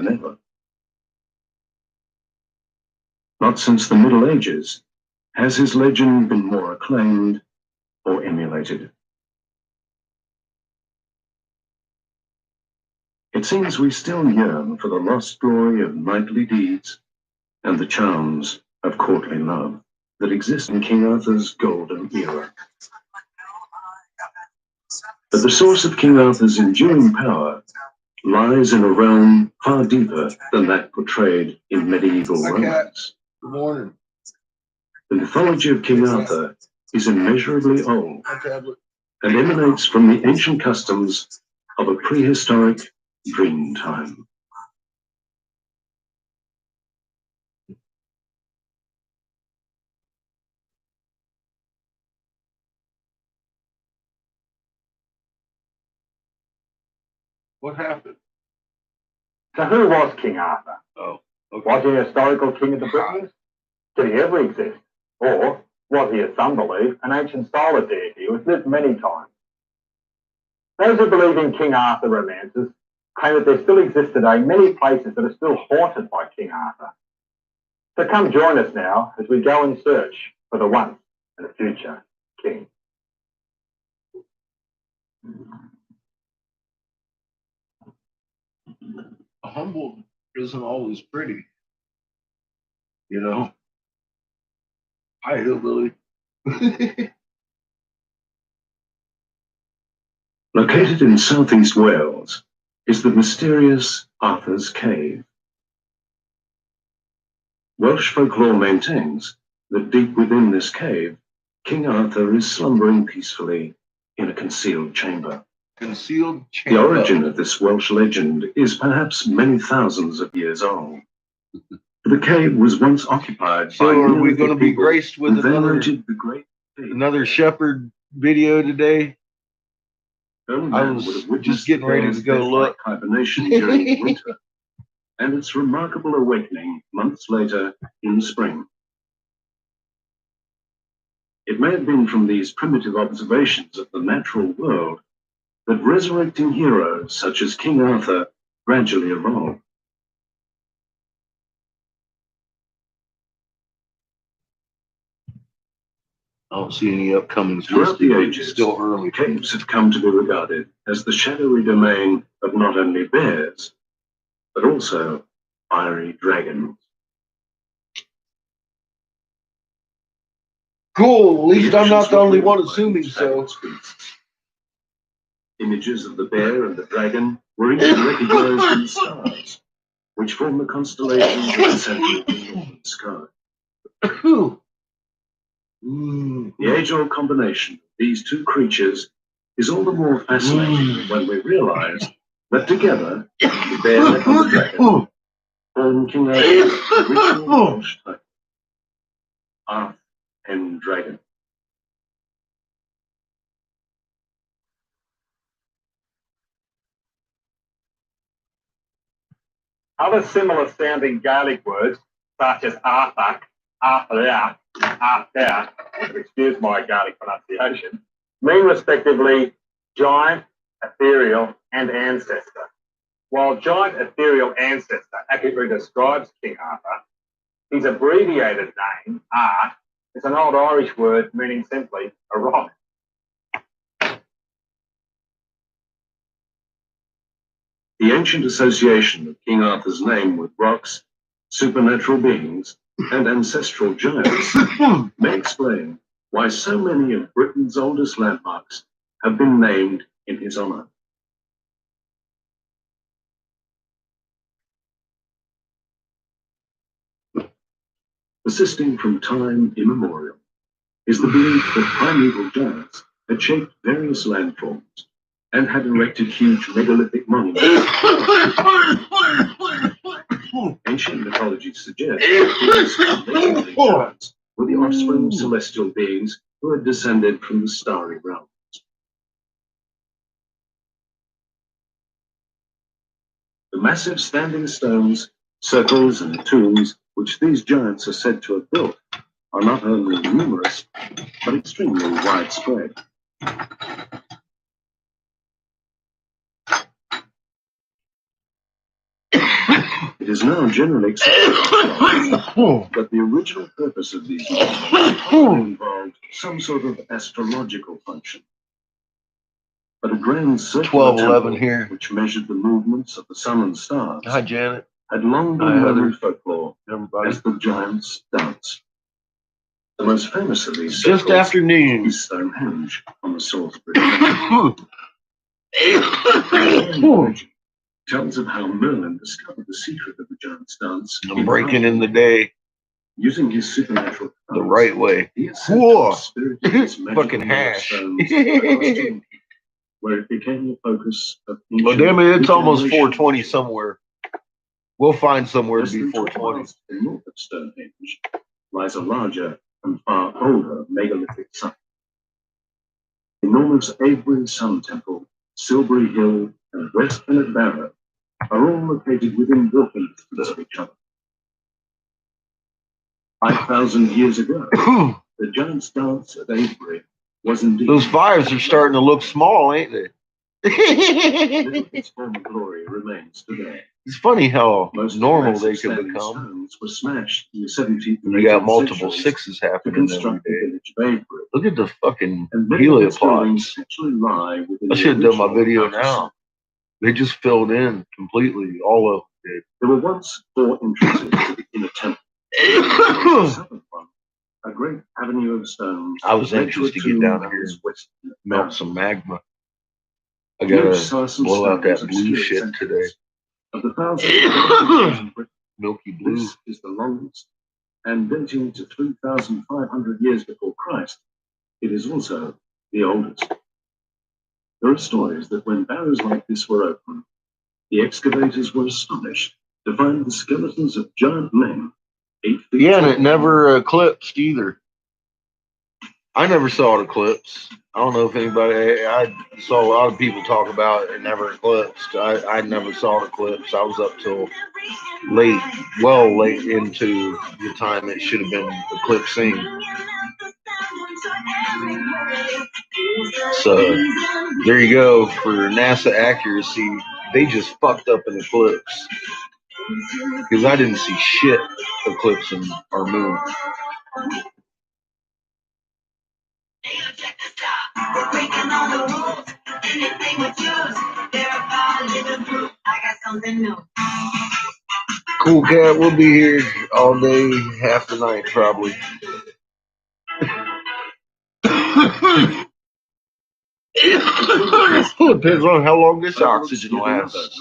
than ever. Not since the Middle Ages has his legend been more acclaimed or emulated. It seems we still yearn for the lost glory of knightly deeds and the charms of courtly love that exist in King Arthur's golden era. But the source of King Arthur's enduring power lies in a realm far deeper than that portrayed in medieval romance. Good morning. The mythology of King Arthur is immeasurably old and emanates from the ancient customs of a prehistoric dream time. What happened? So who was King Arthur? Oh, okay. Was he a historical king of the Britons? Did he ever exist? Or was he, as some believe, an ancient solar deity who has lived many times? Those who believe in King Arthur romances claim that there still exist today many places that are still haunted by King Arthur. So come join us now as we go in search for the once and the future king. Humble isn't always pretty. You know? Hi, hillbilly. Located in southeast Wales is the mysterious Arthur's Cave. Welsh folklore maintains that deep within this cave, King Arthur is slumbering peacefully in a concealed chamber. Concealed chamber. The origin of this Welsh legend is perhaps many thousands of years old. The cave was once occupied by... So are we going to be people graced with who venerated the great another shepherd video today? I was just getting ready to go look. Hibernation during the winter, and its remarkable awakening months later in the spring. It may have been from these primitive observations of the natural world that resurrecting heroes such as King Arthur gradually evolved. I don't see any upcoming Throughout the ages, still early. Caves have come to be regarded as the shadowy domain of not only bears, but also fiery dragons. Cool, at least I'm not the only one assuming so. Images of the bear and the dragon were even recognized in the stars, which form the constellations of the center of the northern sky. The age-old combination of these two creatures is all the more fascinating when we realize that together, the bear and the dragon form King Arthur's original Welsh title, Arth and Dragon. Other similar sounding Gaelic words, such as Arthak, Arthur, Arthur, excuse my Gaelic pronunciation, mean respectively giant, ethereal, and ancestor. While giant, ethereal, ancestor accurately describes King Arthur, his abbreviated name, Art, is an old Irish word meaning simply a rock. The ancient association of King Arthur's name with rocks, supernatural beings, and ancestral giants may explain why so many of Britain's oldest landmarks have been named in his honor. Persisting from time immemorial is the belief that primeval giants had shaped various landforms and had erected huge megalithic monuments. Ancient mythology suggests that these legendary giants were the offspring of celestial beings who had descended from the starry realms. The massive standing stones, circles, and tombs which these giants are said to have built are not only numerous, but extremely widespread. is now generally accepted that the original purpose of these monuments involved some sort of astrological function. But a grand circular 12-11 temple, here. which measured the movements of the sun and stars, Hi, Janet. had long Hi, been known Heather. in folklore Everybody. as the Giant's Dance. The most famous of these Just circles afternoon. is Stonehenge on the Salisbury. Tells of how Merlin discovered the secret of the Giant's Dance. I'm breaking in the day Using his supernatural powers, the right way. he had sent Whoa! a spirit of his magical Fucking hash. stones across Turkey, where it became the focus of Well, damn it, it's almost 420 somewhere. We'll find somewhere to be 420. North of Stonehenge lies a larger and far older megalithic site. Enormous Avebury Sun Temple, Silbury Hill, and West Kennet Barrow are all located within walking distance of each other. 5,000 years ago, the Giant's Dance at Avebury was indeed. Those fives are starting to look small, ain't they? Little of its former glory remains today. It's funny how Most normal they massive can standing become. stones were smashed in the 17th and You got 18th multiple centuries sixes to happening every construct the day. village of Avebury. Look at the fucking And many of its buildings heliopods. actually lie within I the should have done my original video outer now. circle. They just filled in completely, all of it. There were once 4 entrances to the inner temple. The southern one, a great avenue of stones. I was led anxious a to get tomb down that here was and western. melt some magma. I Huge size gotta and blow out that stones blue obscure shit its today. entrance. Of the thousands of buildings in Britain, Milky blue. this is the longest, and dating to 3,500 years before Christ, it is also the oldest. There are stories that when barrows like this were opened, the excavators were astonished to find the skeletons of giant men 8 feet Yeah, and tall. it never eclipsed either. I never saw it eclipse. I don't know if anybody, I saw a lot of people talk about it never eclipsed. I never saw it eclipse. I was up till late, well late into the time it should have been eclipsing. So there you go. For NASA accuracy, they just fucked up an eclipse. Because I didn't see shit eclipsing our moon. Cool cat, we'll be here all day, half the night probably. It depends on how long this oxygen lasts.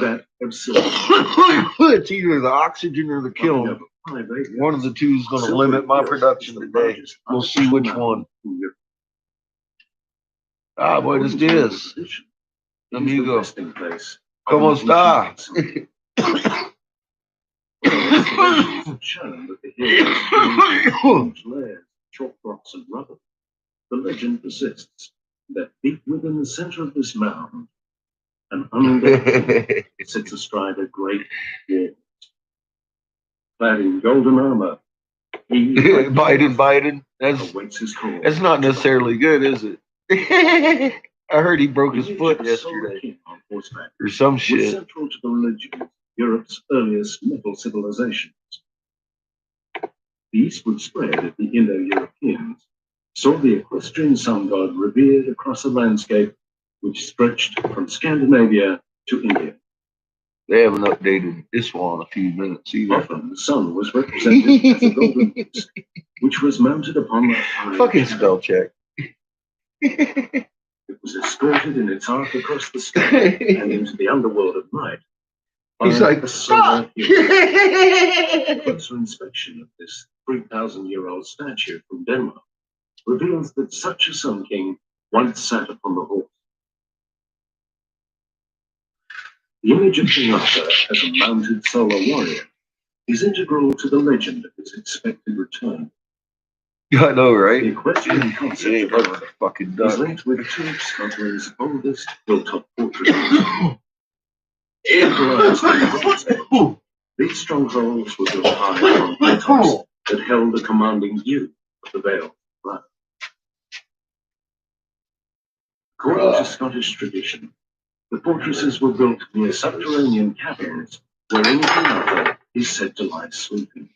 That It's either the oxygen or the kiln. One of the two is going to limit my production today. We'll see which one. Ah, buenos dias, amigo. ¿Cómo está? Shown that the hills huge layers of chalk rocks and rubble. The legend persists that deep within the center of this mound, an undead king sits astride a great wall. Clad in golden armor, he Biden. awaits his call. That's not necessarily good, is it? I heard he broke his foot yesterday. Or some Was shit. central to the religion of Europe's earliest metal civilizations. The eastward spread of the Indo-Europeans saw the equestrian sun god revered across a landscape which stretched from Scandinavia to India. They haven't updated this one in a few minutes either. Often the sun was represented as a golden disc, which was mounted upon the high Fucking shadow. spell check. It was escorted in its arc across the sky and into the underworld of night. He's like, stop! Closer inspection of this 3,000-year-old statue from Denmark reveals that such a sun king once sat upon the horse. The image of King Arthur as a mounted solar warrior is integral to the legend of his expected return. I know, right? The equestrian concept Ain't of hurt Arthur for fucking is duck. linked with two of Scotland's oldest hilltop fortresses. Centralized in the Bronze Age, these strongholds were built high on hilltops that held a commanding view of the Vale of Blood. According to Scottish tradition, the fortresses were built near subterranean caverns where anything other is said to lie sleeping.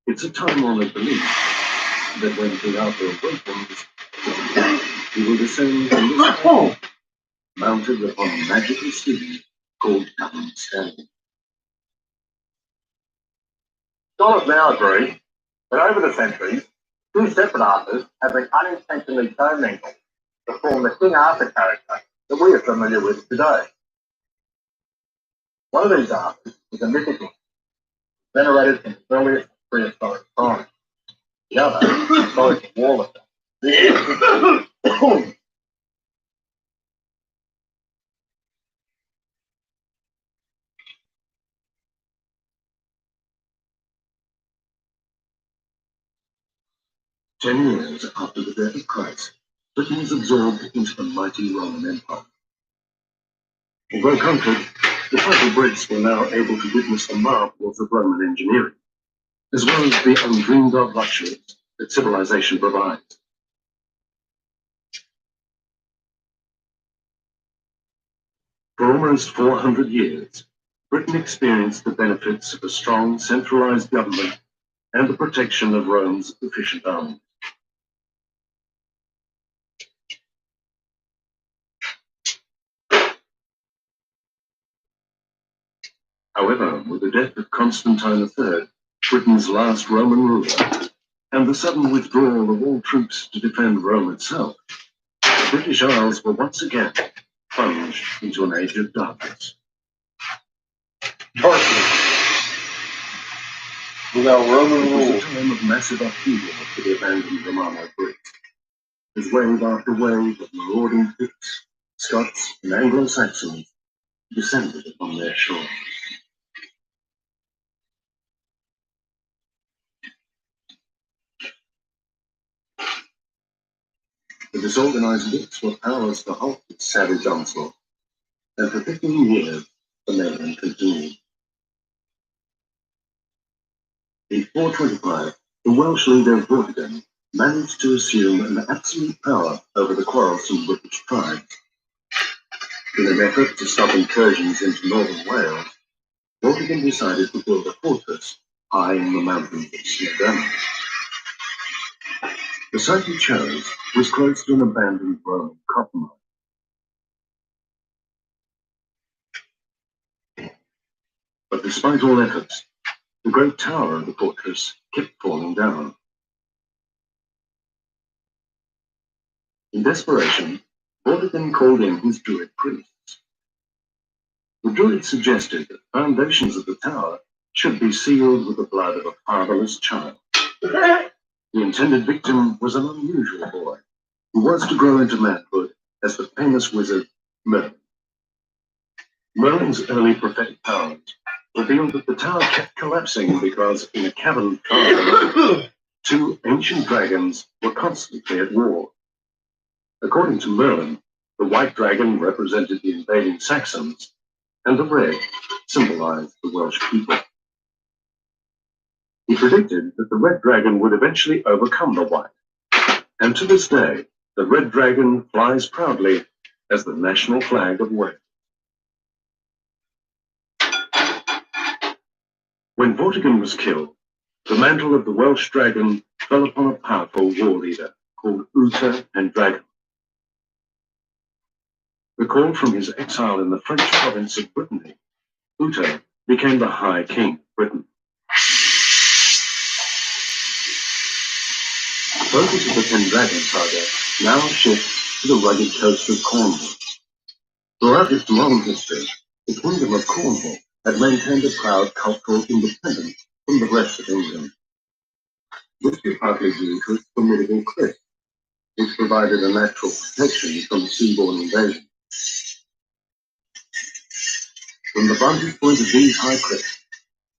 It's a time-honored belief that when King Arthur awakens, he will descend from this platform, mounted upon a magical steed called Standing. Scholars now agree that over the centuries, two separate Arthurs have been unintentionally commingled to form the King Arthur character that we are familiar with today. One of these Arthurs is a mythical, venerated from the earliest prehistoric times. The other is a historical warlord. 10 years after the death of Christ, Britain was absorbed into the mighty Roman Empire. Although conquered, the tribal Brits were now able to witness the marvels of Roman engineering, as well as the undreamed-of luxuries that civilization provides. For almost 400 years, Britain experienced the benefits of a strong, centralized government and the protection of Rome's efficient army. However, with the death of Constantine III, Britain's last Roman ruler, and the sudden withdrawal of all troops to defend Rome itself, the British Isles were once again plunged into an age of darkness. Without Roman It was rule. a time of massive upheaval for the abandoned Romano Brits, as wave after wave of marauding Picts, Scots, and Anglo-Saxons descended upon their shores. The disorganized Picts were powerless to halt its savage onslaught, and for 15 years the mayhem continued. In 425, the Welsh leader Vortigern managed to assume an absolute power over the quarrelsome British tribes. In an effort to stop incursions into northern Wales, Vortigern decided to build a fortress high in the mountains of Snowdonia. The site he chose was close to an abandoned Roman copper mine. But despite all efforts, the great tower of the fortress kept falling down. In desperation, Vortigern called in his Druid priests. The Druid suggested that the foundations of the tower should be sealed with the blood of a fatherless child. The intended victim was an unusual boy, who was to grow into manhood as the famous wizard Merlin. Merlin's early prophetic powers revealed that the tower kept collapsing because in a cavern far two ancient dragons were constantly at war. According to Merlin, the white dragon represented the invading Saxons, and the red symbolized the Welsh people. He predicted that the red dragon would eventually overcome the white, and to this day, the red dragon flies proudly as the national flag of Wales. When Vortigern was killed, the mantle of the Welsh dragon fell upon a powerful war leader called Uther and Dragon. Recalled from his exile in the French province of Brittany, Uther became the High King of Britain. The focus of the Ten Dragon saga now shifts to the rugged coast of Cornwall. Throughout its long history, the Kingdom of Cornwall had maintained a proud cultural independence from the rest of England. This was partly due to its formidable cliffs, which provided a natural protection from seaborne invasion. From the vantage point of these high cliffs,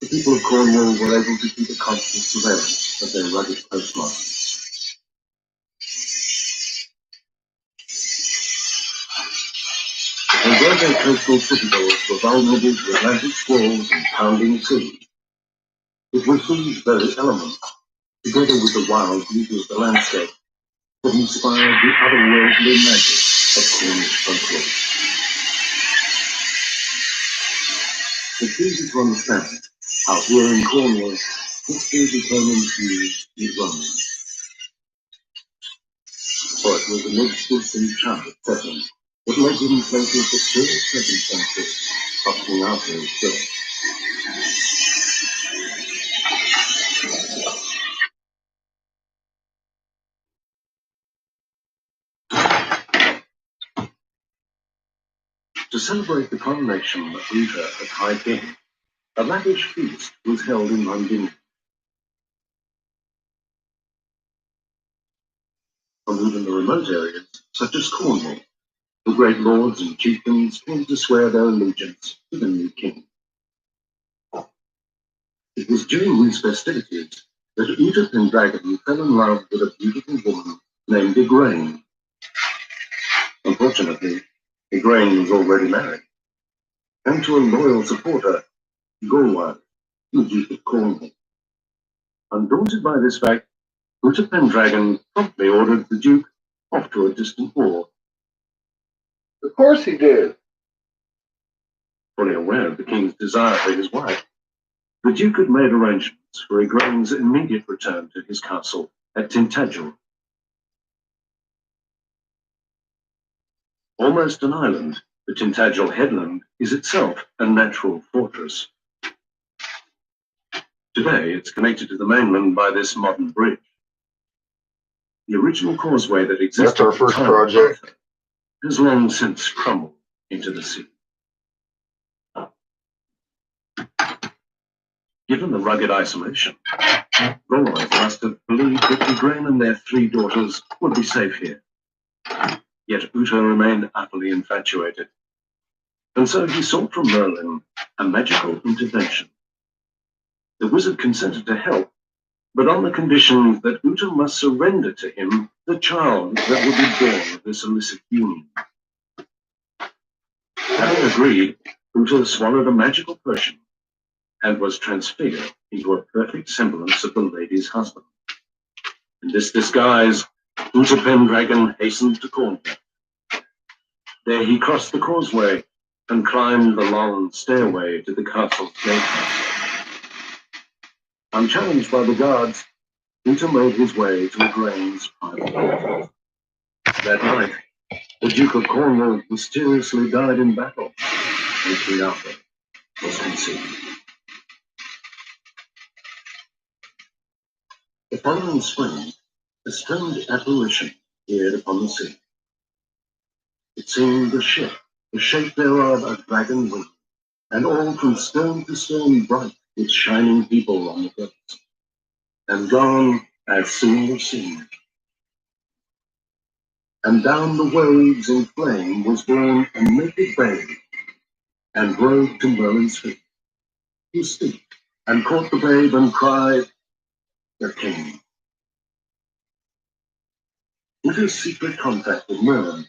the people of Cornwall were able to keep a constant surveillance of their rugged coastline. Although their coastal citadels were vulnerable to Atlantic squalls and pounding seas, it was these very elements, together with the wild beauty of the landscape, that inspired the otherworldly magic of Cornish folklore. it's easy to understand how here in Cornwall, history determines views is wrong. For it was amidst this enchanted setting that legend places the true circumstances of King Arthur's birth. To celebrate the coronation of Uther as High King, a lavish feast was held in London. From even the remote areas, such as Cornwall, the great lords and chieftains came to swear their allegiance to the new king. It was during these festivities that Uther Pendragon fell in love with a beautiful woman named Igraine. Unfortunately, Igraine was already married, and to a loyal supporter, Gorward, the Duke of Cornwall. Undaunted by this fact, Uther Pendragon promptly ordered the Duke off to a distant war. Of course he did. Fully aware of the king's desire for his wife, the Duke had made arrangements for Igraine's immediate return to his castle at Tintagel. Almost an island, the Tintagel headland is itself a natural fortress. Today, it's connected to the mainland by this modern bridge. The original causeway that existed That's our at the first time of project. Arthur has long since crumbled into the sea. Given the rugged isolation, Roland must have believed that Igraine and their 3 daughters would be safe here. Yet Uther remained utterly infatuated, and so he sought from Merlin a magical intervention. The wizard consented to help, but on the condition that Uther must surrender to him the child that would be born of this illicit union. Having agreed, Uther swallowed a magical potion and was transfigured into a perfect semblance of the lady's husband. In this disguise, Uther Pendragon hastened to Cornwall. There he crossed the causeway and climbed the long stairway to the castle's gatehouse. Unchallenged by the guards, Uther made his way to Igraine's private quarters. That night, the Duke of Cornwall mysteriously died in battle, and King Arthur was conceived. The following spring, a strange apparition appeared upon the sea. It seemed a ship, the shape thereof a dragon wing, and all from stern to stern bright with shining people on the decks, and gone as soon as seen. And down the waves in flame was borne a naked babe, and rode to Merlin's feet. He stooped and caught the babe and cried, "The king." Uther's secret contract with Merlin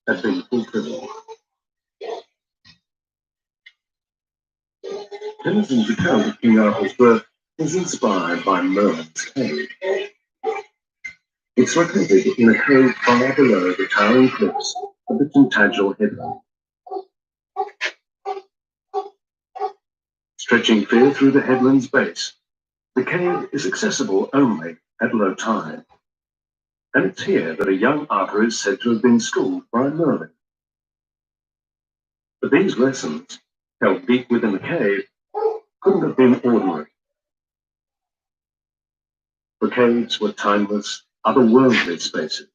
had been fulfilled. Tennyson's account of King Arthur's birth is inspired by Merlin's cave. It's located in a cave far below the towering cliffs of the Tintagel headland. Stretching clear through the headland's base, the cave is accessible only at low tide. And it's here that a young Arthur is said to have been schooled by Merlin. But these lessons, held deep within the cave, couldn't have been ordinary. The caves were timeless, otherworldly spaces.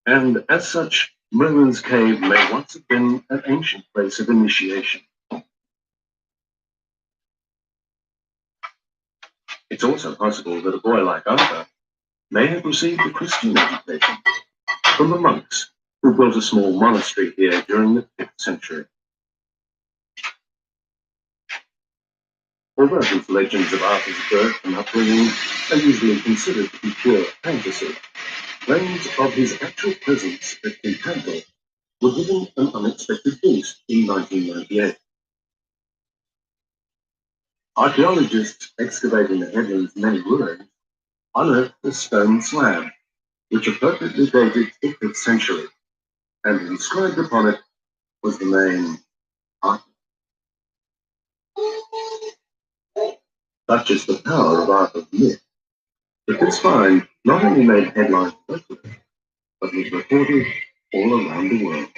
And as such, Merlin's cave may once have been an ancient place of initiation. It's also possible that a boy like Arthur may have received a Christian education from the monks who built a small monastery here during the 5th century. Although these legends of Arthur's birth and upbringing are usually considered to be pure fantasy, claims of his actual presence at Tintagel were given an unexpected boost in 1998. Archaeologists excavating the headland's many ruins unearthed a stone slab, which appropriately dated the 5th century, and inscribed upon it was the name Arthur. such is the power of Arthur's myth, that this find not only made headlines locally, but was reported all around the world.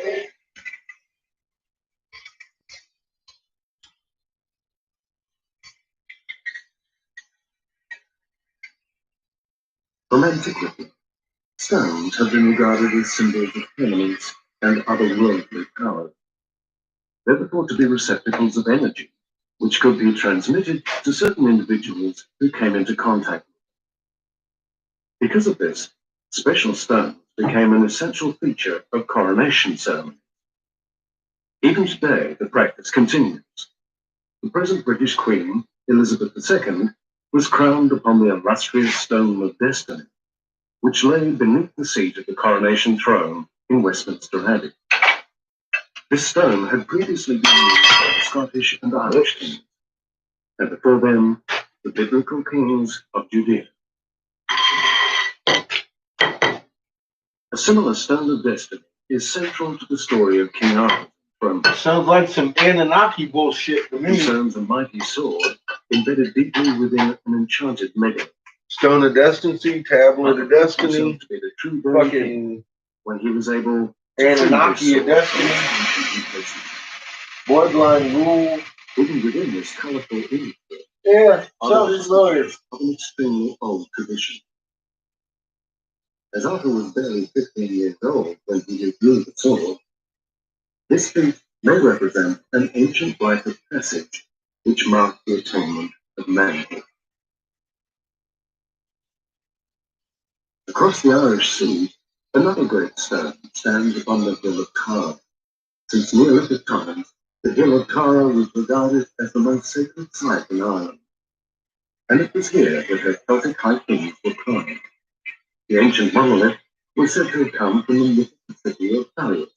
From antiquity, stones have been regarded as symbols of permanence and otherworldly power. They were thought to be receptacles of energy, which could be transmitted to certain individuals who came into contact with them. Because of this, special stones became an essential feature of coronation ceremonies. Even today, the practice continues. The present British Queen, Elizabeth II, was crowned upon the illustrious Stone of Destiny, which lay beneath the seat of the coronation throne in Westminster Abbey. This stone had previously been used by the Scottish and Irish kings, and before them, the biblical kings of Judea. A similar Stone of Destiny is central to the story of King Arthur. Sounds like some Anunnaki bullshit to me. Concerns a mighty sword embedded deeply within an enchanted meadow. Stone of Destiny, Tablet of Destiny, To be the true fucking when he was able to Anunnaki of Destiny, Bloodline Rule. even within this colorful image Yeah, sounds familiar. of an extremely old tradition. As Arthur was barely 15 years old when he reviewed the sword, this feat may represent an ancient rite of passage which marked the attainment of manhood. Across the Irish Sea, another great stone stands upon the hill of Tara. Since Neolithic times, the hill of Tara was regarded as the most sacred site in Ireland, and it was here that her Celtic high kings were crowned. The ancient monolith was said to have come from the mythical city of Camelot,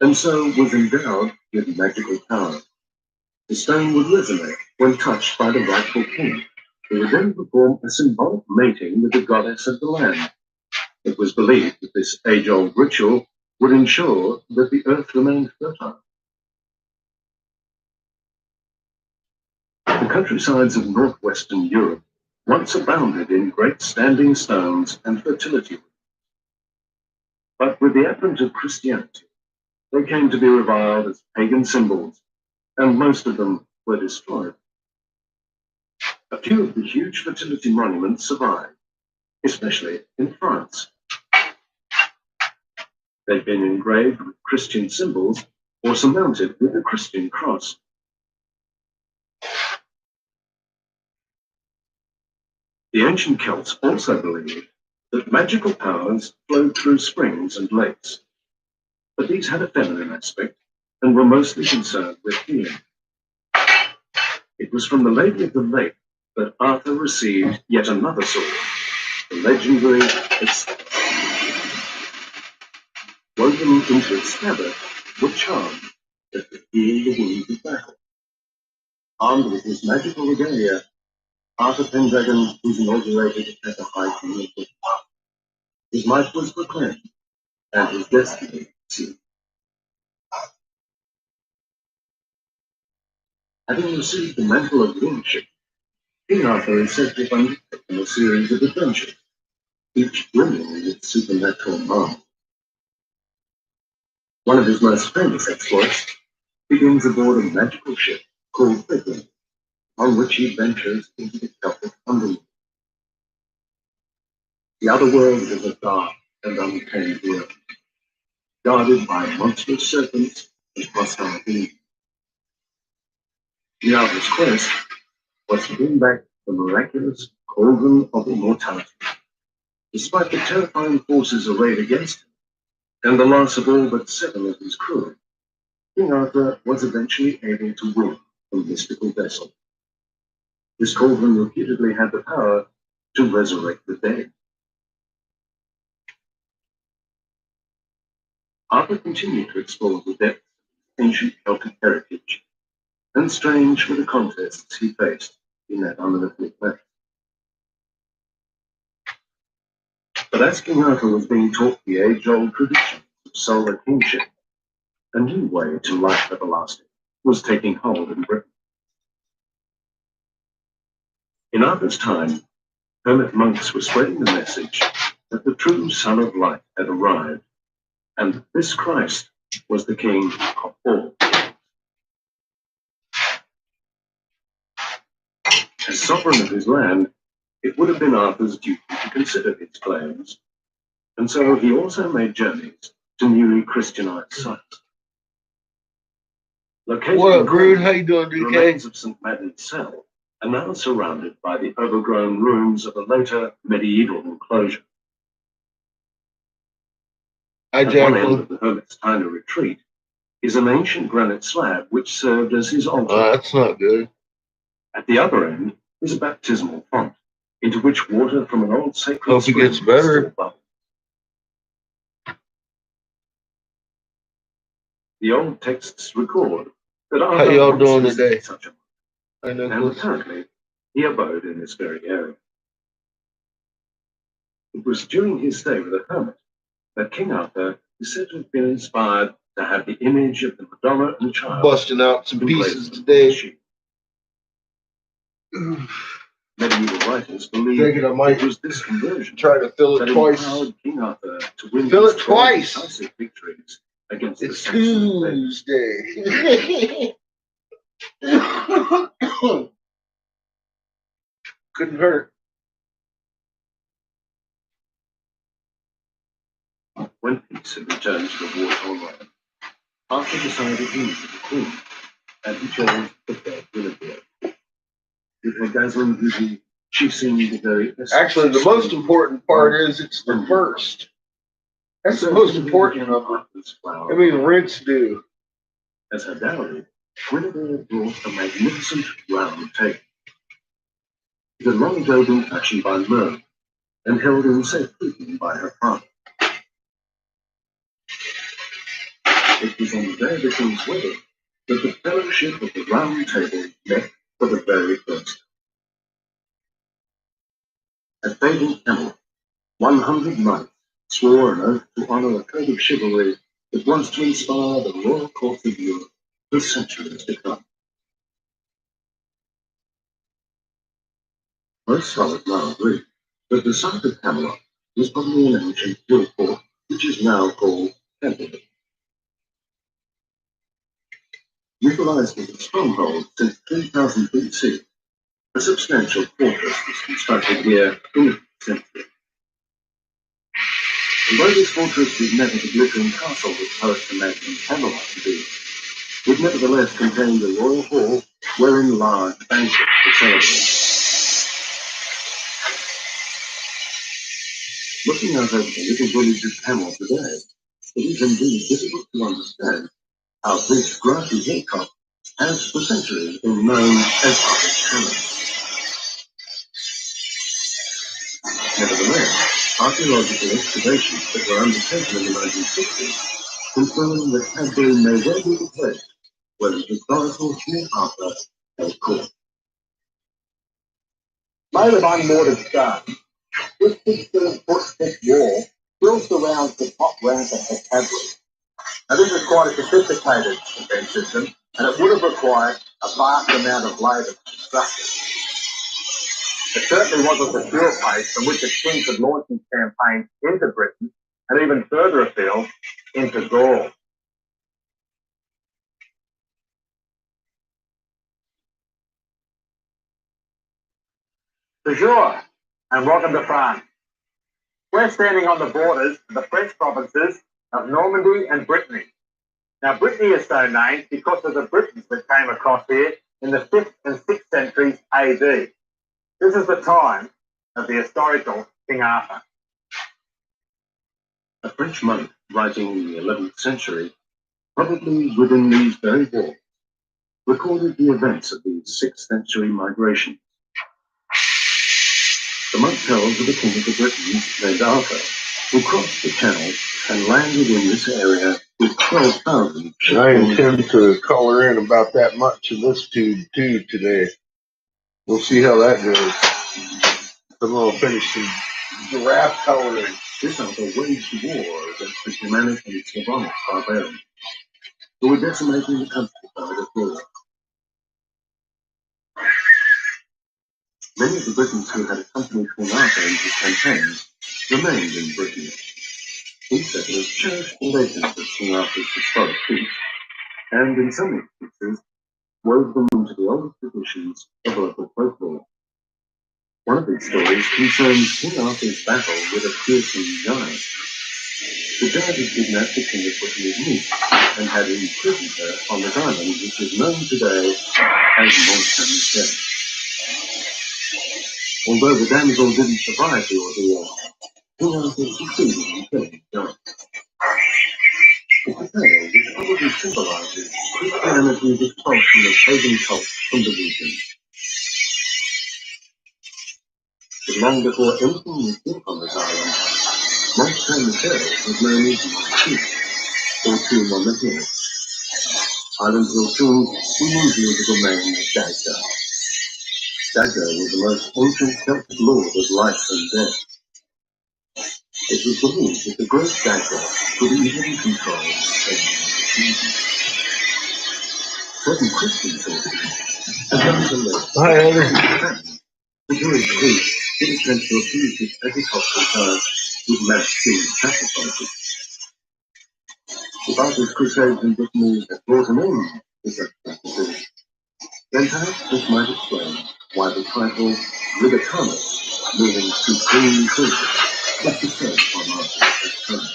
and so was endowed with magical power. The stone would resonate when touched by the rightful king, who would then perform a symbolic mating with the goddess of the land. It was believed that this age-old ritual would ensure that the earth remained fertile. The countrysides of northwestern Europe once abounded in great standing stones and fertility. But with the advent of Christianity, they came to be reviled as pagan symbols, and most of them were destroyed. A few of the huge fertility monuments survive, especially in France. They've been engraved with Christian symbols or surmounted with a Christian cross. The ancient Celts also believed that magical powers flowed through springs and lakes, but these had a feminine aspect and were mostly concerned with healing. It was from the Lady of the Lake that Arthur received yet another sword, the legendary woven into its scabbard were charms that could heal the wounds of battle. Armed with his magical regalia, Arthur Pendragon was inaugurated as the High King of Britain. His might was proclaimed, and his destiny sealed. Having received the mantle of kingship, King Arthur is said to have undertaken a series of adventures, each brimming with supernatural marvel. One of his most famous exploits begins aboard a magical ship called Merlin, on which he ventures into the Celtic underworld. The other world is a dark and untamed world, guarded by monstrous serpents and hostile beings. The Arthur's quest was to bring back the miraculous cauldron of immortality. Despite the terrifying forces arrayed against him, and the loss of all but 7 of his crew, King Arthur was eventually able to win the mystical vessel. This cauldron reputedly had the power to resurrect the dead. Arthur continued to explore the depths of ancient Celtic heritage, and strange were the contests he faced in that unearthly place. But as King Arthur was being taught the age-old tradition of solar kingship, a new way to life everlasting was taking hold in Britain. In Arthur's time, hermit monks were spreading the message that the true Son of Light had arrived, and this Christ was the King of all. As sovereign of his land, it would have been Arthur's duty to consider his claims, and so he also made journeys to newly Christianized sites. Located What in up, Rude? How Cornwall, you doing, the DK? remains of St. Madden's Cell are now surrounded by the overgrown ruins of a later medieval enclosure. Hi, At one end Jacqueline. of the hermit's tiny retreat is an ancient granite slab which served as his altar. That's not good. At the other end is a baptismal font, into which water from an old sacred Hope he spring gets better. still bubbles. The old texts record that How Arthur y'all once doing visited today? such a I and know. apparently he abode in this very area. It was during his stay with the hermit that King Arthur is said to have been inspired to have the image of the Madonna and Child Busting out some pieces engraved on today. his sheet. Medieval writers believe Thinking I might it was this conversion try to fill that it twice. empowered King Arthur to win Fill his it 12 twice. decisive victories against It's the Saxons. Tuesday. Couldn't hurt. When peace had returned to the war-torn land, Arthur decided he needed a queen, and he chose the fair Guinevere. With her dazzling beauty, she seemed the very essence. Actually, the most important part is it's the first. That's the most important number. Arthur's flower. I mean, rents do. As her dowry, Guinevere brought a magnificent round table. It had long ago been fashioned by Merlin and held in safe keeping by her father. It was on the day of the king's wedding that the fellowship of the Round Table met for the very first time. At fabled Camelot, 100 knights swore an oath to honour a code of chivalry that was to inspire the royal court of Europe for centuries to come. Most scholars now agree that the site of Camelot was probably an ancient hill fort, which is now called Camelot. Utilized as a stronghold since 3000 BC, a substantial fortress was constructed here in the 5th century. Although this fortress was never the glittering castle that poets imagined Camelot to be, it nevertheless contained a royal hall wherein large banquets were celebrated. Looking out over the little village of Camelot today, it is indeed difficult to understand how this grassy hilltop has for centuries been known as Arthur's Camelot. Nevertheless, archaeological excavations that were undertaken in the 1960s confirm that Cadbury may well be the place where the historical King Arthur held court. Made of unmortared stone, this 16-foot-thick wall still surrounds the top rampart of Cadbury. Now, this is quite a sophisticated defence system, and it would have required a vast amount of labour to construct it. It certainly wasn't the pure place from which the king could launch his campaign into Britain and even further afield into Gaul. Bonjour, and welcome to France. We're standing on the borders of the French provinces of Normandy and Brittany. Now, Brittany is so named because of the Britons that came across here in the 5th and 6th centuries AD. This is the time of the historical King Arthur. A French monk writing in the 11th century, probably within these very walls, recorded the events of these 6th century migrations. The monk tells of a king of the Britons named Arthur, who crossed the channel and landed in this area with 12,000 ships. I intend to color in about that much of this tube too today. We'll see how that goes. I'm going to finish some giraffe coloring. This Arthur waged war against the Germanic and Slavonic barbarians, who were decimating the countryside of Gaul. Many of the Britons who had accompanied King Arthangel's campaigns remained in Britain. These settlers cherished the legends of King Arthur's historic feats, and in some instances wove them into the oldest traditions of local folklore. One of these stories concerns King Arthur's battle with a fearsome giant. The giant had kidnapped the King of Britain's niece and had imprisoned her on this island, which is known today as Mont Saint-Michel. Although the damsel didn't survive the ordeal, King Arthur succeeded in killing the giant. It's a tale which probably symbolizes Christianity's expulsion of pagan cults from the region. But long before anything was built on this island, Mont Saint-Michel was known as Mont or Tomb on the Hill. Island Hill Tomb usually was the domain of Dagda. Dagda was the most ancient Celtic lord of life and death. It was believed that the great Dagda could even control the seasons. Certain Christian sources have done the list. The Jewish priest did attempt to appease his agricultural talent with mass human sacrifices. If Arthur's crusades in Brittany had brought an end to such practices, then perhaps this might explain why the title Libertanus, meaning supreme creature, was bestowed on Arthur at that time.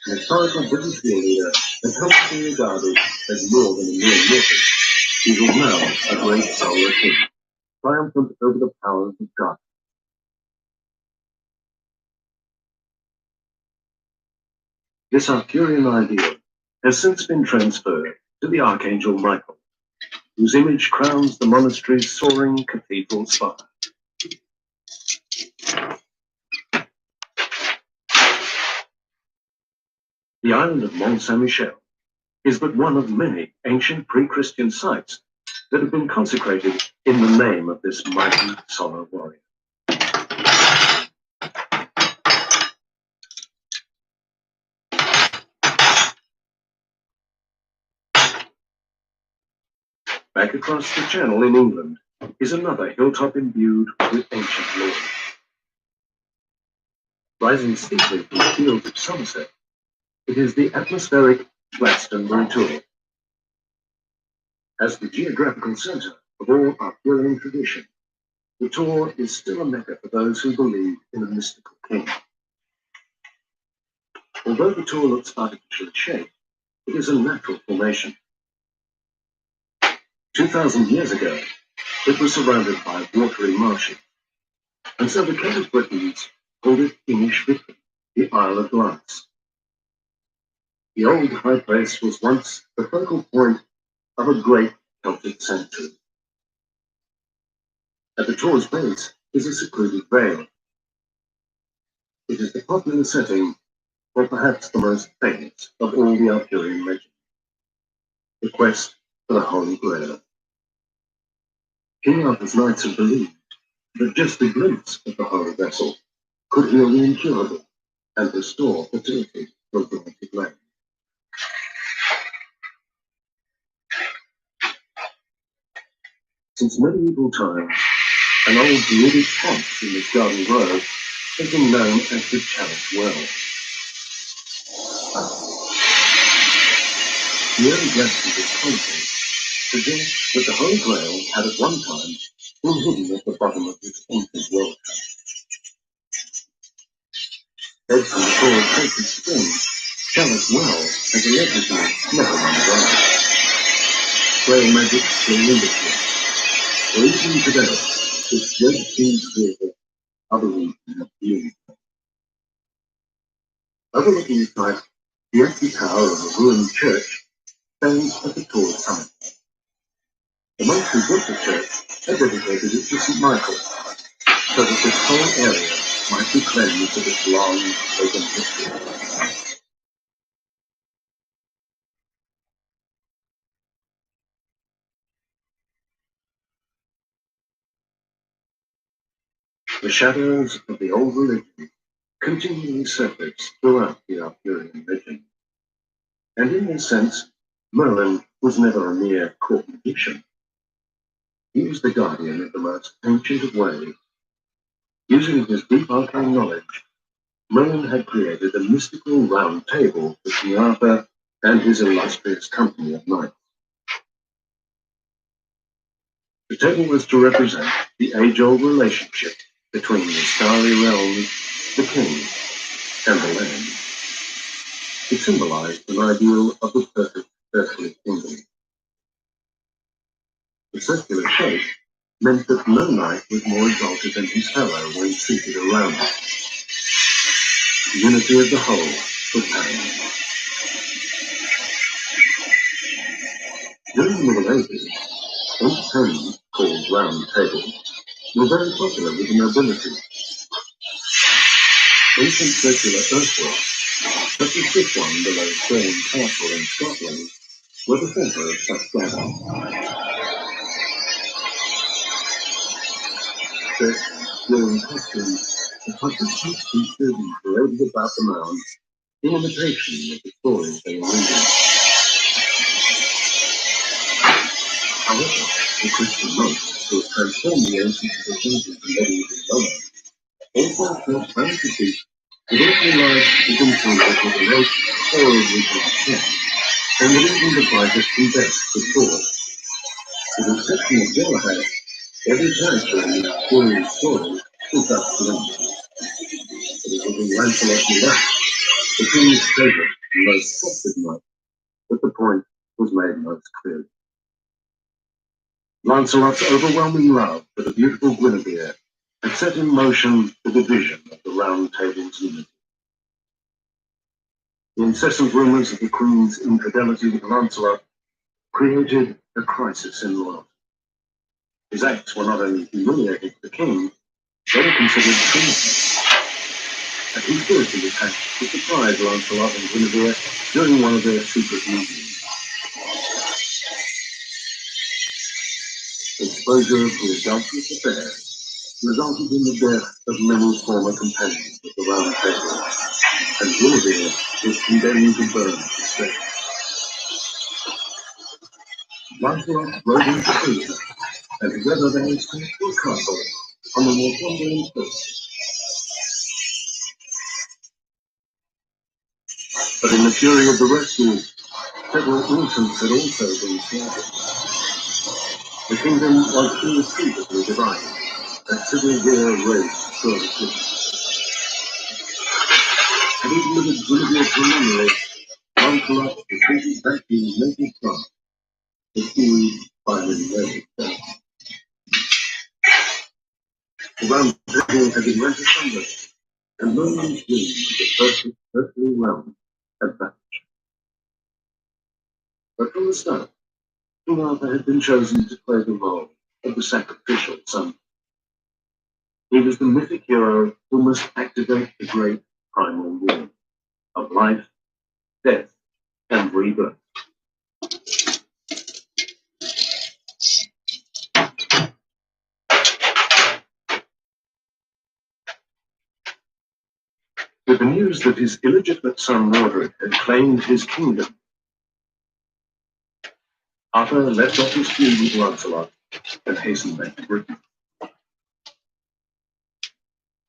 An historical British war leader has helped to be regarded as more than a mere mortal. He was now a great solar king, triumphant over the powers of God. This Arthurian ideal has since been transferred to the Archangel Michael, whose image crowns the monastery's soaring cathedral spire. The island of Mont Saint-Michel is but one of many ancient pre-Christian sites that have been consecrated in the name of this mighty solar warrior. Back across the channel in England is another hilltop imbued with ancient lore. Rising steeply from the fields of Somerset, it is the atmospheric Glastonbury Tor. As the geographical centre of all Arthurian tradition, the Tor is still a mecca for those who believe in a mystical king. Although the Tor looks artificially shaped, it is a natural formation. 2,000 years ago, it was surrounded by watery marshes, and so the Celtic Britons called it Imagery, the Isle of Glass. The old high place was once the focal point of a great Celtic sanctuary. At the Tor's base is a secluded Grail. It is the popular setting for perhaps the most famous of all the Arthurian legends, the quest for the Holy Grail. King Arthur's knights had believed that just a glimpse of the holy vessel could heal the incurable and restore fertility for a blighted land. Since medieval times, an old Druidic font in this garden grove has been known as the Chalice Well. The early legends of this content suggest that the Holy Grail had at one time been hidden at the bottom of this ancient well trap. Fed from the core of sacred spring, Chalice Well has allegedly never run dry. Grail magic still lingers here, for even today, this great king's water other regions of view. Overlooking the site, the empty tower of a ruined church stands at the Tor's summit. The monks who built the church had dedicated it to St. Michael, so that this whole area might be cleansed of its long pagan history. The shadows of the old religion continually surface throughout the Arthurian legend. And in this sense, Merlin was never a mere court magician. He was the guardian of the most ancient of ways. Using his deep arcane knowledge, Merlin had created a mystical round table for King Arthur and his illustrious company of knights. The table was to represent the age-old relationship between the starry realms, the king, and the land. It symbolized an ideal of the perfect earthly kingdom. The circular shape meant that no knight was more exalted than his fellow when seated around it. The unity of the whole was paramount. During the Middle Ages, entertainments called round tables were very popular with the nobility. Ancient circular earthworks, such as this one below Grail Castle in Scotland, were the centre of such gatherings. During costumes, the participants featured and paraded about the mound in imitation of the stories they were reading. However, the Christian monks who had transformed the ancient traditions into medieval romance also felt fantasy that also lies within concept of relation or original sin, and that even the brightest and best could fall. With the exception of Galahad, every character in the Arthurian story was thus linked. But it was in Lancelot and Jack, the king's favourite and most trusted knight, that the point was made most clear. Lancelot's overwhelming love for the beautiful Guinevere had set in motion the division of the Round Table's unity. The incessant rumours of the Queen's infidelity with Lancelot created a crisis in loyalty. His acts were not only humiliating to the king, they were considered treason. A conspiracy was hatched to surprise Lancelot and Guinevere during one of their secret meetings. Exposure to the adulterous affair resulted in the death of many former companions of the Round Table, and Guinevere was condemned to burn at the stake. Lancelot rode into prison, and together they escaped to a castle on the Northumbrian coast. But in the fury of the rescue, several infants had also been slaughtered. The kingdom was irretrievably divided, as civil war raged through the city. Having delivered Guinevere to memory, Lancelot retreated back to his native France, the king finally ready. The Round Table had been rent asunder, and Merlin's dream of the perfect earthly realm had vanished. But from the start, King Arthur had been chosen to play the role of the sacrificial son. He was the mythic hero who must activate the great primal wheel of life, death, and rebirth. With the news that his illegitimate son Mordred had claimed his kingdom, Arthur left off his feud with Lancelot and hastened back to Britain.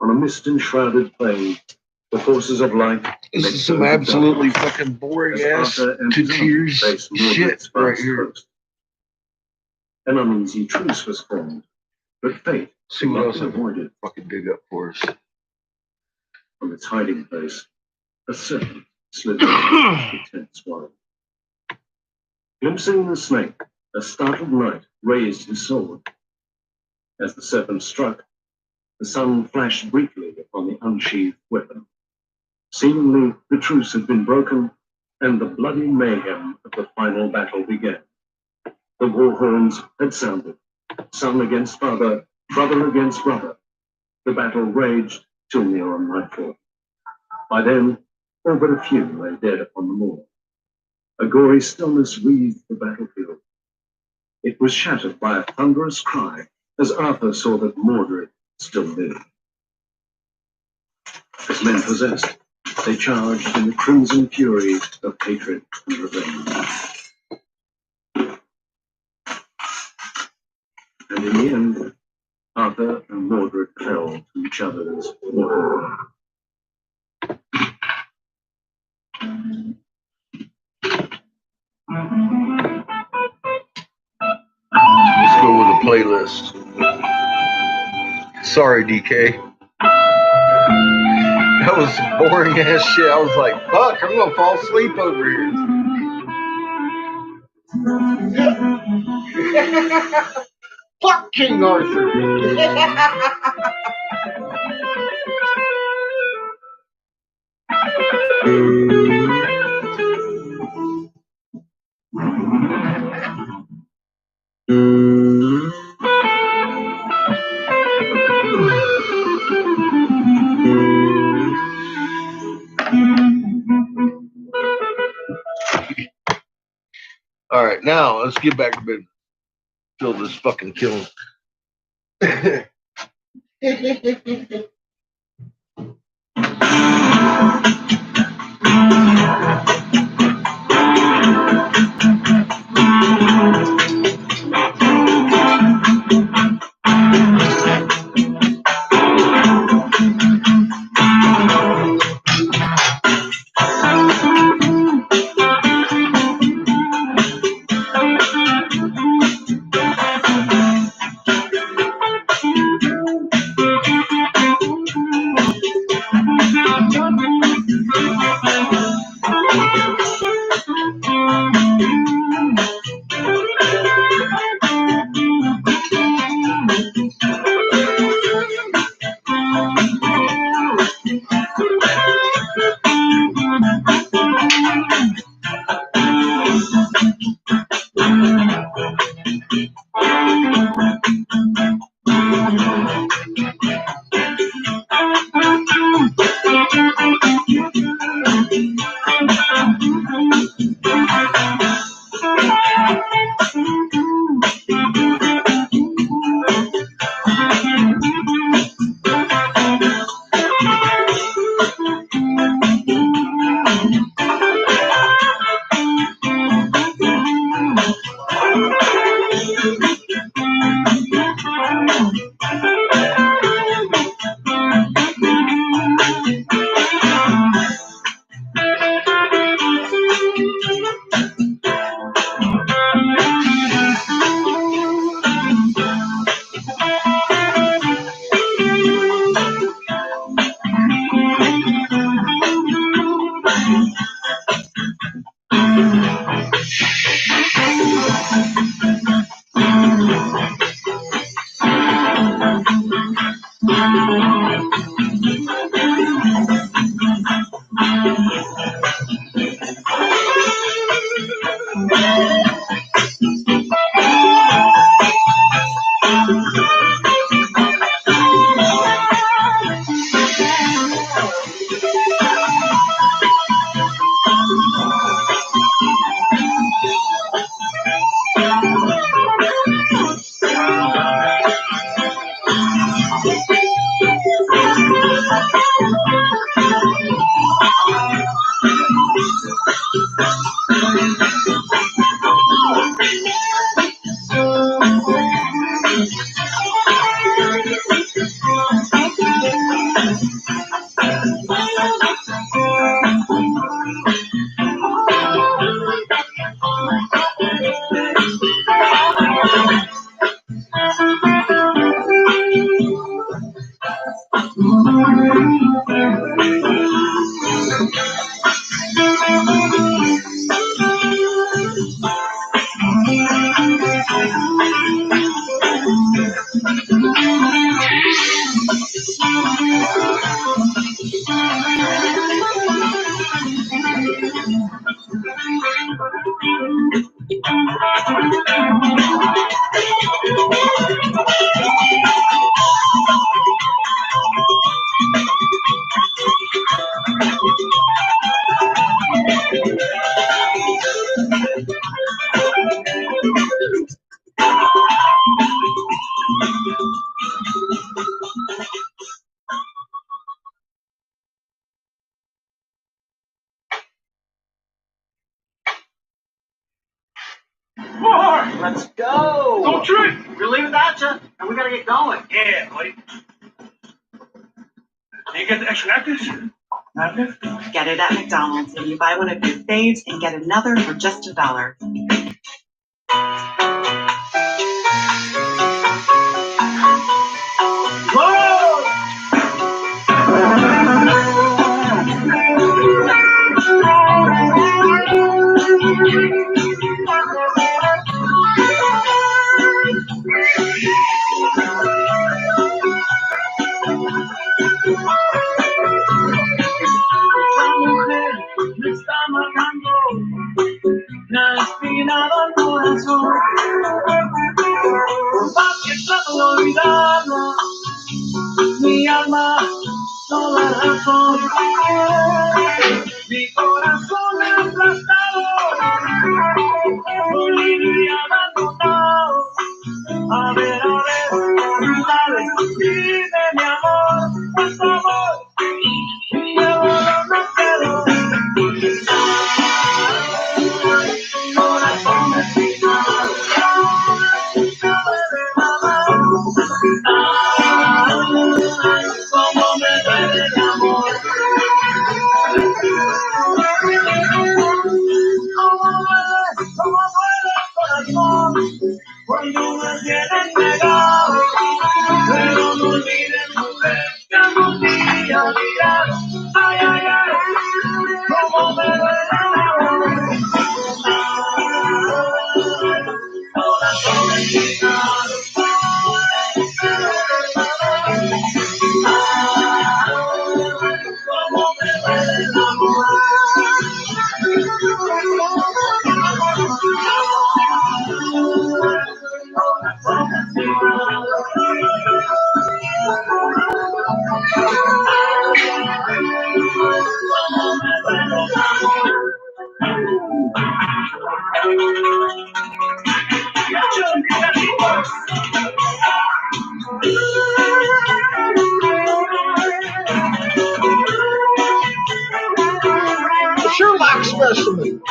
On a mist-enshrouded plain, the forces of light. This is some absolutely fucking boring ass to tears shit right here. Coast. An uneasy truce was formed, but fate See what else I avoided. Fucking dig up for us. From its hiding place, a serpent slid into the tense wine. Glimpsing the snake, a startled knight raised his sword. As the serpent struck, the sun flashed briefly upon the unsheathed weapon. Seemingly, the truce had been broken, and the bloody mayhem of the final battle began. The war horns had sounded. Son against father, brother against brother. The battle raged till near on nightfall. By then, all but a few lay dead upon the moor. A gory stillness wreathed the battlefield. It was shattered by a thunderous cry as Arthur saw that Mordred still lived. As men possessed, they charged in the crimson fury of hatred and revenge. And in the end, Arthur and Mordred fell to each other's will. Let's go with a playlist. Sorry, DK. That was some boring ass shit. I was like, fuck, I'm gonna fall asleep over here. Fuck King Arthur. All right, now let's get back to business. Fill this fucking kiln. Let's go! Don't trip! We're leaving that gotcha, and we gotta get going. Yeah, buddy. You get the extra necklace? Necklace? Get it at McDonald's when you buy one of your faves and get another for just $1. Me está matando, me ha espinado el corazón. ¿Para qué trato de olvidarlo? Mi alma no da razón. Mi corazón aplastado, molido y abandonado. A ver, dale, dime mi amor, por favor. Llevo donde quiero. Corazón espinado, como me duele el amor. Como duele el corazón cuando me tienen negado. Pero no olvides, mujer, que algún día dirás, ay, ay, ay, como me duele el amor. Corazón espinado, como me duele el amor. Sherlock specimen.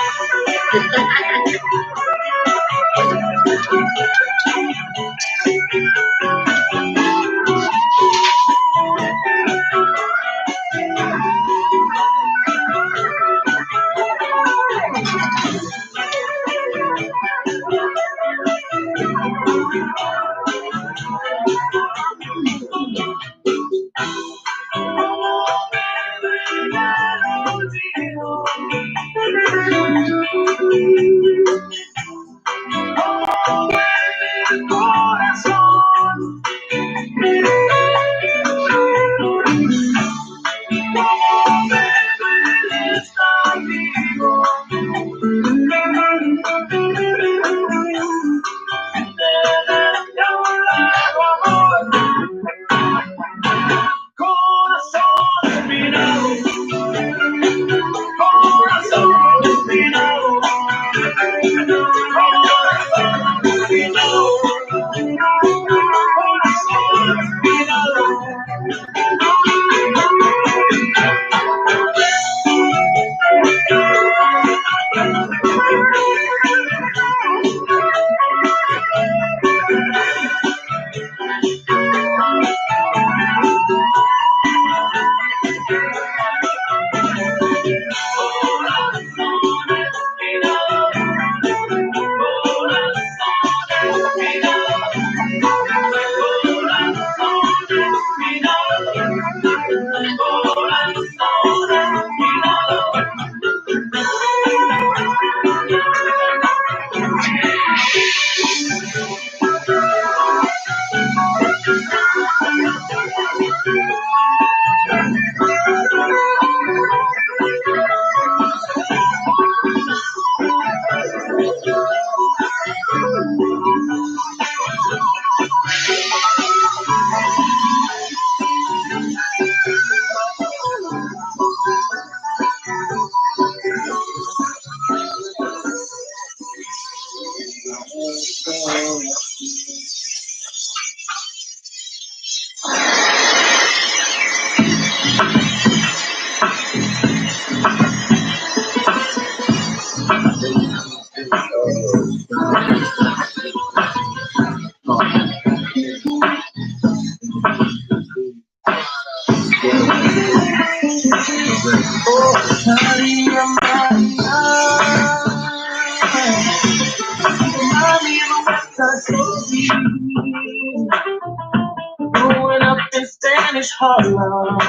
Spanish Harlem.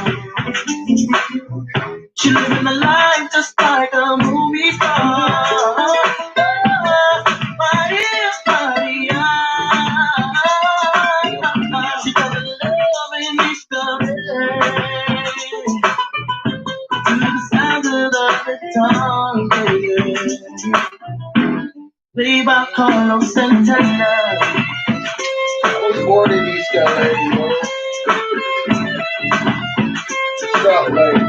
She living a life just like a movie star. Maria, Maria. She fell in love in East LA. To the sound of the guitar, played by Carlos Santana. I was born in East LA, you know. Stop late.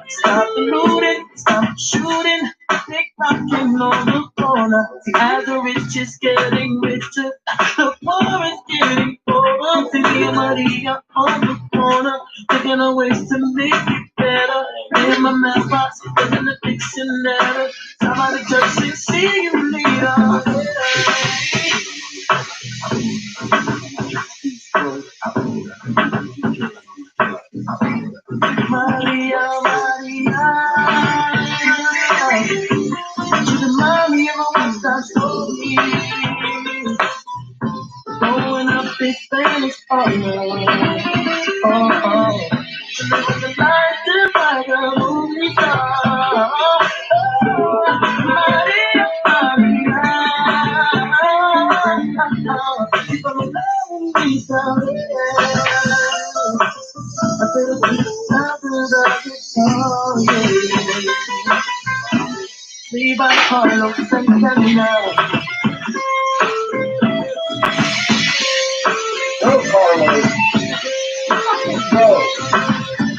Stop the looting, stop the shooting, pickpocketing on the corner. See, as the rich is getting richer, the poor is getting poorer. See me and Maria on the corner, thinking of ways to make it better. In my mailbox, in the dictionary, somebody just say, see you later. Maria, Maria, you remind me of a West Side Story. Growing up in Spanish Harlem. Oh. The life just like a movie star. Maria, Maria, she's from a movie star. I said a sweet sound to the guitar. Leave by Carlos Santana. Go, Carlos. Go.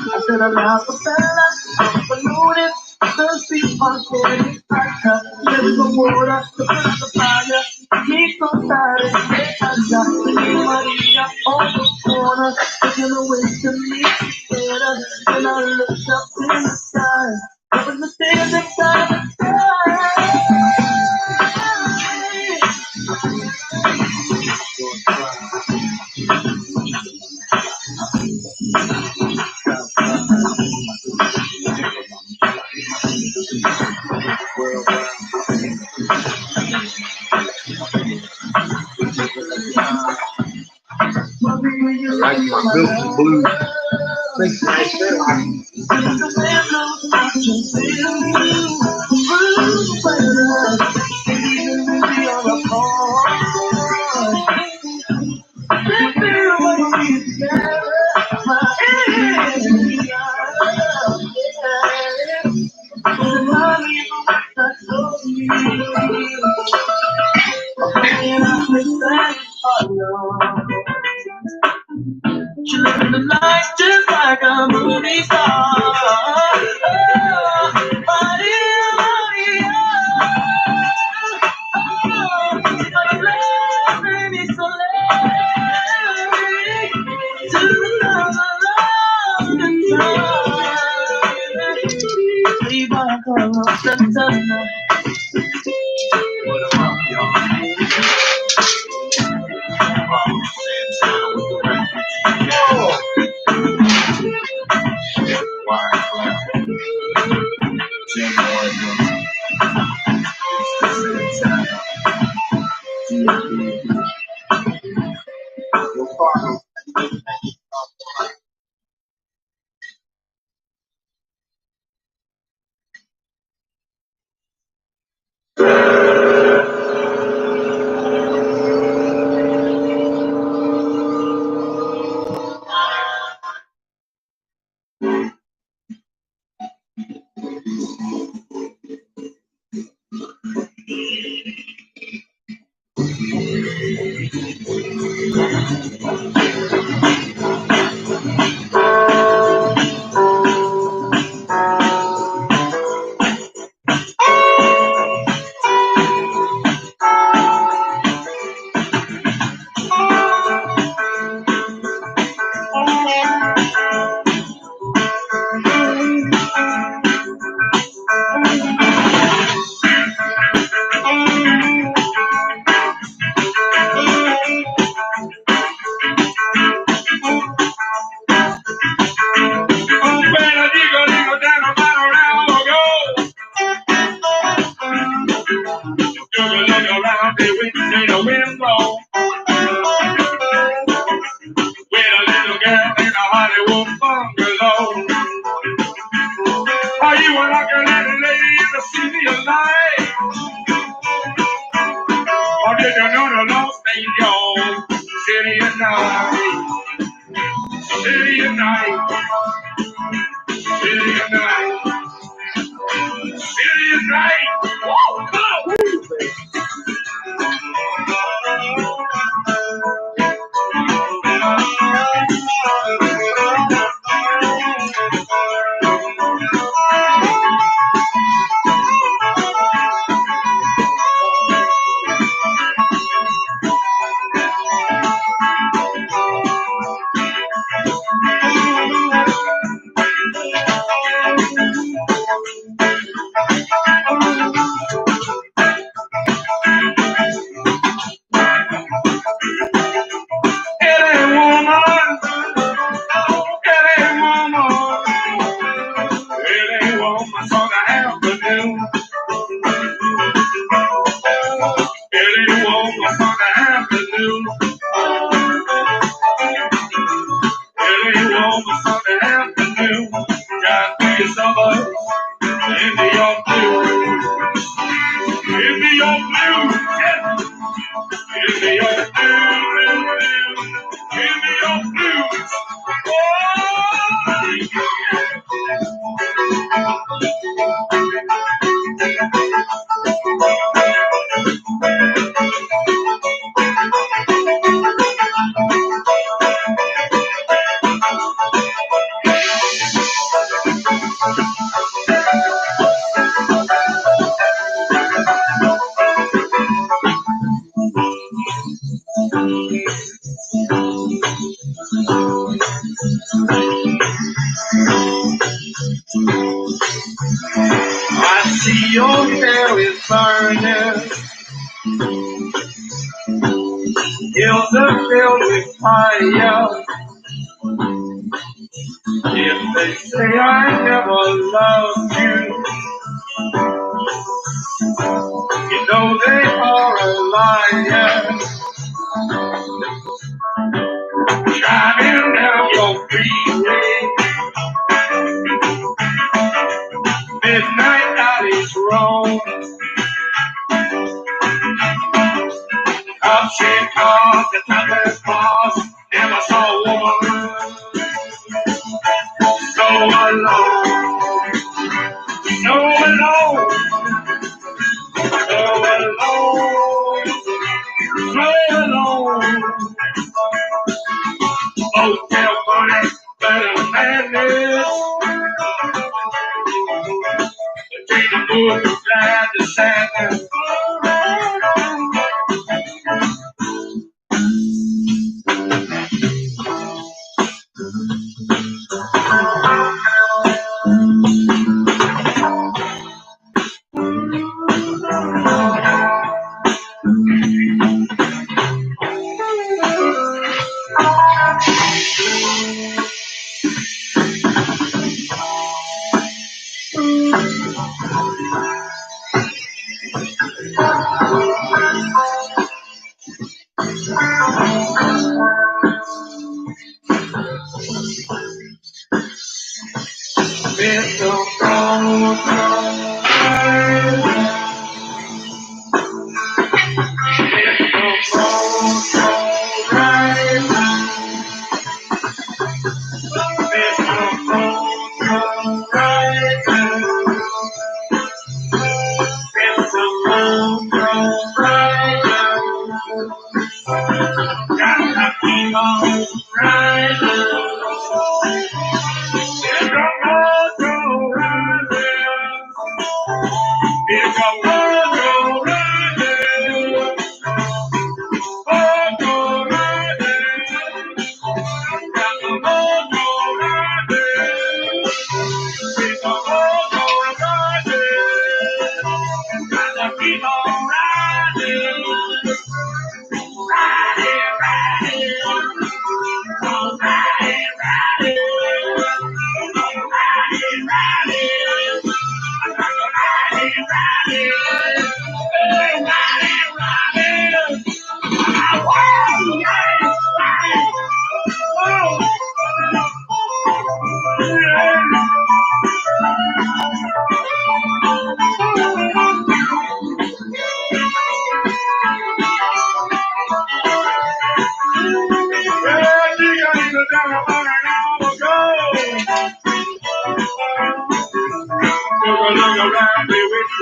I said I love the fella, I'm polluted. The street on the vodka, there is no water to put out the fire. Me so tired, Maria on the corner, taking away to me better. Then I looked up in the sky, hoping the stairs inside the sky. Like my milk and blue. Makes nice feel. She living the life just like a movie star. Oh, Maria, Maria. Oh, she's gonna love me so late. To the love and time. Leave my Carlos Santana. What about y'all? City at night. City at night. City at night. City at night. Woo! Go! I see your hair is burning. Hills are filled with fire. If they say I never loved you, you know they are a liar. Driving down your freeway, midnight alleys roll. I've seen cars that have cars, never saw a woman so alone, so alone, so alone, so alone. Hotel money, better madness. Take a book of glad to sadness.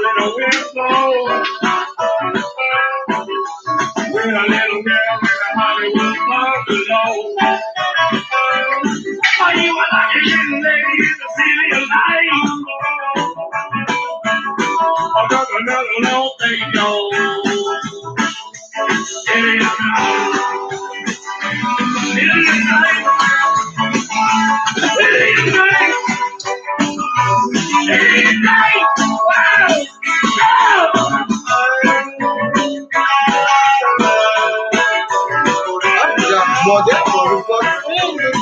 when the wind blows. With a little girl with a Hollywood bug below. Are you a lucky little lady in the city of light? Or does another long thing go? It is night. It is night. It is night. It is night. Wow. Boy, that motherfucker.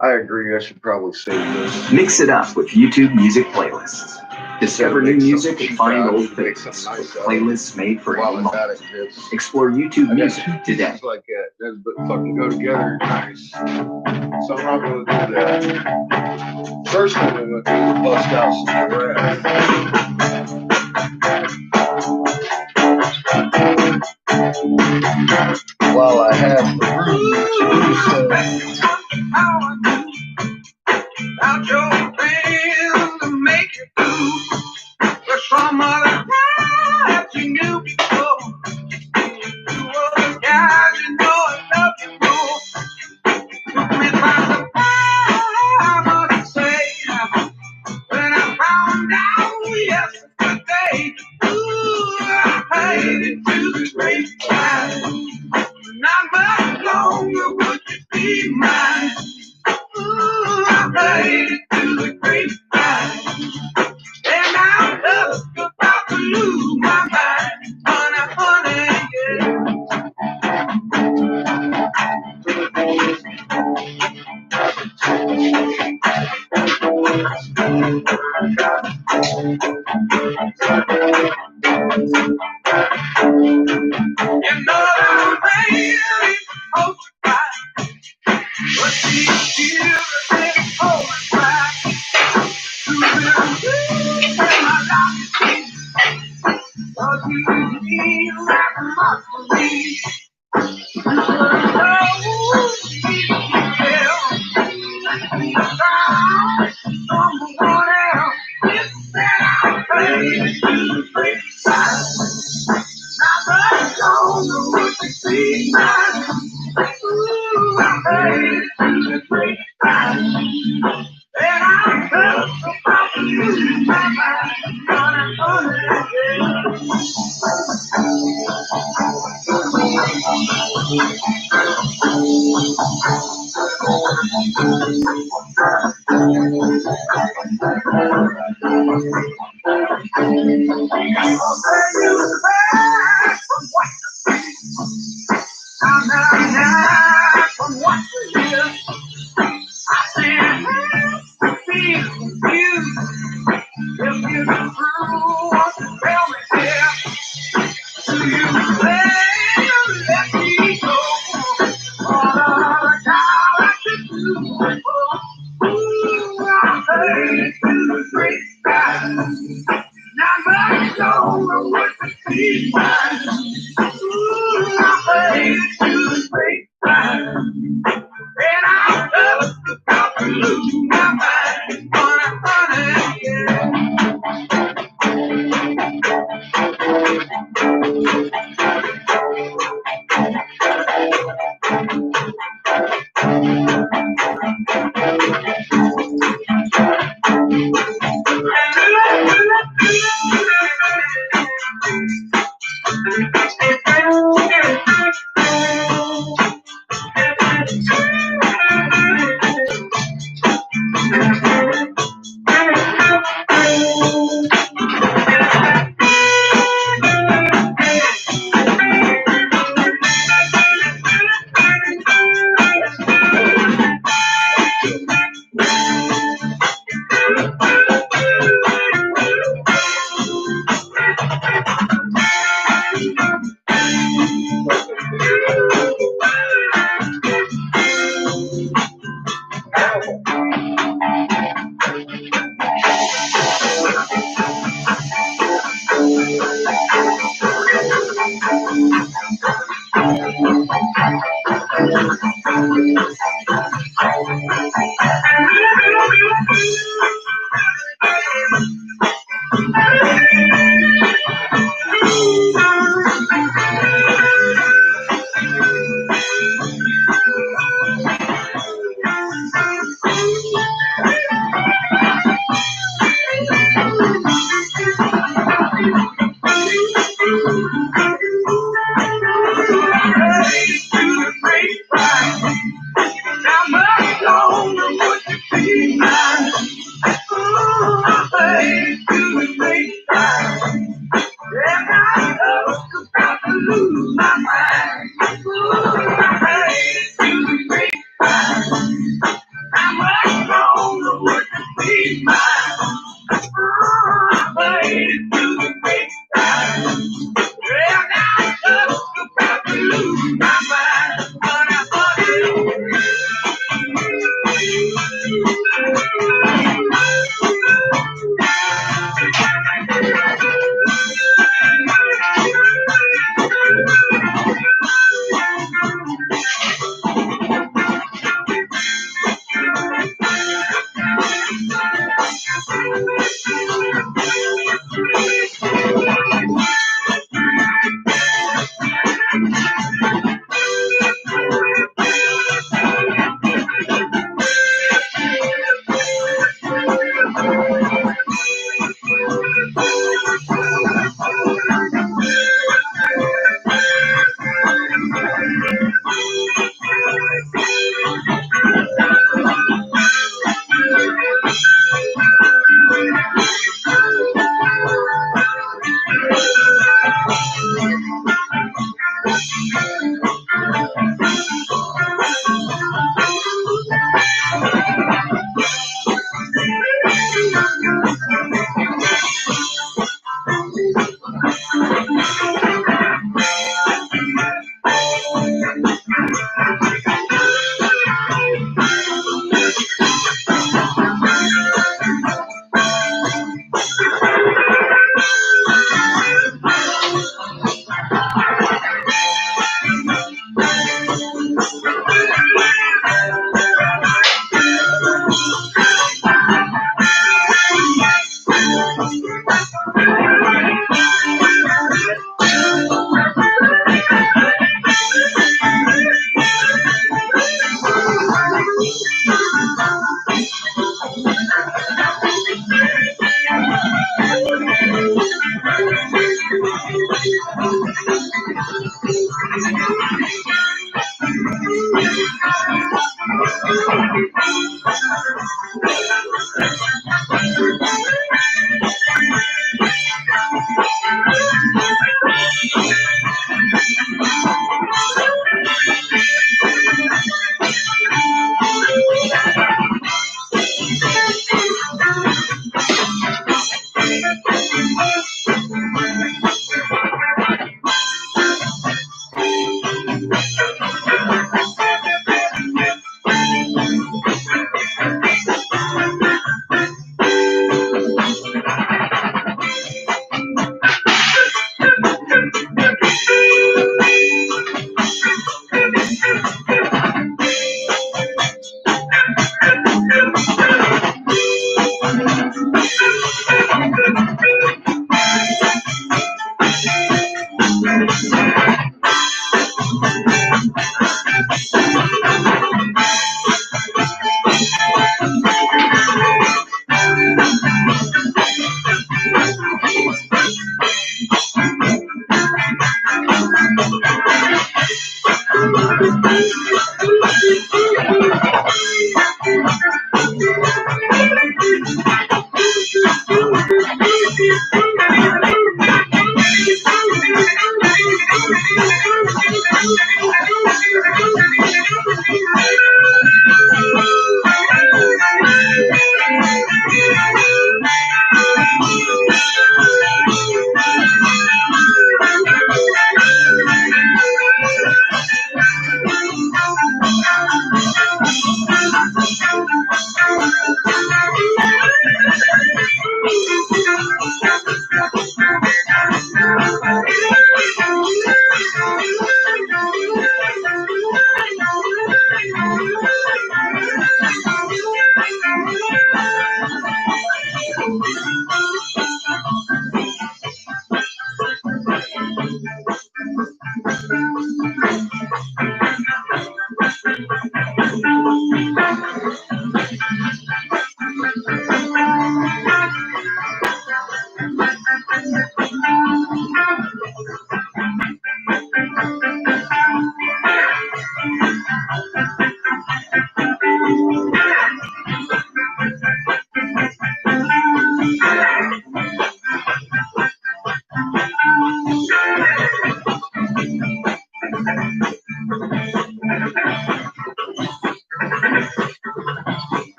I agree. I should probably save this. Mix it up with YouTube music playlists. Discover new music and find old favorites with playlists made for any moment. Explore YouTube Music today. Like that, but fucking go together nice. So I'm not going to do that. First thing I'm going to do is bust out some rap. While I have the room to do so. Out your plan to make it through. There's some other guys you knew before. You other guys you know I love you more. Took me by surprise, I must say. When I found out yesterday, ooh, I paid it to the great time. Not much longer would you be mine. Ooh, I paid it to the great time. And I'm just about to lose my mind. Honey, honey, you know I'm ready to cry. But these tears they hold me back. To the my life is but you need that much for me. You should know, someone else. It's that I paid to the great side. Now that longer would be mine. Ooh, I paid to the great side. And I'm just about to lose my mind. Honey, honey, yeah. I'm not from what you hear. I can't feel confused. If you can prove what you tell me here, do you let me go? All the time I should do. Ooh, I paid to the great sky. Now much longer would be mine. Ooh, I paid to the great sky. And I'm just about to lose my mind. Honey, honey, yeah.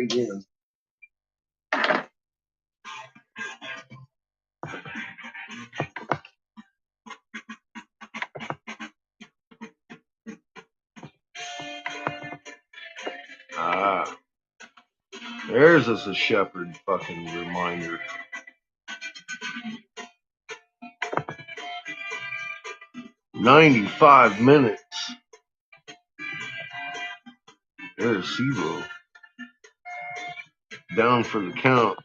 again. Ah, there's us a shepherd fucking reminder. $95. There's Zero. Down for the count.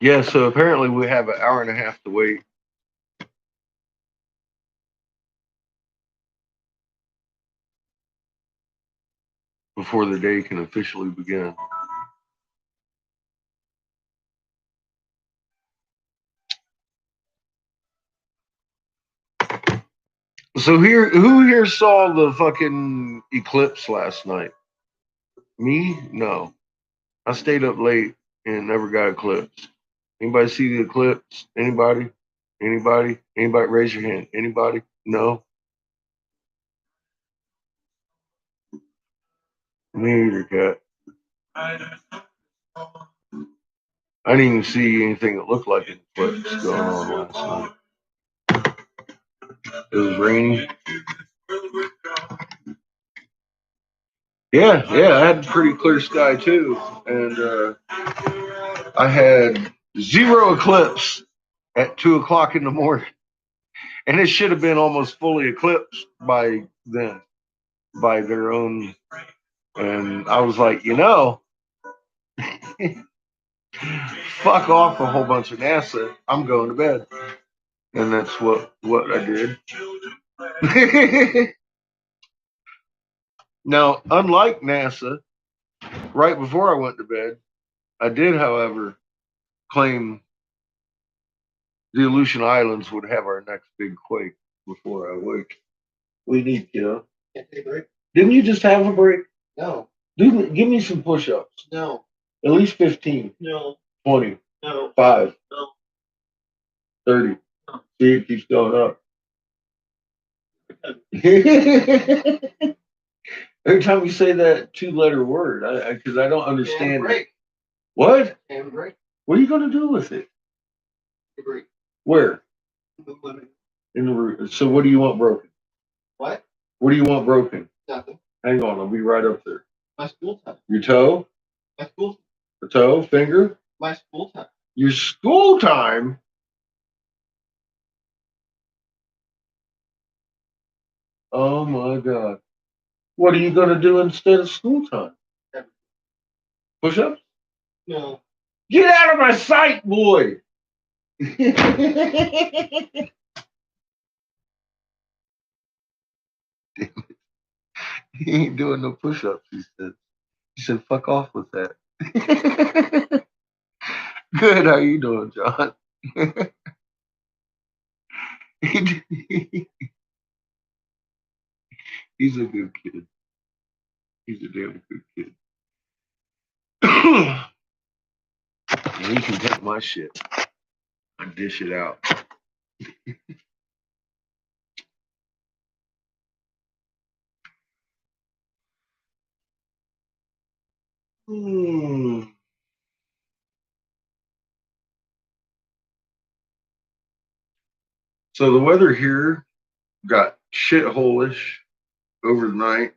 Yeah, so apparently we have an hour and a half to wait. Before the day can officially begin. So who here saw the fucking eclipse last night? Me? No. I stayed up late and never got eclipsed. Anybody see the eclipse? Anybody? Anybody? Anybody? Raise your hand. Anybody? No? Me either, Cat. I didn't even see anything that looked like an eclipse going on last night. It was raining. Yeah, I had pretty clear sky too. And I had 0 eclipse at 2 o'clock in the morning. And it should have been almost fully eclipsed by then, by their own. And I was like, fuck off a whole bunch of NASA. I'm going to bed. And that's what I did. Now, unlike NASA, right before I went to bed, I did, however, claim the Aleutian Islands would have our next big quake before I wake. We need, kiddo. Can't take a break? Didn't you just have a break? No. Give me some push-ups. No. At least 15. No. 20. No. 5. No. 30. No. See, it keeps going up. Every time you say that 2-letter word, because I don't understand break. it. What? Can't break. What are you going to do with it? Break. Where? The limit. In the root. So what do you want broken? What? What do you want broken? Nothing. Hang on, I'll be right up there. My school time. Your toe? My school. The toe? Finger? My school time. Your school time? Oh my God. What are you going to do instead of school time? Push ups? No. Get out of my sight, boy! He ain't doing no push ups, he said. He said, fuck off with that. Good, how you doing, John? He's a good kid. He's a damn good kid. And he can take my shit and dish it out. So the weather here got shithole-ish over the night.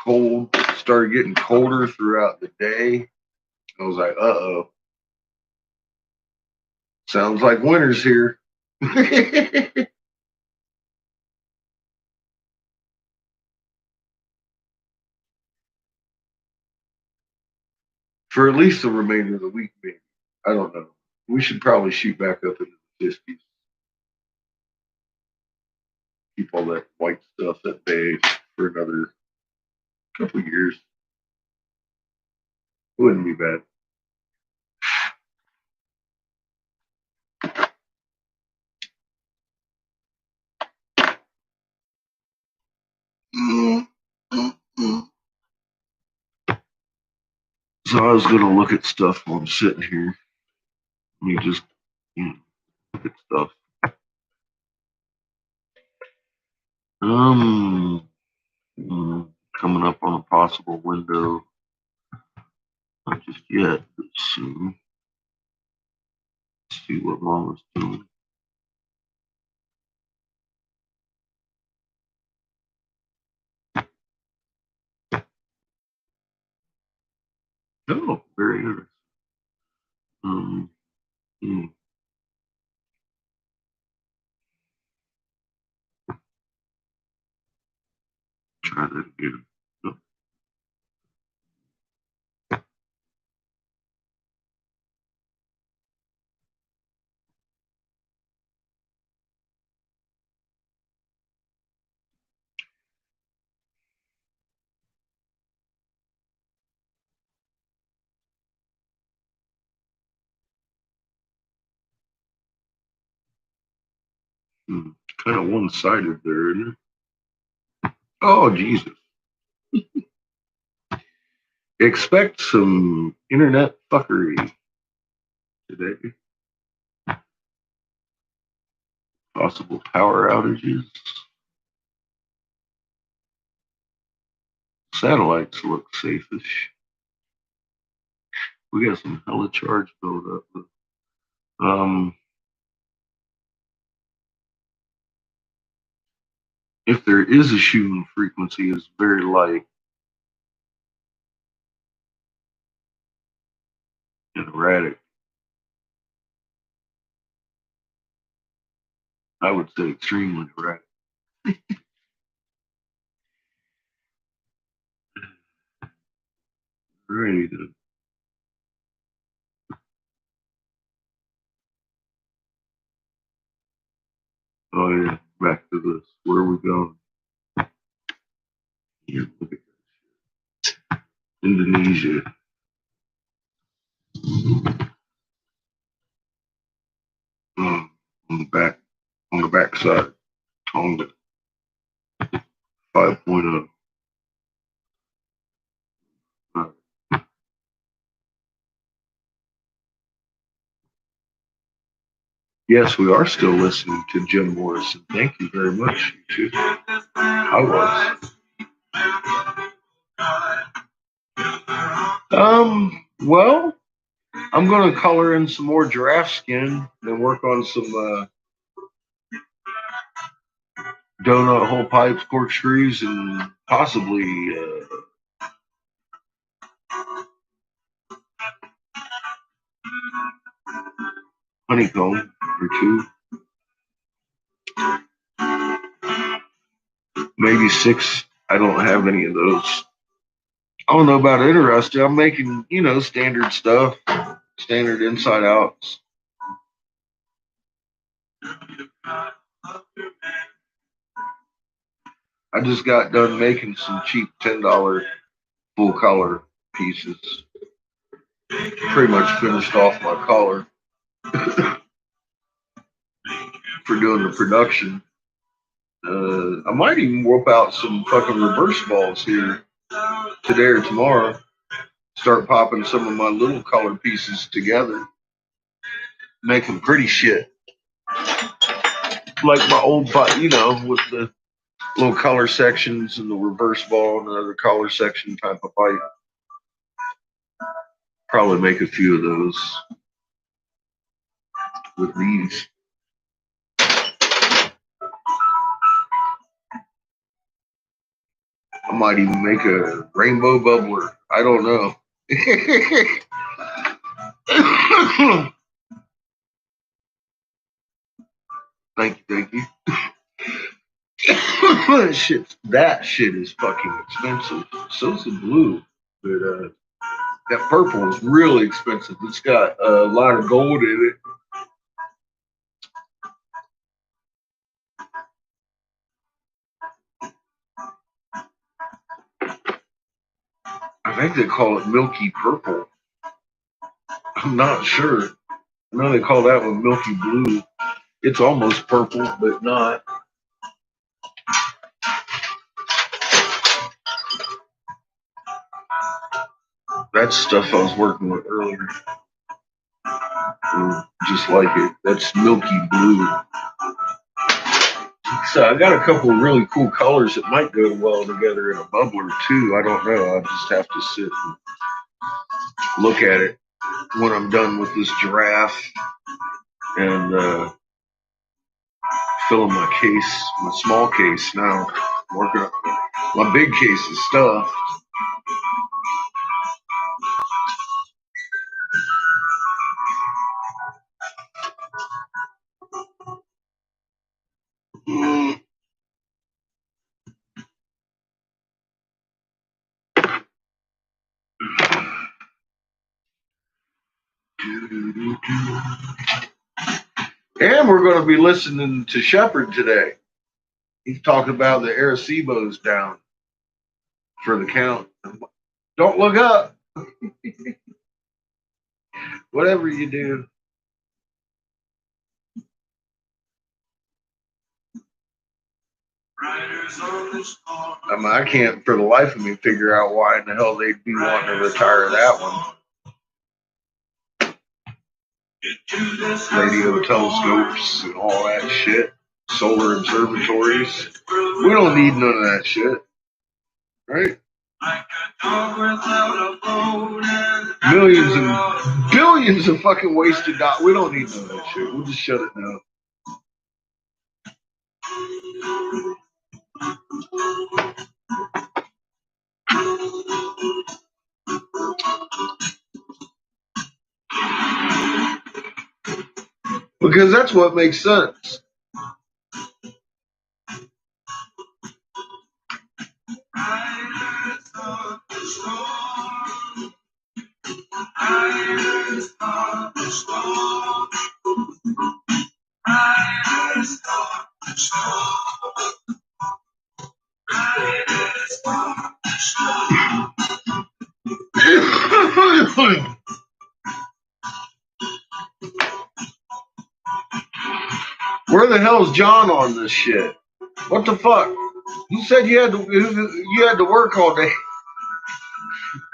Cold, started getting colder throughout the day. I was like, uh-oh. Sounds like winter's here. for at least the remainder of the week, maybe. I don't know. We should probably shoot back up into the 50s. Keep all that white stuff at bay for another couple years. Wouldn't be bad. So I was gonna look at stuff while I'm sitting here. Let me just look at stuff. Coming up on a possible window. Not just yet, but soon. Let's see what Mama's doing. Oh, very interesting. Try that again. Oh. Kind of one-sided there, isn't it? Oh, Jesus. Expect some internet fuckery today. Possible power outages. Satellites look safe-ish. We got some hella charge build up. If there is a shooting frequency, it's very light and erratic. I would say extremely erratic. Ready to. Oh yeah, back to this. Where are we going? Here, look at that. Indonesia. On the back side. Tonga 5.0. Yes, we are still listening to Jim Morrison. Thank you very much, you two. I was. Well, I'm going to color in some more giraffe skin and work on some donut hole pipes, corkscrews, and possibly honeycomb or two. Maybe 6. I don't have any of those. I don't know about interested. I'm making, standard stuff, standard inside outs. I just got done making some cheap $10 full color pieces. Pretty much finished off my collar for doing the production. I might even whip out some fucking reverse balls here today or tomorrow. Start popping some of my little color pieces together. Make them pretty shit. Like my old, with the little color sections and the reverse ball and another color section type of pipe. Probably make a few of those with these. I might even make a rainbow bubbler. I don't know. Thank you. That shit is fucking expensive. So's the blue. But That purple is really expensive. It's got a lot of gold in it. I think they call it milky purple. I'm not sure. I know they call that one milky blue. It's almost purple, but not. That's stuff I was working with earlier. Just like it. That's milky blue. So I got a couple of really cool colors that might go well together in a bubbler too. I don't know. I'll just have to sit and look at it when I'm done with this giraffe and filling my case, my small case now. Working up my big case is stuffed. And we're going to be listening to Shepard today. He's talking about the Arecibo's down for the count. Don't look up. Whatever you do. I mean, I can't for the life of me figure out why in the hell they'd be wanting to retire that one. Radio telescopes and all that shit. Solar observatories. We don't need none of that shit. Right? Millions and billions of fucking wasted dollars. We don't need none of that shit. We'll just shut it down. Because that's what makes sense. Where the hell's John on this shit? What the fuck? You said you had to work all day.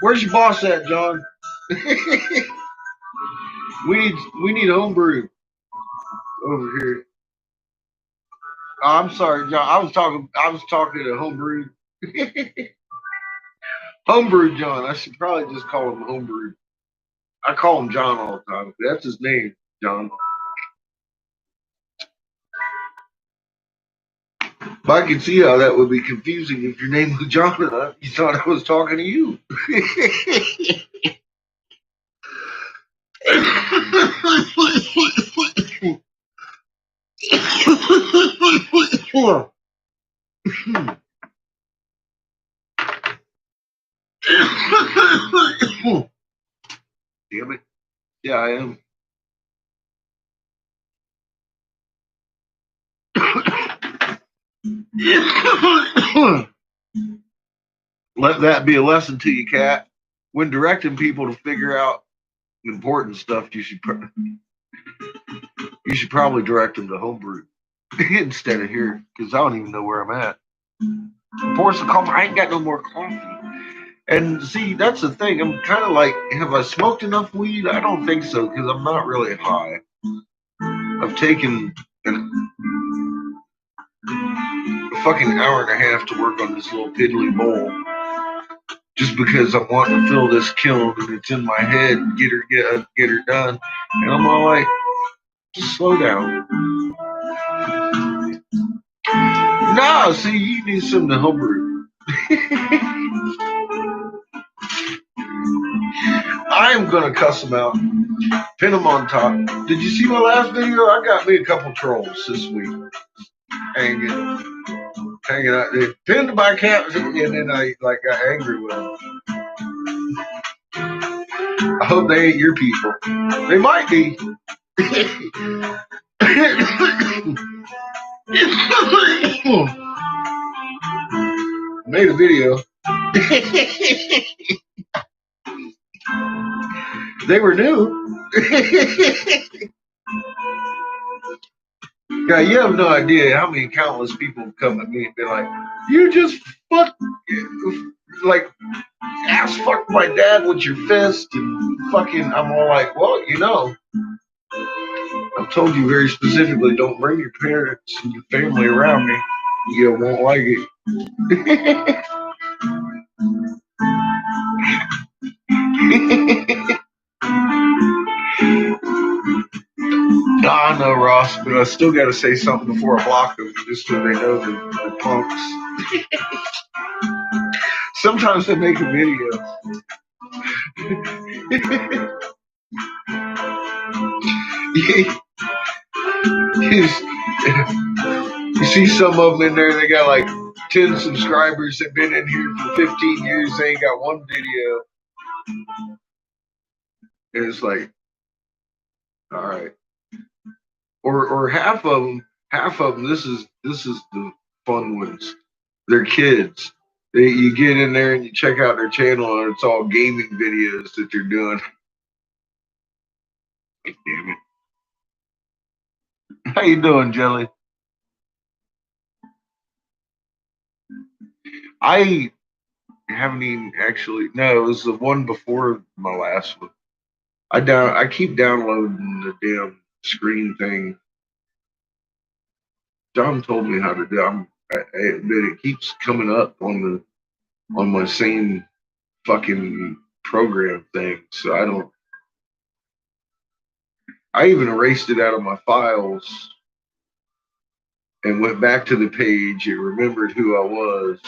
Where's your boss at, John? we need homebrew over here. Oh, I'm sorry, John. I was talking to homebrew. Homebrew John. I should probably just call him homebrew. I call him John all the time. That's his name, John. But I can see how that would be confusing if your name was John enough. You thought I was talking to you. Damn it. Yeah, I am. Let that be a lesson to you, Kat. When directing people to figure out important stuff, you should probably direct them to homebrew instead of here, because I don't even know where I'm at. Pour some coffee. I ain't got no more coffee. And see, that's the thing. I'm kind of like, have I smoked enough weed? I don't think so, because I'm not really high. I've taken a fucking hour and a half to work on this little piddly bowl, just because I'm wanting to fill this kiln and it's in my head and get her done. And I'm all like, just slow down. No, see, you need something to homebrew. I am going to cuss them out, pin them on top. Did you see my last video? I got me a couple trolls this week. Hanging out there. Pinned by cats, and then I got angry with them. I hope they ain't your people. They might be. Made a video. They were new. Yeah, you have no idea how many countless people come to me and be like, you just fuck, like, ass fuck my dad with your fist and fucking, I'm all like, well, you know, I've told you very specifically, don't bring your parents and your family around me. You won't like it. I know, Ross, but I still got to say something before I block them, just so they know the punks. Sometimes they make a video. You see some of them in there, they got like 10 subscribers, they've been in here for 15 years, they ain't got one video. And it's like, all right. Or half of them, this is the fun ones. They're kids. You get in there and you check out their channel and it's all gaming videos that they're doing. Damn it. How you doing, Jelly? I haven't even actually. No, it was the one before my last one. I keep downloading the damn screen thing. John told me how to do. But it keeps coming up on my same fucking program thing. So I don't. I even erased it out of my files and went back to the page and remembered who I was.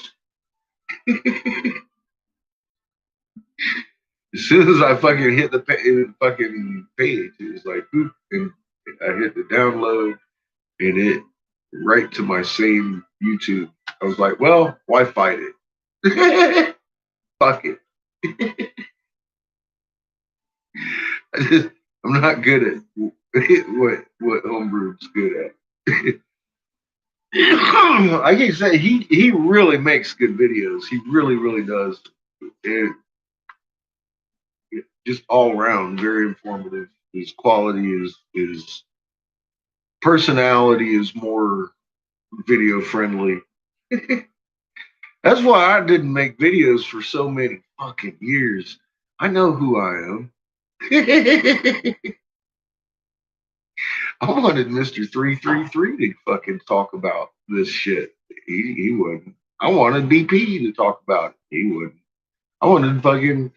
As soon as I fucking hit the fucking page, it was like, boop, and I hit the download, and it right to my same YouTube. I was like, well, why fight it? Fuck it. I'm not good at what Homebrew's good at. I can say he really makes good videos. He really, really does. And just all around very informative. His quality is personality is more video friendly. That's why I didn't make videos for so many fucking years. I know who I am. I wanted Mr. 333 to fucking talk about this shit. He wouldn't. I wanted BP to talk about it. He wouldn't. I wanted fucking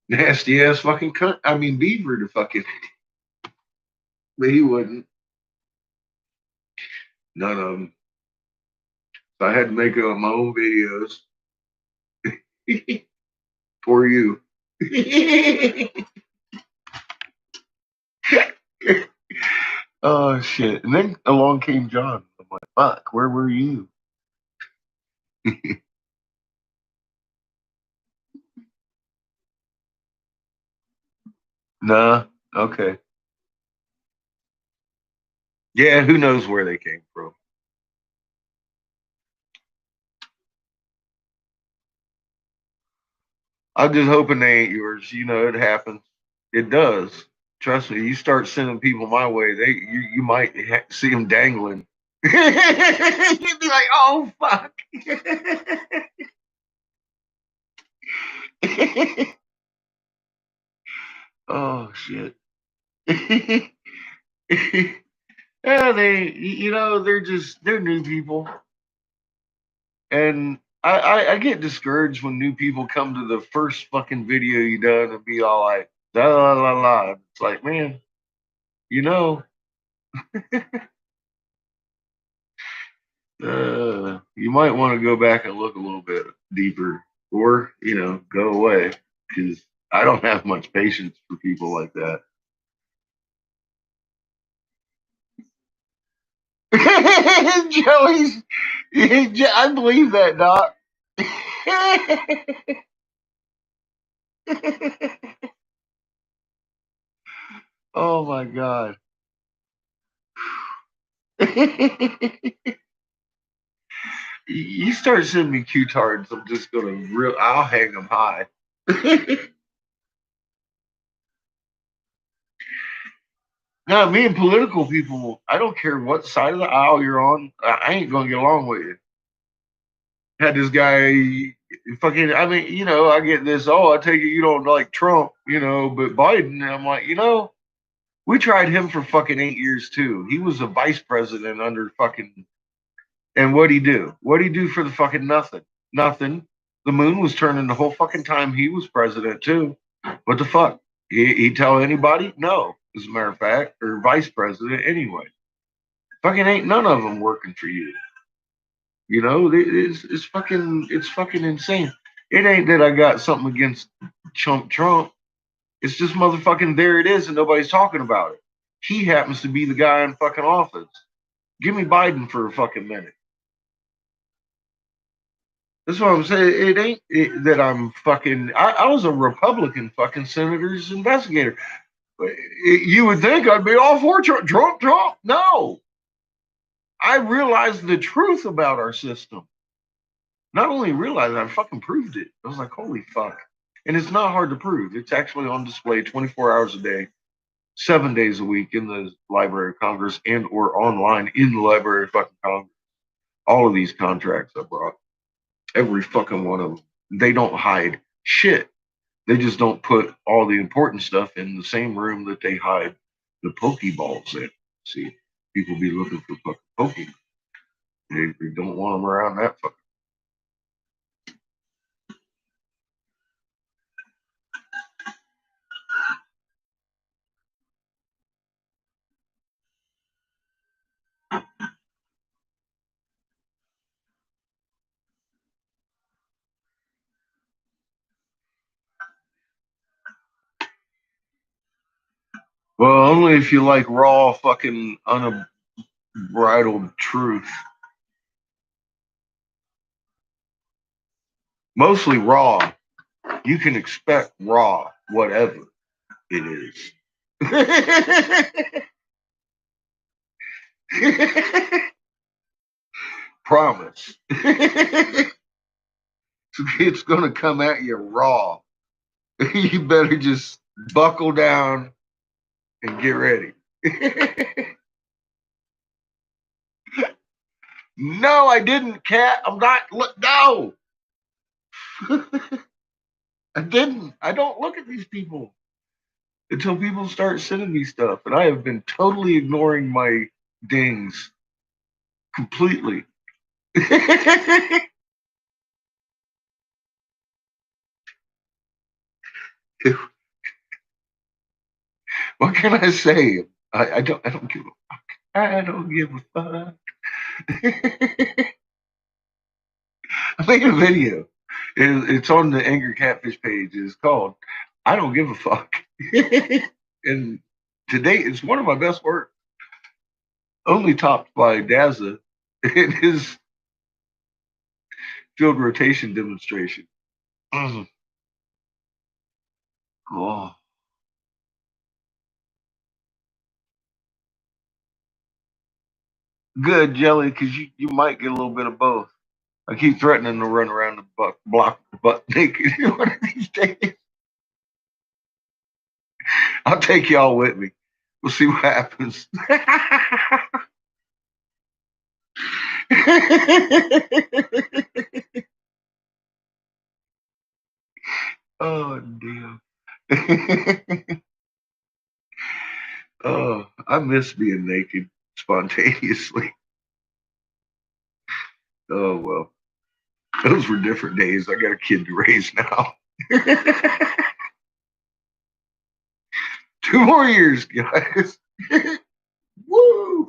nasty ass fucking cunt. I mean Beaver to fucking, but he wouldn't. None of them. So I had to make my own videos for you. Oh shit! And then along came John. I'm like, fuck, where were you? Nah. Okay. Yeah, who knows where they came from? I'm just hoping they ain't yours. You know, it happens. It does. Trust me. You start sending people my way, you might see them dangling. You'd be like, oh fuck. Oh shit. Yeah, they're new people. And I get discouraged when new people come to the first fucking video you done and be all like, la la la la. It's like, man, you know, you might want to go back and look a little bit deeper, or go away, because I don't have much patience for people like that. Joey's, I believe that, Doc. Oh my God. You start sending me Q-tards, I'm just gonna I'll hang them high. No, me and political people, I don't care what side of the aisle you're on, I ain't gonna get along with you. Had this guy fucking, I mean, I get this, oh, I take it you don't like Trump, but Biden, I'm like, we tried him for fucking 8 years too. He was a vice president under fucking, and what'd he do? What'd he do for the fucking nothing? Nothing. The moon was turning the whole fucking time he was president too. What the fuck? He tell anybody? No, as a matter of fact, or vice president anyway. Fucking ain't none of them working for you. It's fucking insane. It ain't that I got something against Trump. It's just motherfucking there it is and nobody's talking about it. He happens to be the guy in fucking office. Give me Biden for a fucking minute. That's what I'm saying. It ain't that I'm fucking. I was a Republican fucking senator's investigator. You would think I'd be all for Trump. No. I realized the truth about our system. Not only realized, I fucking proved it. I was like, holy fuck. And it's not hard to prove. It's actually on display 24 hours a day, 7 days a week in the Library of Congress and or online in the Library of fucking Congress. All of these contracts I brought. Every fucking one of them. They don't hide shit. They just don't put all the important stuff in the same room that they hide the Pokeballs in. See, people be looking for fucking Pokemon. They don't want them around that fucking. Well, only if you like raw fucking unbridled truth. Mostly raw. You can expect raw, whatever it is. Promise. It's going to come at you raw. You better just buckle down and get ready. No, I didn't, Cat. I'm not. No. I didn't. I don't look at these people until people start sending me stuff. And I have been totally ignoring my dings completely. What can I say? I don't give a fuck. I don't give a fuck. I made a video. It's on the Angry Catfish page. It's called I Don't Give a Fuck. And today it's one of my best work. Only topped by Daza in his field rotation demonstration. Oh. Good, Jelly, because you might get a little bit of both. I keep threatening to run around the block butt naked one of these days. I'll take y'all with me. We'll see what happens. Oh, damn. Oh, I miss being naked spontaneously. Oh, well. Those were different days. I got a kid to raise now. 2 more years, guys. Woo!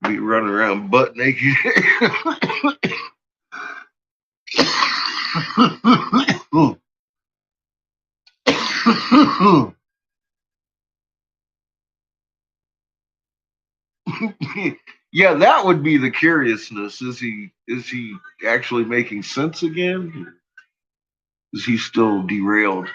Be running around butt naked. Yeah, that would be the curiousness. Is he actually making sense again? Is he still derailed?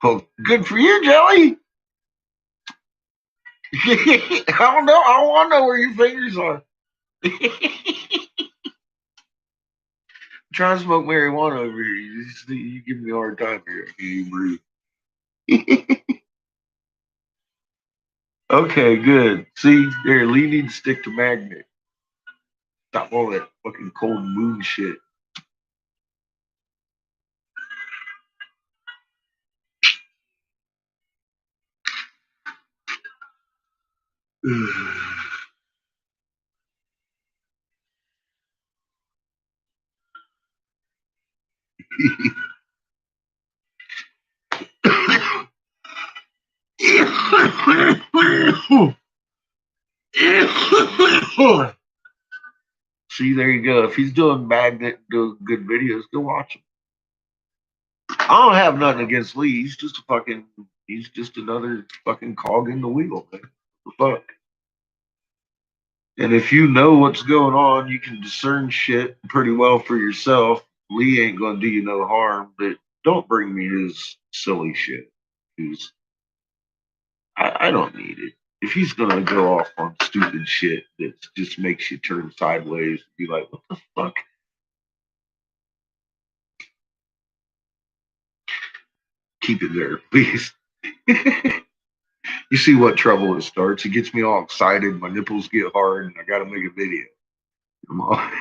Well, good for you, Jelly. I don't know. I want to know where your fingers are. Trying to smoke marijuana over here. You give me a hard time here. I can't even breathe. Okay, good. See, there, Lee needs to stick to magnet. Stop all that fucking cold moon shit. See, there you go. If he's doing magnet, doing good videos, go watch him. I don't have nothing against Lee. He's just another fucking cog in the wheel, man. What the fuck? And if you know what's going on, you can discern shit pretty well for yourself. Lee ain't gonna do you no harm, but don't bring me his silly shit. Because I don't need it. If he's gonna go off on stupid shit that just makes you turn sideways, be like, what the fuck? Keep it there, please. You see what trouble it starts. It gets me all excited. My nipples get hard, and I got to make a video. Come on.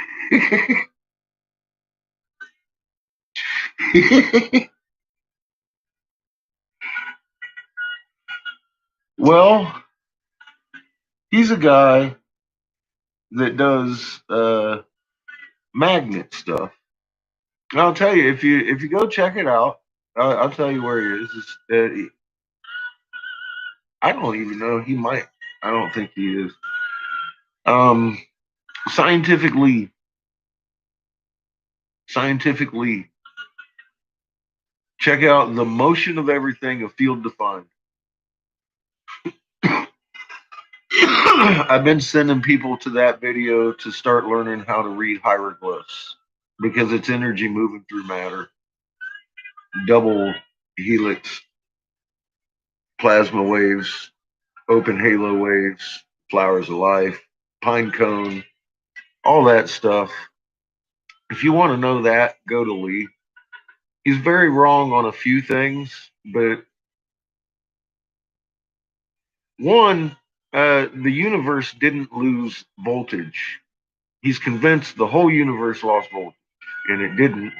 Well, he's a guy that does magnet stuff. And I'll tell you, if you go check it out, I'll tell you where he is. I don't even know. He might. I don't think he is. Um, scientifically, check out the motion of everything, a field defined. I've been sending people to that video to start learning how to read hieroglyphs because it's energy moving through matter. Double helix, plasma waves, open halo waves, flowers of life, pine cone, all that stuff. If you want to know that, go to Lee. He's very wrong on a few things, but one, the universe didn't lose voltage. He's convinced the whole universe lost voltage, and it didn't.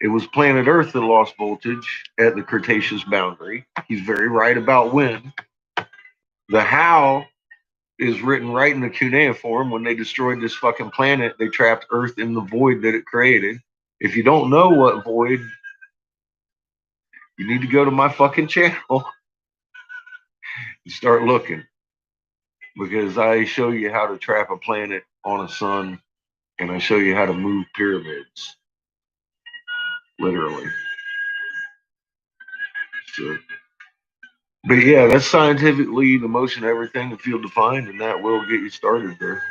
It was planet Earth that lost voltage at the Cretaceous boundary. He's very right about when. The how is written right in the cuneiform. When they destroyed this fucking planet, they trapped Earth in the void that it created. If you don't know what void, you need to go to my fucking channel and start looking. Because I show you how to trap a planet on a sun, and I show you how to move pyramids. Literally. So, but yeah, that's scientifically the motion of everything, the field defined, and that will get you started there.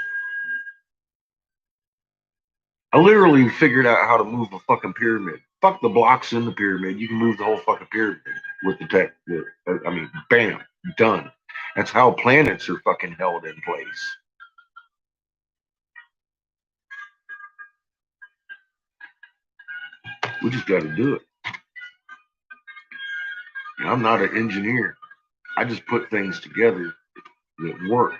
I literally figured out how to move a fucking pyramid. Fuck the blocks in the pyramid. You can move the whole fucking pyramid with the tech. I mean, bam, done. That's how planets are fucking held in place. We just got to do it. And I'm not an engineer. I just put things together that work.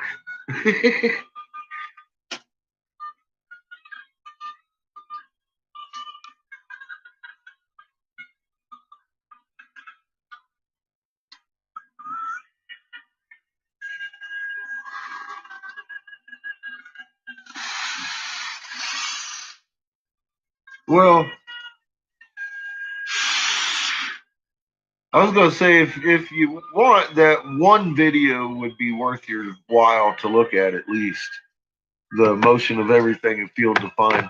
Well, I was gonna say if you want, that one video would be worth your while to look at least. the motion of everything and field defined.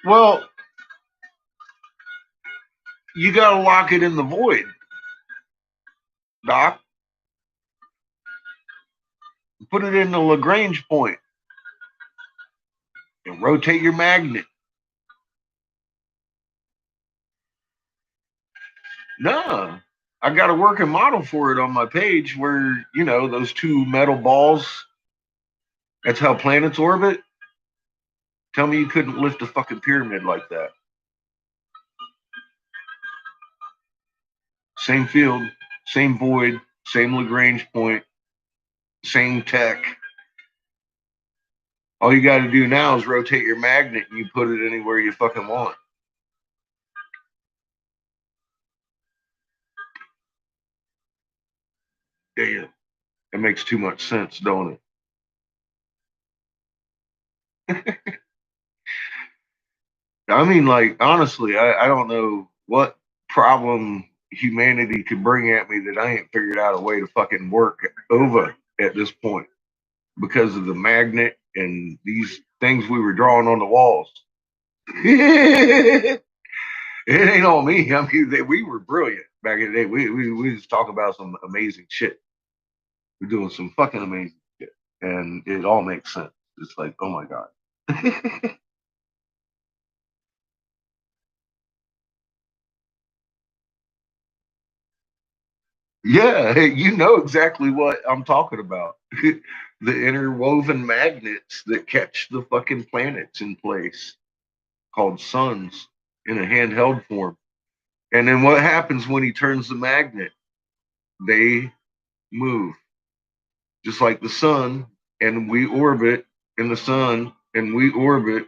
Well, you gotta lock it in the void, Doc. Put it in the Lagrange point and rotate your magnet. No, I got a working model for it on my page where, you know, those two metal balls, that's how planets orbit. Tell me you couldn't lift a fucking pyramid like that. Same field, same void, same Lagrange point, same tech. All you got to do now is rotate your magnet and you put it anywhere you fucking want. Damn, it makes too much sense, don't it? I mean, like, honestly, I don't know what problem humanity could bring at me that I ain't figured out a way to fucking work over at this point because of the magnet and these things we were drawing on the walls. It ain't all me. I mean, we were brilliant back in the day. We just talk about some amazing shit. We're doing some fucking amazing shit. And it all makes sense. It's like, oh my God. Yeah, you know exactly what I'm talking about. The interwoven magnets that catch the fucking planets in place, called suns, in a handheld form. And then what happens when he turns the magnet? They move. Just like the sun, and we orbit in the sun, and we orbit.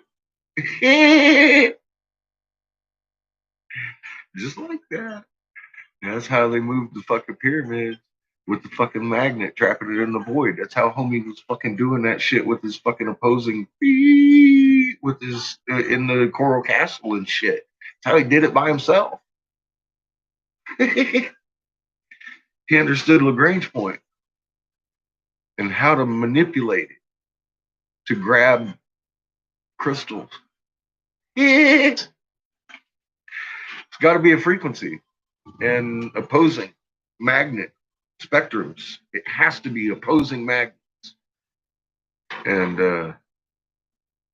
Just like that. That's how they moved the fucking pyramids with the fucking magnet, trapping it in the void. That's how homie was fucking doing that shit with his fucking opposing with his in the coral castle and shit. That's how he did it by himself. He understood Lagrange point and how to manipulate it to grab crystals. It's got to be a frequency and opposing magnet spectrums. It has to be opposing magnets. And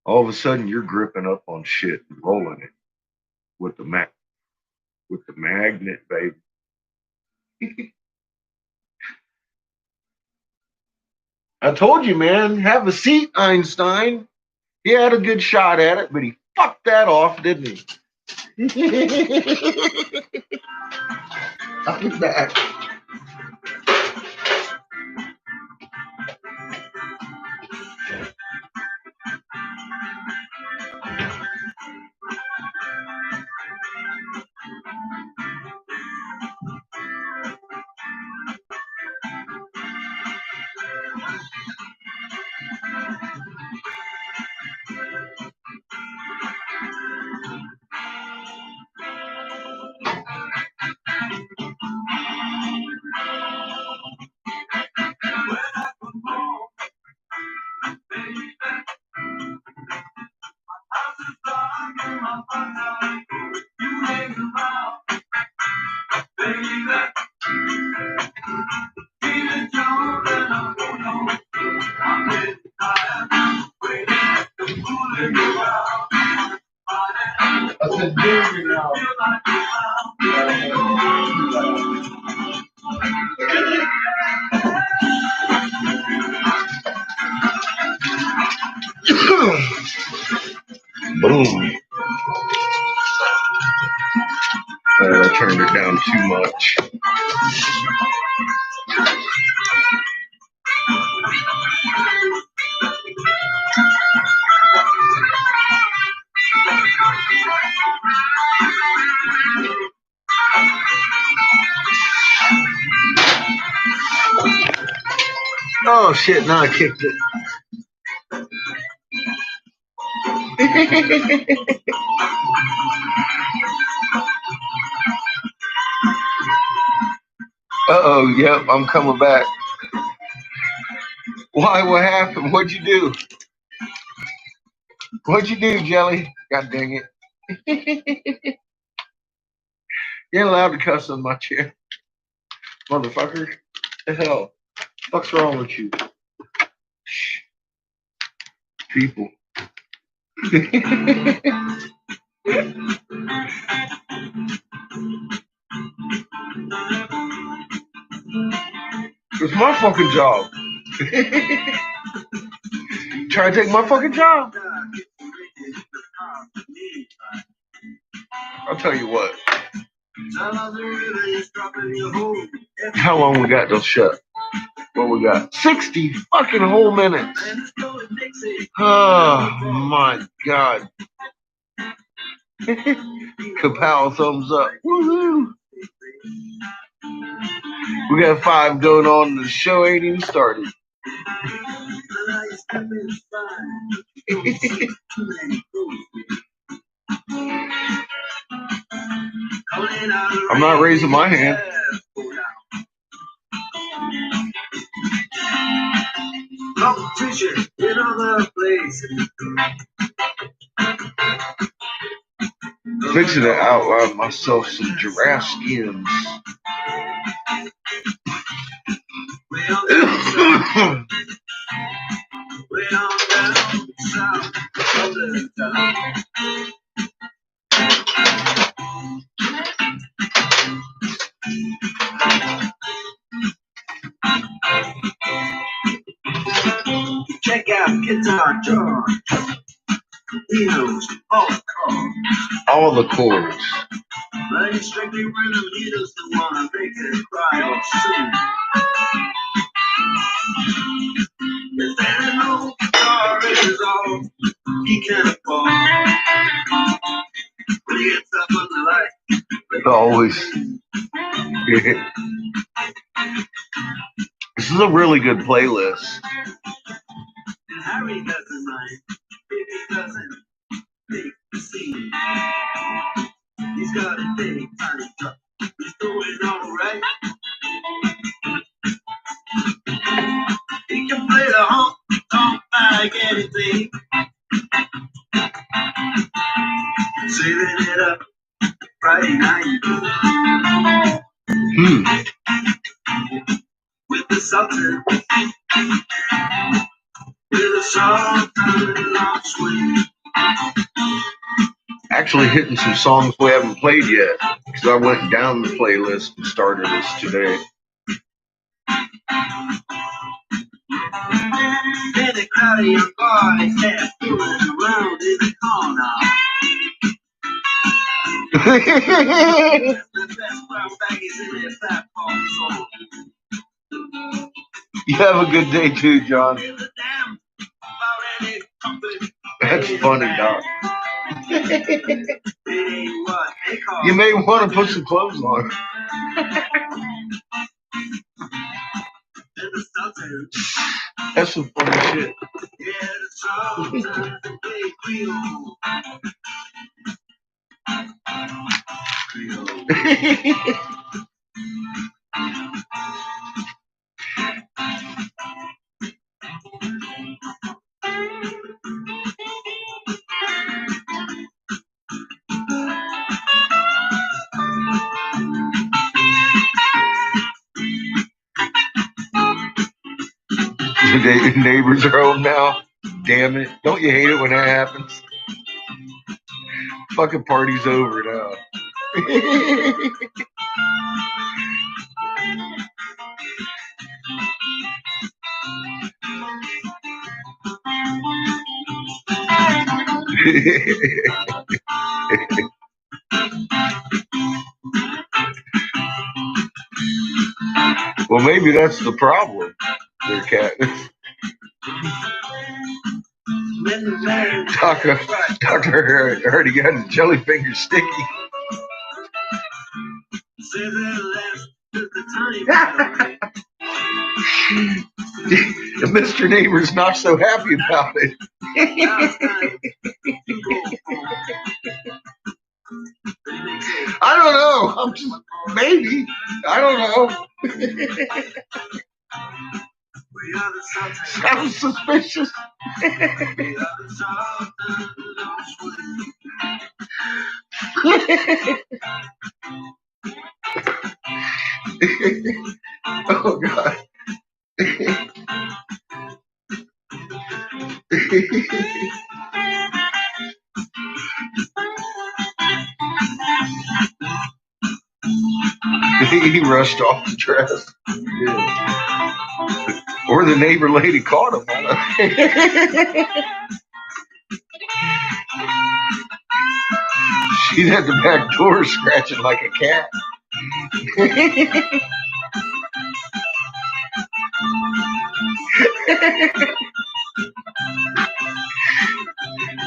all of a sudden you're gripping up on shit and rolling it with the magnet, baby. I told you, man, have a seat, Einstein. He had a good shot at it, but he fucked that off, didn't he? I'm back. Boom. I turned it down too much. Oh shit, now I kicked it. Uh-oh, yep, I'm coming back. Why? What happened? What'd you do? What'd you do, Jelly? God dang it. You're allowed to cuss on my chair. Motherfucker. The hell? What's wrong with you? Shh. People. It's my fucking job. Try to take my fucking job. I'll tell you what. How long we got till shut? What we got? 60 fucking whole minutes. Oh my god. Kapow, thumbs up. Woohoo! We got 5 going on and the show ain't even started. I'm not raising my hand. Fixing to outline myself some giraffe skins. Check out Guitar George. He knows all the chords. All the chords. But he's strictly rhythm. He doesn't want to make it cry or sing. If there ain't no guitar, it is all he can afford. When he gets up on the light, Always. This is a really good playlist. and Harry doesn't mind if he doesn't make the scene. He's got a big tiny truck. He's doing alright. He can play the honk tonk like anything. Saving it up Friday night with the Sultan. With a soft and long swing. Actually hitting some songs we haven't played yet. Because I went down the playlist and started this today. Then the crowd of young boys start fooling around in the corner. The best brown baggies in their fat palm soul. You have a good day too, John. Give a damn about any company. That's funny, Doc. It ain't what they call You may want to put some clothes on. the Sultan. That's some funny shit. Yeah, the Sultan, the big Creole. The neighbors are home now. Damn it. Don't you hate it when that happens? Fucking party's over now. Well, maybe that's the problem. There, cat. Doctor heard he got his jelly finger sticky. Say that last the time. The Mr. Neighbor's not so happy about it. Now it's time to go home. They make I don't know. I'm just maybe. I don't know. Sounds suspicious. Oh God. He rushed off the dress. Yeah. Or the neighbor lady caught him. She's at the back door scratching like a cat.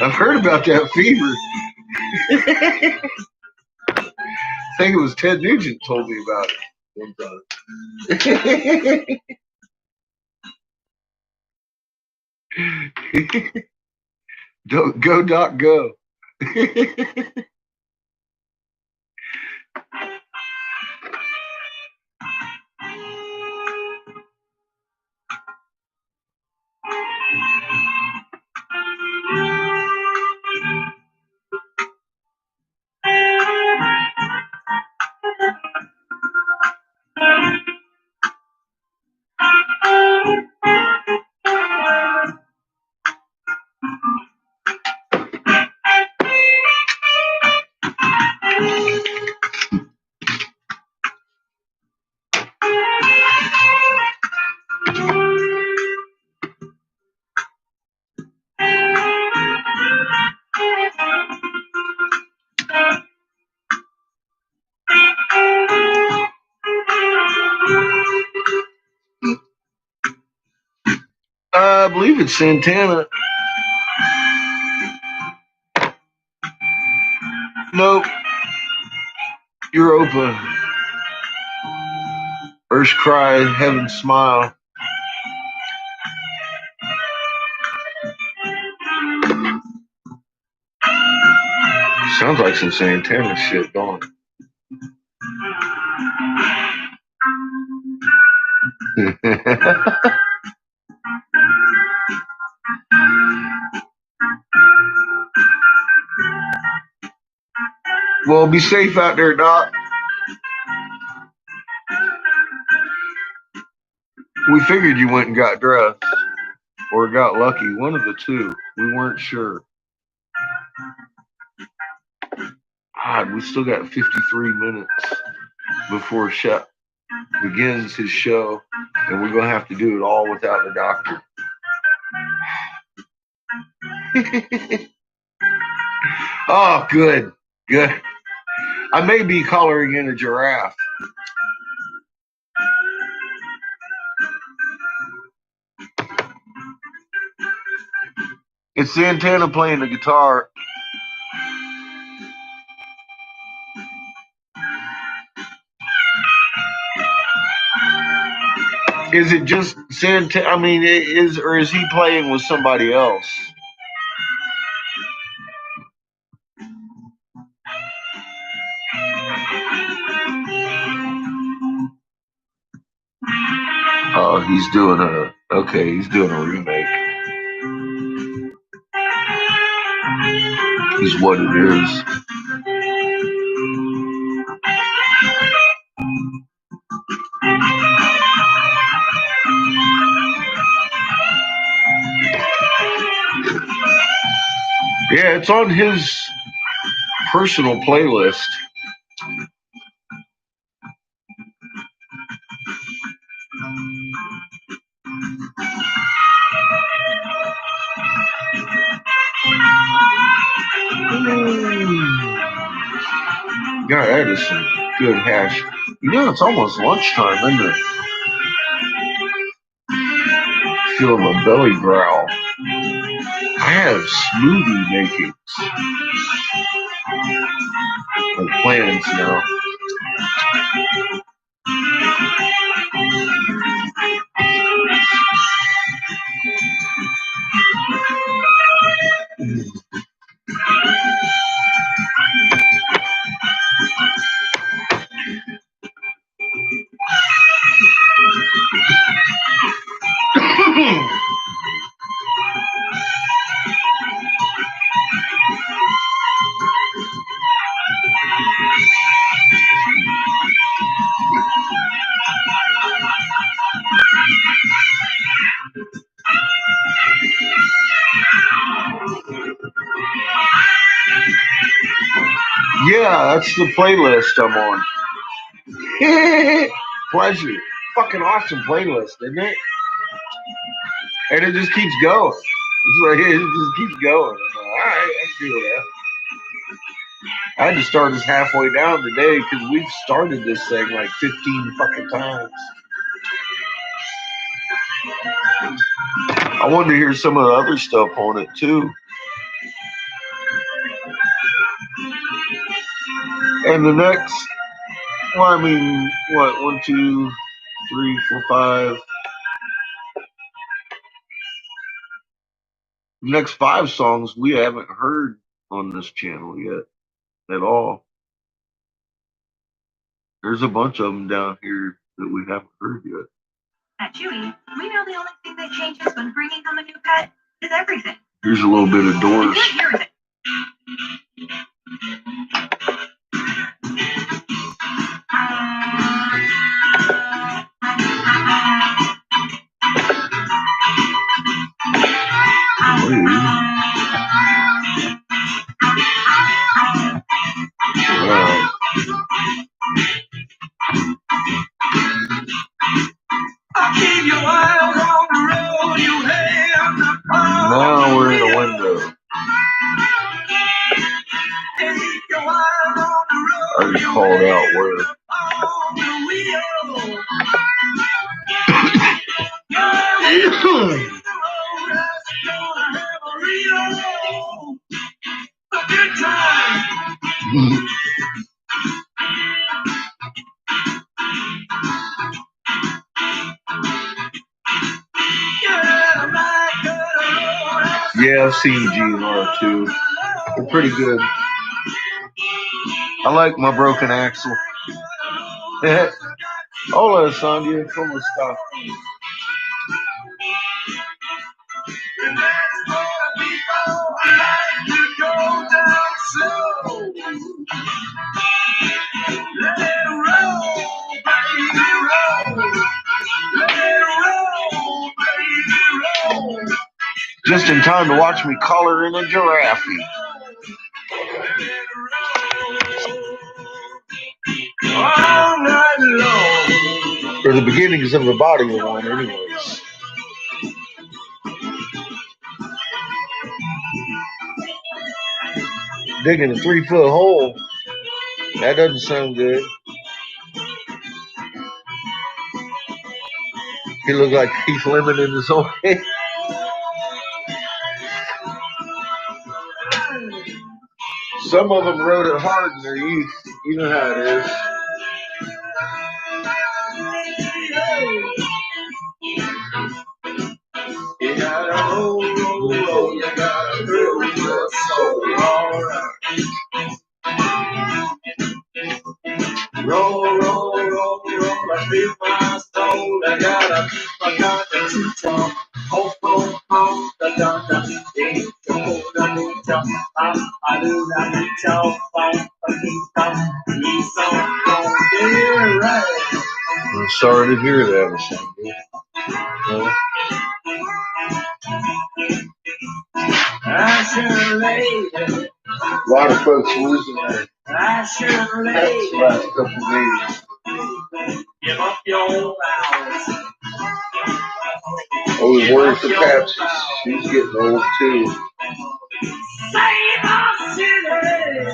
I've heard about that fever. I think it was Ted Nugent told me about it one time. Go, Doc, go. I believe it's Santana. Nope. You're open. Earth's cry, heaven's smile. Sounds like some Santana shit, don't it? Well, be safe out there, Doc. We figured you went and got dressed or got lucky. One of the two. We weren't sure. God, we still got 53 minutes before Shep begins his show, and we're going to have to do it all without the doctor. Oh, good. Good. I may be collaring in a giraffe. It's Santana playing the guitar. Is it just Santana? I mean, is he playing with somebody else? Oh, he's doing a remake. Is what it is. Yeah, it's on his personal playlist. God, that is some good hash. You know, it's almost lunchtime, isn't it? Feel my belly growl. I have smoothie making plans now. Yeah, that's the playlist I'm on. Pleasure. Fucking awesome playlist, isn't it? And it just keeps going. It's like it just keeps going. I'm like, all right, I can do that. I had to start us halfway down today because we've started this thing like 15 fucking times. I wanted to hear some of the other stuff on it too. And the next, well, I mean, what, 1, 2, 3, 4, 5. The next 5 songs we haven't heard on this channel yet at all. There's a bunch of them down here that we haven't heard yet. At Chewy, we know the only thing that changes when bringing home a new pet is everything. Here's a little bit of Doors. Now we're in a window. I just called out where. Yeah, I've seen GNR too. They're pretty good. I like my Broken Axle. Hola, Sandia. ¿Cómo está? Just in time to watch me collar in a giraffe. Or the beginnings of the body of one, anyways. Digging a 3-foot hole. That doesn't sound good. He looked like Keith Lemon in his own head. Some of them rode it hard in their youth. You know how it is. You gotta roll, you gotta roll your soul, alright. Roll, I feel my soul. I got the two-tone. Oh, da da da. I do that yeah, right. I'm sorry to hear that, a lot of folks losing their pets the last couple of days. Give up your hours. Oh, the words of Patsy. She's getting old too. Save our city.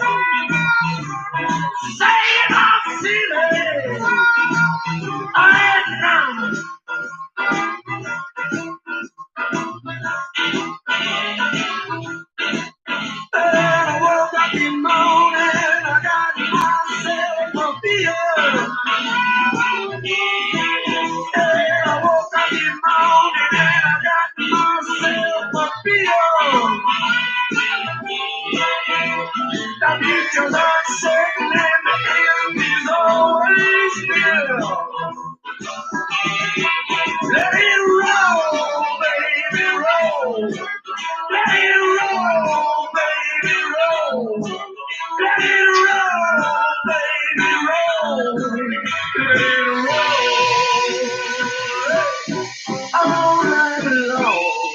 Save our city. I am. I woke up in the morning, I got myself a beer. I woke up in the morning and I got myself a beer. The future's uncertain and the end is always near. Let it roll, baby, roll. Let it roll, baby, roll. Let it roll, baby, roll. Let it roll all night long.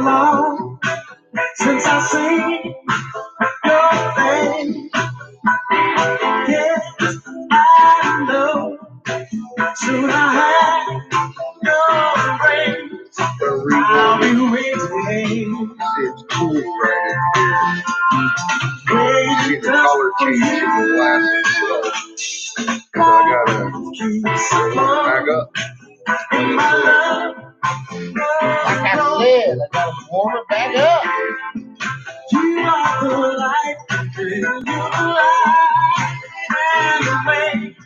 long since I seen your face. Yes, I know. Soon I have your embrace. I'll be waiting. It's cool right in here. Waiting See the color for change in the you. glasses. So I gotta back up. In my love, Like I said, I gotta warm it back up. you are the light, you're the light and the way.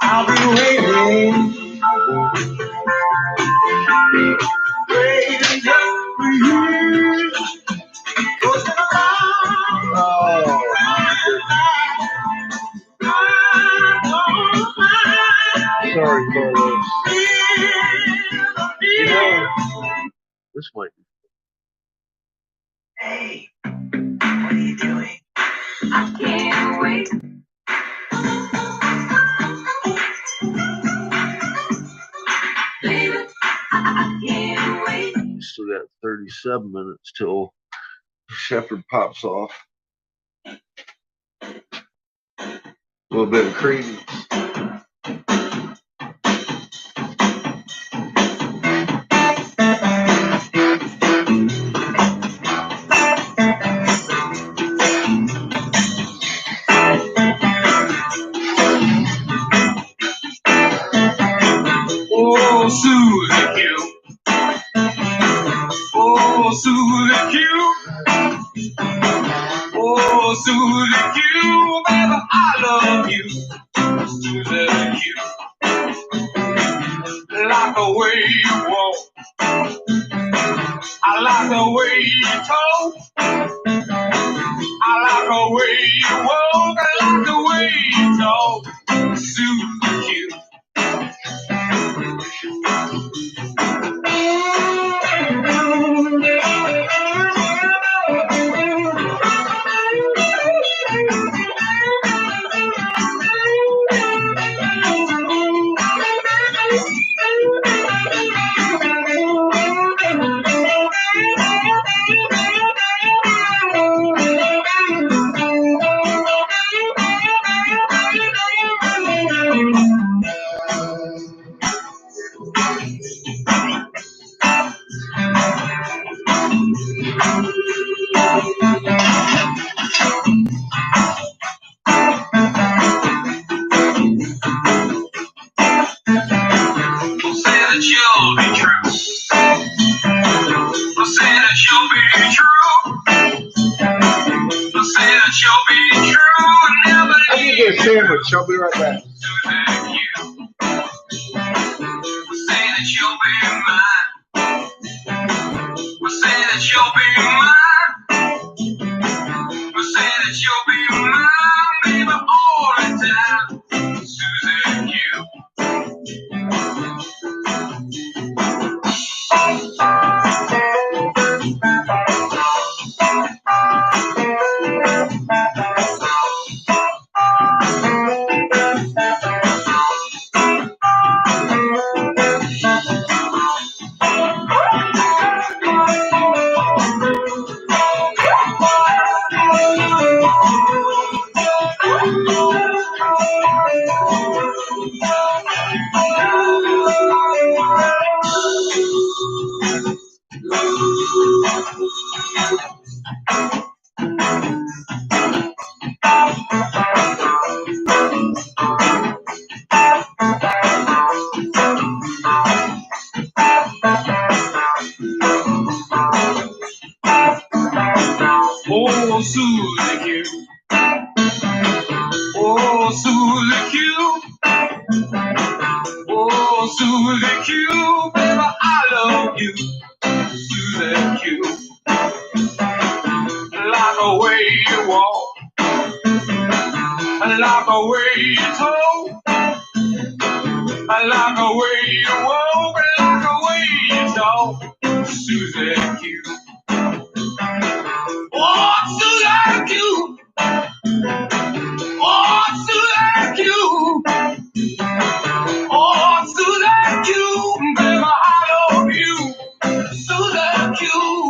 I'll be waiting, waiting just for you. Sorry, Carlos. You know, this might be. Hey, what are you doing? I can't wait. Baby, I can't wait. We still got 37 minutes till Shepherd pops off. A little bit of credence. Oh, Susie Q. Oh, Susie Q. Oh, Susie Q. Baby, I love you. Susie Q. Like the way you walk. I like the way you talk. I like the way you walk. I like the way you talk. Susie Q. Sandwich. I'll be right back. Oh, Susie Q. Oh, Susie Q. Oh, Susie Q. Baby, I love you. Susie Q. Like the way you walk. Like the way you talk. Like the way you walk. Like the way you talk. Susie Q. Oh, Susie Q. Oh, Susie Q. Oh, Susie Q. Baby, I love you. Susie Q.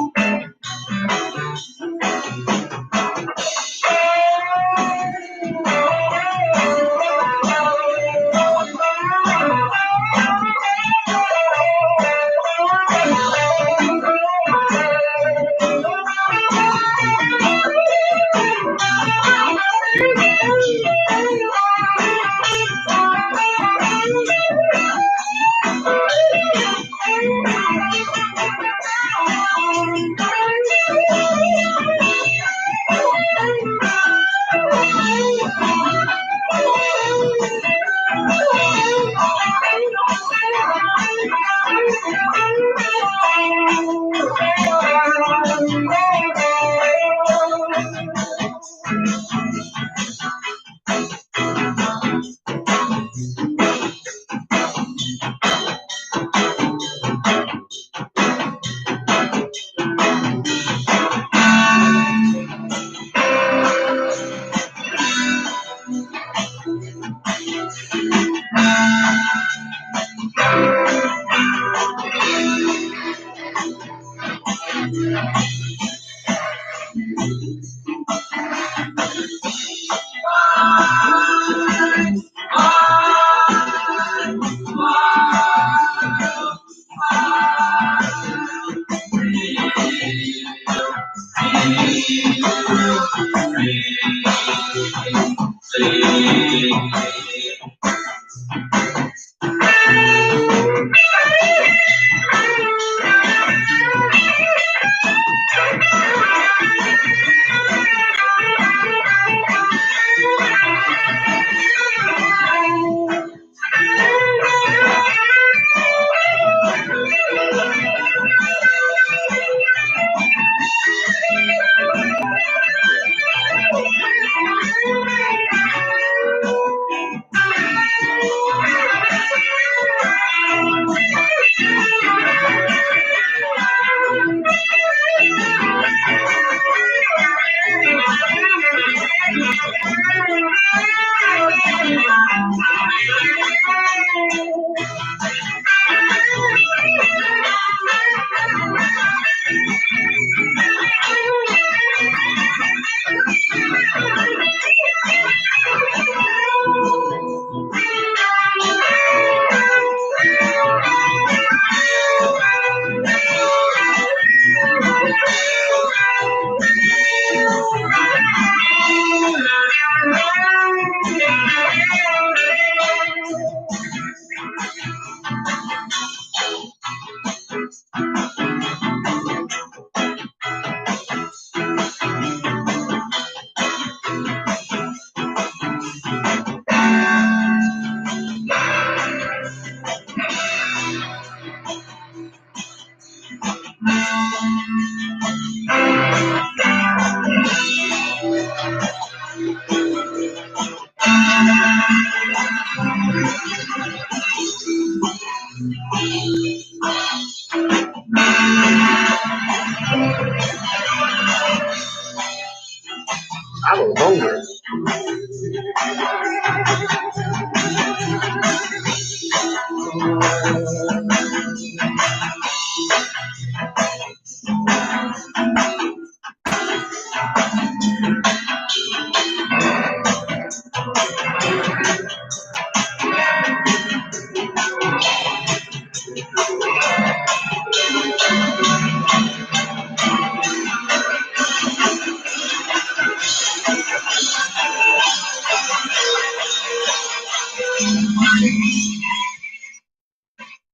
I'm hungry.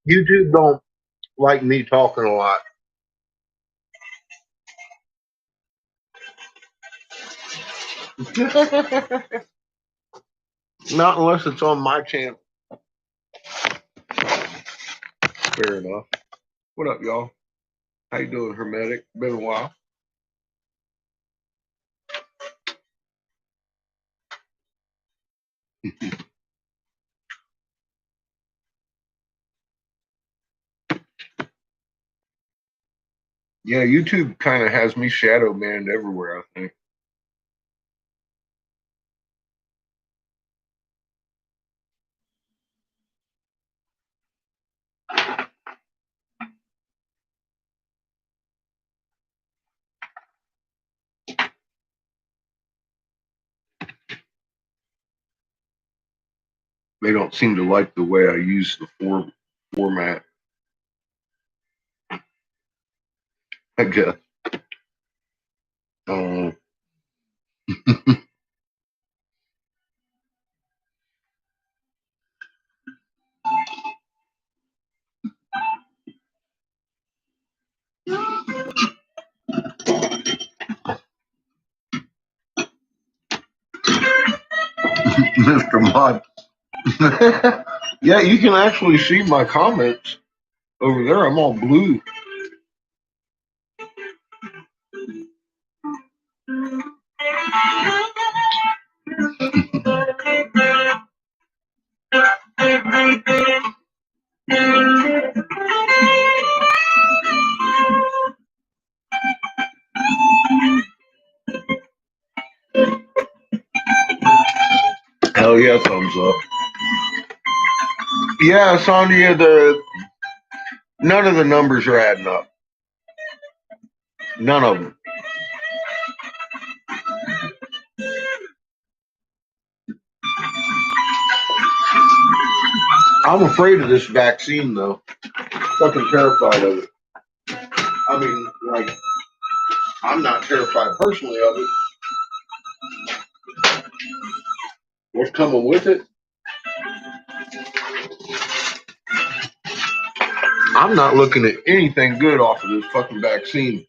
YouTube don't like me talking a lot. Not unless it's on my channel. Fair enough. What up, y'all? How you doing, Hermetic? Been a while. Yeah, YouTube kind of has me shadow banned everywhere, I think. They don't seem to like the way I use the format, I guess. Mr. Mod. Yeah, you can actually see my comments over there. I'm all blue. Hell yeah, thumbs up. Yeah, Sonia, none of the numbers are adding up. None of them. I'm afraid of this vaccine, though. Fucking terrified of it. I mean, like, I'm not terrified personally of it. What's coming with it? I'm not looking at anything good off of this fucking vaccine.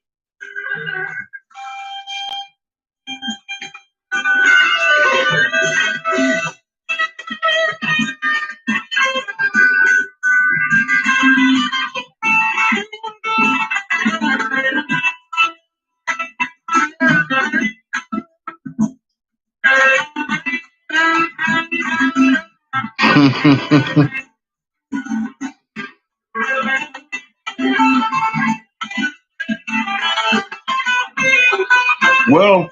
Well,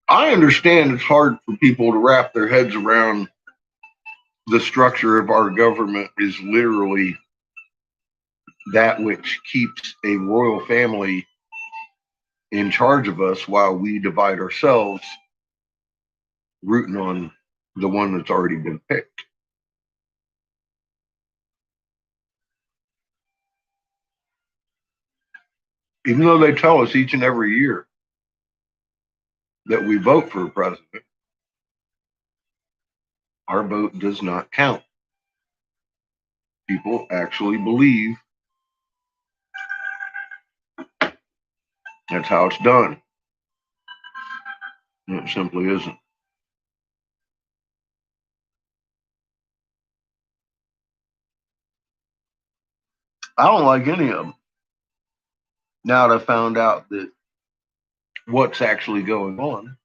I understand it's hard for people to wrap their heads around the structure of our government is literally that which keeps a royal family in charge of us while we divide ourselves, rooting on the one that's already been picked. Even though they tell us each and every year that we vote for a president, our vote does not count. People actually believe that's how it's done. And it simply isn't. I don't like any of them. Now that I found out that what's actually going on,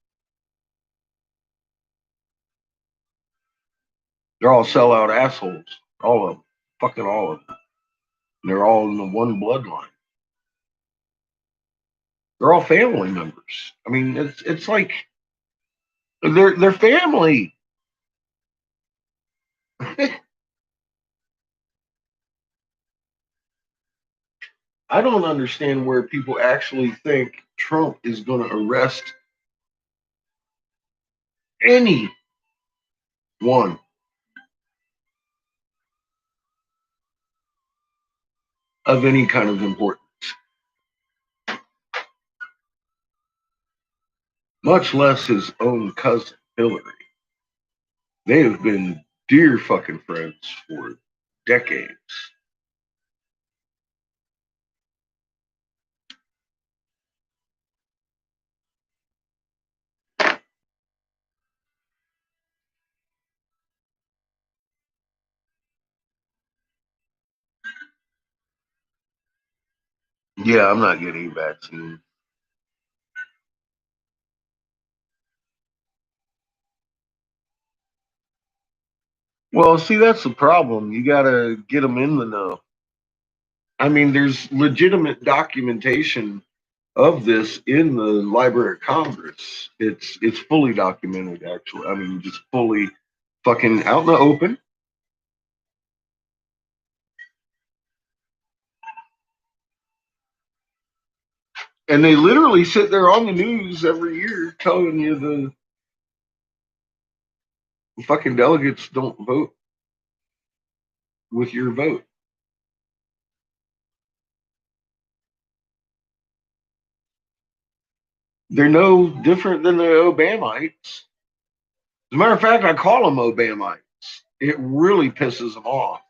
they're all sellout assholes. All of them. Fucking all of them. They're all in the one bloodline. They're all family members. I mean, it's like they're family. I don't understand where people actually think Trump is going to arrest any one. Of any kind of importance. Much less his own cousin, Hillary. They have been dear fucking friends for decades. Yeah, I'm not getting a vaccine. Well, see, that's the problem. You got to get them in the know. I mean, there's legitimate documentation of this in the Library of Congress. It's fully documented, actually. I mean, just fully fucking out in the open. And they literally sit there on the news every year telling you the fucking delegates don't vote with your vote. They're no different than the Obamites. As a matter of fact, I call them Obamites. It really pisses them off.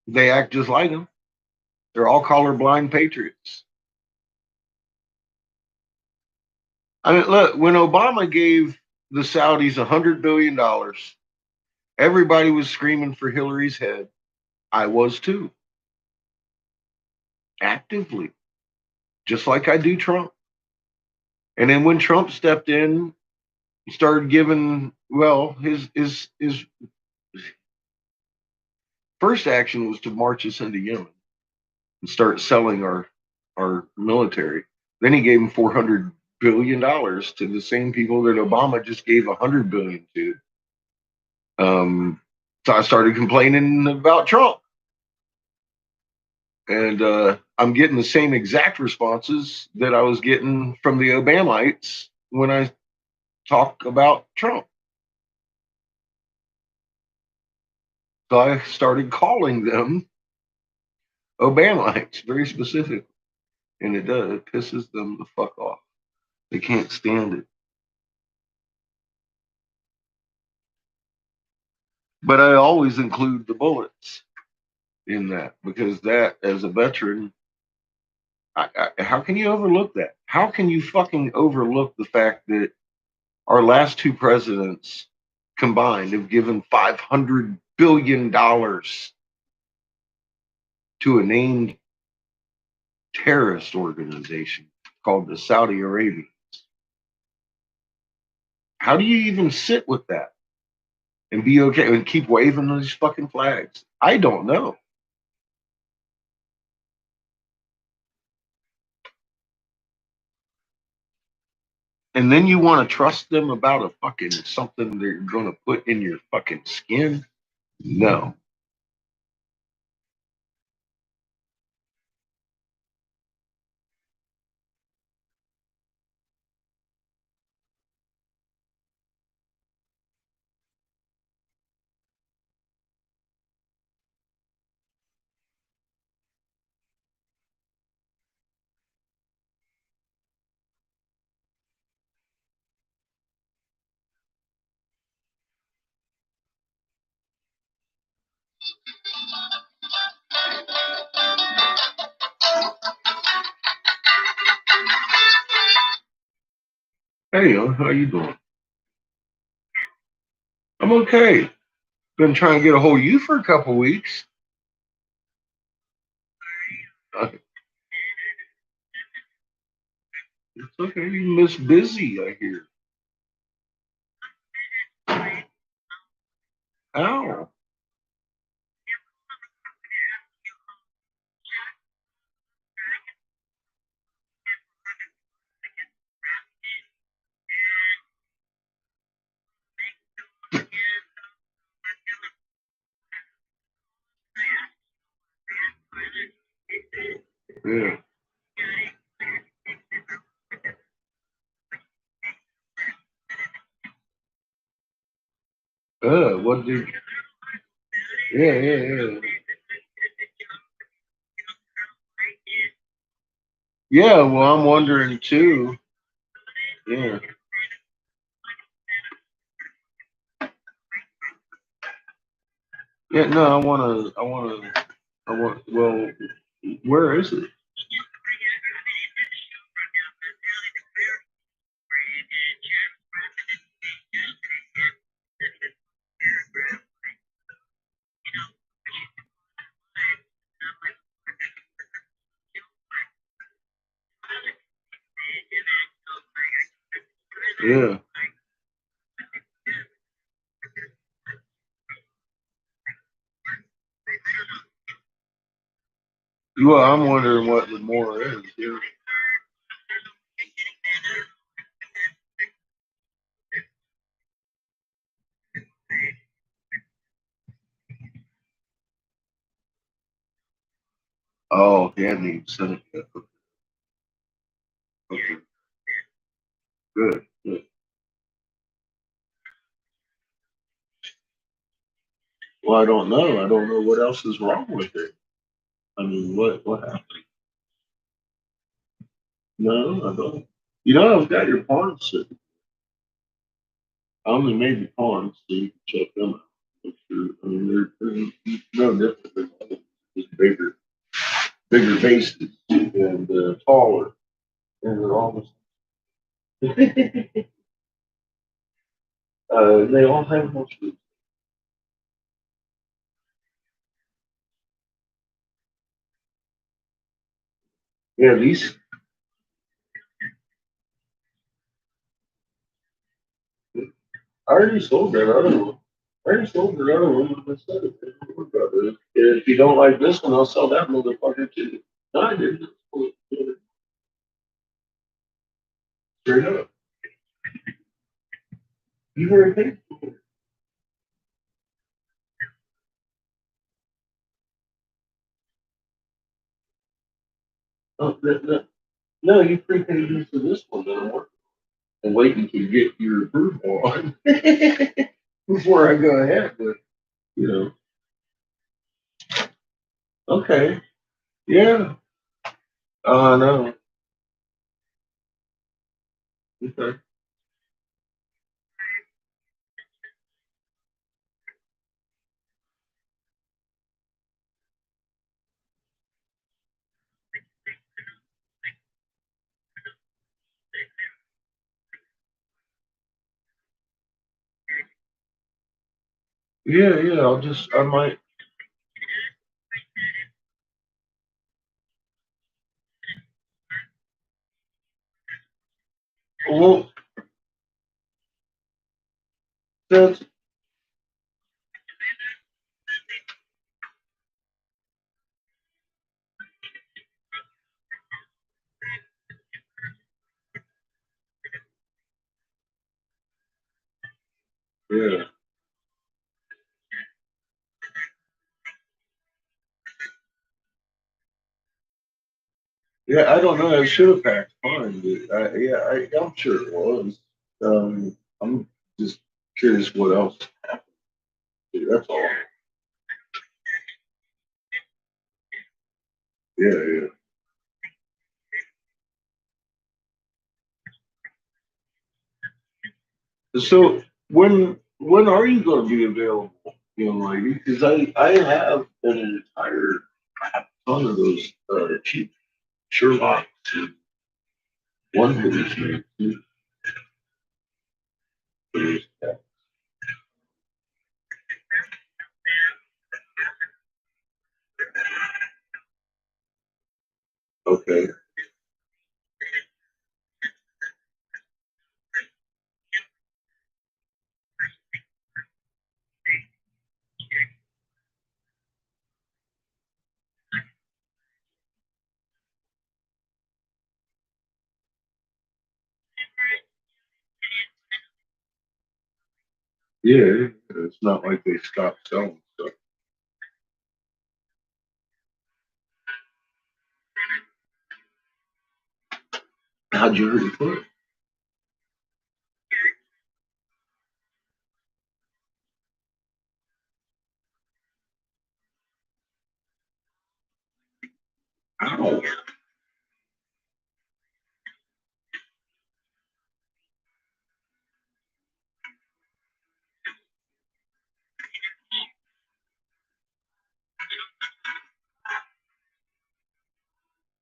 They act just like them. They're all colorblind patriots. I mean, look, when Obama gave the Saudis $100 billion, everybody was screaming for Hillary's head. I was too. Actively. Just like I do Trump. And then when Trump stepped in, he started giving, well, his first action was to march us into Yemen and start selling our military. Then he gave him $400 billion to the same people that Obama just gave $100 billion to. So I started complaining about Trump. And I'm getting the same exact responses that I was getting from the Obamites when I talk about Trump. So I started calling them Obamites very specifically. And it does. It pisses them the fuck off. They can't stand it. But I always include the bullets in that because that, as a veteran, how can you overlook that? How can you fucking overlook the fact that our last two presidents combined have given $500 billion to a named terrorist organization called the Saudi Arabians? How do you even sit with that and be okay and keep waving those fucking flags? I don't know. And then you want to trust them about a fucking something they're going to put in your fucking skin? No. Hey, how you doing? I'm okay. Been trying to get a hold of you for a couple weeks. It's okay. You miss busy, I hear. Ow. Yeah. What did? Yeah. Yeah, well, I'm wondering too. Yeah. Yeah, no, well, where is it? Yeah. Well, I'm wondering what the more is. Yeah. Oh, yeah, need sent it. Okay, good. Well, I don't know. I don't know what else is wrong with it. I mean, what happened? No, I don't. You know, I've got your pawns sitting. I only made the pawns so you can check them out. Make sure. I mean, they're no different than others, just bigger bases and taller, and they're almost. They all have more sleeves. Yeah, these. I already sold that other one. I already sold the other one. I said it. Don't worry about it. If you don't like this one, I'll sell that motherfucker too. No, I didn't. Straight up. You were okay. Oh, no, you prepaid me for this one, then I'm waiting to get your approval on before I go ahead. But you know, okay, yeah, no, okay, yeah. I might. Well, that's yeah. Yeah, I don't know. It should have packed fine, but I'm sure it was. I'm just curious what else happened. That's all. Yeah, yeah. So when are you going to be available, young lady? Because I have an entire ton of those cheap Sherlocks and one hoodies made too. Okay. Yeah, it's not like they stopped selling stuff. How'd you hurt your foot? Ow.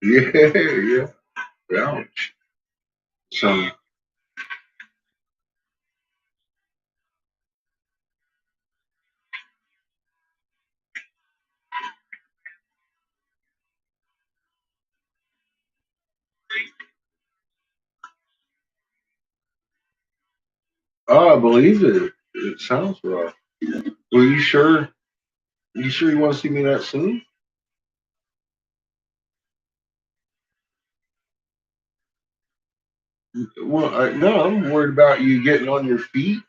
Yeah, yeah. Ouch. So, I believe it. It sounds rough. Well, you sure? You sure you want to see me that soon? Well, no, I'm worried about you getting on your feet.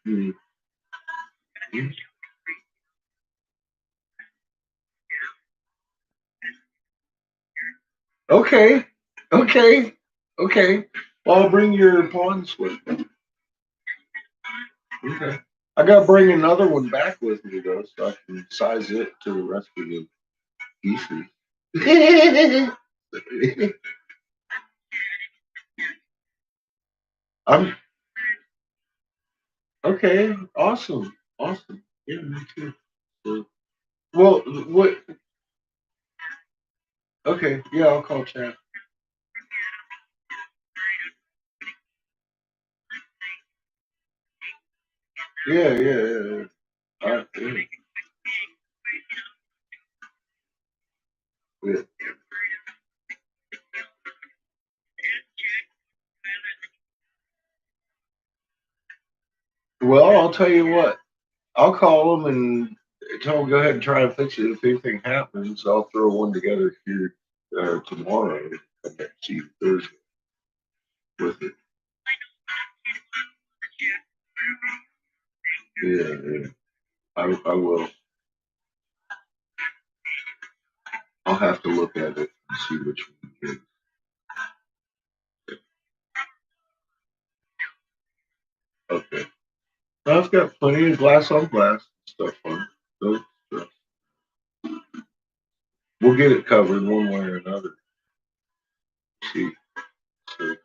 Okay, okay, okay. Well, I'll bring your pawns with me. Okay. I gotta bring another one back with me though, so I can size it to the rest of the pieces. I'm okay. Awesome, awesome. Yeah, me too. So, well, what? Okay, yeah, I'll call chat. Yeah, yeah, yeah, yeah. Yeah. Yeah. Well, I'll tell you what. I'll call them and tell them go ahead and try and fix it. If anything happens, I'll throw one together here tomorrow. Come back to you Thursday with it. Yeah, yeah. I will. I'll have to look at it and see which one it is. Okay. I've got plenty of glass on glass stuff on it. No stress. We'll get it covered one way or another. See. So,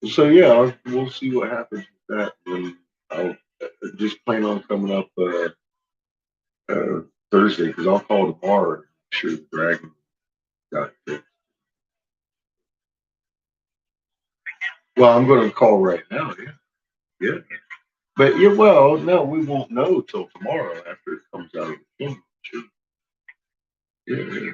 so yeah, we'll see what happens with that. And I'll just plan on coming up Thursday because I'll call tomorrow and make sure the dragon got fixed. Well, I'm going to call right now. Yeah. But yeah, well, no, we won't know till tomorrow after it comes out of the kingdom. Yeah.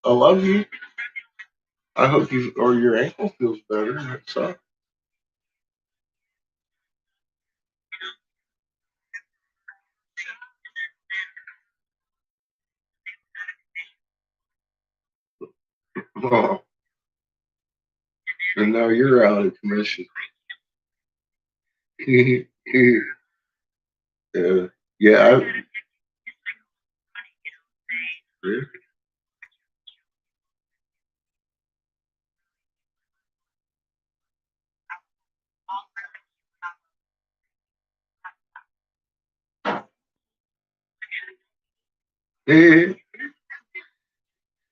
I love you. I hope you or your ankle feels better. That sucks. Oh, and now you're out of commission. Yeah, yeah.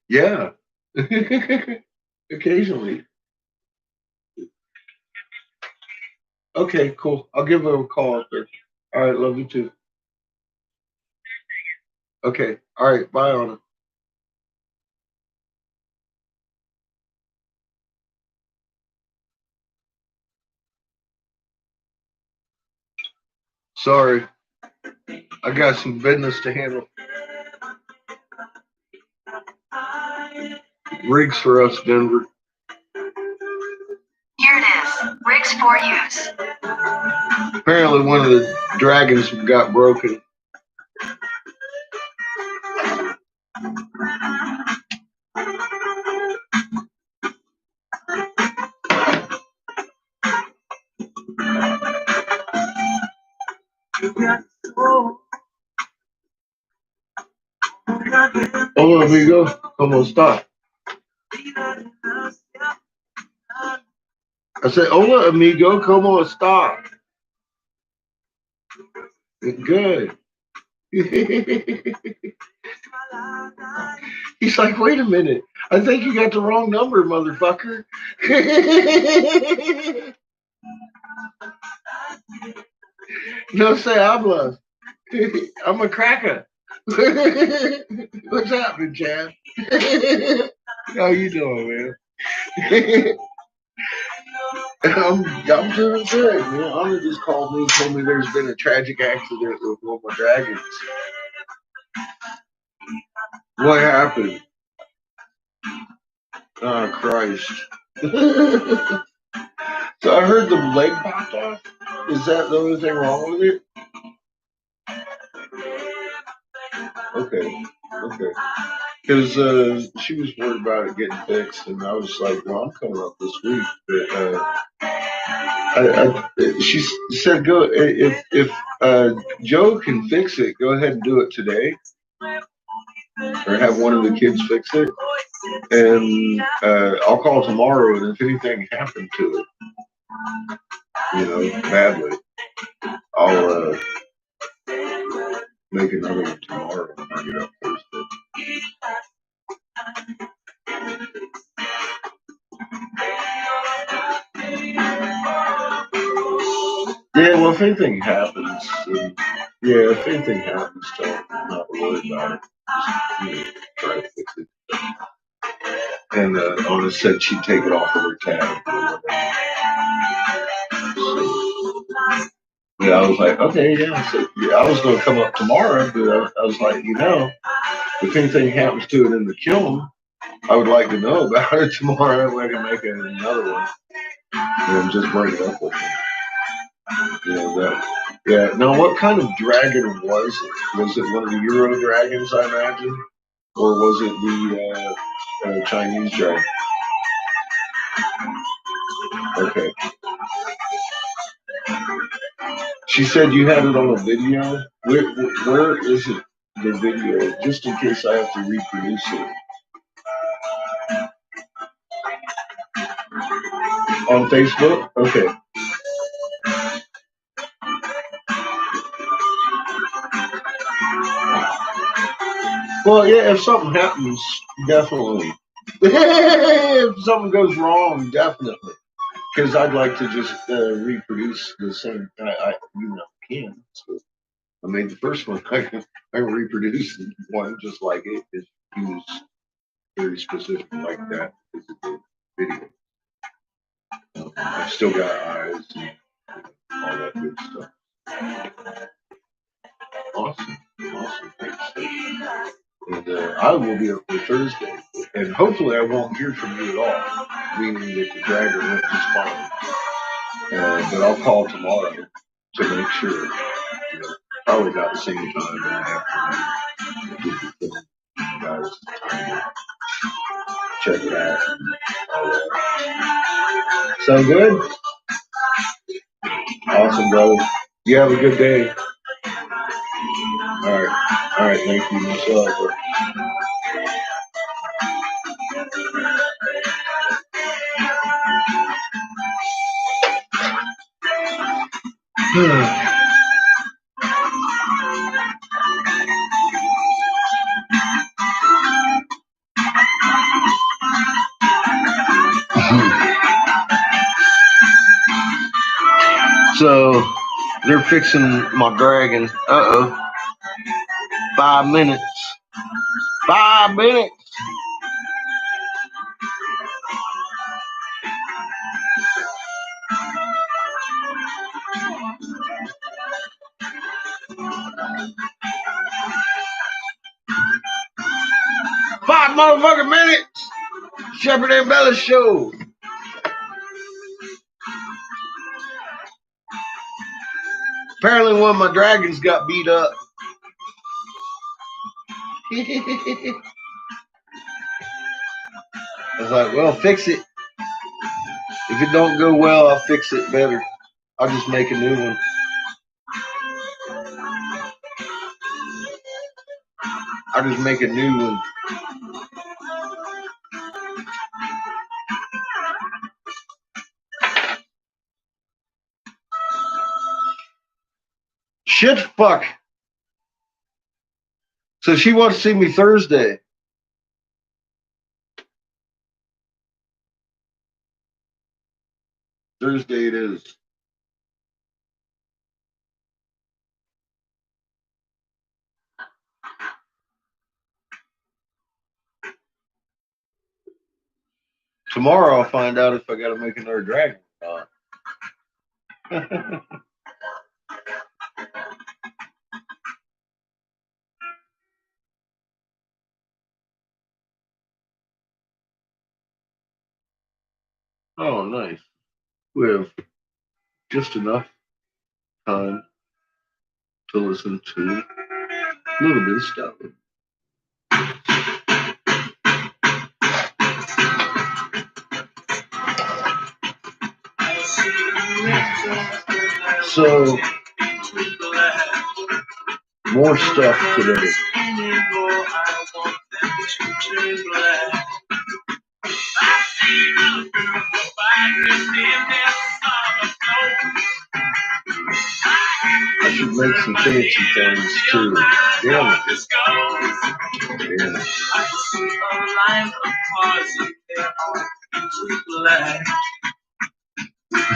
Yeah. Occasionally. Okay, cool. I'll give her a call up there. All right, love you too. Okay. All right, bye, Anna. Sorry, I got some business to handle. Rigs for us, Denver. Here it is. Rigs for use. Apparently, one of the dragons got broken. Hola, amigo. ¿Cómo está? I said, hola, amigo. ¿Cómo está? Good. He's like, wait a minute. I think you got the wrong number, motherfucker. No se habla. I'm a cracker. What's happening, Chad? How you doing, man? I'm doing good. Man, Anna just called me and told me there's been a tragic accident with one of my dragons. What happened? Oh, Christ. So I heard the leg popped off. Is that the only thing wrong with it? Okay. Because she was worried about it getting fixed, and I was like, well, I'm coming up this week. But she said, go if Joe can fix it, go ahead and do it today, or have one of the kids fix it, and I'll call tomorrow. And if anything happened to it, badly, I'll make another one tomorrow when I get up Thursday. Yeah, well, if anything happens, I'm not worried about it. Try to fix it. And Ona said she'd take it off of her tab. So, I was like, okay, yeah. So, I was going to come up tomorrow, but I was like, if anything happens to it in the kiln, I would like to know about it tomorrow. I can make another one and just bring it up with me. Yeah. Now, what kind of dragon was it? Was it one of the Euro dragons, I imagine? Or was it the Chinese dragon? Okay. She said you had it on a video. Where is it, the video? Just in case I have to reproduce it. On Facebook? Okay. Well, yeah, if something happens, definitely. If something goes wrong, definitely. Because I'd like to just reproduce the same. Can. So, I mean, the first one I reproduced one just like it. He was very specific like that because of the video. I've still got eyes and all that good stuff. Awesome. Thanks. And I will be up for Thursday. And hopefully I won't hear from you at all, meaning that the dragger went just fine. But I'll call tomorrow to make sure. Probably about the same time that I have to give the guys time to check it out. Sound good? Awesome, brother. You have a good day. All right, thank you. Much love, bro. So they're fixing my dragon. 5 minutes. 5 minutes. Five motherfucking minutes. Shepherd and Bella show. Apparently one of my dragons got beat up. I was like, well, fix it. If it don't go well, I'll fix it better. I'll just make a new one. I'll just make a new one. Shit, fuck. So she wants to see me Thursday. Thursday it is. Tomorrow I'll find out if I got to make another dragon or not. Oh, nice. We have just enough time to listen to a little bit of stuff. So, more stuff today. I should make some fancy things too. Damn it.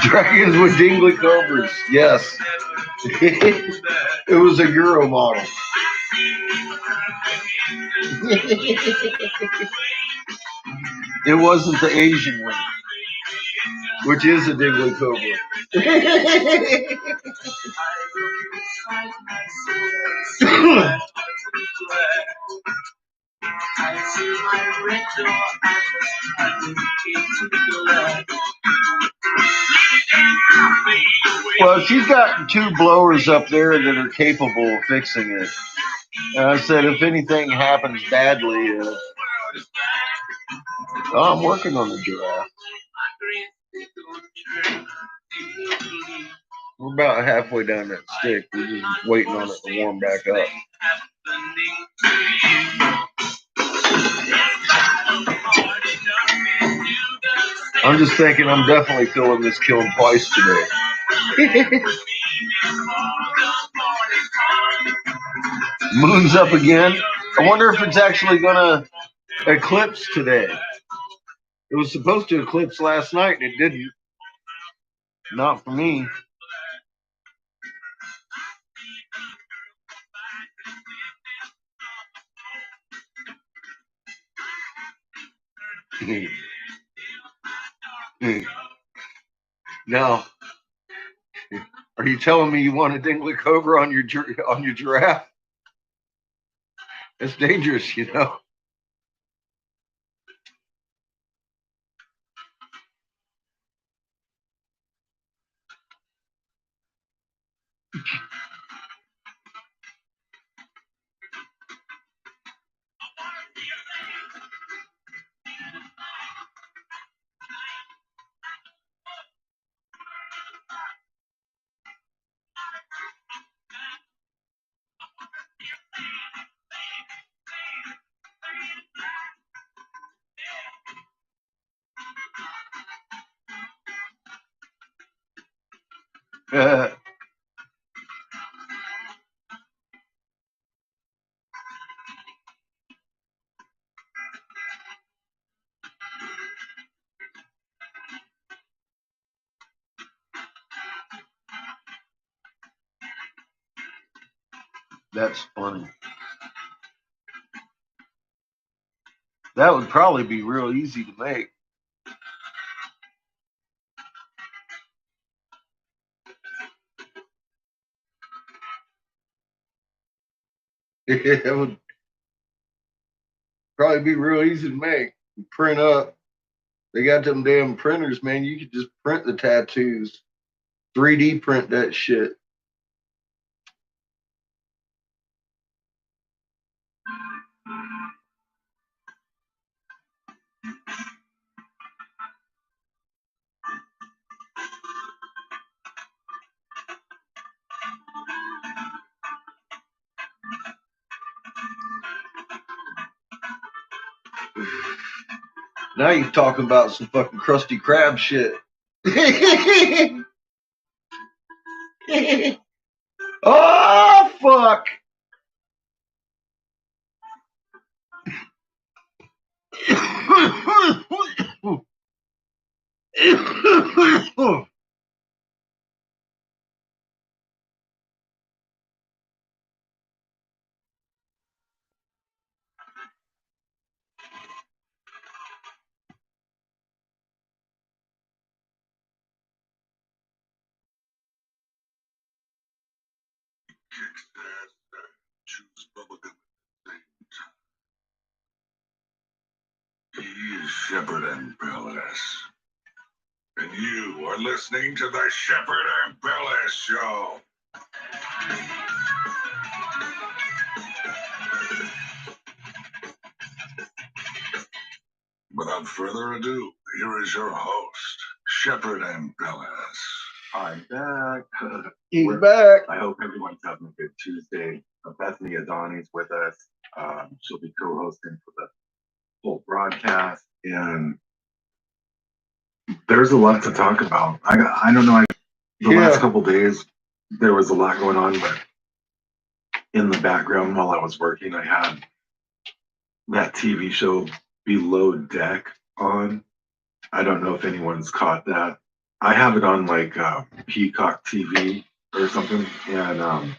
Dragons with dingly cobras. Yes. It was a Euro model. It wasn't the Asian one, which is a dingly cobra. Well, she's got 2 blowers up there that are capable of fixing it. And I said, if anything happens badly, I'm working on the giraffe. We're about halfway down that stick. We're just waiting on it to warm back up. I'm just thinking I'm definitely feeling this killing twice today. Moon's up again. I wonder if it's actually gonna eclipse today. It was supposed to eclipse last night and it didn't. Not for me. Now, are you telling me you want a dingly cobra on your giraffe? It's dangerous, you know. That's funny. That would probably be real easy to make. It would probably be real easy to make. Print up. They got them damn printers, man. You could just print the tattoos. 3D print that shit. Now you're talking about some fucking Krusty Krab shit. Oh, fuck. He is Shepherd and Bellis. And you are listening to the Shepherd and Bellis Show. Without further ado, here is your host, Shepherd and Bellis. I'm back. He's back. I hope everyone's having a good Tuesday. Bethany Adani's with us. She'll be co-hosting for the whole broadcast, and there's a lot to talk about. I don't know. The last couple days there was a lot going on, but in the background while I was working, I had that TV show Below Deck on. I don't know if anyone's caught that. I have it on like Peacock TV or something, and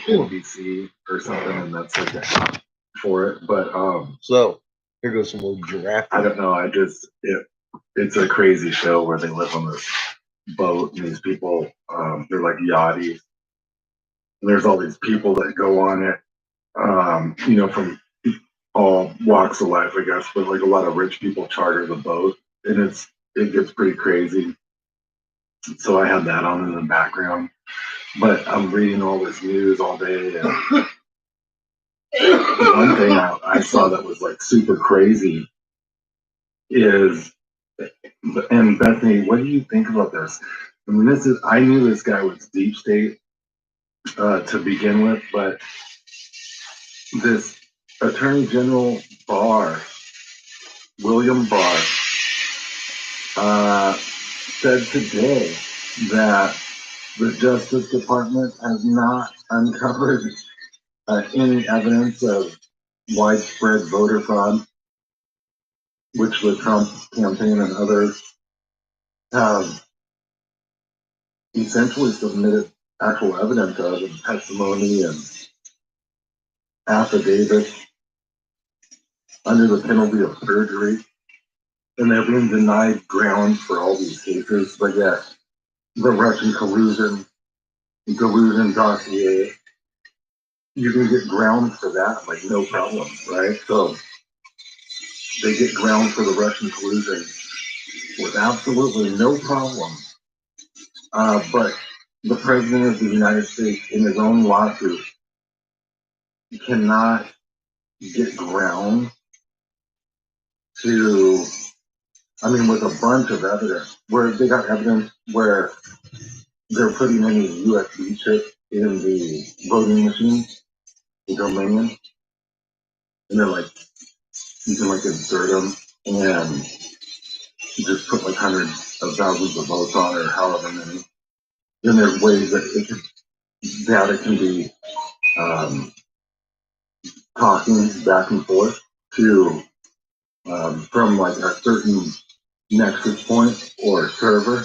NBC or something, and that's like the app for it. But so here goes some little giraffe. I don't know. It's a crazy show where they live on this boat, and these people, they're like yachties. And there's all these people that go on it, from all walks of life, I guess, but like a lot of rich people charter the boat, and it gets pretty crazy. So I had that on in the background, but I'm reading all this news all day, and one thing I saw that was like super crazy is, and Bethany, what do you think about this? I mean, I knew this guy was deep state to begin with, but this Attorney General Barr, William Barr, said today that the Justice Department has not uncovered any evidence of widespread voter fraud, which the Trump campaign and others have essentially submitted actual evidence of, and testimony and affidavits under the penalty of perjury. And they're being denied grounds for all these cases, but yet the Russian collusion dossier, you can get grounds for that, like no problem, right? So they get grounds for the Russian collusion with absolutely no problem. But the president of the United States, in his own lawsuit, cannot get grounds to, with a bunch of evidence, where they got evidence where they're putting any USB chip in the voting machine, the Dominion, and they're like, you can like insert them and just put like hundreds of thousands of votes on or however many. Then there's ways that data can be talking back and forth to from like a certain nexus point or server,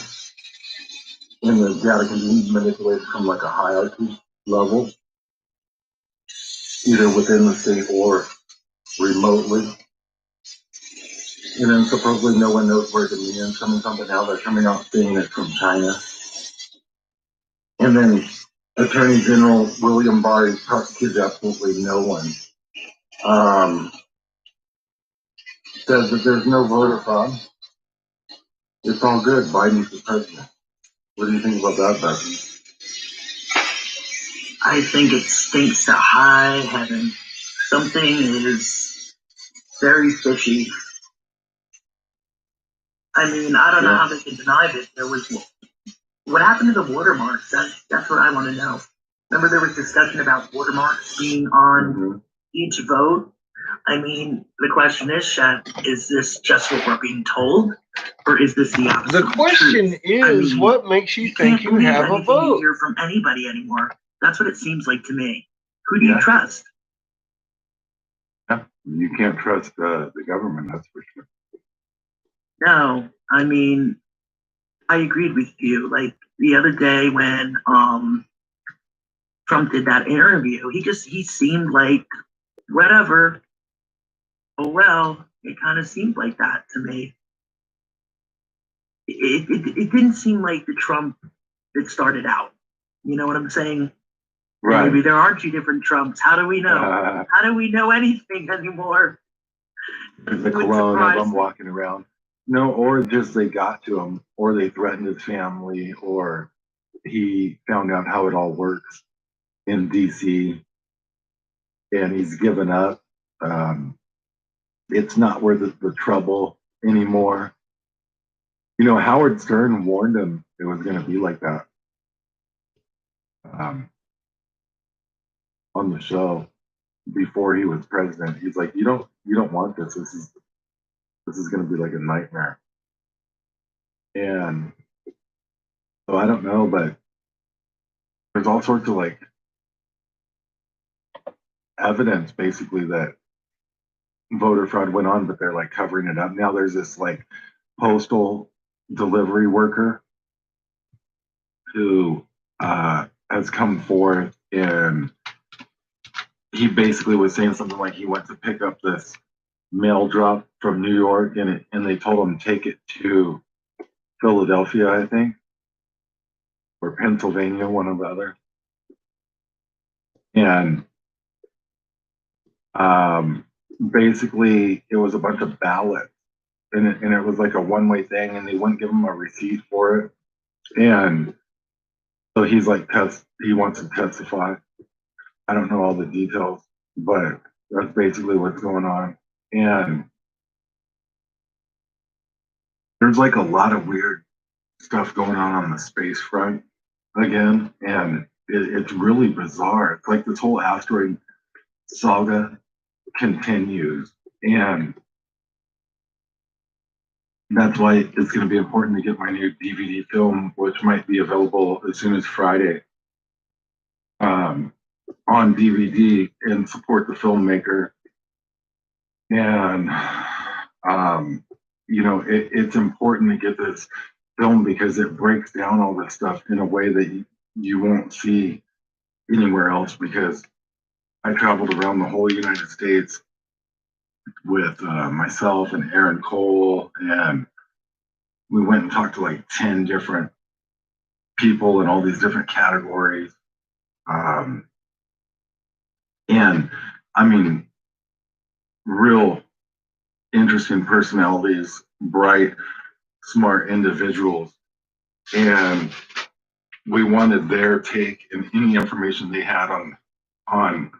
and the data can be manipulated from like a hierarchy level, either within the state or remotely. And then supposedly no one knows where the Dominion's coming from, but now they're coming out saying it's from China. And then Attorney General William Barr prosecutes absolutely no one. Says that there's no voter fraud. It's all good. Biden's the president. What do you think about that, Becky? I think it stinks to high heaven. Something is very fishy. I don't know how they can deny this. There was what happened to the watermarks. That's what I want to know. Remember, there was discussion about watermarks being on each vote. The question is, Chef, is this just what we're being told, or is this the absolute The question truth? is, what makes you think you have a vote? You hear from anybody anymore. That's what it seems like to me. Who do you trust? Yeah, you can't trust the government, that's for sure. No, I agreed with you. Like the other day when Trump did that interview, he seemed like whatever. Oh well, it kind of seemed like that to me. It didn't seem like the Trump that started out. You know what I'm saying? Right. Maybe there are two different Trumps. How do we know? How do we know anything anymore? There's a clone of them walking around. No, or just they got to him, or they threatened his family, or he found out how it all works in DC, and he's given up. It's not worth the trouble anymore. Howard Stern warned him it was going to be like that on the show before he was president. He's like, you don't want this. This is going to be like a nightmare. And so I don't know, but there's all sorts of like evidence basically that voter fraud went on, but they're like covering it up. Now there's this like postal delivery worker who has come forth, and he basically was saying something like he went to pick up this mail drop from New York, and they told him take it to Philadelphia, I think, or Pennsylvania, one or the other. And basically it was a bunch of ballots, and it was like a one-way thing, and they wouldn't give him a receipt for it. And so he's like, he wants to testify. I don't know all the details, but that's basically what's going on. And there's like a lot of weird stuff going on the space front again, and it's really bizarre. It's like this whole asteroid saga continues, and That's why it's going to be important to get my new DVD film, which might be available as soon as Friday, on DVD, and support the filmmaker. And, it's important to get this film because it breaks down all this stuff in a way that you won't see anywhere else, because I traveled around the whole United States with myself and Aaron Cole, and we went and talked to like 10 different people in all these different categories. And I mean, real interesting personalities, bright, smart individuals. And we wanted their take and any information they had on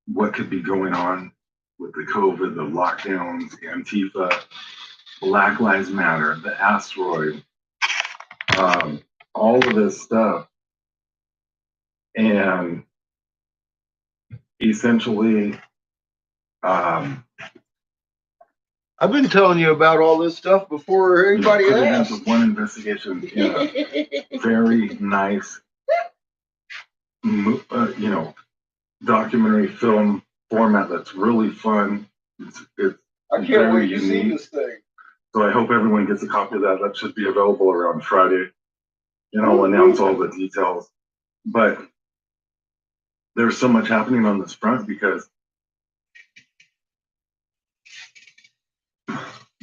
what could be going on with the COVID, the lockdowns, Antifa, Black Lives Matter, the asteroid, all of this stuff. And essentially, I've been telling you about all this stuff before anybody put it asked. into one investigation in a very nice, documentary film format that's really fun. It's I can't very wait to see unique. this thing. So I hope everyone gets a copy of that. That should be available around Friday, and I'll announce all the details. But there's so much happening on this front because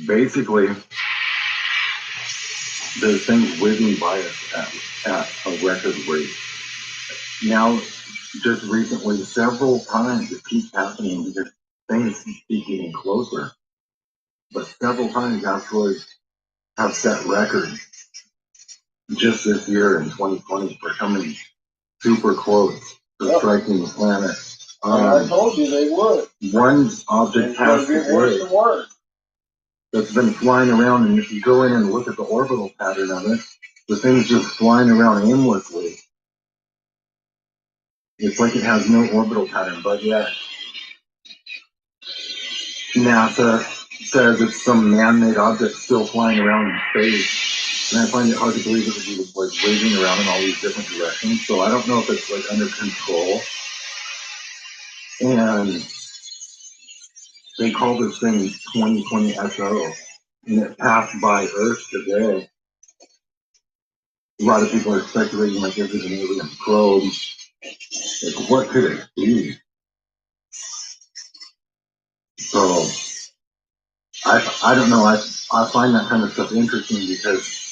basically there's things whizzing by us at a record rate. Now, just recently, several times it keeps happening because things keep getting closer. But several times asteroids have set records just this year in 2020 for coming super close to striking the planet. I told you they would. One object passed away that's been flying around, and if you go in and look at the orbital pattern of it, the thing's just flying around aimlessly. It's like it has no orbital pattern, but yet NASA says it's some man-made object still flying around in space. And I find it hard to believe it would be like waving around in all these different directions. So I don't know if it's like under control. And they call this thing 2020 SO, and it passed by Earth today. A lot of people are speculating like this is an alien probe. Like, what could it be? So I don't know. I find that kind of stuff interesting because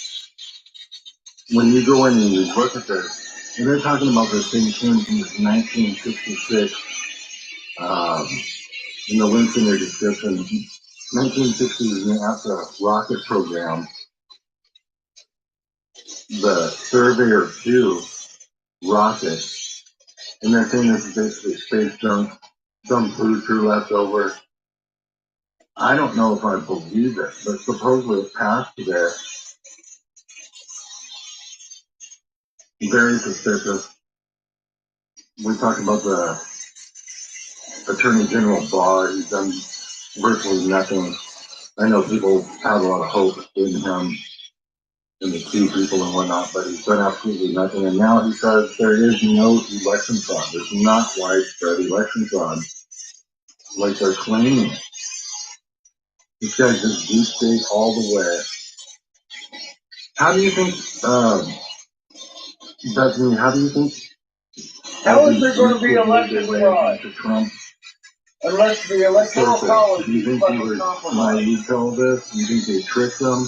when you go in and you look at this, and they're talking about this thing came from this 1966, in the links in your description, 1960s NASA rocket program, the Surveyor 2 rocket, and they're saying this is basically space junk, some food crew left over. I don't know if I believe it, but supposedly it passed there. Very suspicious. We talked about the Attorney General Barr. He's done virtually nothing. I know people have a lot of hope in him and the key people and whatnot, but he's done absolutely nothing. And now he says there is no election fraud. There's not widespread election fraud like they're claiming. This guy's just deep state all the way. How do you think, Bethany, how do you think? How is there going to be election fraud? Trump? Unless the electoral college do you think he was naive to all this? Do you think they tricked him?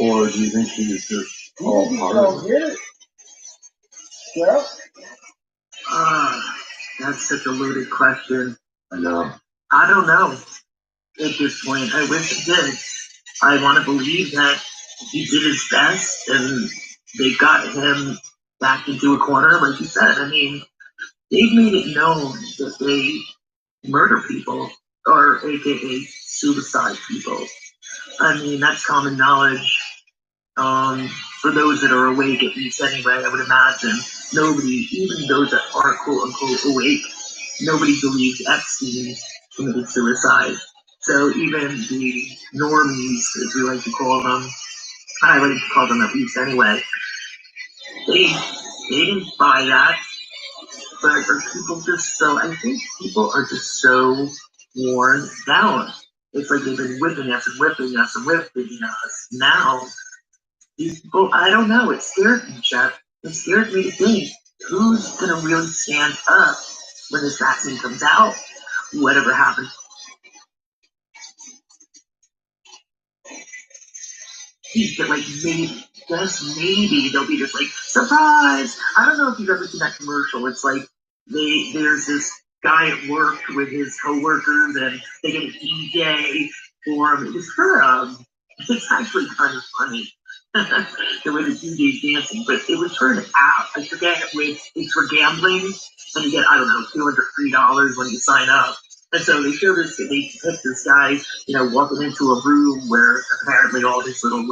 Or do you think he's just all part of it? Yeah. That's such a loaded question. I know. I don't know at this point. I wish he did. I want to believe that he did his best and they got him back into a corner, like you said. I mean, they've made it known that they murder people, or AKA suicide people. I mean, that's common knowledge. For those that are awake, at least anyway, I would imagine nobody, even those that are quote unquote awake, nobody believes Epstein committed suicide. So even the normies, as we like to call them, I like to call them at least anyway, they didn't buy that. But are people just so, I think people are just so worn down. It's like they've been whipping us and whipping us and whipping us. Now, these people, I don't know, it scared me, Jeff. It scared me to think, who's going to really stand up when this vaccine comes out? Whatever happens. That like maybe, just maybe they'll be just like, surprise! I don't know if you've ever seen that commercial. It's like, there's this guy at work with his coworkers and they get a DJ for him. It was for it's actually kind of funny the way the DJ's dancing, but it was for an app. I forget it's for gambling, and you get, I don't know, $203 when you sign up. And so they show this, they pick this guy, walking into a room where apparently all these little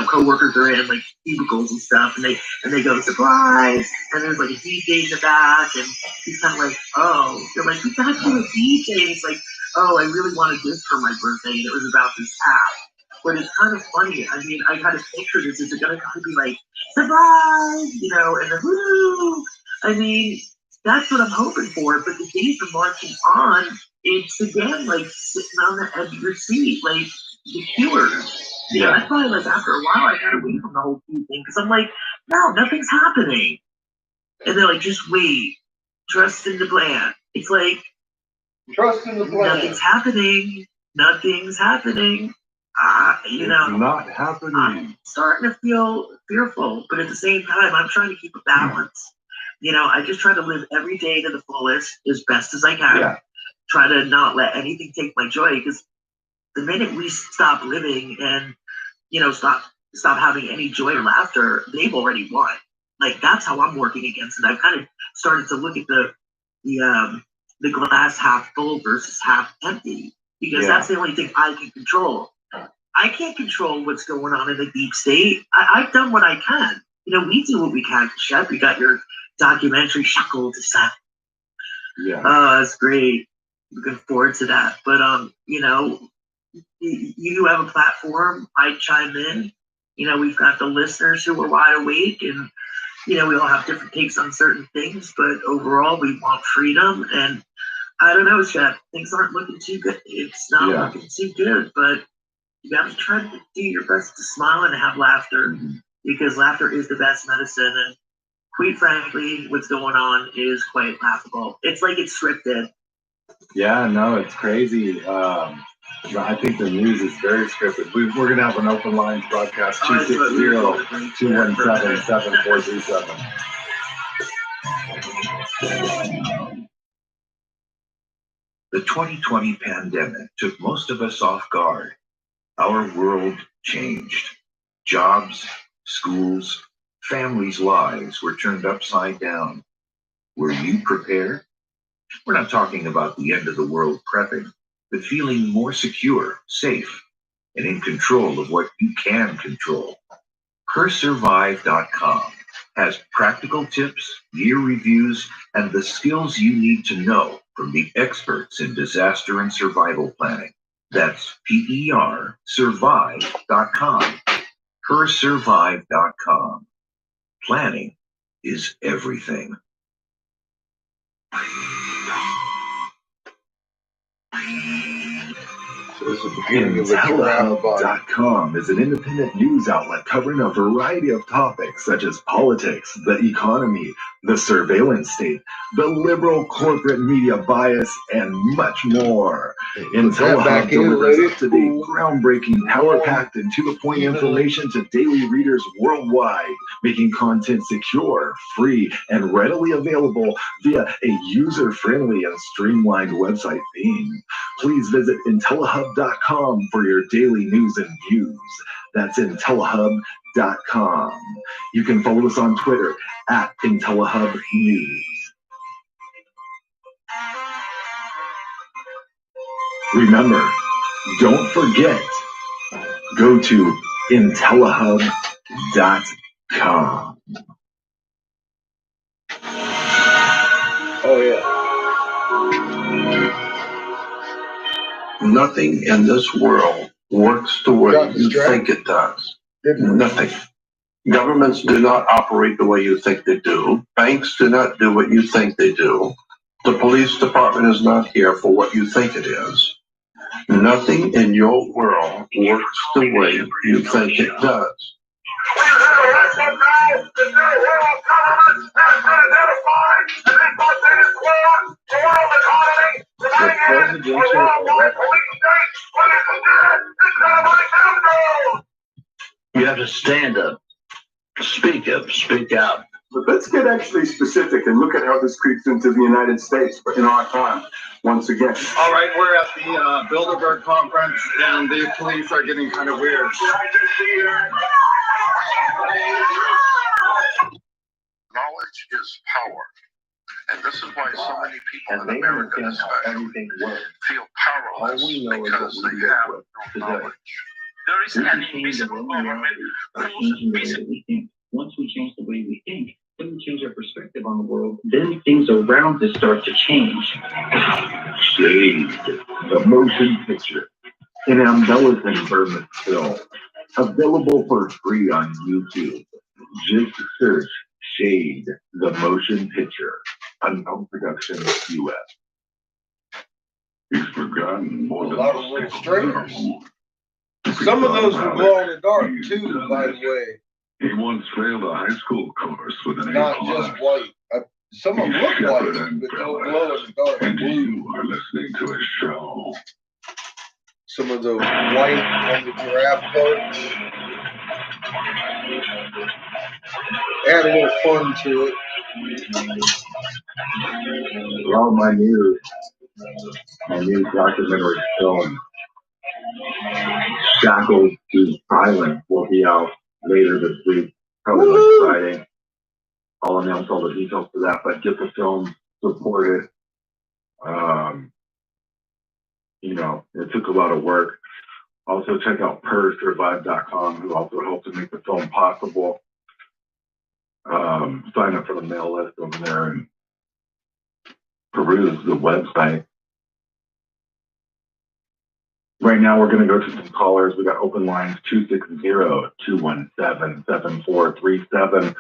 coworkers are in like cubicles and stuff, and they go surprise, and there's like a DJ in the back, and he's kind of like, oh, they're like, we got you a DJ, and he's like, oh, I really wanted this for my birthday, and it was about this app. But it's kind of funny. I mean, I kind of picture this. Is it going to be like surprise, and then woo? I mean, that's what I'm hoping for. But the days are marching on. It's again like sitting on the edge of your seat, like the cures. Yeah, that's why, like, after a while, I got away from the whole Q thing because I'm like, no, nothing's happening. And they're like, just wait, trust in the plan. It's like, Trust in the plan. Nothing's happening. Nothing's happening. It's not happening. I'm starting to feel fearful, but at the same time, I'm trying to keep a balance. I just try to live every day to the fullest as best as I can. Yeah. Try to not let anything take my joy, because the minute we stop living and stop having any joy or laughter, they've already won. Like, that's how I'm working against it. I've kind of started to look at the glass half full versus half empty, because that's the only thing I can control. I can't control what's going on in the deep state. I've done what I can. We do what we can, Chef. You got your documentary, Shackled to Set. Yeah. It's great. Looking forward to that. But you have a platform. I chime in. We've got the listeners who are wide awake, and we all have different takes on certain things. But overall, we want freedom. And I don't know, Chef. Things aren't looking too good. It's not looking too good, but you got to try to do your best to smile and have laughter, because laughter is the best medicine. And quite frankly, what's going on is quite laughable. It's like it's scripted. Yeah, no, it's crazy. I think the news is very scripted. We're going to have an open lines broadcast, 260-217-7437. The 2020 pandemic took most of us off guard. Our world changed. Jobs, schools, families' lives were turned upside down. Were you prepared? We're not talking about the end of the world prepping, but feeling more secure, safe, and in control of what you can control. HerSurvive.com has practical tips, gear reviews, and the skills you need to know from the experts in disaster and survival planning. That's PER Survive.com. HerSurvive.com. Planning is everything. IntelliHub.com is an independent news outlet covering a variety of topics such as politics, the economy, the surveillance state, the liberal corporate media bias, and much more. IntelliHub delivers up-to-date, groundbreaking, power-packed, and to-the-point information to daily readers worldwide, making content secure, free, and readily available via a user-friendly and streamlined website theme. Please visit IntelliHub.com for your daily news and views. That's IntelliHub.com. You can follow us on Twitter at IntelliHubNews. Remember, don't forget, go to IntelliHub.com. Oh, yeah. Nothing in this world works the way you think it does. Nothing. Governments do not operate the way you think they do. Banks do not do what you think they do. The police department is not here for what you think it is. Nothing in your world works the way you think it does. You have to stand up, speak out. But let's get actually specific and look at how this creeps into the United States in our time, once again. All right, we're at the Bilderberg conference, and the police are getting kind of weird. Knowledge is power. And this is why so many people in America especially feel powerless because they have no knowledge. There is an invisible government whose visible. Once we change the way we think, then we change our perspective on the world, then things around us start to change. Shade, the motion picture, an embellishing Berman film, available for free on YouTube. Just search Shade, the motion picture, unknown production US. He's forgotten more than A lot of little strangers. Some of those will glow in the dark too, by the way. He once failed a high school course with an A+. Not just white. Some of them look white, but they'll glow in the dark. And you are listening to a show. Some of the white on the giraffe parts. Add a little fun to it. Well, my new documentary film, Shackled to Silence, will be out later this week, probably like Friday. I'll announce all the details for that, but get the film, support it. It took a lot of work. Also check out PurSurvive.com, who also helped to make the film possible. Sign up for the mail list over there and peruse the website. Right now, we're going to go to some callers. We got open lines 260-217-7437.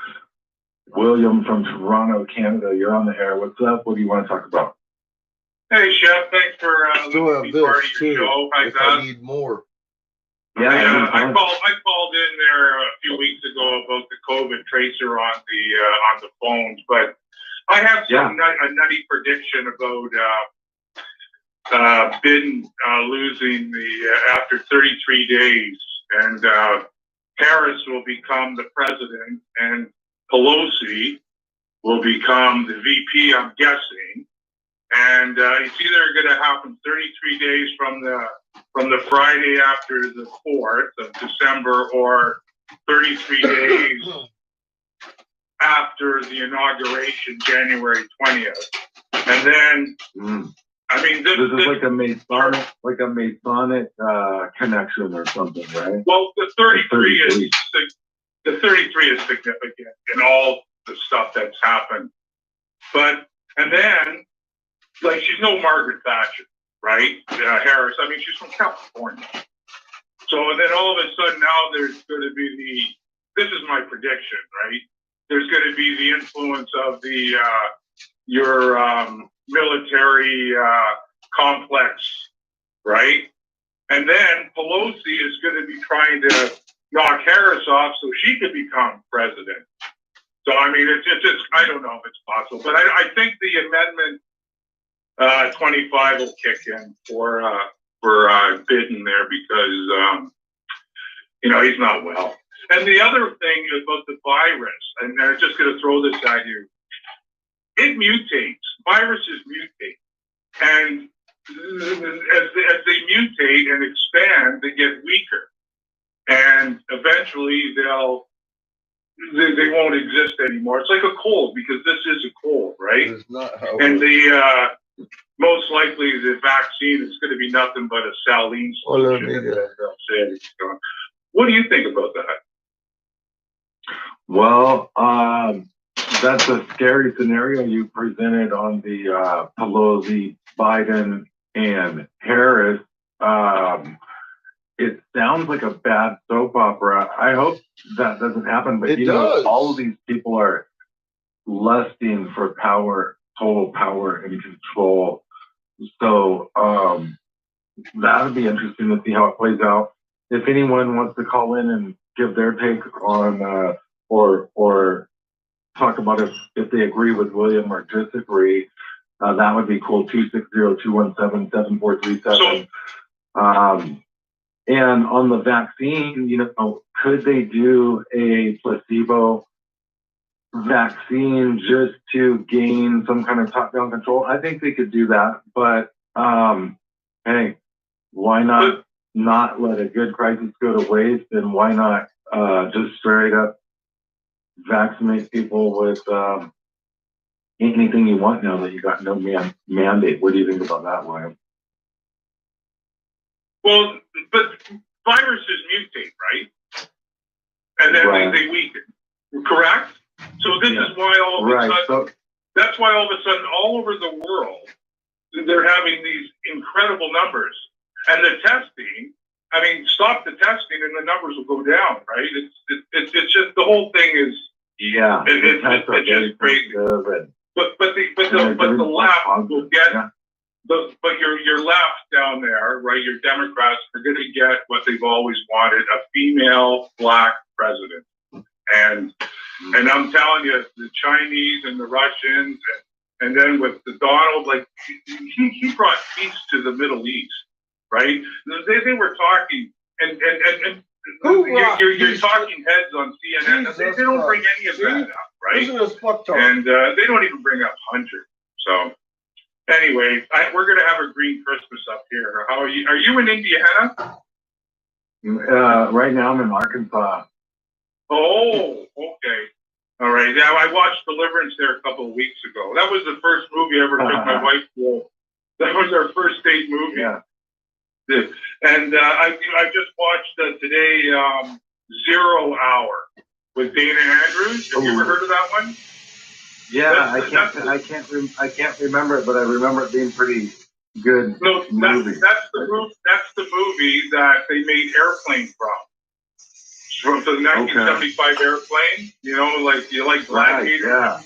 William from Toronto, Canada. You're on the air. What's up? What do you want to talk about? Hey, Chef. Thanks for Still have this too. If I need more. Yeah, I called in there a few weeks ago about the COVID tracer on the phones, but I have a nutty prediction about Biden losing after 33 days, and Harris will become the president, and Pelosi will become the VP, I'm guessing, and it's either going to happen 33 days from the Friday after the 4th of December, or 33 days after the inauguration, January 20th, and then. I mean, this is like a Masonic connection or something, right? Well, the 33 is significant in all the stuff that's happened, and then like she's no Margaret Thatcher, right? Harris. I mean, she's from California. So and then all of a sudden now there's going to be this is my prediction, right? There's going to be the influence of your military complex, right? And then Pelosi is going to be trying to knock Harris off so she could become president. So, I mean, it's just, I don't know if it's possible, but I think the amendment 25 will kick in for Biden there because, he's not well. And the other thing about the virus, and I'm just going to throw this at you, it mutates. Viruses mutate. And as they mutate and expand, they get weaker. And eventually they won't exist anymore. It's like a cold, because this is a cold, right? It's not how and most likely the vaccine is going to be nothing but a saline solution. What do you think about that? Well, that's a scary scenario you presented on the Pelosi, Biden, and Harris It sounds like a bad soap opera. I hope that doesn't happen, but It you know, does. all of these people are lusting for power, total power and control. So that would be interesting to see how it plays out. If anyone wants to call in and give their take on or talk about if they agree with William or disagree, that would be cool. 260-217-7437. And on the vaccine, you know, could they do a placebo vaccine just to gain some kind of top-down control? I think they could do that, but hey, why not let a good crisis go to waste, and why not just straight up vaccinate people with anything you want now that you got no mandate? What do you think about that, William? Well, but viruses mutate, right? And then they weaken, correct? So this is why all of a sudden, that's why all of a sudden, all over the world, they're having these incredible numbers. And the testing, I mean, stop the testing and the numbers will go down, right? It's just, the whole thing is, it's just crazy. But the left will get, but your left down there, right? Your Democrats are going to get what they've always wanted: a female black president. And I'm telling you, the Chinese and the Russians, and then with the Donald, like he brought peace to the Middle East, right? They were talking, and you're talking heads on CNN. They don't bring any of that up, right? And they don't even bring up Hunter. So anyway, we're gonna have a green Christmas up here. How are you? Are you in Indiana? Right now I'm in Arkansas. Oh, okay. All right. Yeah, I watched Deliverance there a couple of weeks ago. That was the first movie I ever took my wife to. That was our first date movie. Yeah. And I just watched today 0 Hour with Dana Andrews. Have you ever heard of that one? Yeah, I can't remember it, but I remember it being pretty good. No, that's the movie that they made Airplane from the 1975 Airplane. You know, like you like Gladiator. Yeah.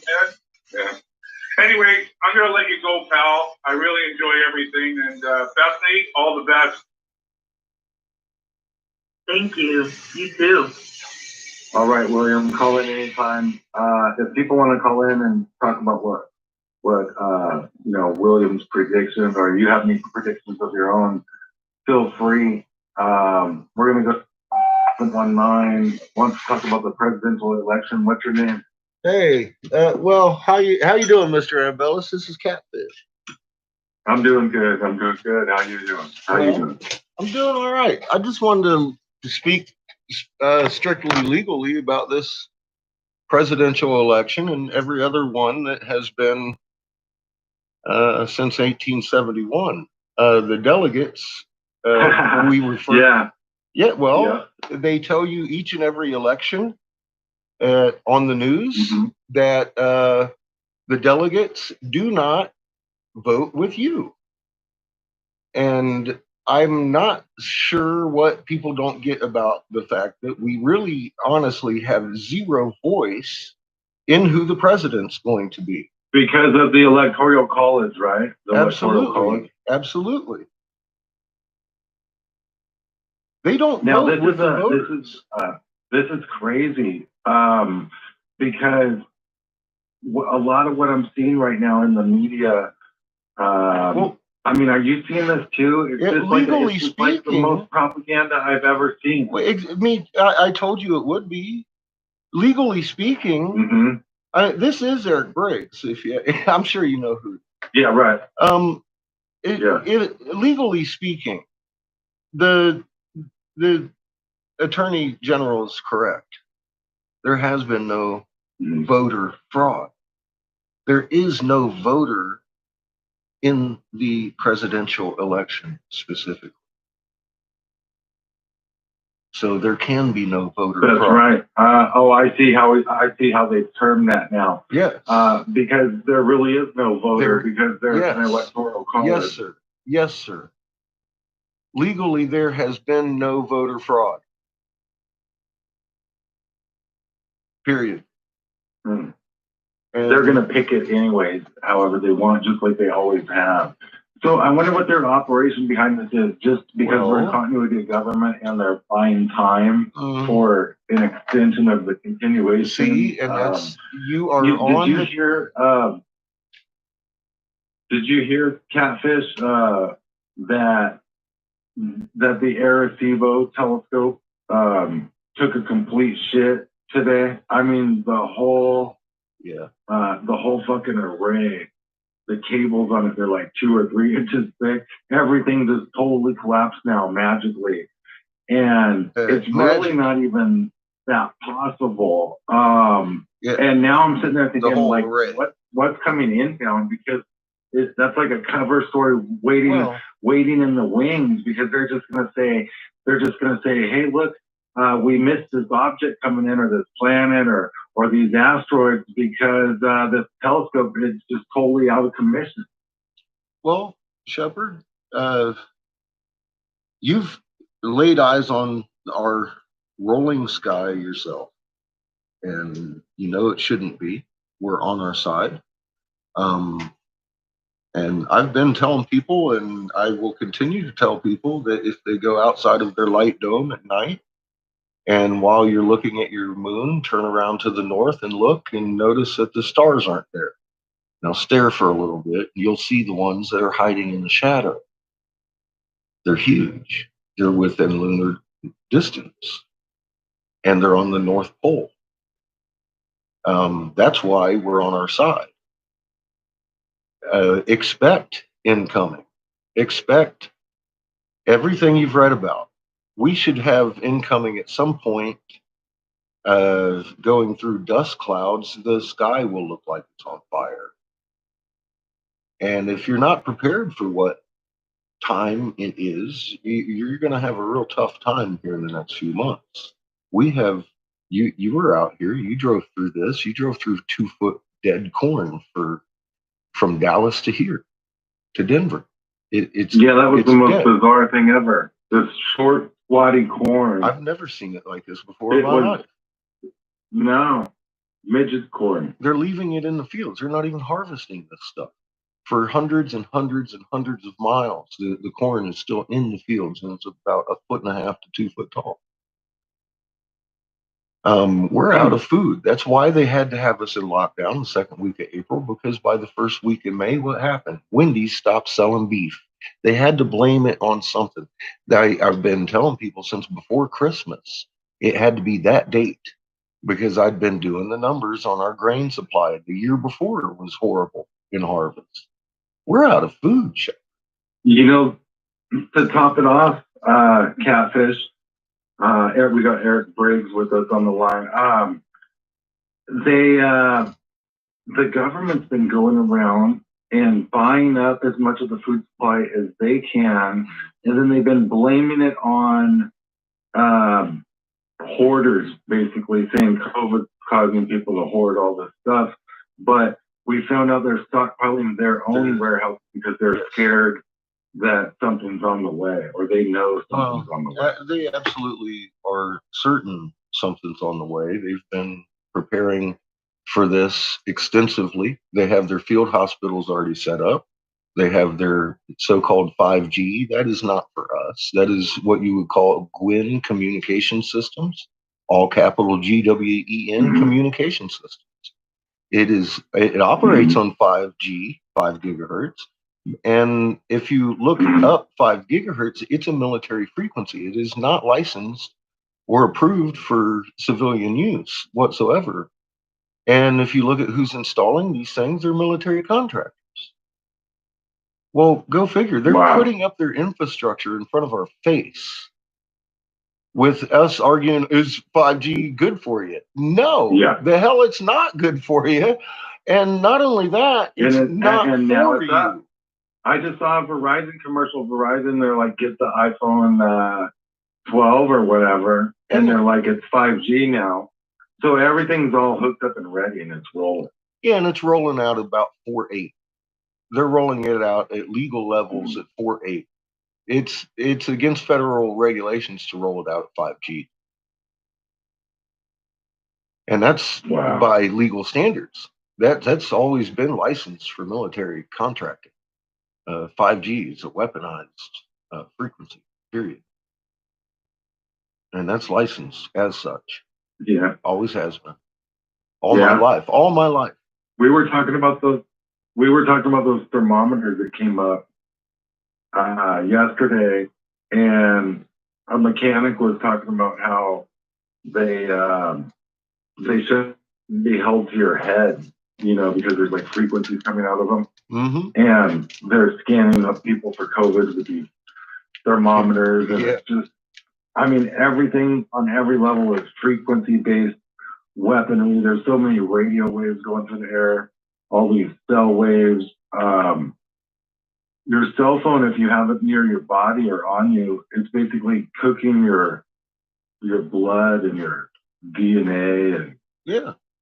Anyway, I'm gonna let you go, pal. I really enjoy everything, and Bethany, all the best. Thank you. You too. All right, William, call in anytime. If people want to call in and talk about what you know, William's predictions, or you have any predictions of your own, feel free. We're gonna go 719. Want to talk about the presidential election? What's your name? Hey, well, how you doing, Mr. Ambellis? This is Catfish. I'm doing good. I'm doing good. How you doing? How you doing? I'm doing all right. I just wanted to speak strictly legally about this presidential election and every other one that has been since 1871. The delegates we refer. They tell you each and every election on the news that the delegates do not vote with you. And I'm not sure what people don't get about the fact that we really honestly have zero voice in who the president's going to be. Because of the Electoral College, right? The Absolutely. Electoral College. Absolutely. They don't now, vote with the voters. This is crazy. Because a lot of what I'm seeing right now in the media, I mean, are you seeing this too? It's just legally speaking, like the most propaganda I've ever seen. I told you it would be. Legally speaking, this is Eric Briggs. I'm sure you know who. Yeah, right. Legally speaking, the Attorney General is correct. There has been no voter fraud. There is no voter in the presidential election specifically. So there can be no voter fraud. That's right. I see how they've termed that now. Yes. Because there really is no voter because there's an electoral college. Yes, sir. Yes, sir. legally there has been no voter fraud. Period. Hmm. And They're going to pick it anyways, however they want, just like they always have. So I wonder what their operation behind this is, just because we're in continuity of government and they're buying time for an extension of the continuation. See, and that's you are on. Did you hear, Catfish, that the Arecibo telescope took a complete shit today? I mean, the whole fucking array, the cables on it, they're like 2 or 3 inches thick. Everything just totally collapsed now magically. And it's really not even that possible. And now I'm sitting there thinking, like, what's coming in town? Because that's like a cover story waiting in the wings, because they're just gonna say, hey, look, we missed this object coming in, or this planet, or these asteroids, because this telescope is just totally out of commission. Well, Shepard, you've laid eyes on our rolling sky yourself, and you know it shouldn't be. We're on our side. And I've been telling people, and I will continue to tell people, that if they go outside of their light dome at night, and while you're looking at your moon, turn around to the north and look and notice that the stars aren't there. Now stare for a little bit, and you'll see the ones that are hiding in the shadow. They're huge. They're within lunar distance, and they're on the North Pole. That's why we're on our side. Expect incoming. Expect everything you've read about. We should have incoming at some point. Going through dust clouds, the sky will look like it's on fire. And if you're not prepared for what time it is, you're going to have a real tough time here in the next few months. We have, you were out here, you drove through this, you drove through 2-foot dead corn from Dallas to here, to Denver. That was the most bizarre thing ever. This short, squatty corn. I've never seen it like this before in my life. No, midget corn. They're leaving it in the fields. They're not even harvesting this stuff. For hundreds and hundreds and hundreds of miles, the corn is still in the fields, and it's about 1.5 to 2 foot tall. We're out of food. That's why they had to have us in lockdown the second week of April, because by the first week of May, what happened? Wendy's stopped selling beef. They had to blame it on something. I've been telling people since before Christmas, it had to be that date, because I'd been doing the numbers on our grain supply. The year before was horrible in harvest. We're out of food, Chef. You know, to top it off, Catfish, we got Eric Briggs with us on the line. The government's been going around and buying up as much of the food supply as they can, and then they've been blaming it on hoarders, basically saying COVID's causing people to hoard all this stuff. But we found out they're stockpiling their own warehouse because they're scared that something's on the way, or they know something's on the way. They absolutely are certain something's on the way. They've been preparing for this extensively. They have their field hospitals already set up. They have their so-called 5G. That is not for us. That is what you would call GWIN communication systems, all capital GWEN communication systems. It operates on 5G, 5 gigahertz. And if you look up 5 gigahertz, it's a military frequency. It is not licensed or approved for civilian use whatsoever. And if you look at who's installing these things, they're military contractors. Well, go figure. They're putting up their infrastructure in front of our face, with us arguing, is 5G good for you? No, the hell it's not good for you. And not only that, it's not for you. I just saw a Verizon commercial. Verizon, they're like, get the iPhone 12 or whatever, and they're like, it's 5G now. So everything's all hooked up and ready, and it's rolling. Yeah, and it's rolling out about 4.8. They're rolling it out at legal levels at 4.8. It's against federal regulations to roll it out at 5G. And that's by legal standards. That's always been licensed for military contracting. 5G is a weaponized frequency, period. And that's licensed as such. Yeah. Always has been. All my life. We were talking about those thermometers that came up yesterday, and a mechanic was talking about how they should be held to your head, because there's like frequencies coming out of them. Mm-hmm. And they're scanning up people for COVID with these thermometers. And it's just, everything on every level is frequency-based weaponry. There's so many radio waves going through the air, all these cell waves. Your cell phone, if you have it near your body or on you, it's basically cooking your blood and your DNA and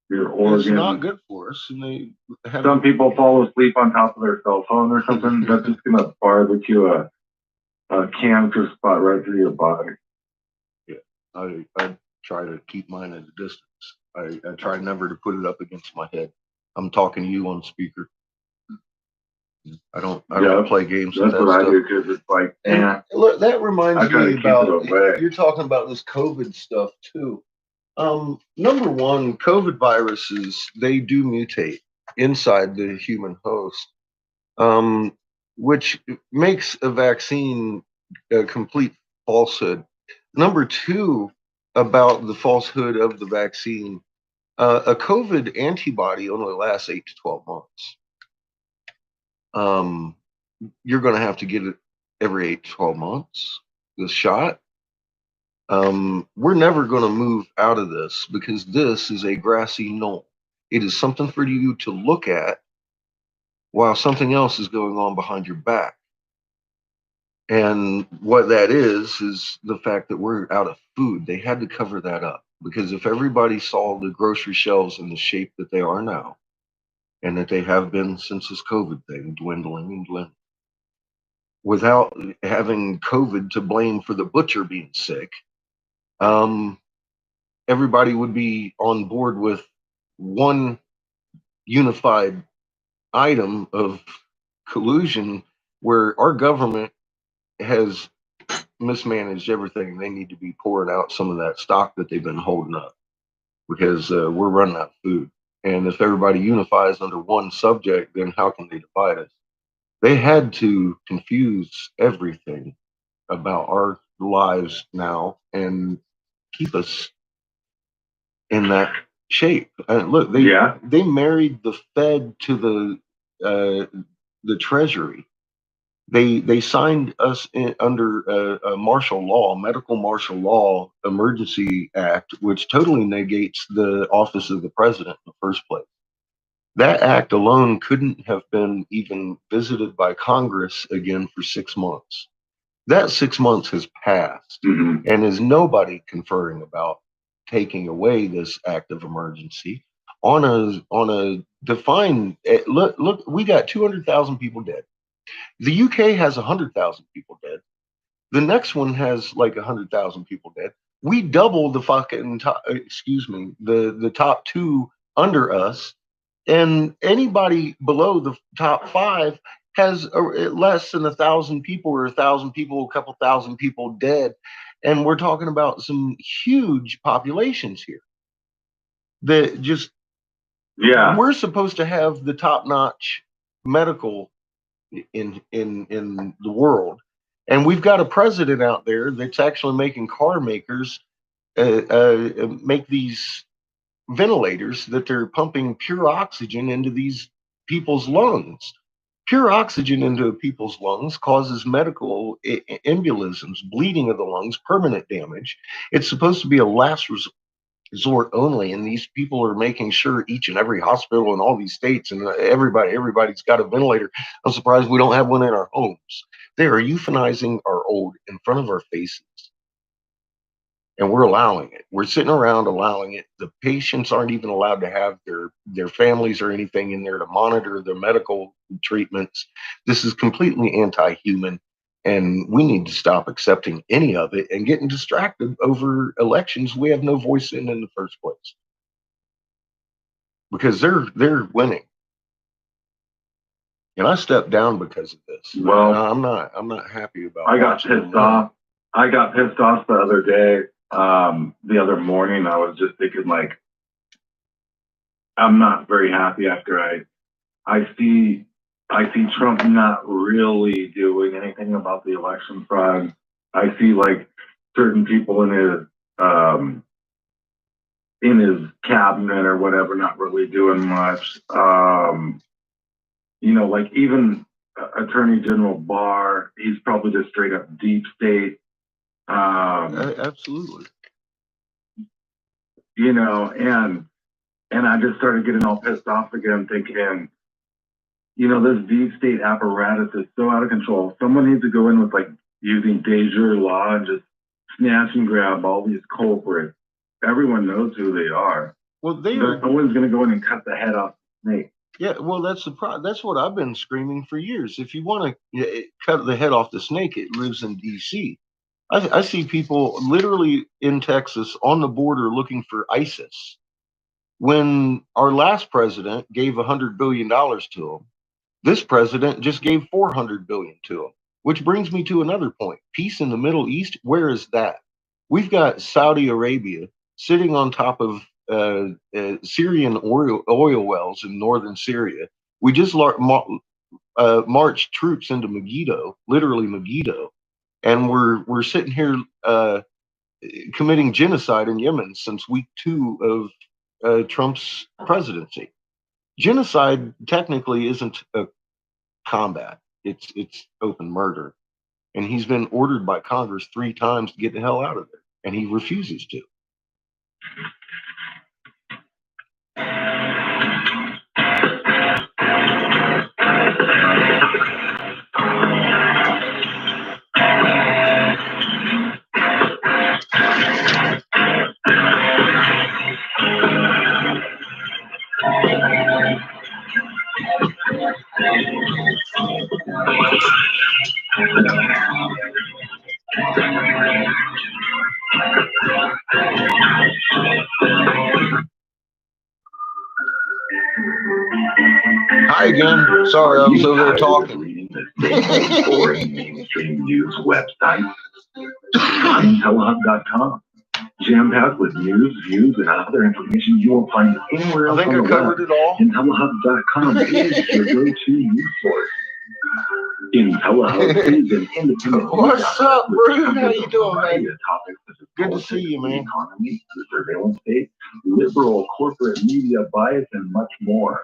your organs. It's not good for us. And some people fall asleep on top of their cell phone or something. That's just going to barbecue a cancer spot right through your body. Yeah, I try to keep mine at a distance. I try never to put it up against my head. I'm talking to you on speaker. I don't play games with that stuff. That's what I do, because it's like, look, that reminds me about, you're talking about this COVID stuff too. Number one, COVID viruses, they do mutate inside the human host, which makes a vaccine a complete falsehood. Number two, about the falsehood of the vaccine, a COVID antibody only lasts 8 to 12 months. You're going to have to get it every 8 to 12 months, this shot. We're never going to move out of this, because this is a grassy knoll. It is something for you to look at while something else is going on behind your back. And what that is the fact that we're out of food. They had to cover that up, because if everybody saw the grocery shelves in the shape that they are now, and that they have been since this COVID thing, dwindling and dwindling, without having COVID to blame for the butcher being sick, everybody would be on board with one unified item of collusion, where our government has mismanaged everything. They need to be pouring out some of that stock that they've been holding up, because we're running out of food. And if everybody unifies under one subject, then how can they divide us? They had to confuse everything about our lives now and keep us in that shape. And look, they married the Fed to the Treasury. They signed us under a martial law, medical martial law emergency act, which totally negates the office of the president in the first place. That act alone couldn't have been even visited by Congress again for 6 months. That 6 months has passed, and is nobody conferring about taking away this act of emergency on a defined look. We got 200,000 people dead. The UK has 100,000 people dead. The next one has like 100,000 people dead. We double the fucking the top two under us, and anybody below the top five has less than 1,000 people, or 1,000 people, a couple thousand people dead. And we're talking about some huge populations here that just, we're supposed to have the top-notch medical in the world, and we've got a president out there that's actually making car makers make these ventilators that they're pumping pure oxygen into these people's lungs. Pure oxygen into people's lungs causes medical embolisms, bleeding of the lungs, permanent damage. It's supposed to be a last resort only, and these people are making sure each and every hospital in all these states and everybody's got a ventilator. I'm surprised we don't have one in our homes. They are euthanizing our old in front of our faces, and we're allowing it. We're sitting around allowing it. The patients aren't even allowed to have their families or anything in there to monitor their medical treatments. This is completely anti-human, And we need to stop accepting any of it and getting distracted over elections we have no voice in the first place. Because they're winning. And I stepped down because of this. Well, I'm not happy about. I got pissed off. I got pissed off the other day. The other morning, I was just thinking, like, I'm not very happy after I see Trump not really doing anything about the election fraud. I see like certain people in his cabinet or whatever not really doing much. You know, like even Attorney General Barr, he's probably just straight up deep state. Absolutely. You know, and I just started getting all pissed off again, thinking, you know, this deep state apparatus is so out of control. Someone needs to go in with like using de jure law and just snatch and grab all these culprits. Everyone knows who they are. Well, no one's going to go in and cut the head off the snake. Yeah, well, that's what I've been screaming for years. If you want to cut the head off the snake, it lives in D.C. I see people literally in Texas on the border looking for ISIS. When our last president gave $100 billion to him, this president just gave $400 billion to him. Which brings me to another point: peace in the Middle East. Where is that? We've got Saudi Arabia sitting on top of Syrian oil wells in northern Syria. We just marched troops into Megiddo, literally Megiddo, and we're sitting here committing genocide in Yemen since week 2 of Trump's presidency. Genocide technically isn't a combat; it's open murder, and he's been ordered by Congress 3 times to get the hell out of there, and he refuses to. Hi again. Sorry, I was over there talking. Reading the boring mainstream news website. IntelliHub.com. Jam-packed with news, views, and other information you won't find anywhere else. I think I covered it all. IntelliHub.com is your go-to news source. IntelliHub is an independent. What's up, bro? How you doing, man? Good to see you, man. Economy, the surveillance state, liberal corporate media bias, and much more.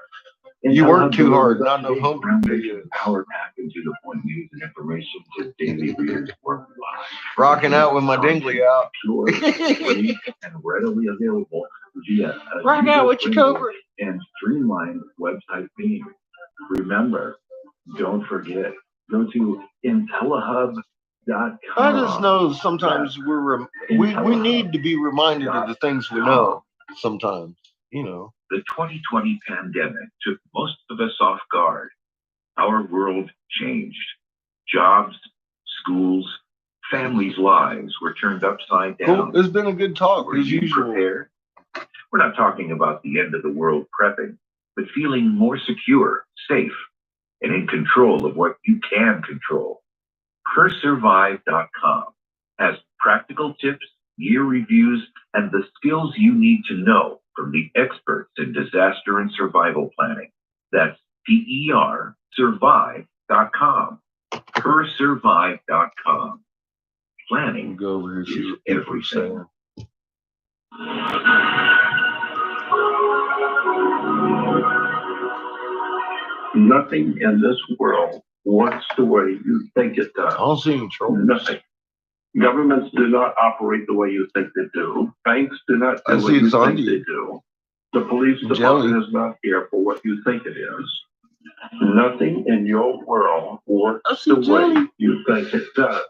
You work too hard, not no home power pack into the point news and information to daily readers worldwide. Rocking out with my dingly out. Pure, free, and readily available via rock out with your cobra and streamlined website theme. Remember, don't forget, go to IntelliHub.com. I just know sometimes we need to be reminded of the things we know. Sometimes, you know. The 2020 pandemic took most of us off guard. Our world changed. Jobs, schools, families' lives were turned upside down. Cool. It's been a good talk. Were you prepared? We're not talking about the end of the world prepping, but feeling more secure, safe, and in control of what you can control. Persurvive.com has practical tips, year reviews, and the skills you need to know from the experts in disaster and survival planning. That's PER survive.com. Persurvive.com. Planning go over is everything. Nothing in this world works the way you think it does. I don't see any trouble. Nothing. Governments do not operate the way you think they do. Banks do not do what you think they do. The police department is not here for what you think it is. Nothing in your world works the way you think it does.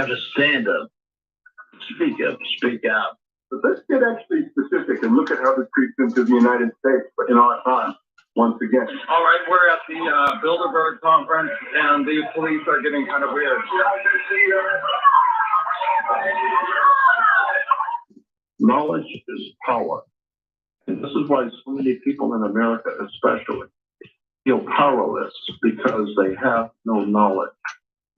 got to stand up, speak up, speak out. But let's get actually specific and look at how this creeps into the United States in our time. Once again. All right, we're at the Bilderberg conference, and these police are getting kind of weird. Knowledge is power. And this is why so many people in America especially feel powerless because they have no knowledge.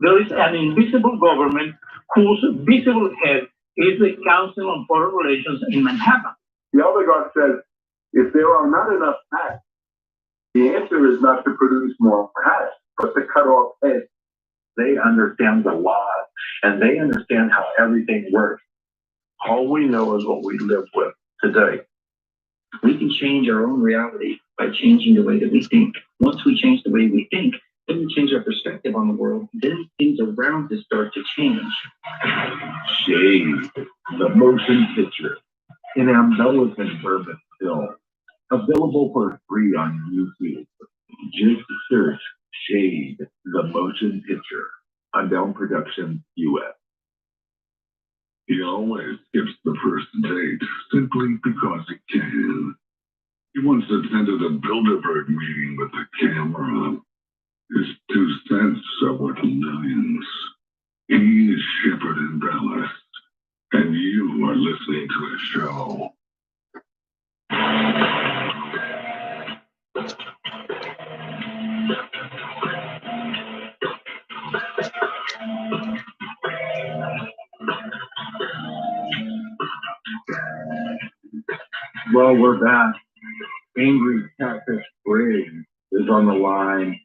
There is an invisible government whose visible head is the Council on Foreign Relations in Manhattan. The oligarch says, if there are not enough hats, the answer is not to produce more hats, but to cut off heads. They understand the laws, and they understand how everything works. All we know is what we live with today. We can change our own reality by changing the way that we think. Once we change the way we think, then we change our perspective on the world. Then things around us start to change. Shade, the motion picture, an embellishment bourbon film, available for free on YouTube. Just search Shade, the motion picture, on Down Production US. He always skips the first date simply because he can. He once attended a Bilderberg meeting with a camera. His 2 cents are worth millions. He is Shepherd and Dallas, and you are listening to his show. Well, we're back. Angry Catfish Bridge is on the line.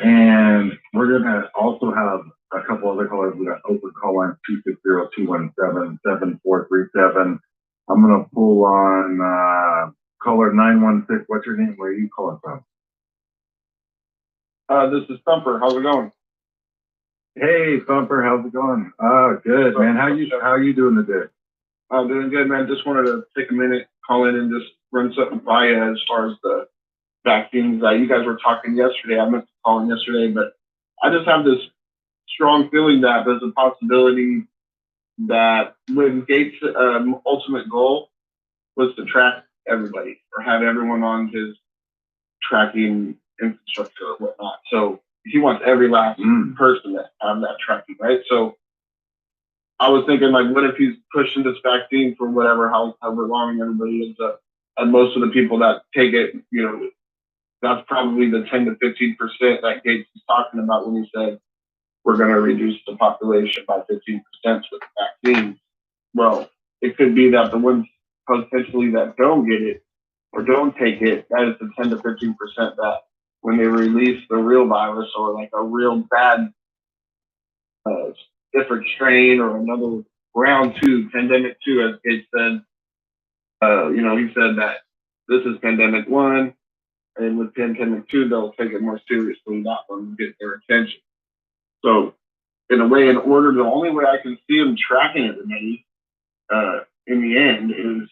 And we're going to also have a couple other callers. We got open call line 260-217-7437. I'm going to pull on caller 916. What's your name? Where are you calling from? This is Thumper. How's it going? Hey, Thumper. How's it going? Good, man. How you doing today? I'm doing good, man. Just wanted to take a minute, call in, and just run something by you as far as the vaccines. You guys were talking yesterday. I meant to call in yesterday, but I just have this strong feeling that there's a possibility that when Gates' ultimate goal was to track everybody or have everyone on his tracking infrastructure or whatnot. So he wants every last person to have that tracking, right? So I was thinking, like, what if he's pushing this vaccine for however long everybody ends up, and most of the people that take it, that's probably the 10 to 15% that Gates is talking about when he said we're going to reduce the population by 15% with the vaccine. Well, it could be that the ones potentially that don't get it or don't take it, that is the 10 to 15% that when they release the real virus or like a real bad different strain or another round 2, pandemic 2, as Gates said, he said that this is pandemic 1, and with pandemic 2, they'll take it more seriously, that one will get their attention. So, in a way, the only way I can see him tracking everybody in the end is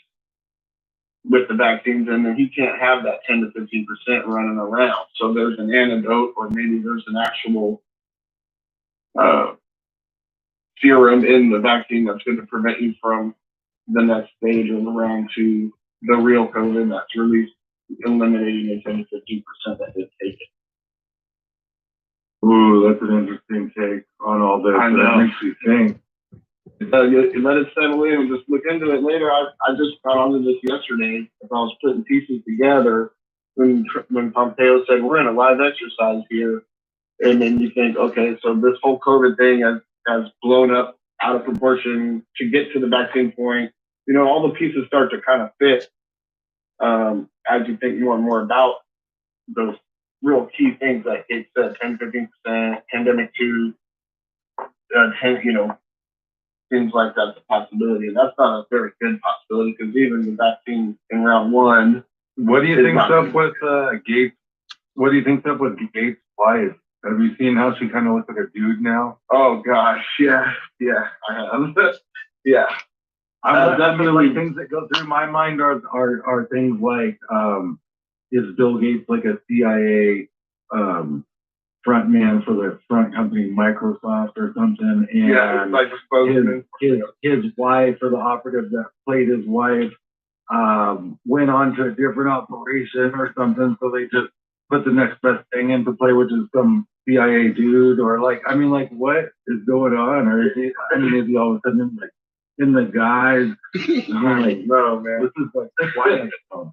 with the vaccines, and then he can't have that 10 to 15% running around. So there's an antidote, or maybe there's an actual serum in the vaccine that's going to prevent you from the next stage of the round 2, the real COVID that's released, eliminating the 10 to 15% that did take it. Ooh, that's an interesting take on all this. I know. That makes you think. You let it settle in and just look into it later. I just got onto this yesterday as I was putting pieces together when Pompeo said we're in a live exercise here, and then you think, okay, so this whole COVID thing has blown up out of proportion to get to the vaccine point. All the pieces start to kind of fit as you think more and more about those real key things like it said, 10, 15%, pandemic 2, 10, seems like that's a possibility. And that's not a very good possibility because even the vaccine in round 1. What do you think's up with Gates? What do you think's up with Gates' wife? Have you seen how she kind of looks like a dude now? Oh gosh, yeah, I have. Yeah. Definitely things that go through my mind are things like, is Bill Gates like a CIA front man for the front company Microsoft or something, and like his wife or the operative that played his wife went on to a different operation or something, so they just put the next best thing into play, which is some CIA dude, or like, I mean, like, what is going on? Or is he, I mean, is he all of a sudden like in the guise? Like, no, man, this is like Twilight Zone.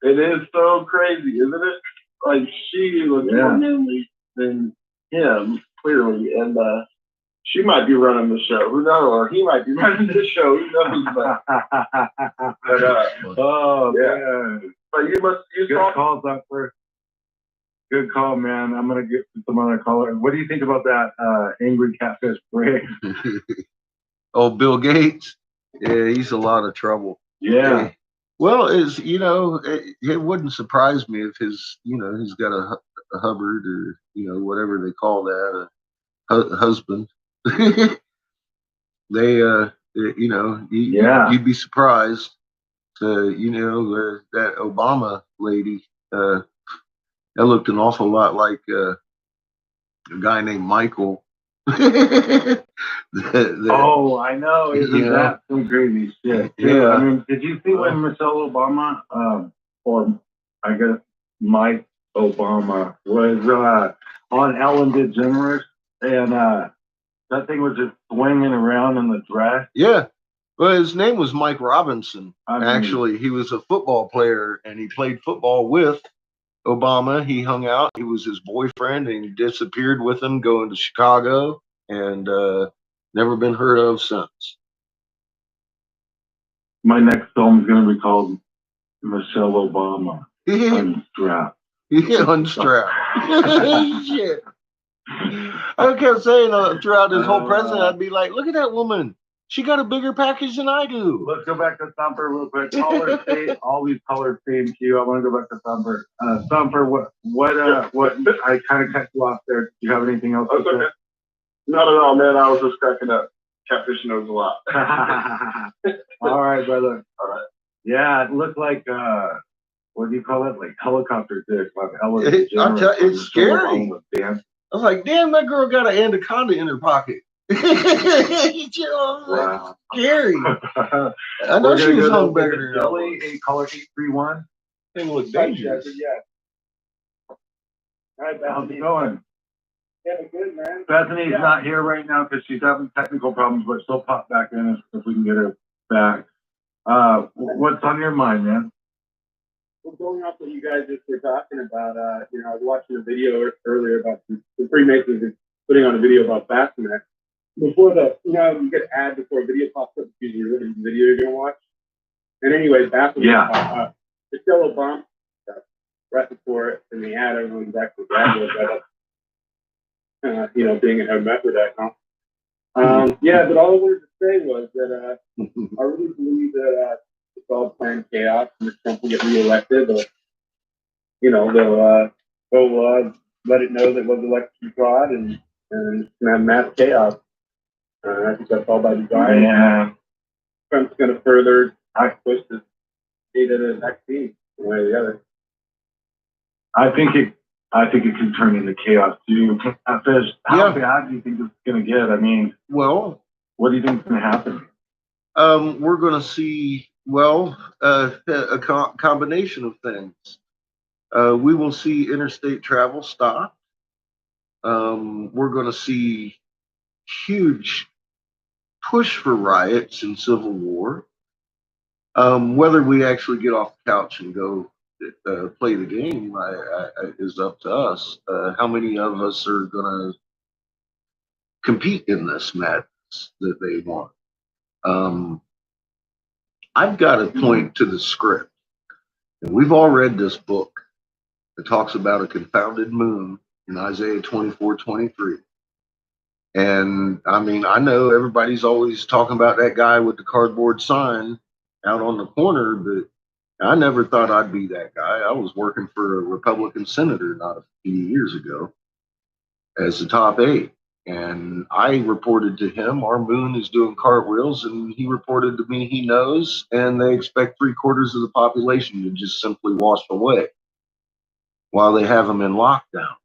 It is so crazy, isn't it? Like, she was more manly than him, clearly, and she might be running the show. Who knows? Or he might be running the show. Who knows? But oh, man. But you good call, Doctor. Good call, man. I'm gonna get some other caller. What do you think about that angry catfish break? Oh, Bill Gates. Yeah, he's a lot of trouble. Yeah. Well, it wouldn't surprise me if he's got a Hubbard or whatever they call that, a husband. You'd be surprised. That Obama lady. That looked an awful lot like a guy named Michael. Oh, I know. Isn't that some crazy shit? Yeah. I mean, did you see when Michelle Obama, or I guess Mike Obama, was on Ellen DeGeneres, and that thing was just swinging around in the dress? Yeah. Well, his name was Mike Robinson. Actually, he was a football player, and he played football with Obama. He hung out. He was his boyfriend, and he disappeared with him going to Chicago, and never been heard of since. My next film is going to be called Michelle Obama. Unstrapped. Unstrapped. Shit. I kept saying throughout his whole presidency, I'd be like, look at that woman. She got a bigger package than I do. Let's go back to Thumper real quick. Callers stay, all these callers stay in queue. I want to go back to Thumper. Thumper, what? I kind of cut you off there. Do you have anything else to say? Not at all, man. I was just cracking up. Catfish knows a lot. All right, brother. All right. Yeah, it looked like what do you call it? Like helicopter dick. Like it's scary. I was like, damn, that girl got an anaconda in her pocket. Wow. Scary. I know she was hung better than Jelly. Caller 831. Thing looked dangerous. All right, how's it going? Yeah, good, man. Bethany's not here right now because she's having technical problems, but she'll pop back in if we can get her back. What's on your mind, man? Well, going off what you guys just were talking about, I was watching a video earlier about the Freemasons putting on a video about Baphomet. Before you get an ad before a video pops up, it's usually the video you're going to watch. And anyway, Baphomet, Michelle Obama, pressing for it, and the ad, everyone's actually graduated being a hermaphrodite now. But all I wanted to say was that I really believe that it's all planned chaos, and if Trump will get reelected, they'll let it know that it was election fraud and have mass chaos. I think that's all by design. Yeah. Trump's going to further push the data of the vaccine one way or the other. I think it can turn into chaos too. How bad do you think it's going to get? I mean, well, what do you think is going to happen? We're going to see, a combination of things. We will see interstate travel stop. We're going to see huge push for riots and civil war. Whether we actually get off the couch and go play the game is up to us. How many of us are going to compete in this madness that they want? I've got to point to the script. And we've all read this book that talks about a confounded moon in Isaiah 24:23. And I mean, I know everybody's always talking about that guy with the cardboard sign out on the corner, but I never thought I'd be that guy. I was working for a Republican senator not a few years ago as the top aide. And I reported to him, our moon is doing cartwheels, and he reported to me he knows, and they expect 3/4 of the population to just simply wash away while they have them in lockdown.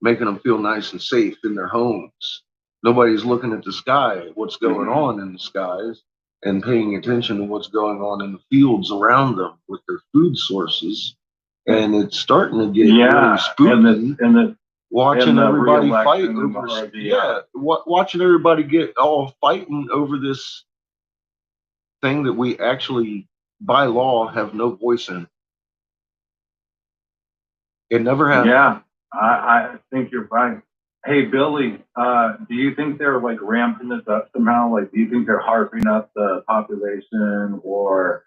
making them feel nice and safe in their homes. Nobody's looking at the sky, what's going on in the skies, and paying attention to what's going on in the fields around them with their food sources. And it's starting to get really spooky. Watching everybody fight over, watching everybody get all fighting over this thing that we actually, by law, have no voice in. It never happened. Yeah, I think you're right. Hey, Billy, do you think they're like ramping this up somehow? Like, do you think they're harping up the population, or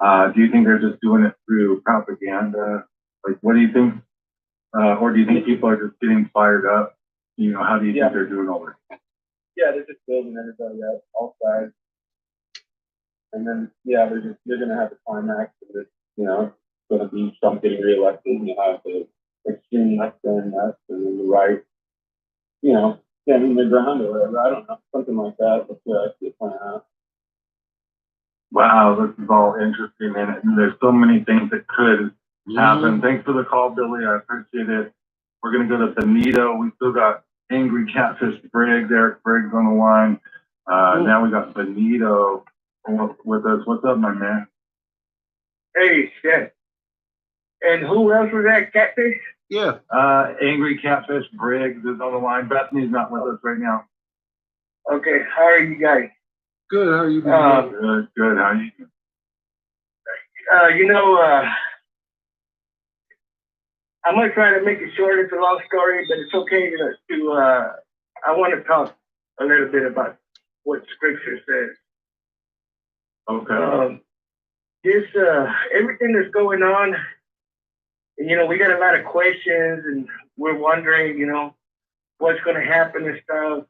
do you think they're just doing it through propaganda? Like, what do you think? Or do you think people are just getting fired up? You know, how do you think they're doing all this? Yeah, they're just building everybody up, all sides. And then, they're going to have a climax of this, you know, it's going to be Trump getting reelected, and you have the extreme left going nuts, and then the right, you know, standing their ground or whatever. I don't know, something like that. That's what I see it playing out. Wow, this is all interesting, and there's so many things that could happen. Thanks for the call, Billy. I appreciate it. We're going to go to Benito. We still got Angry Catfish Briggs, Eric Briggs on the line. Now we got Benito with us. What's up, my man? Hey, shit. And who else was that, Catfish? Yeah. Angry Catfish Briggs is on the line. Bethany's not with us right now. Okay, how are you guys? Good, how are you doing? Good, how are you doing? I'm going to try to make it short. It's a long story, but it's okay I want to talk a little bit about what Scripture says. Okay. Everything that's going on, you know, we got a lot of questions, and we're wondering, you know, what's going to happen and stuff.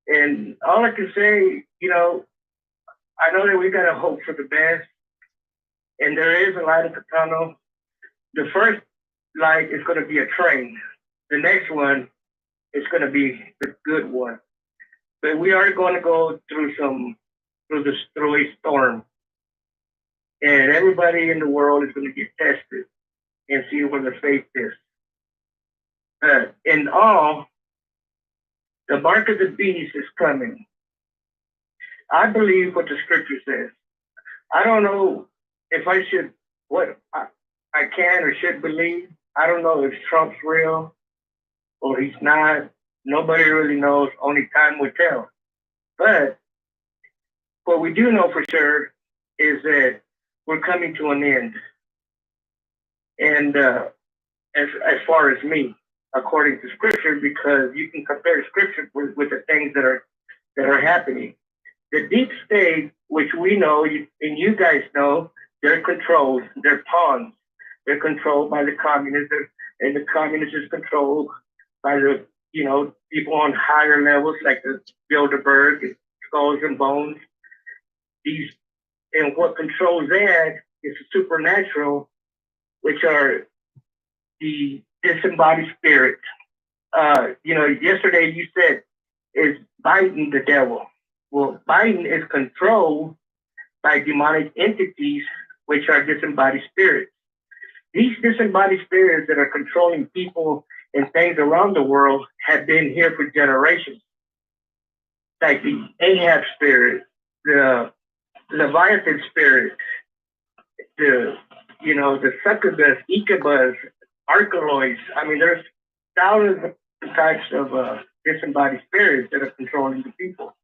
And all I can say, you know, I know that we got to hope for the best, and there is a light at the tunnel. The first light is going to be a train. The next one is going to be the good one. But we are going to go through a storm, and everybody in the world is going to get tested and see where their faith is. In all, the mark of the beast is coming. I believe what the Scripture says. I don't know if I should, what I can or should believe. I don't know if Trump's real or he's not. Nobody really knows. Only time will tell. But what we do know for sure is that we're coming to an end. And as far as me, according to Scripture, because you can compare Scripture with the things that are happening. The deep state, which we know, and you guys know, they're controlled, they're pawns. They're controlled by the communists, and the communists is controlled by the, you know, people on higher levels like the Bilderberg, Skulls and Bones. And what controls that is the supernatural, which are the disembodied spirits. You know, yesterday you said, is Biden the devil? Well, Biden is controlled by demonic entities, which are disembodied spirits. These disembodied spirits that are controlling people and things around the world have been here for generations. Like the Ahab spirit, the Leviathan spirit, the succubus, incubus, archaloids. I mean, there's thousands of types of disembodied spirits that are controlling the people.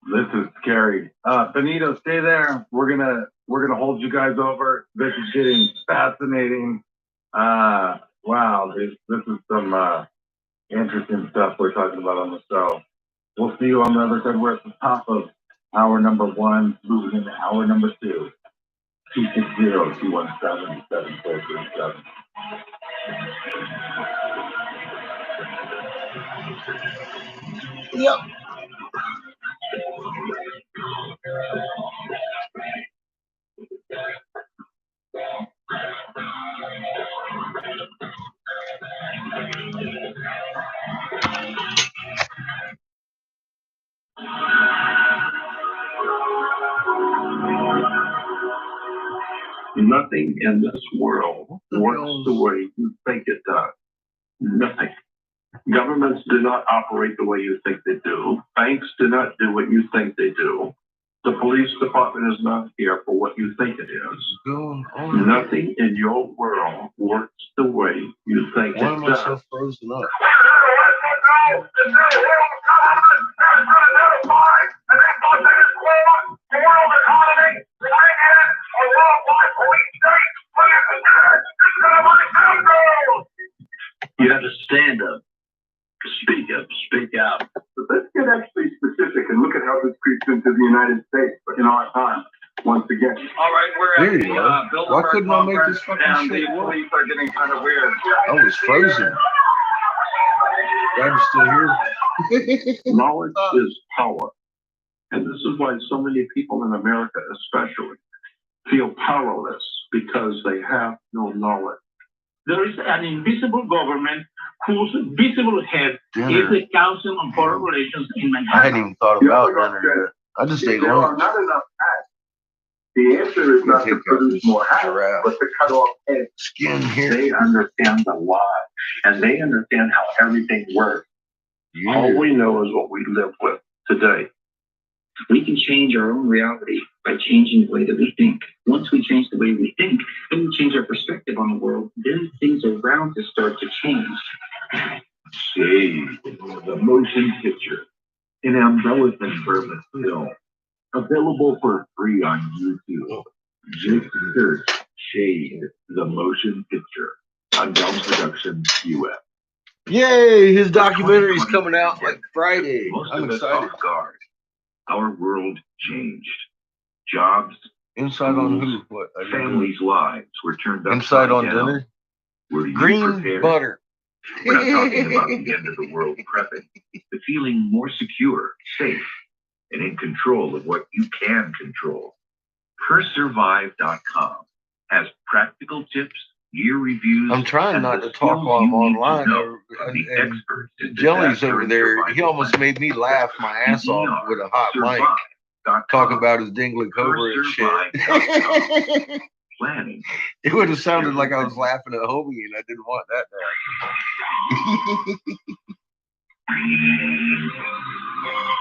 This is scary. Benito, stay there. We're gonna hold you guys over. This is getting fascinating. Wow, this is some interesting stuff we're talking about on the show. We'll see you on the other side. We're at the top of hour number 1, moving into hour number 2. 260-217-7437. Yep. Nothing in this world works the way you think it does. Nothing. Governments do not operate the way you think they do. Banks do not do what you think they do. The police department is not here for what you think it is. Nothing in your world works the way you think Why it am I does. so frozen up? You have to stand up, speak out. But let's get actually specific and look at how this creeps into the United States in our time. Once again. All right, we're There at you the go. Why Bilderberg couldn't I make conference, this fucking and shit the work? police are getting kind of weird. I was frozen. I'm still here. Knowledge is power. And this is why so many people in America especially feel powerless because they have no knowledge. There is an invisible government whose visible head Dinner. is the Council on Foreign Relations in I hadn't Manhattan. even thought about dinner yet. I just ate There are lunch. not enough hats. The answer is not to produce more hats, but to cut off heads. Skin here. They understand the lie, and they understand how everything works. Yeah. All we know is what we live with today. We can change our own reality by changing the way that we think. Once we change the way we think, then we change our perspective on the world, then things around us start to change. Say, the motion picture. An embellishment purpose film. Available for free on YouTube. Just search Shade, the motion picture. On Down Productions US. Yay! His documentary's coming out like Friday. Most I'm of us excited. off guard. Our world changed. Jobs, Inside on who? What? families' lives were turned Inside upside on down. dinner? Were you Green prepared? butter. We're not talking about the end of the world prepping, but feeling more secure, safe, and in control of what you can control. Persurvive.com has practical tips, year reviews. I'm trying and not the to talk skills while I'm you need to online. know from the experts in Jelly's disaster over and there. He survival almost planning. made me laugh my ass off with a hot mic. Talking about his dingly cobra and shit. Planning. It would have sounded like I was laughing at Hobie, and I didn't want that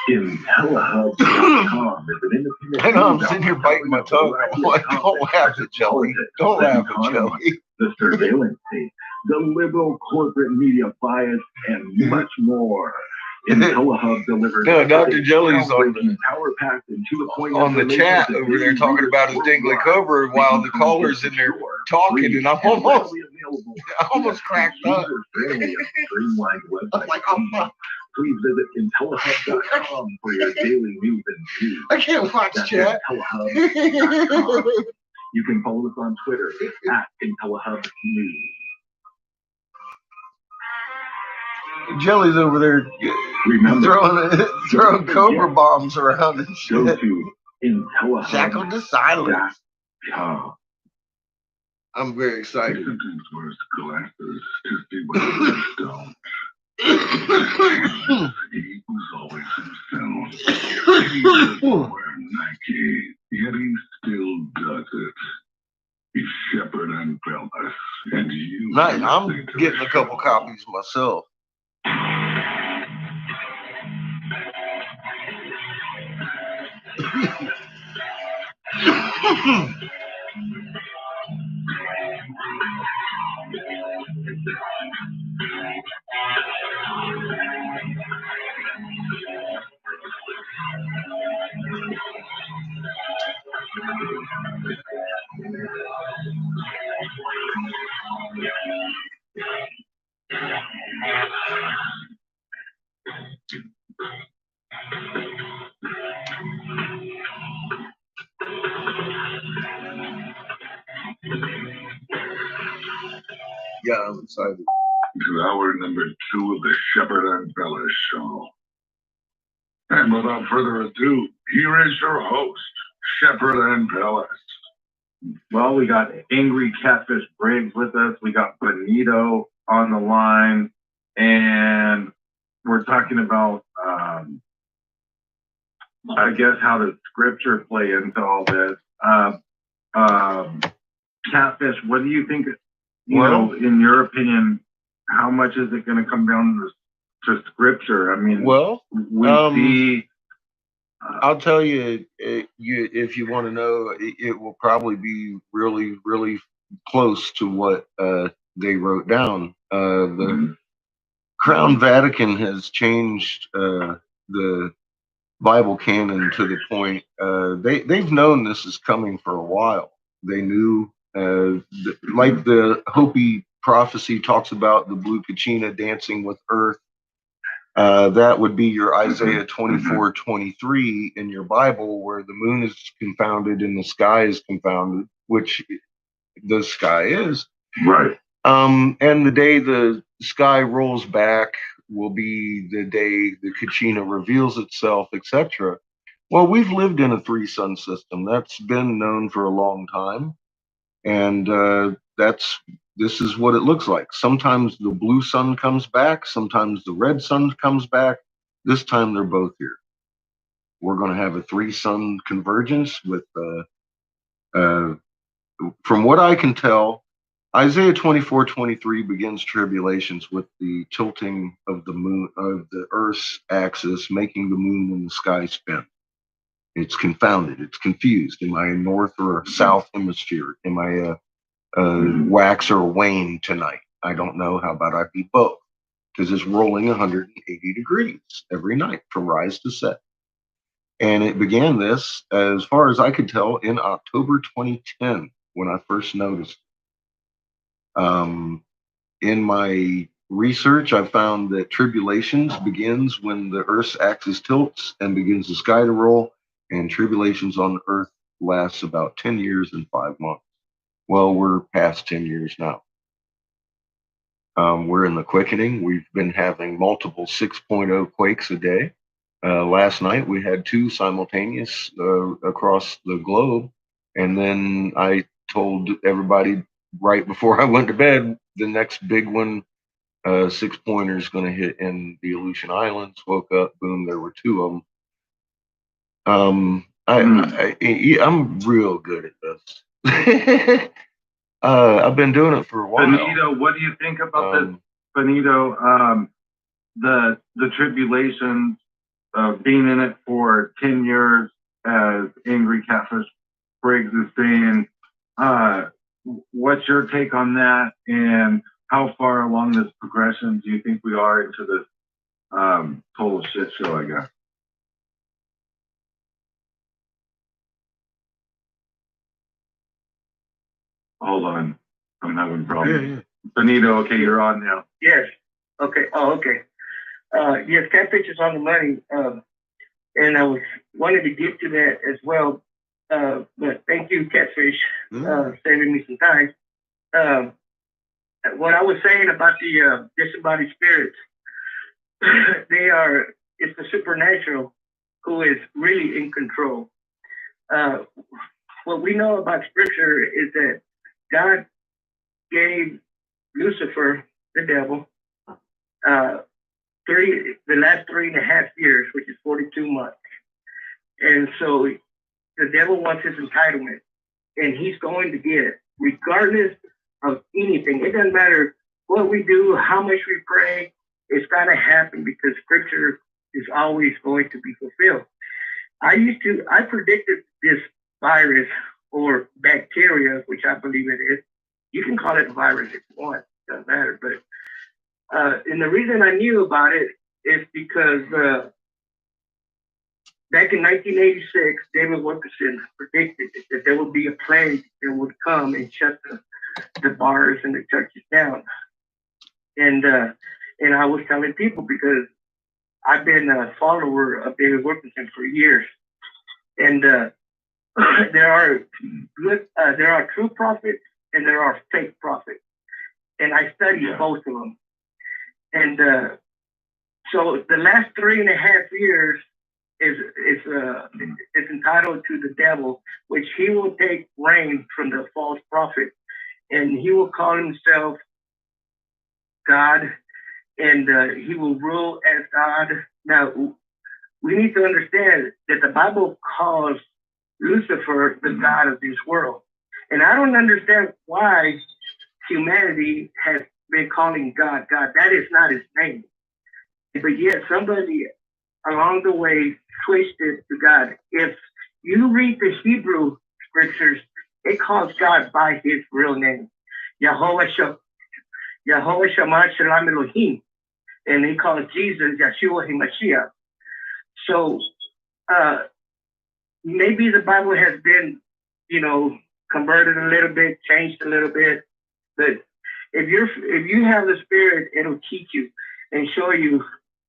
IntelliHub.com is an independent. I know I'm sitting here biting my tongue. I'm like, don't laugh at Jelly. Don't laugh at Jelly. The surveillance state, the liberal corporate media bias, and much more. IntelliHub delivers. No, Dr. Jelly's on the chat over there talking about his dingly cobra while the caller's in there talking, and I almost cracked up. I'm like, oh, fuck. Please visit IntelliHub.com for your daily news and views. I can't watch chat. IntelliHub.com. You can follow us on Twitter at IntelliHub News. Jelly's over there throwing cobra bombs around and shit. Go to IntelliHub.com. Shackled to silence. I'm very excited. Sometimes wears glasses to see what the rest don't. He was always himself. He doesn't wear Nike, yet he still does it. He's Shepherd and Fellas, and you. Nice. I'm getting a couple copies myself. Yeah, I'm excited. To hour number 2 of the Shepherd and Fellas show. And without further ado, here is your host, Shepherd and Fellas. Well, we got Angry Catfish Briggs with us. We got Benito on the line. And we're talking about, I guess, how does scripture play into all this? Catfish, what do you think, you know, in your opinion, how much is it going to come down to scripture? I mean, well, we see. I'll tell you, if you want to know, it will probably be really, really close to what they wrote down. The Crown Vatican has changed the Bible canon to the point they've known this is coming for a while. They knew, like the Hopi prophecy talks about the blue kachina dancing with earth. That would be your Isaiah 24:23 in your Bible, where the moon is confounded and the sky is confounded, which the sky is. Right. And the day the sky rolls back will be the day the Kachina reveals itself, etc. Well, we've lived in a three sun system. That's been known for a long time. And this is what it looks like. Sometimes the blue sun comes back, sometimes the red sun comes back. This time they're both here. We're going to have a three sun convergence with, from what I can tell, Isaiah 24:23 begins tribulations with the tilting of the moon, of the Earth's axis, making the moon and the sky spin. It's confounded. It's confused. Am I in north or south hemisphere? Am I wax or wane tonight? I don't know. How about I be both? Because it's rolling 180 degrees every night from rise to set. And it began this, as far as I could tell, in October 2010 when I first noticed. In my research, I found that tribulations begins when the Earth's axis tilts and begins the sky to roll, and tribulations on the Earth lasts about 10 years and 5 months. Well, we're past 10 years now. We're in the quickening. We've been having multiple 6.0 quakes a day. Last night we had 2 simultaneous across the globe, and then I told everybody right before I went to bed, the next big one, 6-pointer is going to hit in the Aleutian Islands. Woke up, boom, there were 2 of them. I'm real good at this. I've been doing it for a while. Benito, what do you think about this, Benito? The tribulations, being in it for 10 years, as Angry Catfish Briggs is saying. What's your take on that, and how far along this progression do you think we are into this total shit show, I guess? Hold on. I'm having problems. Yeah. Benito, okay, you're on now. Yes. Okay. Oh, okay. Yes, Catfish is on the money. And I wanted to get to that as well. But thank you, Catfish, saving me some time. What I was saying about the disembodied spirits, it's the supernatural who is really in control. What we know about scripture is that God gave Lucifer, the devil, the last 3.5 years, which is 42 months. And so the devil wants his entitlement, and he's going to get it, regardless of anything. It doesn't matter what we do, how much we pray, it's got to happen because scripture is always going to be fulfilled. I predicted this virus or bacteria, which I believe it is. You can call it a virus if you want, it doesn't matter. But and the reason I knew about it is because back in 1986, David Wilkerson predicted that there would be a plague that would come and shut the bars and the churches down. And I was telling people, because I've been a follower of David Wilkerson for years, and there are true prophets and there are fake prophets, and I studied both of them. And so the last 3.5 years is entitled to the devil, which he will take reign from the false prophet, and he will call himself God, and he will rule as God. Now, we need to understand that the Bible calls Lucifer the God of this world. And I don't understand why humanity has been calling God God. That is not his name. But yet somebody along the way switched it to God. If you read the Hebrew scriptures, it calls God by his real name. Yahweh Shema Shalom Elohim. And he calls Jesus Yeshua HaMashiach. So maybe the Bible has been, converted a little bit, changed a little bit. But if you have the Spirit, it'll teach you and show you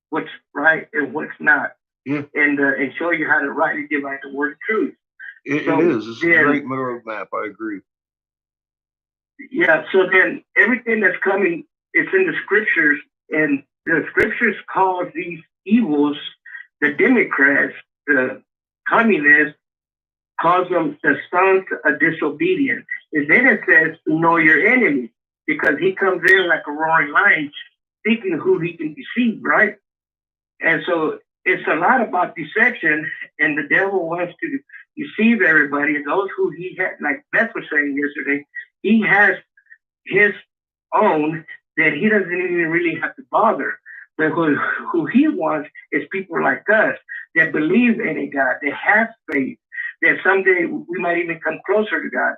what's right and what's not. Yeah. And show you how to rightly divide the word of truth. It is. It's a great roadmap. I agree. Yeah. So then everything that's coming is in the scriptures, and the scriptures call these evils, the Democrats, the communists, calls them the sons of disobedience. And then it says to know your enemy, because he comes in like a roaring lion, seeking who he can deceive, right? And so it's a lot about deception, and the devil wants to deceive everybody. And those who he had, like Beth was saying yesterday, he has his own that he doesn't even really have to bother. But who he wants is people like us that believe in a God, that have faith, that someday we might even come closer to God.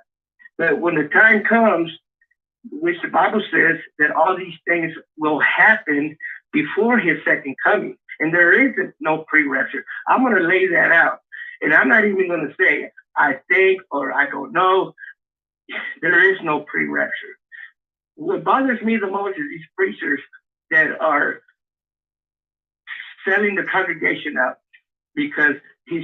But when the time comes, which the Bible says that all these things will happen before his second coming, and there is no pre-rapture. I'm going to lay that out. And I'm not even going to say, I think, or I don't know. There is no pre-rapture. What bothers me the most is these preachers that are selling the congregation out because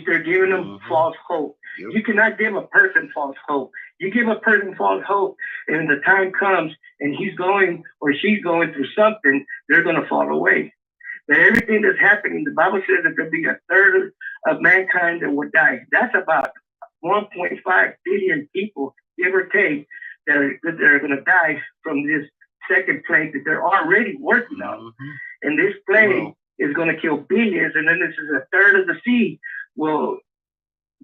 they're giving them false hope. Yep. You cannot give a person false hope. You give a person false hope, and the time comes and he's going or she's going through something, they're going to fall away. But everything that's happening, the Bible says that there'll be a third of mankind that will die. That's about 1.5 billion people, give or take, that are going to die from this second plague that they're already working on. And this plague is going to kill billions, and then this is a third of the sea will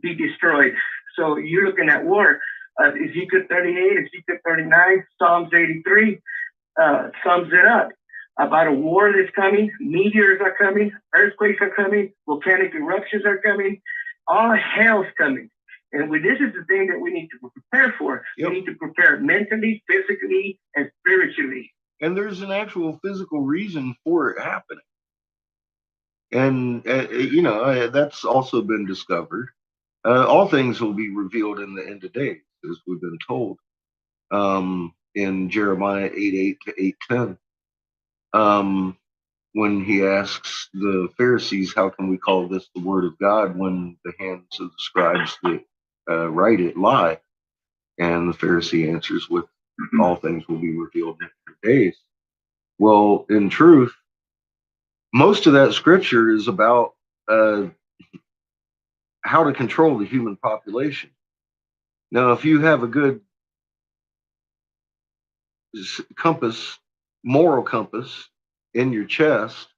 be destroyed. So you're looking at war. Ezekiel 38, Ezekiel 39, Psalms 83 sums it up about a war that's coming. Meteors are coming, earthquakes are coming, volcanic eruptions are coming, all hell's coming. And this is the thing that we need to prepare for. Yep. We need to prepare mentally, physically, and spiritually. And there's an actual physical reason for it happening. And, that's also been discovered. All things will be revealed in the end of days, as we've been told in Jeremiah 8:8 to 8:10. When he asks the Pharisees, how can we call this the word of God when the hands of the scribes that write it lie? And the Pharisee answers with, all things will be revealed in the days. Well, in truth, most of that scripture is about how to control the human population. Now, if you have a good compass, moral compass in your chest,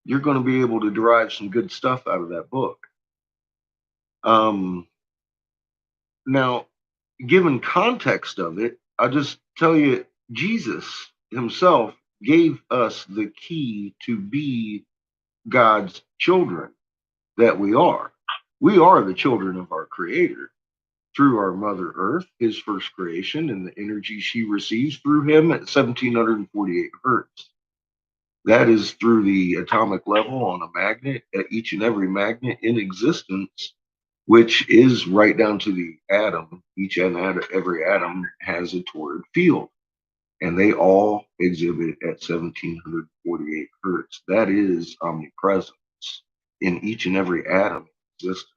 you're going to be able to derive some good stuff out of that book. Now, given context of it, I'll just tell you, Jesus himself gave us the key to be God's children that we are. We are the children of our Creator through our Mother Earth, his first creation, and the energy she receives through him at 1748 hertz. That is through the atomic level on a magnet, at each and every magnet in existence, which is right down to the atom. Each and every atom has a torrid field, and they all exhibit at 1748 hertz. That is omnipresence in each and every atom in existence.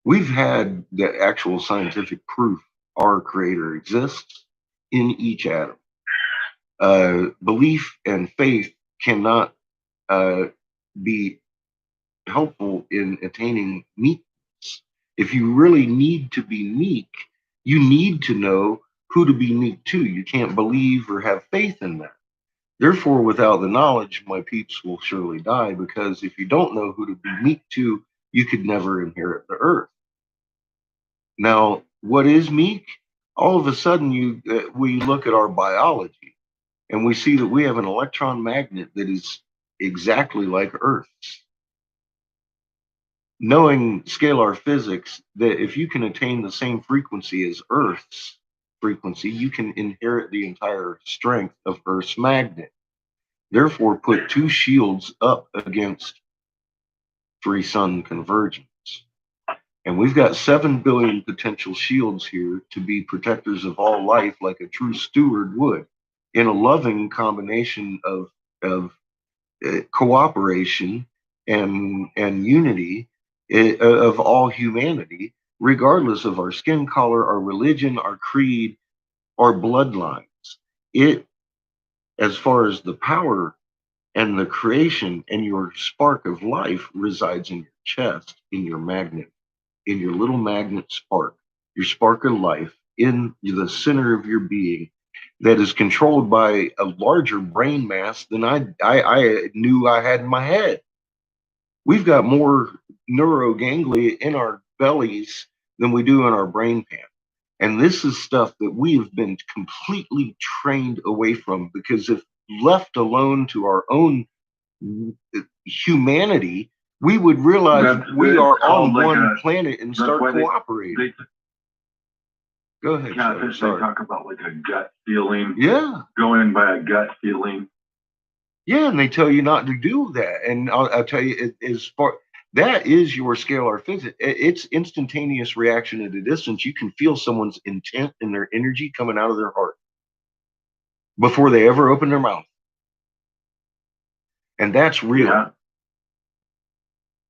We've had the actual scientific proof our Creator exists in each atom. Belief and faith cannot be helpful in attaining meekness. If you really need to be meek, you need to know who to be meek to. You can't believe or have faith in that. Therefore, without the knowledge, my peeps will surely die, because if you don't know who to be meek to, you could never inherit the earth. Now, what is meek? All of a sudden, we look at our biology. And we see that we have an electron magnet that is exactly like Earth's. Knowing scalar physics, that if you can attain the same frequency as Earth's frequency, you can inherit the entire strength of Earth's magnet. Therefore, put two shields up against three sun convergence. And we've got 7 billion potential shields here to be protectors of all life, like a true steward would, in a loving combination of cooperation and unity of all humanity, regardless of our skin color, our religion, our creed, our bloodlines. It, as far as the power and the creation and your spark of life, resides in your chest, in your magnet, in your little magnet spark, your spark of life, in the center of your being, that is controlled by a larger brain mass than I knew I had in my head. We've got more neuroganglia in our bellies than we do in our brain pan. And this is stuff that we have been completely trained away from, because if left alone to our own humanity, we would realize we are on one planet and start cooperating. Go ahead. Catfish, they talk about like a gut feeling. Yeah. Going by a gut feeling. Yeah, and they tell you not to do that. And I'll tell you, that is your scalar physics. It's instantaneous reaction at a distance. You can feel someone's intent and their energy coming out of their heart before they ever open their mouth. And that's real. Yeah.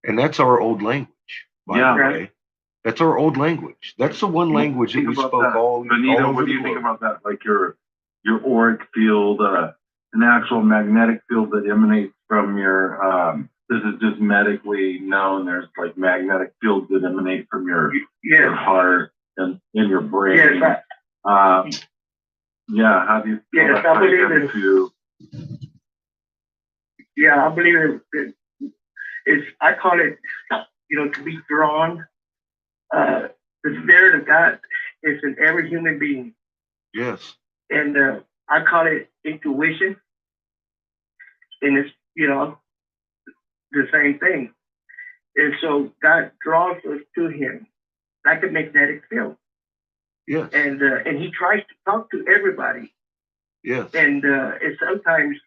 And that's our old language, by the way. That's our old language. That's the one language that we spoke all Benito, all over what do you the think world. about that? Like your auric field, an actual magnetic field that emanates from your, this is just medically known. There's like magnetic fields that emanate from your heart and in your brain. Yes, how do you yes, I believe it. Yeah, I believe it's, I call it, to be drawn. The spirit of God is in every human being. Yes. And I call it intuition. And it's, the same thing. And so God draws us to him like a magnetic field. Yes. And he tries to talk to everybody. Yes. And sometimes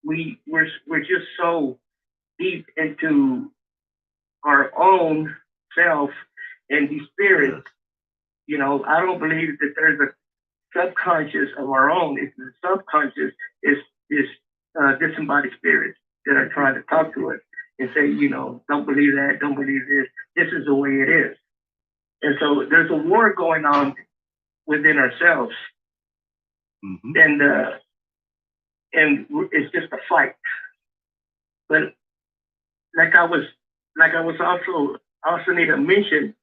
we're just so deep into our own self and the spirit. Yes. I don't believe that there's a subconscious of our own. It's the subconscious is disembodied spirits that are trying to talk to us and say, don't believe that, don't believe this. This is the way it is. And so there's a war going on within ourselves. Mm-hmm. And it's just a fight. But like I was also need to mention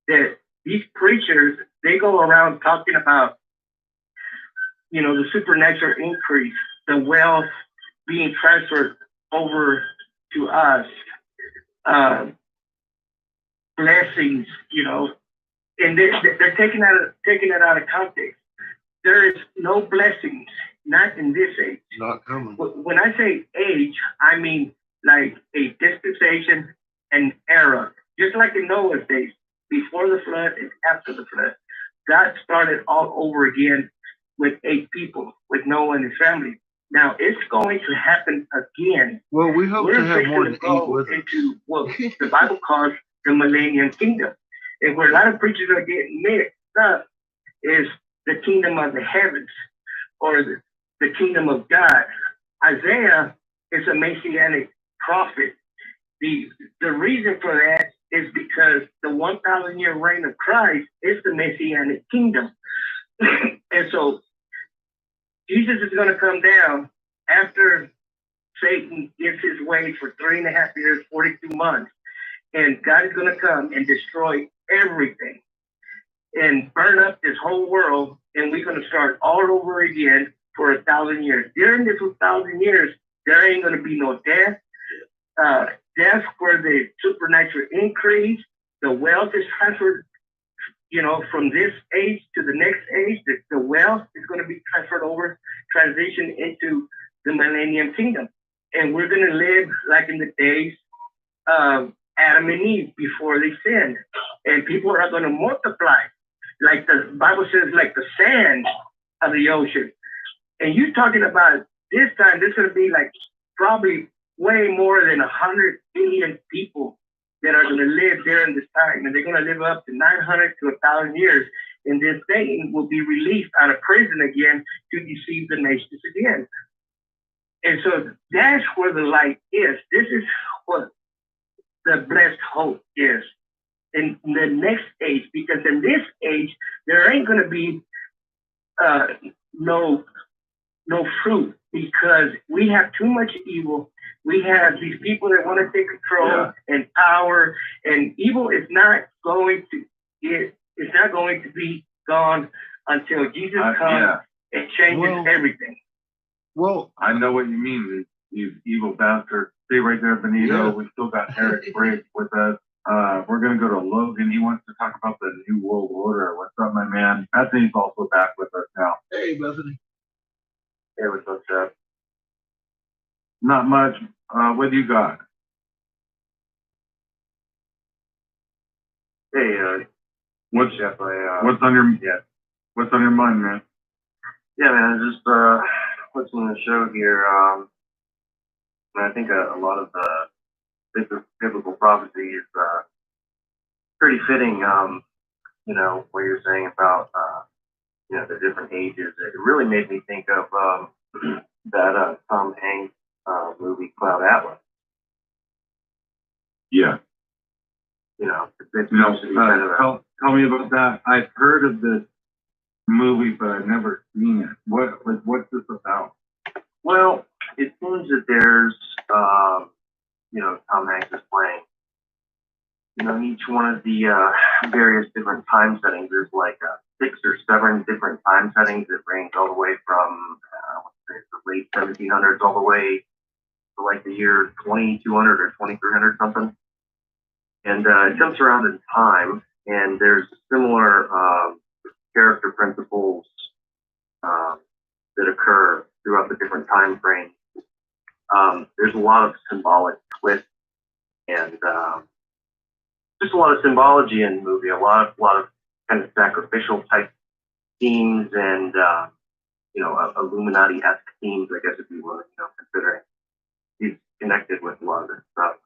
that these preachers, they go around talking about, the supernatural increase, the wealth being transferred over to us, blessings, and they're taking it out of context. There is no blessings, not in this age. Not coming. When I say age, I mean like a dispensation and era, just like in Noah's days, before the flood and after the flood. God started all over again with 8 people, with Noah and his family. Now it's going to happen again. Well, we hope to have more than 8 with us. Into what the Bible calls the millennium kingdom. And where a lot of preachers are getting mixed up is the kingdom of the heavens or the kingdom of God. Isaiah is a messianic prophet. The reason for that is because the 1,000-year reign of Christ is the messianic kingdom. And so Jesus is going to come down after Satan gets his way for 3.5 years, 42 months. And God is going to come and destroy everything and burn up this whole world. And we're going to start all over again for 1,000 years. During this 1,000 years, there ain't going to be no death. Death for the supernatural increase. The wealth is transferred, from this age to the next age, the wealth is going to be transferred over, transitioned into the Millennium Kingdom. And we're going to live like in the days of Adam and Eve before they sinned. And people are going to multiply, like the Bible says, like the sand of the ocean. And you're talking about this time, there's going to be like probably way more than 100 billion people that are going to live during this time. And they're going to live up to 900 to 1,000 years. And then Satan will be released out of prison again to deceive the nations again. And so that's where the light is. This is what the blessed hope is in the next age, because in this age, there ain't going to be no fruit, because we have too much evil. We have these people that want to take control and power, and evil is not going to be gone until Jesus comes and changes everything. Well, I know what you mean. These evil bastards. Stay right there, Benito. We still got Eric Briggs with us. We're going to go to Logan. He wants to talk about the New World Order. What's up, my man? Bethany's also back with us now. Hey, Bethany. Hey, what's up, Jeff? Not much. What do you got? Hey, what's Jeff? What's on your mind, man? Yeah, man. Just listening to the show here. And I think a lot of the biblical prophecy is pretty fitting. What you're saying about the different ages. It really made me think of that Tom Hanks movie Cloud Atlas. Yeah. Tell me about that. I've heard of this movie, but I've never seen it. What's this about? Well, it seems that there's, Tom Hanks is playing, each one of the various different time settings. There's like 6 or 7 different time settings that range all the way from the late 1700s all the way to like the year 2200 or 2300 something. And it jumps around in time, and there's similar character principles that occur throughout the different time frames. There's a lot of symbolic twists and just a lot of symbology in the movie, a lot of kind of sacrificial type themes and Illuminati-esque themes, I guess, if you will, considering he's connected with a lot of this stuff.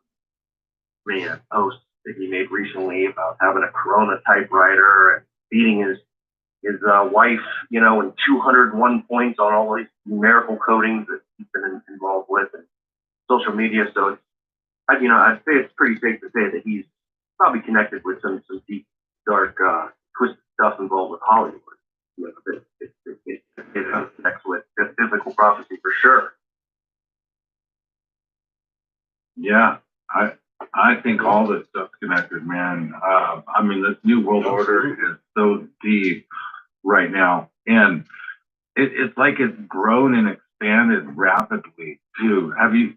I mean, a post that he made recently about having a Corona typewriter and beating his wife, in 201 points on all these numerical codings that he's been involved with and social media. So I'd say it's pretty safe to say that he's probably connected with some deep, dark, twisted stuff involved with Hollywood. It connects with biblical prophecy for sure. Yeah, I think all this stuff's connected, man. This New World Order is so deep right now, and it's like it's grown and expanded rapidly too. Have you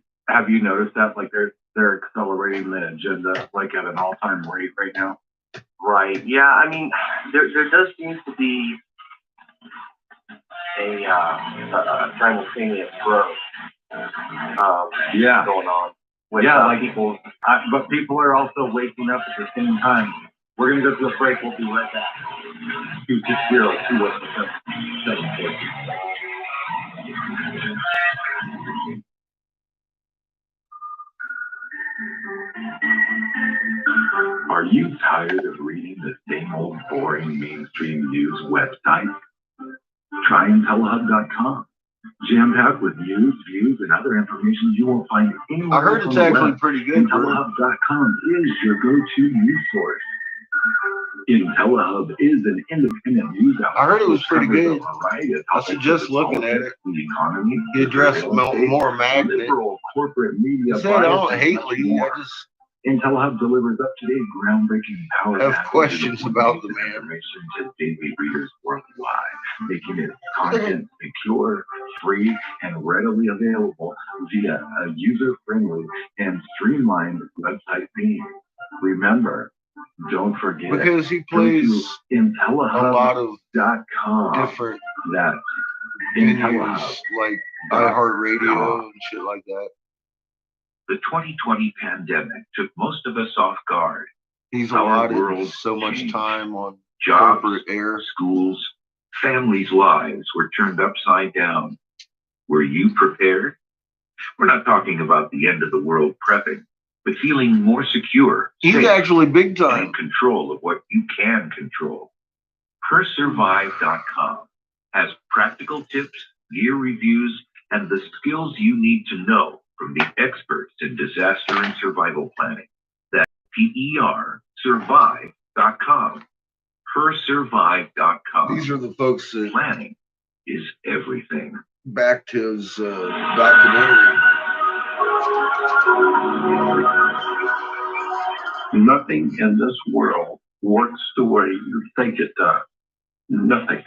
noticed that? Like they're accelerating the agenda like at an all-time rate right now. Right. Yeah. There does seem to be a simultaneous growth. Going on. With, people. But people are also waking up at the same time. We're going to go to a break. We'll be right back. 260-217-740. Are you tired of reading the same old boring mainstream news website? Try IntelliHub.com. Jam-packed with news, views, and other information you won't find anywhere. I heard it's actually pretty good. IntelliHub.com is your go-to news source. IntelliHub is an independent news outlet. I heard it was pretty good. I suggest looking at it. The economy. He addressed more magnet. Liberal corporate media. He said, I don't hate Lee. I just IntelliHub delivers up-to-date, groundbreaking power. Have questions about the man. Information to daily readers worldwide, making it content secure, free, and readily available via a user-friendly and streamlined website theme. Remember, Don't forget, because he plays a lot of different that venues like iHeartRadio and shit like that. The 2020 pandemic took most of us off guard. He's Our allotted world so much changed. time on Jobs, corporate air. schools, families' lives were turned upside down. Were you prepared? We're not talking about the end of the world prepping, but feeling more secure. He's safe, actually big and time. in control of what you can control. Persurvive.com has practical tips, gear reviews, and the skills you need to know from the experts in disaster and survival planning. That's PER survive.com. Persurvive.com. These are the folks that Planning is everything. backed his documentary. Nothing in this world works the way you think it does. Nothing.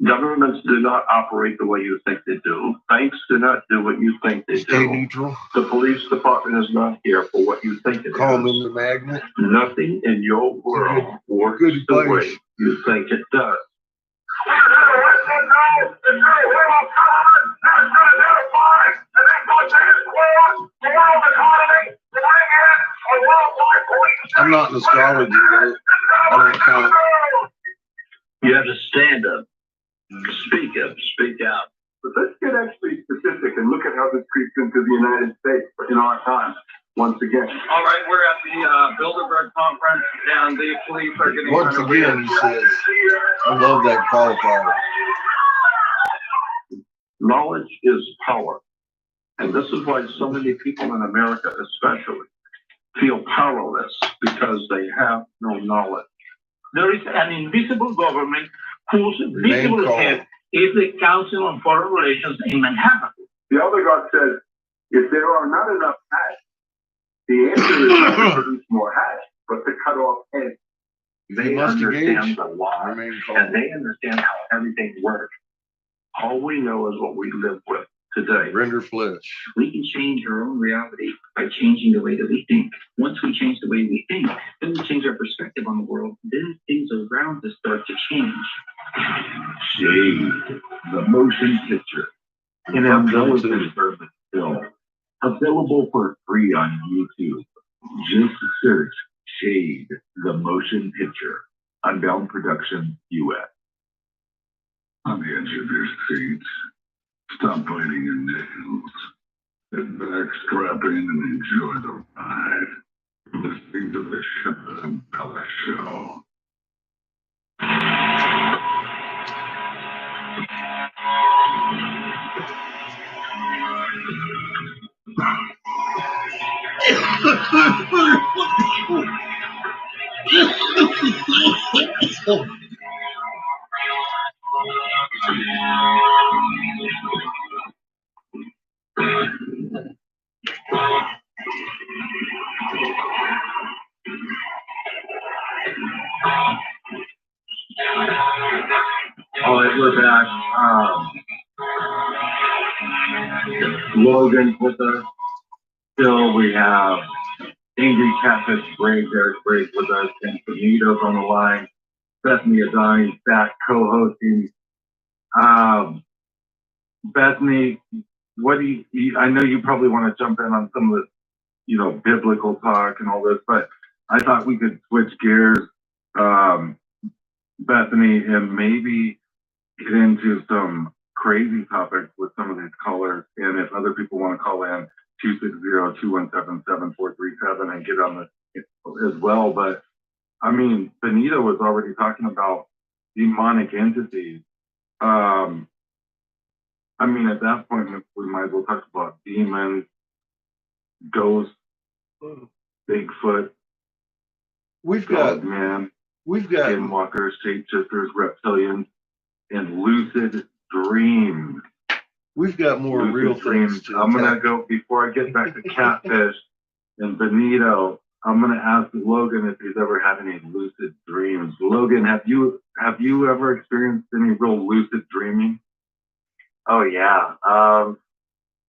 Governments do not operate the way you think they do. Banks do not do what you think they Stay do. neutral. The police department is not here for what you think it Call him is. in the magnet. Nothing in your world works the way you think it does. I'm not an astrologer, though. I don't count. You have to stand up, speak up, speak out. But let's get actually specific and look at how this creeps into the United States in our time. Once again. All right, we're at the Bilderberg conference, and the police are getting Once again, he says, I love that qualifier. Knowledge is power. And this is why so many people in America especially feel powerless, because they have no knowledge. There is an invisible government whose visible head is the Council on Foreign Relations in Manhattan. The other God says, if there are not enough hats, the answer is not to produce more hats, but to cut off heads. They understand the law, and they understand how everything works. All we know is what we live with today. Render flesh. We can change our own reality by changing the way that we think. Once we change the way we think, then we change our perspective on the world. Then things around us start to change. Shade, the motion picture. An intelligent urban film. Available for free on YouTube. Just search Shade, the motion picture. Unbound Production, US. On the edge of your seat, stop biting your nails. Sit back, strap in, and enjoy the ride. Listening to the Shepherd and Bella Show. All right, we're back. Logan's with us. Still, we have Angry Catfish Brave, Derek Brave with us, and Benito's on the line. Bethany Adani's back co-hosting. Bethany, what do you, I know you probably want to jump in on some of the, biblical talk and all this, but I thought we could switch gears, Bethany, and maybe get into some crazy topics with some of these callers. And if other people want to call in, 260-217-7437 and get on this as well. But I mean, Benito was already talking about demonic entities. I mean, at that point, we might as well talk about demons, ghosts, Bigfoot. We've got skinwalkers, shapeshifters, reptilians, and lucid dreams. We've got more lucid real dreams. things to I'm gonna attack. go before I get back to Catfish and Benito. I'm gonna ask Logan if he's ever had any lucid dreams. Logan, have you ever experienced any real lucid dreaming? Oh yeah.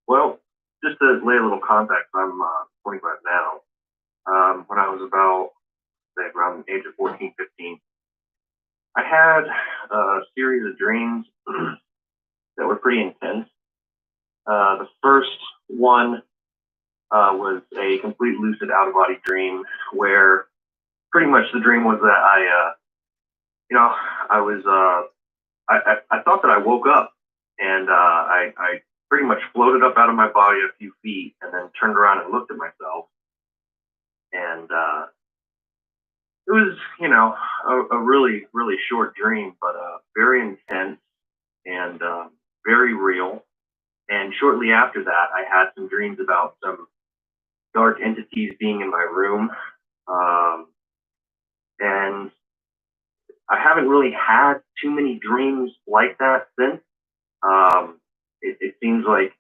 Well, just to lay a little context, I'm 25 now. When I was about say around the age of 14, 15, I had a series of dreams that were pretty intense. The first one was a complete lucid out-of-body dream where pretty much the dream was that I thought that I woke up and I pretty much floated up out of my body a few feet and then turned around and looked at myself. And it was, a really, really short dream, but very intense and very real. And shortly after that, I had some dreams about some dark entities being in my room. And I haven't really had too many dreams like that since. It seems like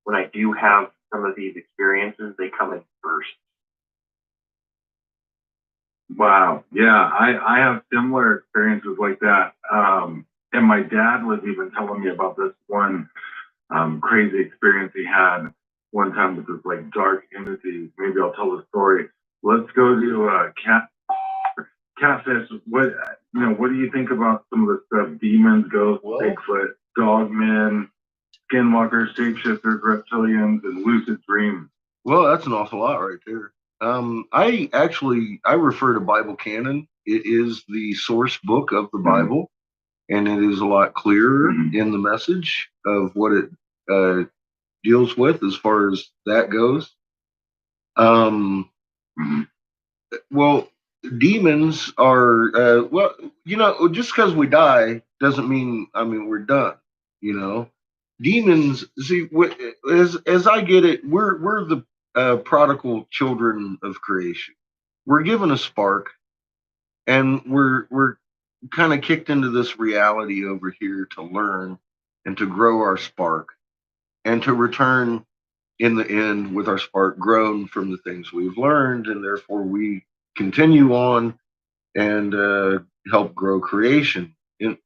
when I do have some of these experiences, they come in first. Wow. Yeah, I have similar experiences like that. And my dad was even telling me about this one crazy experience he had one time with this like dark entity. Maybe I'll tell the story. Let's go to Catfish. What do you think about some of the stuff? Demons, ghosts, Bigfoot, dogmen, skinwalkers, shapeshifters, reptilians, and lucid dreams. Well, that's an awful lot right there. I refer to Bible canon. It is the source book of the Bible, and it is a lot clearer in the message of what it deals with as far as that goes. Well, demons are just because we die doesn't mean we're done. Demons. See, as I get it, we're the prodigal children of creation. We're given a spark, and we're kind of kicked into this reality over here to learn and to grow our spark, and to return in the end with our spark grown from the things we've learned, and therefore we continue on and help grow creation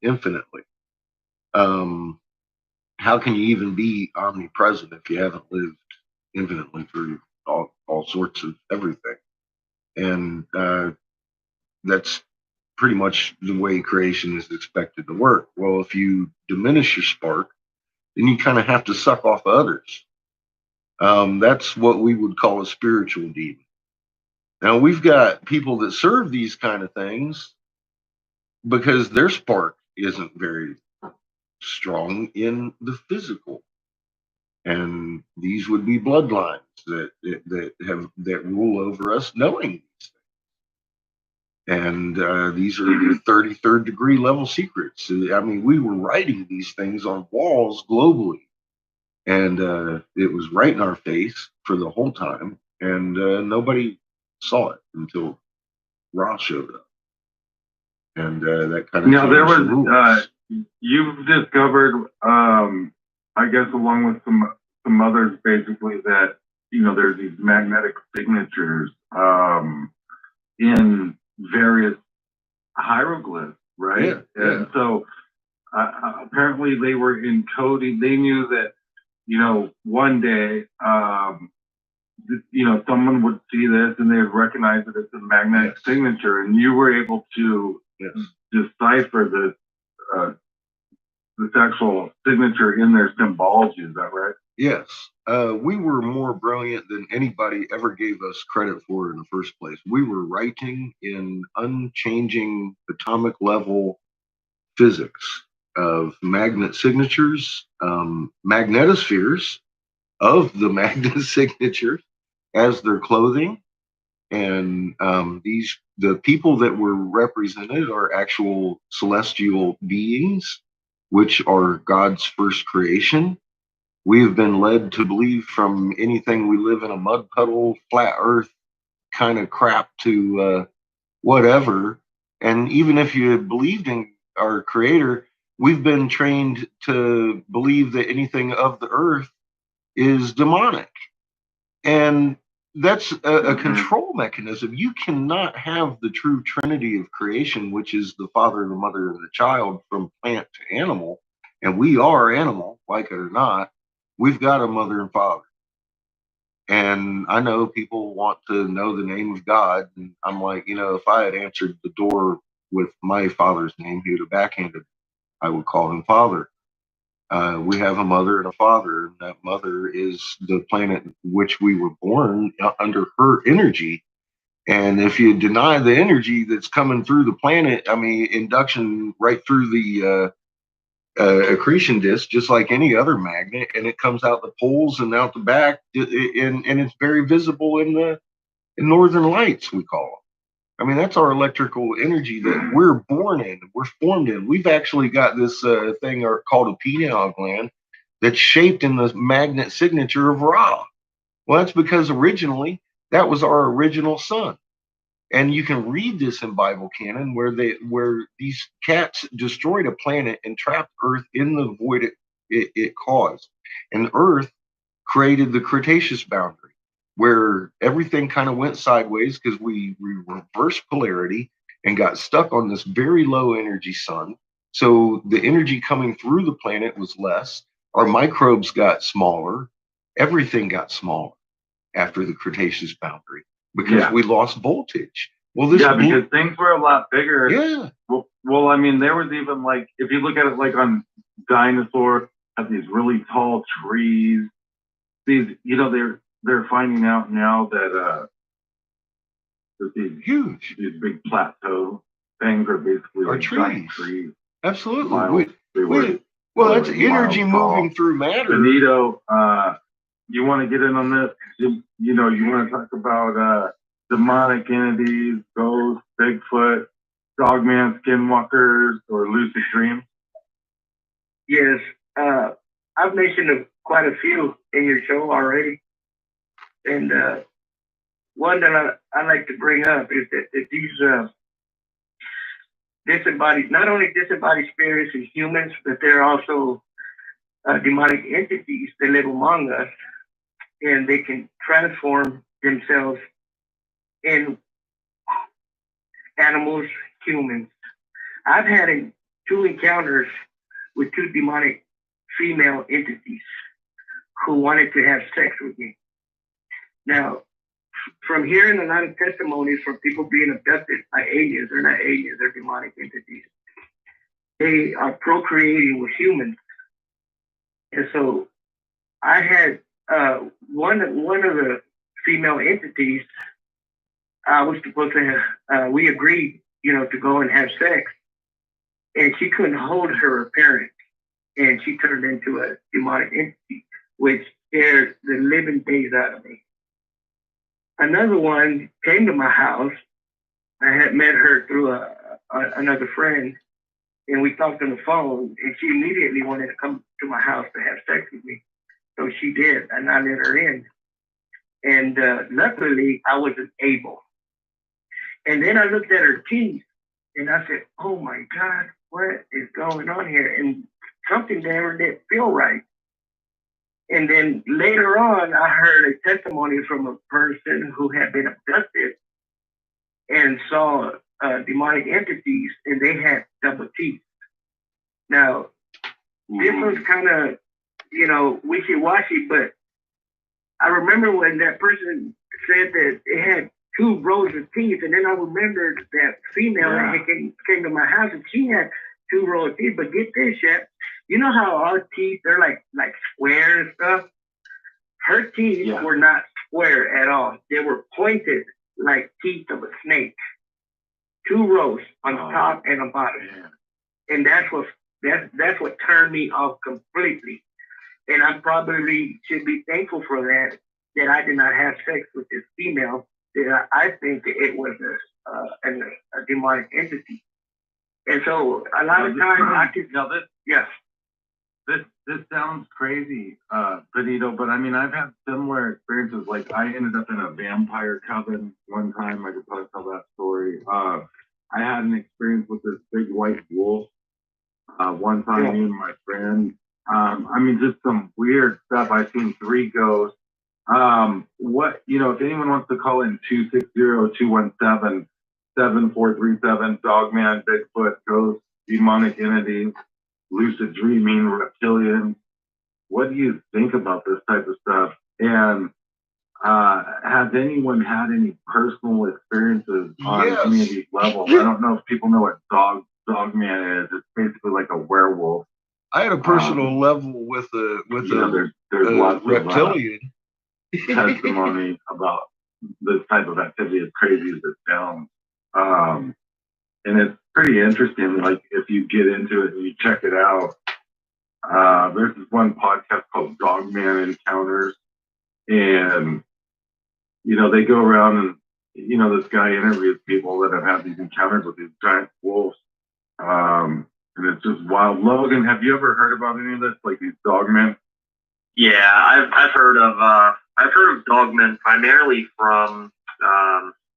infinitely. How can you even be omnipresent if you haven't lived infinitely through all sorts of everything? And that's pretty much the way creation is expected to work. Well, if you diminish your spark, then you kind of have to suck off others. That's what we would call a spiritual demon. Now, we've got people that serve these kind of things because their spark isn't very strong in the physical. And these would be bloodlines that rule over us knowing these things. And these are the 33rd degree level secrets. I mean, we were writing these things on walls globally. And it was right in our face for the whole time. And nobody saw it until Ra showed up. And that kind of now there was you've discovered I guess along with some others basically that there's these magnetic signatures in various hieroglyphs, right? Yeah. And so apparently they were encoding. They knew that one day someone would see this and they would recognize it as a magnetic signature, and you were able to decipher this actual signature in their symbology. Is that right? Yes. We were more brilliant than anybody ever gave us credit for in the first place. We were writing in unchanging atomic level physics of magnet signatures, magnetospheres of the magnet signatures as their clothing. And the people that were represented are actual celestial beings, which are God's first creation. We have been led to believe from anything we live in a mud puddle, flat earth kind of crap to whatever. And even if you had believed in our creator, we've been trained to believe that anything of the earth is demonic. And that's a control mechanism. You cannot have the true trinity of creation, which is the Father, the Mother, and the Child, from plant to animal. And we are animal, like it or not. We've got a mother and father. And I know people want to know the name of God. And I'm like, if I had answered the door with my father's name, he would have backhanded. I would call him Father. We have a mother and a father, and that mother is the planet which we were born under her energy. And if you deny the energy that's coming through the planet, induction right through the accretion disk, just like any other magnet, and it comes out the poles and out the back, and it's very visible in northern lights, we call them. That's our electrical energy that we're born in, we're formed in. We've actually got this thing called a pineal gland that's shaped in the magnet signature of Ra. Well, that's because originally that was our original sun. And you can read this in Bible canon where these cats destroyed a planet and trapped Earth in the void it caused. And Earth created the Cretaceous boundary, where everything kind of went sideways because we reversed polarity and got stuck on this very low energy sun. So the energy coming through the planet was less. Our microbes got smaller. Everything got smaller after the Cretaceous boundary because we lost voltage. Well, because things were a lot bigger. Yeah. Well, there was even like, if you look at it like on dinosaurs, have these really tall trees. These, they're finding out now that there's these big plateau things are basically like giant trees. Absolutely. Well, that's energy moving through matter. Benito, you want to get in on this? You want to talk about demonic entities, ghosts, Bigfoot, Dogman, Skinwalkers, or lucid dreams? Yes, I've mentioned quite a few in your show already, and one that I like to bring up is that these disembodied, not only disembodied spirits and humans, but they're also demonic entities that live among us, and they can transform themselves in animals, humans. I've had two encounters with two demonic female entities who wanted to have sex with me. Now, from hearing a lot of testimonies from people being abducted by aliens, they're not aliens, they're demonic entities. They are procreating with humans. And so I had one of the female entities, I was supposed to, we agreed, to go and have sex. And she couldn't hold her appearance. And she turned into a demonic entity, which scared the living days out of me. Another one came to my house. I had met her through another friend, and we talked on the phone, and she immediately wanted to come to my house to have sex with me. So she did, and I let her in. And luckily, I wasn't able. And then I looked at her teeth, and I said, oh my God, what is going on here? And something there didn't feel right. And then later on, I heard a testimony from a person who had been abducted and saw demonic entities, and they had double teeth. Now, this was kind of, wishy-washy, but I remember when that person said that it had 2 rows of teeth, and then I remembered that female that came to my house, and she had 2 rows of teeth. But get this, Shep, you know how our teeth, they're like square and stuff? Her teeth were not square at all. They were pointed like teeth of a snake. 2 rows on the top and the bottom. And that's what turned me off completely. And I probably should be thankful for that I did not have sex with this female. That I think it was a demonic entity. And so a lot of times I could... This sounds crazy, Benito, but I've had similar experiences. Like, I ended up in a vampire coven one time. I could probably tell that story. I had an experience with this big white wolf one time, me and my friend. Just some weird stuff. I've seen 3 ghosts. If anyone wants to call in 260-217-7437, Dogman, Bigfoot, Ghost, Demonic Entities, Lucid Dreaming, Reptilian. What do you think about this type of stuff? And has anyone had any personal experiences on any of these levels? I don't know if people know what Dogman is. It's basically like a werewolf. I had a personal level with a there's lots reptilian of testimony about this type of activity, as crazy as it sounds. And it's pretty interesting. Like if you get into it and you check it out, there's this one podcast called Dogman Encounters, and they go around and this guy interviews people that have had these encounters with these giant wolves. And it's just wild. Logan, have you ever heard about any of this, like these dogmen? Yeah, I've heard of dogmen primarily from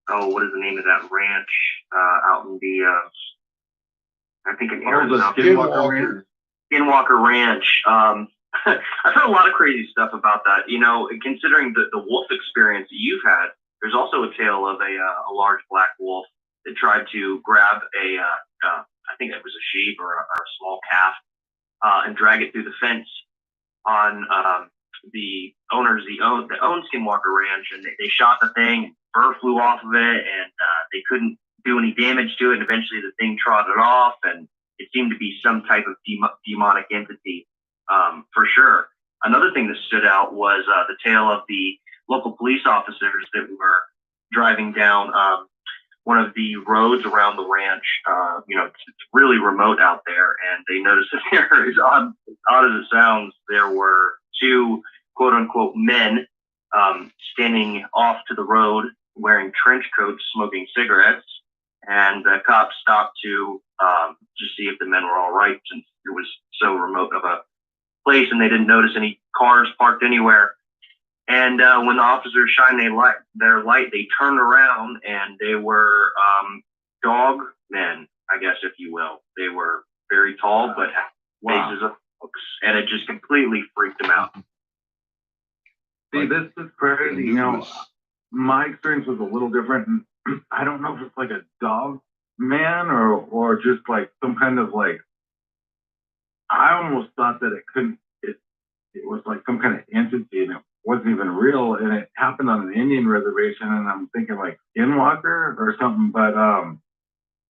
what is the name of that ranch out in the I think in Arizona. Skinwalker Ranch. Skinwalker Ranch. I've heard a lot of crazy stuff about that. Considering the wolf experience that you've had, there's also a tale of a large black wolf that tried to grab I think it was a sheep or a small calf, and drag it through the fence on the owners that own Skinwalker Ranch, and they shot the thing, and fur flew off of it, and they couldn't do any damage to it, and eventually the thing trotted off, and it seemed to be some type of demonic entity, for sure. Another thing that stood out was the tale of the local police officers that were driving down one of the roads around the ranch. It's really remote out there, and they noticed that there is, odd as it sounds, there were two quote unquote men standing off to the road wearing trench coats, smoking cigarettes, and the cops stopped to just see if the men were all right, since it was so remote of a place and they didn't notice any cars parked anywhere. And when the officers shined their light, they turned around and they were dog men, I guess, if you will. They were very tall, but had faces of dogs, and it just completely freaked them out. See, this is crazy. My experience was a little different. I don't know if it's like a dog man or just like some kind of like. I almost thought that it was like some kind of entity, and it wasn't even real, and it happened on an Indian reservation, and I'm thinking like Skinwalker or something. But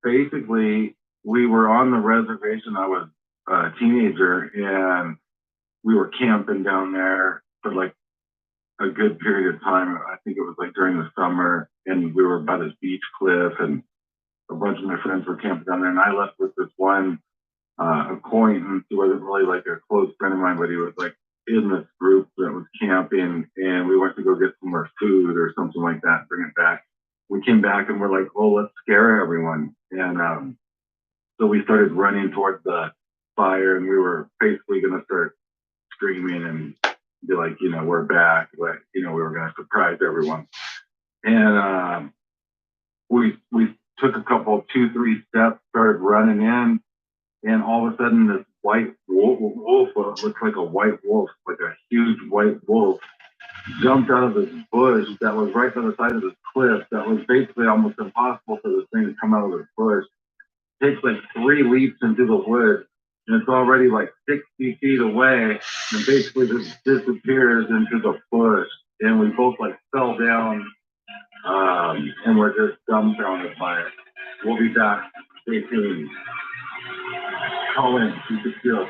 basically, we were on the reservation. I was a teenager, and we were camping down there for like a good period of time. I think it was like during the summer, and we were by this beach cliff, and a bunch of my friends were camping down there, and I left with this one acquaintance who wasn't really like a close friend of mine, but he was like in this group that was camping, and we went to go get some more food or something like that, bring it back. We came back and we're like, oh, let's scare everyone. And so we started running towards the fire, and we were basically going to start screaming and be like, we're back. But, we were going to surprise everyone. And we took a couple, 2-3 steps, started running in, and all of a sudden this white wolf looks like a white wolf, like a huge white wolf, jumped out of this bush that was right by the side of this cliff that was basically almost impossible for this thing to come out of this bush. Takes like 3 leaps into the woods, and it's already like 60 feet away, and basically just disappears into the bush, and we both like fell down, and we're just dumbfounded by it. We'll be back. Stay tuned. Call in 260-217-7.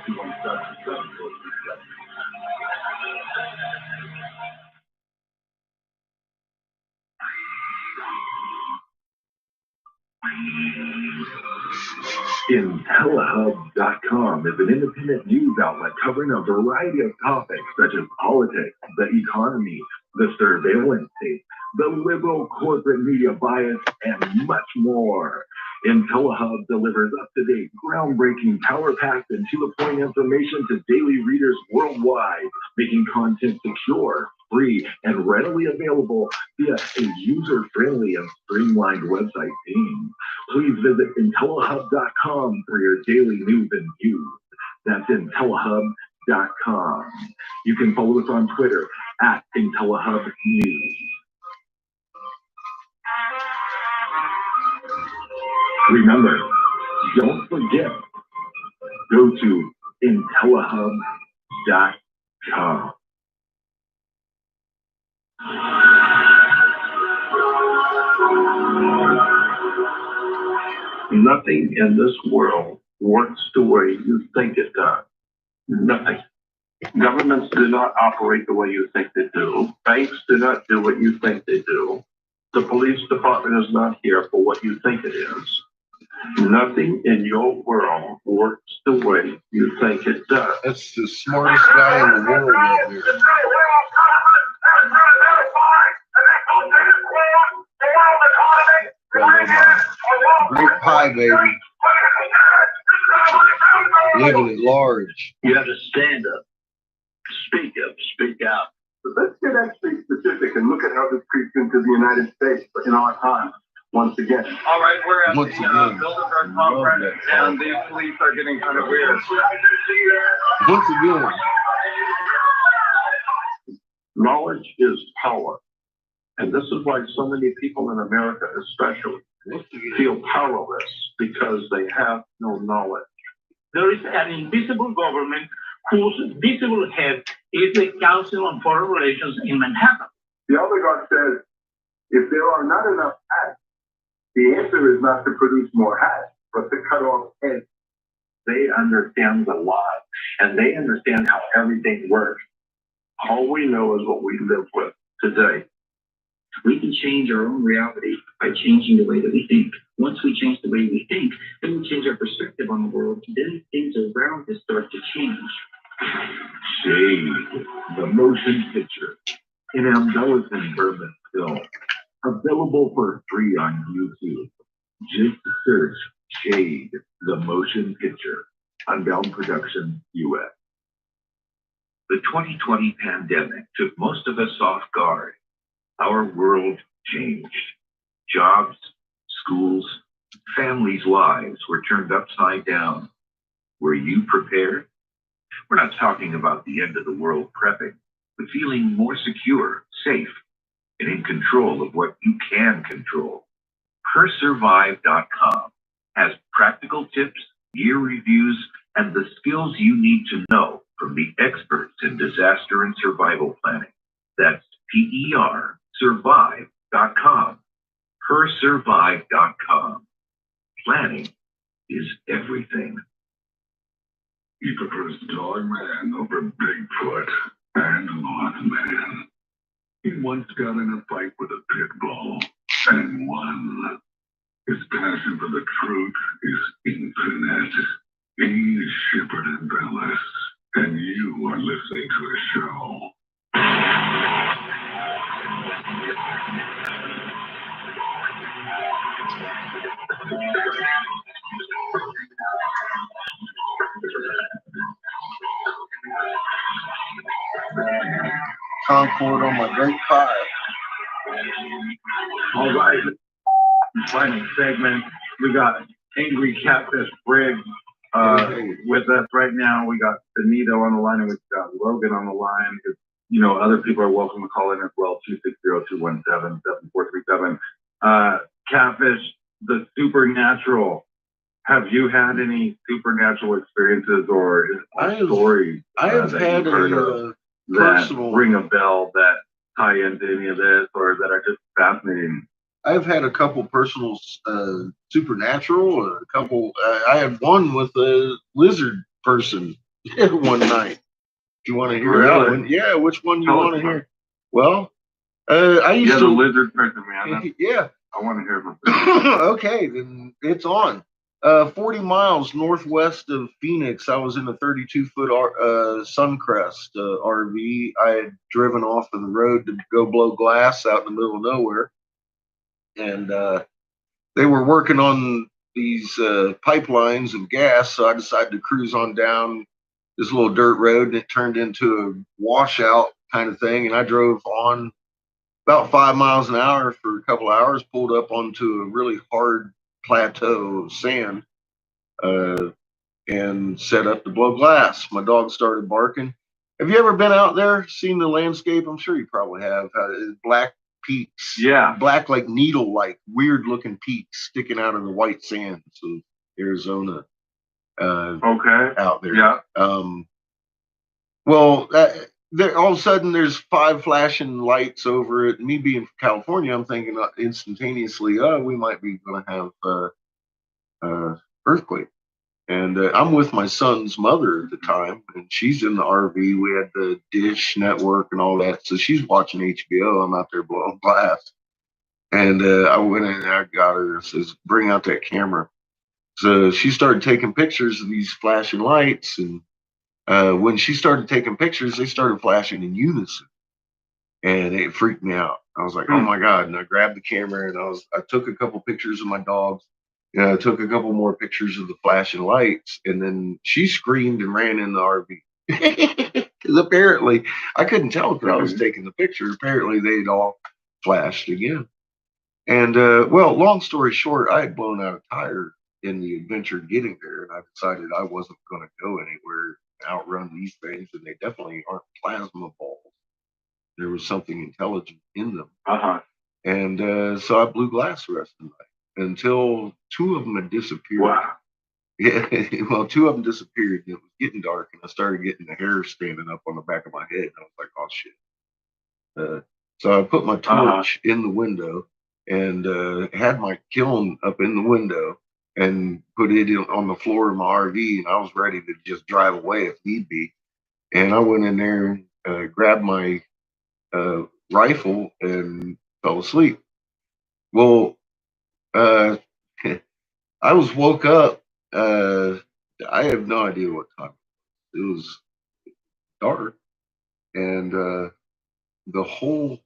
IntelliHub.com is an independent news outlet covering a variety of topics such as politics, the economy, the surveillance state, the liberal corporate media bias, and much more. IntelliHub delivers up-to-date, groundbreaking, power-packed, and to-the-point information to daily readers worldwide, making content secure, free, and readily available via a user-friendly and streamlined website theme. Please visit IntelliHub.com for your daily news and views. That's IntelliHub.com. You can follow us on Twitter at IntelliHubNews. Remember, don't forget, go to IntelliHub.com. Nothing in this world works the way you think it does. Nothing. Governments do not operate the way you think they do. Banks do not do what you think they do. The police department is not here for what you think it is. Nothing in your world works the way you think it does. That's the smartest guy in the world out there. Great pie, baby. Living at large. You have to stand up, speak up, speak out. But let's get actually specific and look at how this creeps into the United States in our time. Once again. All right, we're at the Bilderberg conference, and these police are getting kind of weird. Once again. Knowledge is power. And this is why so many people in America especially feel powerless, because they have no knowledge. There is an invisible government whose visible head is the Council on Foreign Relations in Manhattan. The oligarch says, if there are not enough hats, the answer is not to produce more hats, but to cut off heads. They understand the lie, and they understand how everything works. All we know is what we live with today. We can change our own reality by changing the way that we think. Once we change the way we think, then we change our perspective on the world, then things around us start to change. Shade, the motion picture, in embellishing Bourbon film, available for free on YouTube. Just search Shade, the motion picture, Unbound Production, US. The 2020 pandemic took most of us off guard. Our world changed. Jobs, schools, families' lives were turned upside down. Were you prepared? We're not talking about the end of the world prepping, but feeling more secure, safe, and in control of what you can control. Persurvive.com has practical tips, gear reviews, and the skills you need to know from the experts in disaster and survival planning. That's Persurvive.com. Persurvive.com. Planning is everything. He prefers Dogman over Bigfoot and Mothman. He once got in a fight with a pit bull and won. His passion for the truth is infinite. He's Shepard and Bellis, and you are listening to a show. Concord on my great pie. All right. Final segment. We got Angry Catfish Briggs with us right now. We got Benito on the line, and we've got Logan on the line. You know, other people are welcome to call in as well. 260-217-7437. Catfish, the supernatural. Have you had any supernatural experiences or stories that you've heard of that ring a bell that tie into any of this, or that are just fascinating? I've had a couple personal supernatural, a couple. I had one with a lizard person one night. Do you want to hear that one? Yeah, which one do you want to hear? Well, I used to. The lizard person, man. Yeah. I want to hear about that. Okay, then it's on. 40 miles northwest of Phoenix, I was in a 32-foot Suncrest RV. I had driven off of the road to go blow glass out in the middle of nowhere. And they were working on these pipelines of gas, so I decided to cruise on down this little dirt road, and it turned into a washout kind of thing. And I drove on about 5 miles an hour for a couple hours, pulled up onto a really hard plateau of sand, and set up to blow glass. My dog started barking. Have you ever been out there, seen the landscape? I'm sure you probably have. Black peaks. Yeah. Black, like needle-like, weird-looking peaks sticking out of the white sands of Arizona. Okay. Out there. Yeah. Well, there, all of a sudden, there's 5 flashing lights over it. Me being from California, I'm thinking instantaneously, we might be going to have earthquake. And I'm with my son's mother at the time, and she's in the RV. We had the Dish Network and all that, so she's watching HBO. I'm out there blowing glass, and I went in and I got her and says, "Bring out that camera." So she started taking pictures of these flashing lights, and when she started taking pictures, they started flashing in unison, and it freaked me out. I was like, "Oh my God!" And I grabbed the camera and I took a couple pictures of my dogs. I took a couple more pictures of the flashing lights, and then she screamed and ran in the RV. Because apparently, I couldn't tell because I was taking the picture. Apparently, they'd all flashed again. And well, long story short, I had blown out a tire in the adventure getting there, and I decided I wasn't going to go anywhere and outrun these things, and they definitely aren't plasma balls. There was something intelligent in them. And so I blew glass the rest of the night until two of them had disappeared. Wow. Yeah, well, two of them disappeared, and it was getting dark, and I started getting the hair standing up on the back of my head, and I was like, "Oh shit!" So I put my torch in the window and had my kiln up in the window and put it on the floor of my RV, and I was ready to just drive away if need be. And I went in there and grabbed my rifle and fell asleep. Well, I was woke up. I have no idea what time it was. Dark, and the whole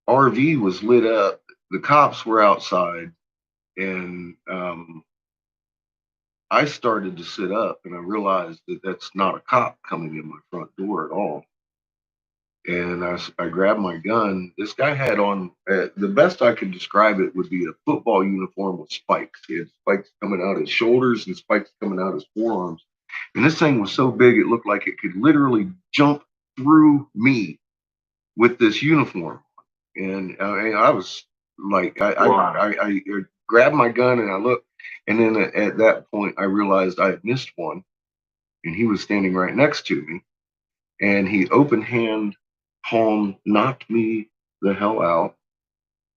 RV was lit up. The cops were outside, and I started to sit up, and I realized that that's not a cop coming in my front door at all. And I grabbed my gun. This guy had on, the best I could describe it would be a football uniform with spikes. He had spikes coming out his shoulders and spikes coming out his forearms. And this thing was so big, it looked like it could literally jump through me with this uniform. And I was like, I grabbed my gun and I looked. And then at that point, I realized I had missed one. And he was standing right next to me. And he open hand palm knocked me the hell out.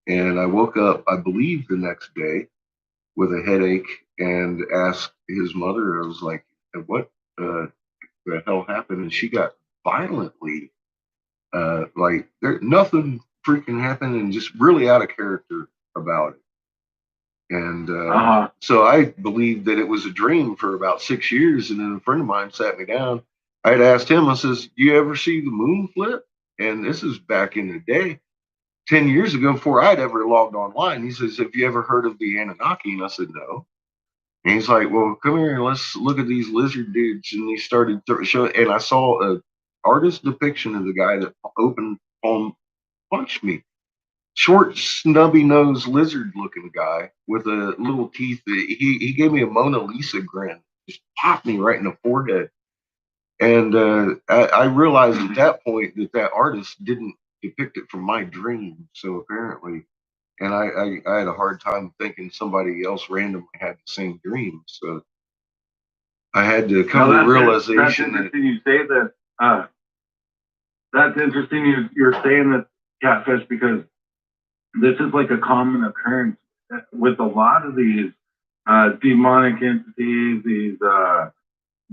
And I woke up, I believe, the next day with a headache and asked his mother, I was like, "What the hell happened?" And she got violently, like, there nothing freaking happened, and just really out of character about it. And so I believed that it was a dream for about 6 years. And then a friend of mine sat me down. I had asked him, I says, "Do you ever see the moon flip?" And this is back in the day, 10 years ago, before I'd ever logged online. He says, "Have you ever heard of the Anunnaki?" And I said, "No." And he's like, "Well, come here and let's look at these lizard dudes." And he started showing, and I saw a artist depiction of the guy that open palm punched me. Short, snubby nosed lizard looking guy with a little teeth. He gave me a Mona Lisa grin, just popped me right in the forehead. And I realized at that point that artist didn't depict it from my dream. So apparently, and I had a hard time thinking somebody else randomly had the same dream. So I had to come to the realization that's interesting you say that. That's interesting you're saying that, Catfish, because this is like a common occurrence with a lot of these demonic entities, these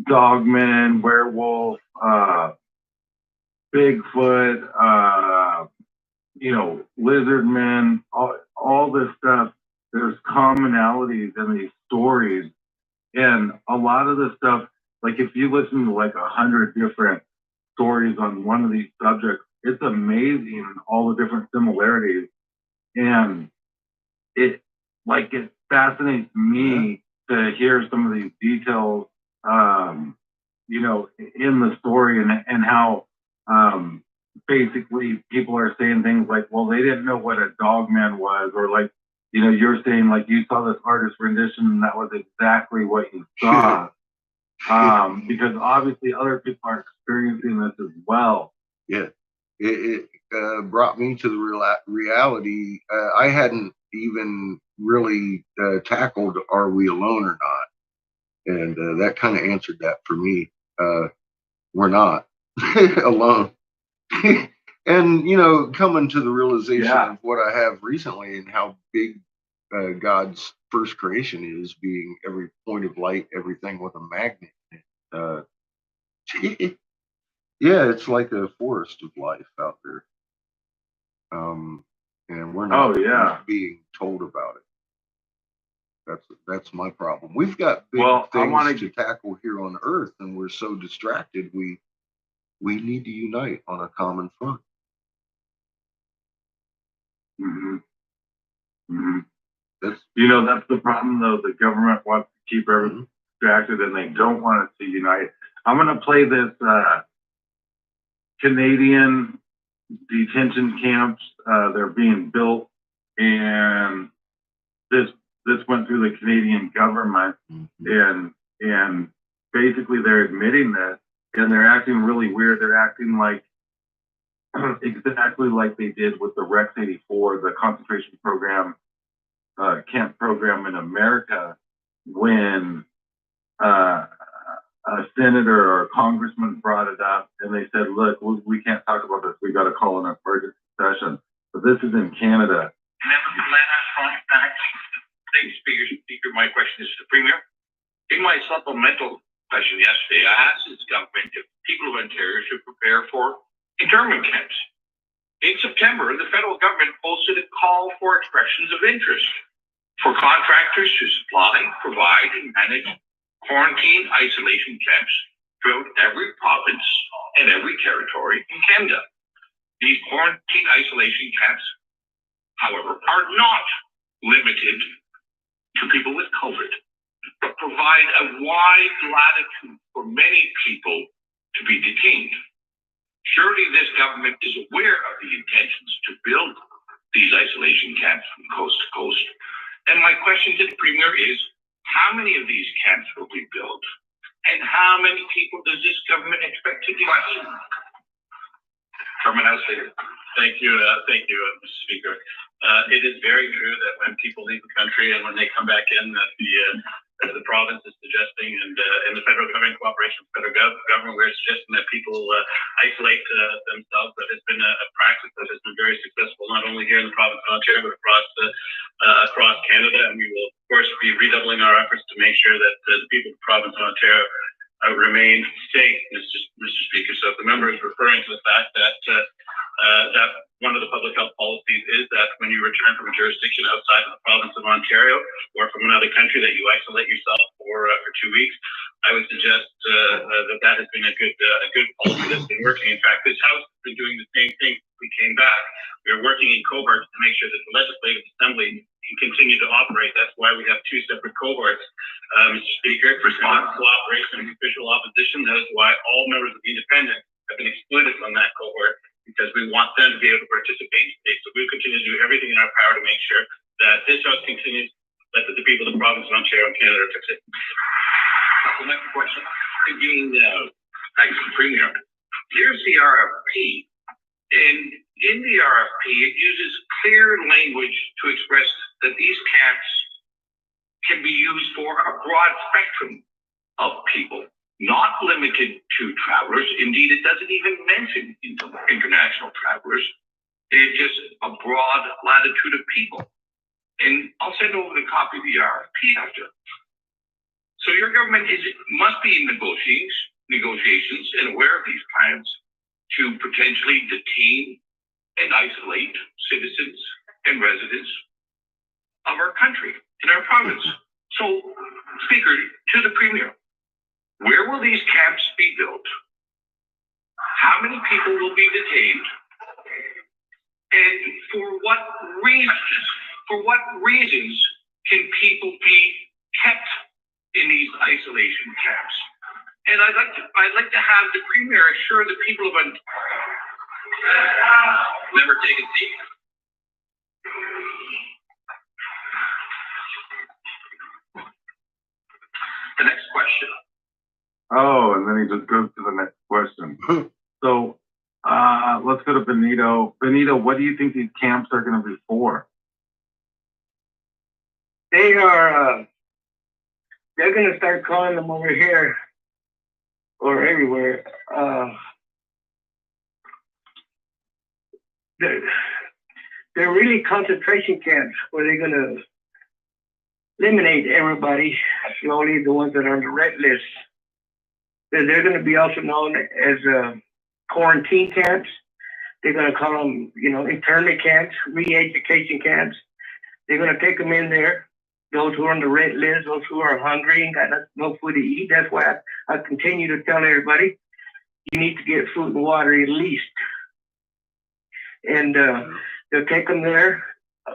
dogmen, werewolf, Bigfoot, lizard men, all this stuff. There's commonalities in these stories, and a lot of the stuff, like if you listen to like 100 different stories on one of these subjects, it's amazing all the different similarities, and it fascinates me to hear some of these details, in the story, and how basically people are saying things like, well, they didn't know what a dogman was, or like, you're saying like you saw this artist rendition and that was exactly what you saw. Because obviously other people are experiencing this as well. Yeah, it brought me to the reality. I hadn't even really tackled "Are we alone or not?" And that kind of answered that for me. We're not alone. And coming to the realization of what I have recently and how big God's first creation is, being every point of light, everything with a magnet. Uh, yeah, it's like a forest of life out there. And we're not being told about it. That's my problem. We've got big things to tackle here on Earth, and we're so distracted. We need to unite on a common front. Mm-hmm. Mm-hmm. That's the problem, though. The government wants to keep everyone distracted, and they don't want us to unite. I'm going to play this Canadian detention camps. They're being built, and this went through the Canadian government, and basically they're admitting this, and they're acting really weird. They're acting like exactly like they did with the Rex 84, the concentration program, camp program in America, when a senator or a congressman brought it up, and they said, "Look, we can't talk about this. We got to call an emergency session." But this is in Canada. Thanks, Speaker. My question is to the Premier. In my supplemental question yesterday, I asked this government if people of Ontario should prepare for internment camps. In September, the federal government posted a call for expressions of interest for contractors to supply, provide, and manage quarantine isolation camps throughout every province and every territory in Canada. These quarantine isolation camps, however, are not limited to people with COVID, but provide a wide latitude for many people to be detained. Surely this government is aware of the intentions to build these isolation camps from coast to coast. And my question to the Premier is, how many of these camps will be built? And how many people does this government expect to detain? Thank you, Mr. Speaker. It is very true that when people leave the country and when they come back in, that the province is suggesting, and the federal government, in cooperation with the federal government, we're suggesting that people isolate themselves. That has been a practice that has been very successful, not only here in the province of Ontario, but across Canada. And we will, of course, be redoubling our efforts to make sure that the people of the province of Ontario remain safe, Mr. Speaker. So if the member is referring to the fact that that one of the public health policies is that when you return from a jurisdiction outside of the province of Ontario or from another country, that you isolate yourself for 2 weeks, I would suggest that has been a good policy that's been working. In fact, this House has been doing the same thing since we came back. We are working in cohorts to make sure that the Legislative Assembly can continue to operate. That's why we have 2 separate cohorts, Mr. Speaker. Responsible operation and official opposition. That is why all members of the Independent have been excluded from that cohort, because we want them to be able to participate in state. So we'll continue to do everything in our power to make sure that this House continues, that the people of the province of Ontario and Canada are protected. Supplementary question. Again, thanks to the Premier. Here's the RFP. And in the RFP, it uses clear language to express that these camps can be used for a broad spectrum of people, not limited to travelers. Indeed, it doesn't even mention international travelers. It's just a broad latitude of people. And I'll send over the copy of the RFP after. So your government must be in negotiations and aware of these plans to potentially detain and isolate citizens and residents of our country, in our province. So, Speaker, to the Premier, where will these camps be built? How many people will be detained? And for what reasons can people be kept in these isolation camps? And I'd like to have the Premier assure the people of Ontario. Member, take a seat. The next question. Oh, and then he just goes to the next question. So let's go to Benito. Benito, what do you think these camps are going to be for? They are, they're going to start calling them over here or everywhere. They're really concentration camps where they're going to eliminate everybody slowly, the ones that are on the red list. They're going to be also known as quarantine camps. They're going to call them, internment camps, re-education camps. They're going to take them in there. Those who are on the red list, those who are hungry and got no food to eat. That's why I continue to tell everybody, you need to get food and water at least. And they'll take them there.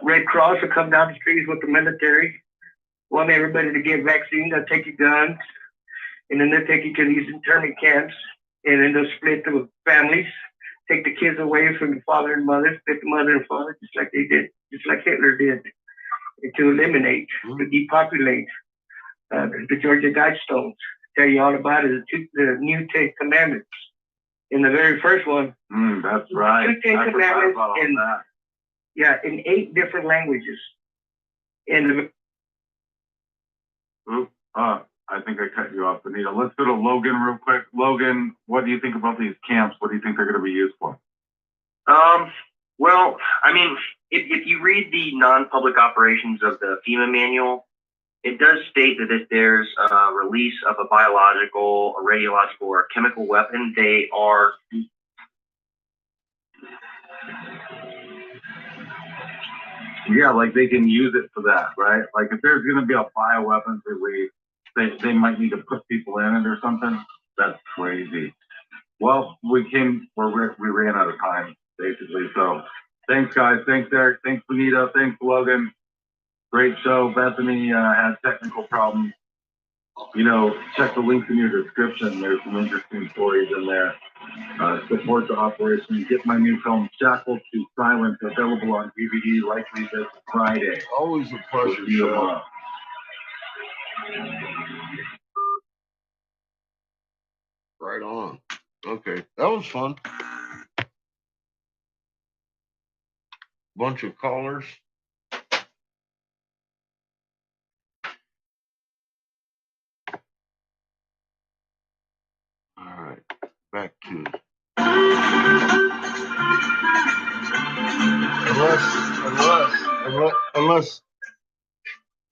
Red Cross will come down the streets with the military, want everybody to get vaccines. They'll take your guns, and then they'll take you to these internment camps, and then they'll split the families, take the kids away from the father and mother, split the mother and father, just like they did, just like Hitler did, and to eliminate, to depopulate. The Georgia Guidestones tell you all about it, the new 10 Commandments. In the very first one, that's right. 2 10 Commandments in 8 different languages. I think I cut you off, Benito. Let's go to Logan real quick. Logan, what do you think about these camps? What do you think they're going to be used for? Well, I mean, if you read the non-public operations of the FEMA manual, it does state that if there's a release of a biological, a radiological, or a chemical weapon, they are... Yeah, like they can use it for that, right? Like if there's going to be a bioweapons release, they might need to put people in it or something. That's crazy. Well, we ran out of time, basically. So thanks, guys. Thanks, Eric. Thanks, Benito. Thanks, Logan. Great show. Bethany had technical problems. Check the links in your description. There's some interesting stories in there. Support the operation. Get my new film, Shackled to Silence, available on DVD likely this Friday. Always a pleasure, Sean. Right on. Okay, that was fun. Bunch of callers. All right, back to it.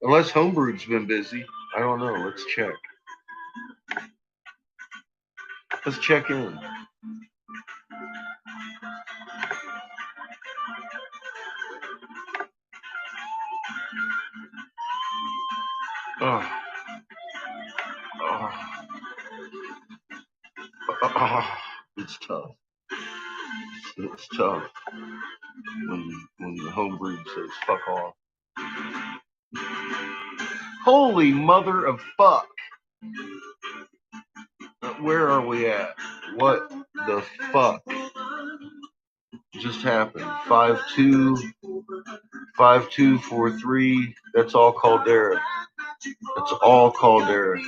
Unless Homebrew's been busy. I don't know. Let's check. Let's check in. It's tough. It's tough when the homebrew says fuck off. Holy mother of fuck. Where are we at? What the fuck just happened? 5243. That's all Caldera. That's all Caldera.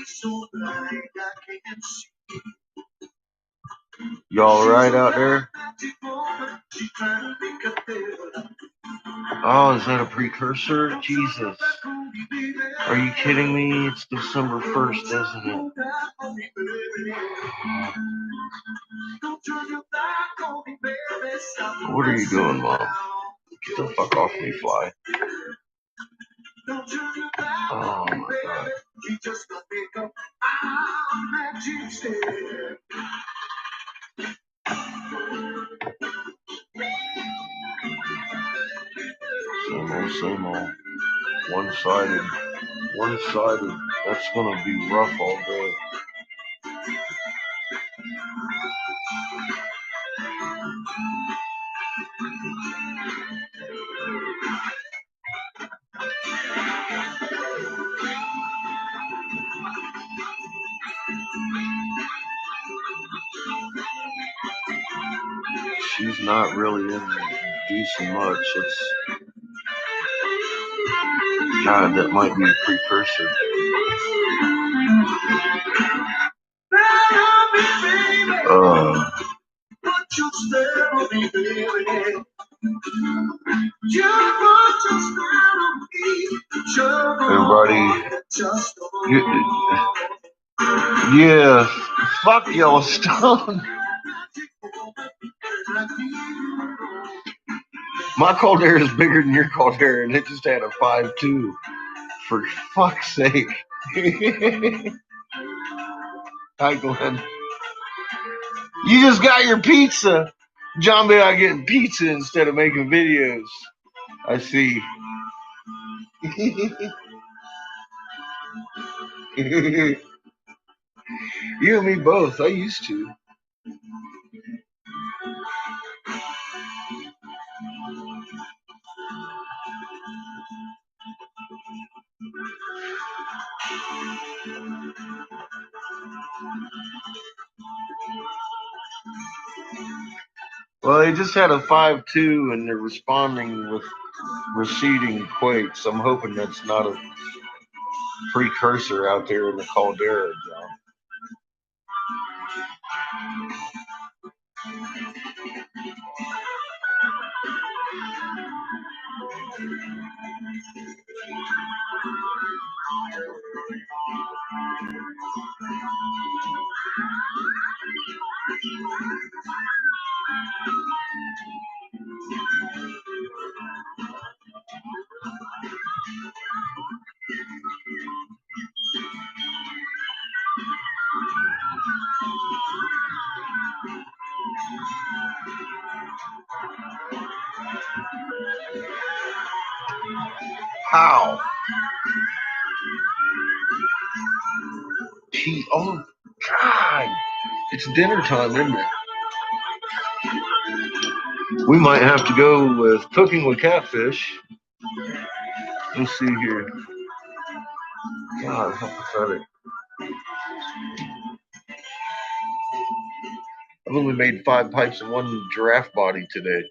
Y'all right out there? Oh, is that a precursor? Jesus. Are you kidding me? It's December 1st, isn't it? What are you doing, Mom? Get the fuck off me, fly. Oh my God. Same old. One-sided. That's gonna be rough all day. She's not really inducing much. God, that might be a precursor. Everybody, yeah, fuck Yellowstone. My Caldera is bigger than your Caldera, and it just had a 5.2. For fuck's sake. Hi, Glenn. You just got your pizza. John B. I getting pizza instead of making videos. I see. You and me both. I used to. Well, they just had a 5.2 and they're responding with receding quakes. I'm hoping that's not a precursor out there in the caldera, John. How? Oh, God. It's dinner time, isn't it? We might have to go with cooking with catfish. Let's see here. God, how pathetic. I've only made 5 pipes and 1 giraffe body today.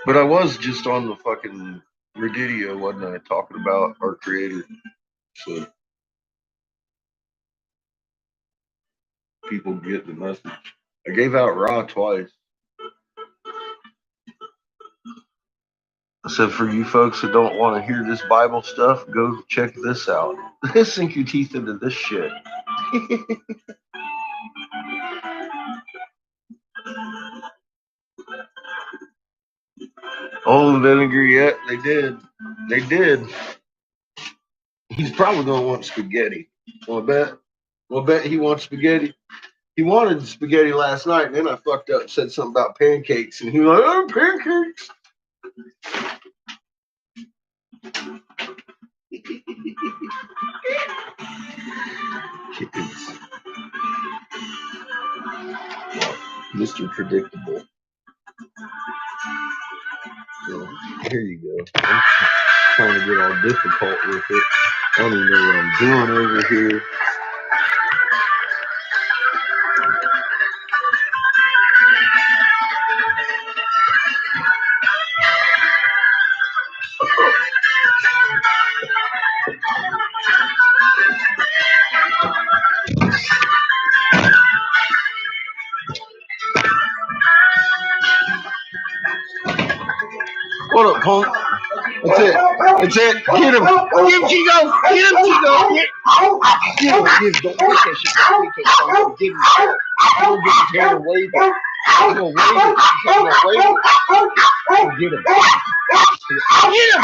But I was just on the fucking Redidio, wasn't I, talking about our creator. So people get the message. I gave out raw twice. I said, for you folks that don't want to hear this Bible stuff, go check this out. Sink your teeth into this shit. Oh, the vinegar, yeah, they did. They did. He's probably going to want spaghetti. Want to bet? Want to bet he wants spaghetti? He wanted spaghetti last night, and then I fucked up and said something about pancakes, and he was like, oh, pancakes. Kittens. Mr. Predictable. So, here you go. I'm trying to get all difficult with it. I don't even know what I'm doing over here. What up, punk? That's it. That's it. Get him. Get him, Chico. Get him, Chico. Get him. Don't break that shit. Don't break that shit. Get him. I'm going to get his hand and wave it. I'm going to wave it. She's going to wave it. Get him. Get him.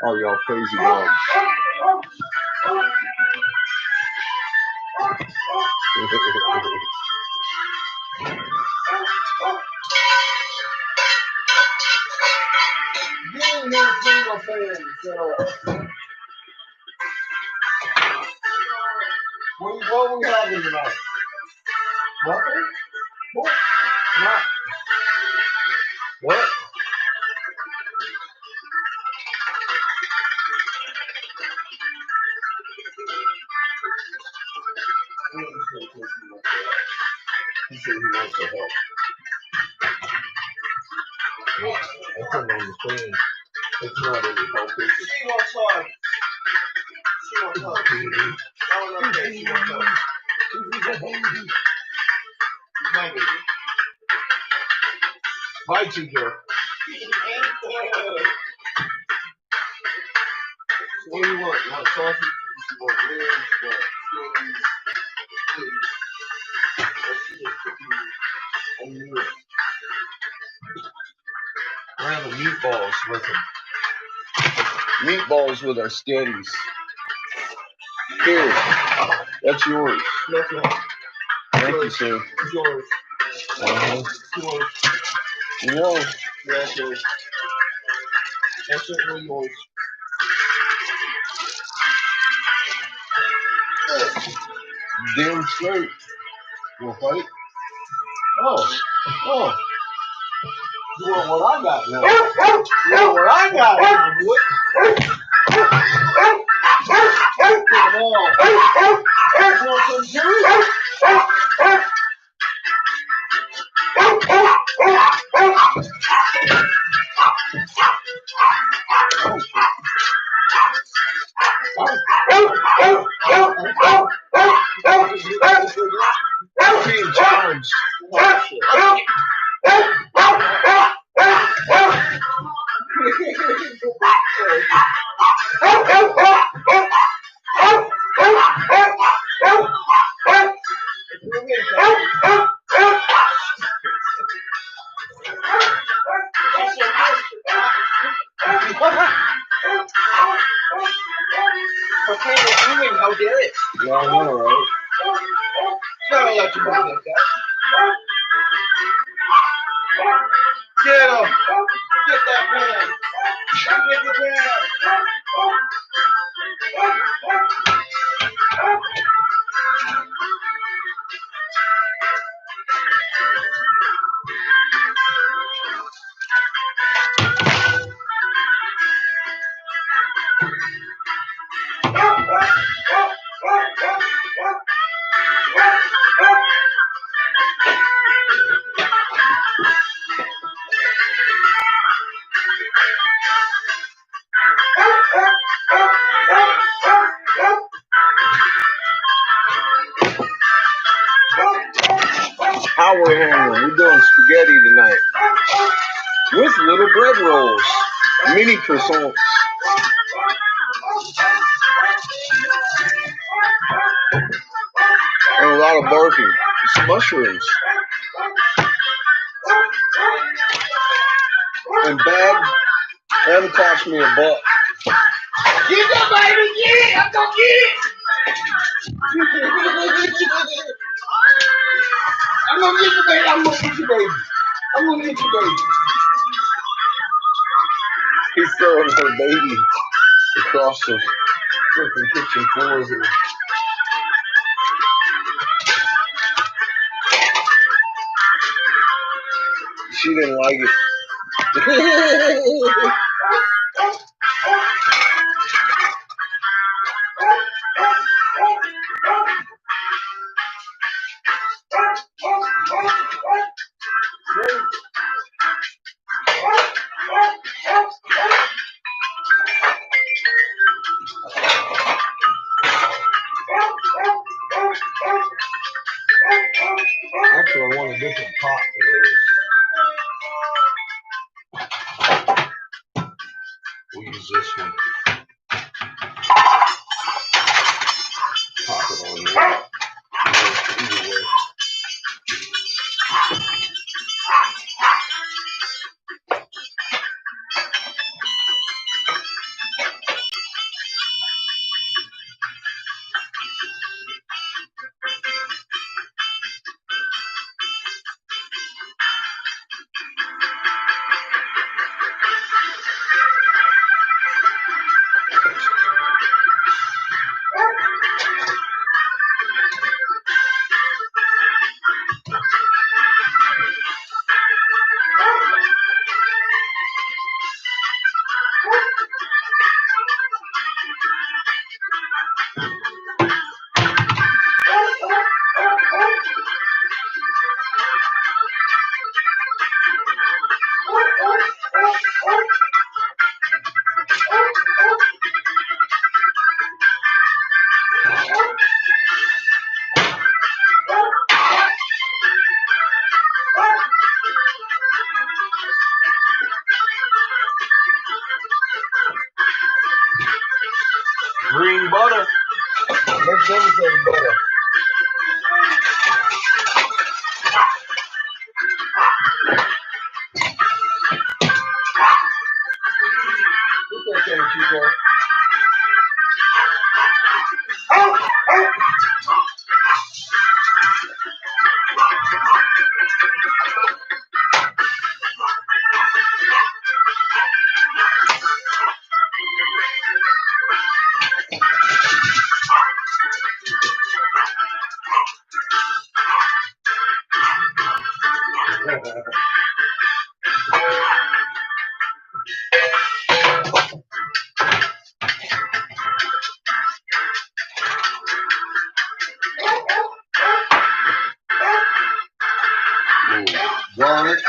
Oh, y'all crazy dogs. Get in here, single fans. What are we having tonight? Nothing? What? Not. What? He said he wants to help. Well, I turned on the fan. It's not any help. She wants on. She wants on. Oh, okay. She wants on. My baby. Bye, Chico. What do you want? You want sausage? You want ribs? You want chilies? We're having meatballs with them. Meatballs with our sketties. Here, that's yours. That's yours. Thank you, sir. It's yours. Uh-huh. It's yours. No. Yeah, it's yours. That's certainly yours. Damn straight. We'll fight. Oh. Oh. You want what I got now? You want what I got now, boy? Take them all. You want some too? I'm being challenged. How dare it? Yeah, I know, right? Gotta let you know like that. Get him! Get that man! Get the man! How we're handling? We're doing spaghetti tonight. With little bread rolls. Mini croissants. And a lot of barking. It's mushrooms. And bag, them cost me $1. Get that baby! Get it! I'm gonna get it! I'm gonna get the baby! I'm gonna get you, baby! I'm gonna get you, baby! He's throwing her baby across the freaking kitchen floor here. She didn't like it. Actually, I want a different pot for this. We'll use this one. Pop it on there. Either way. Green butter. Makes everything better. Garlic.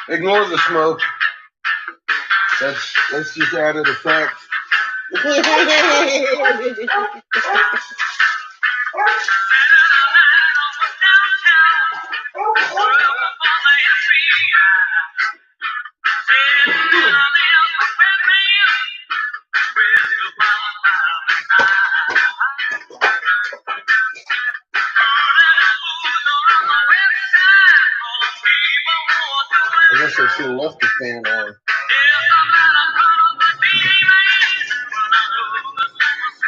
Ignore the smoke. That's just added effect. I guess I should have left the fan on.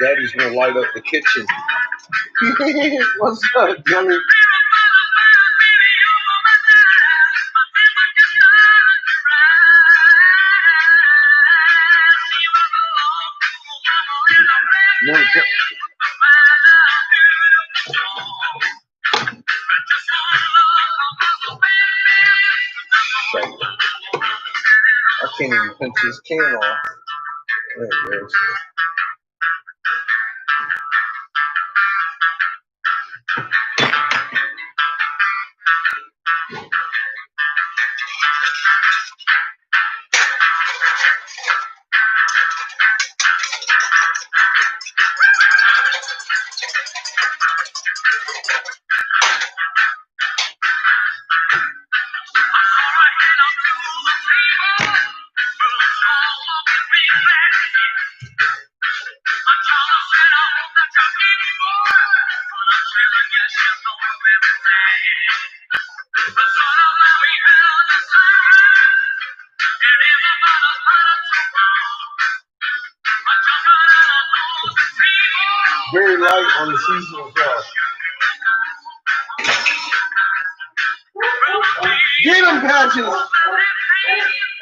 Daddy's gonna light up the kitchen. What's up, Johnny? No, I can't even pinch this can off. There it goes. Very light on the seasoning sauce. Get him, Patches!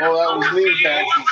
Oh, that was me, Patches.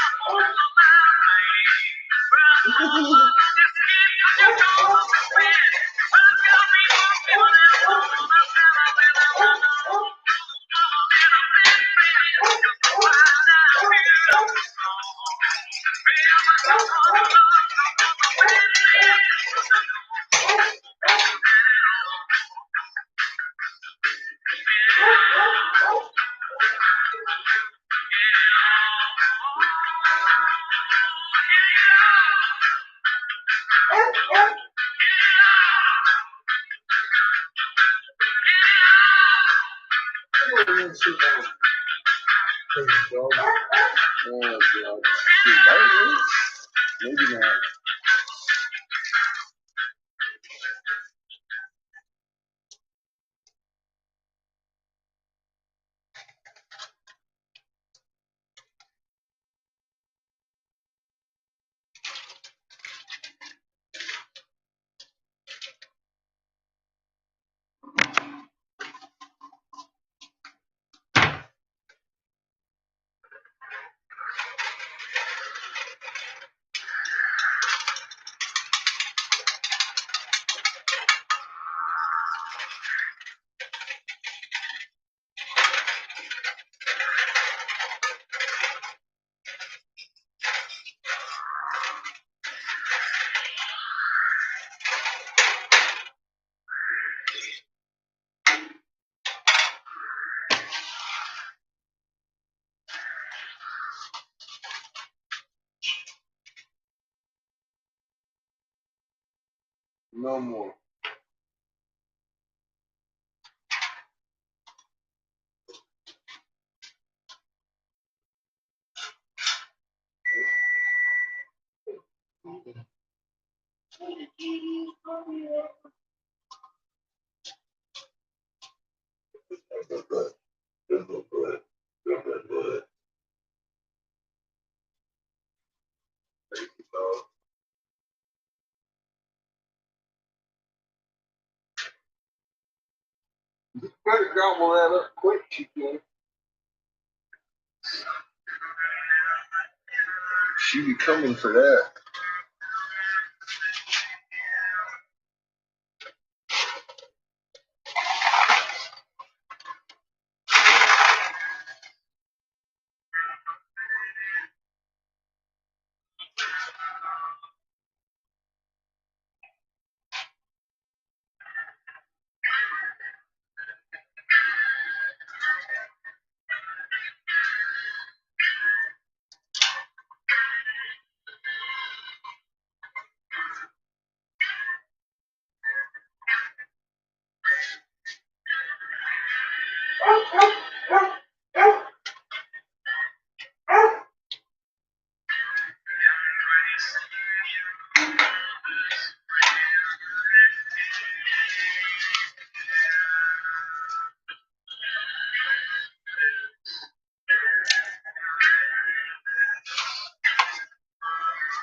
Maybe not. No more. Better gobble that up quick, chicken. She be coming for that.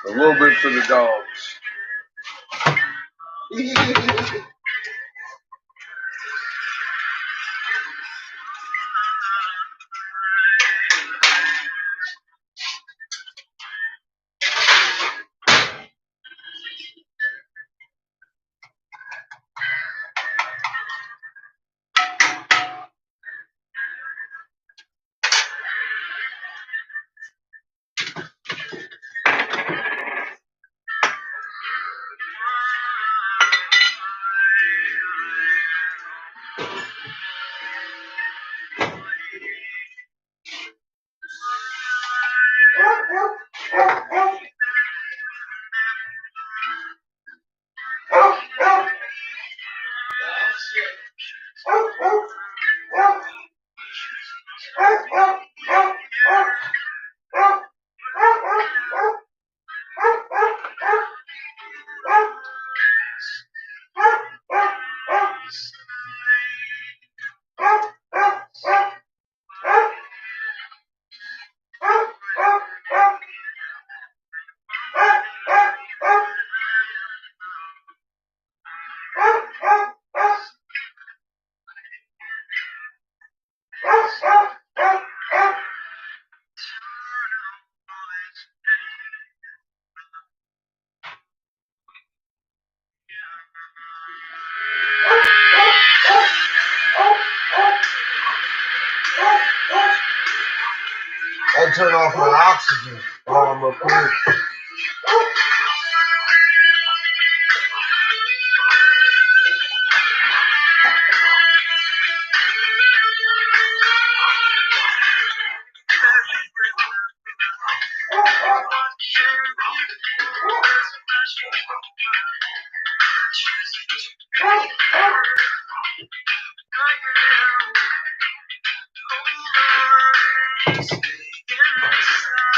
A little bit for the dogs. I'll turn off my oxygen while I'm up here.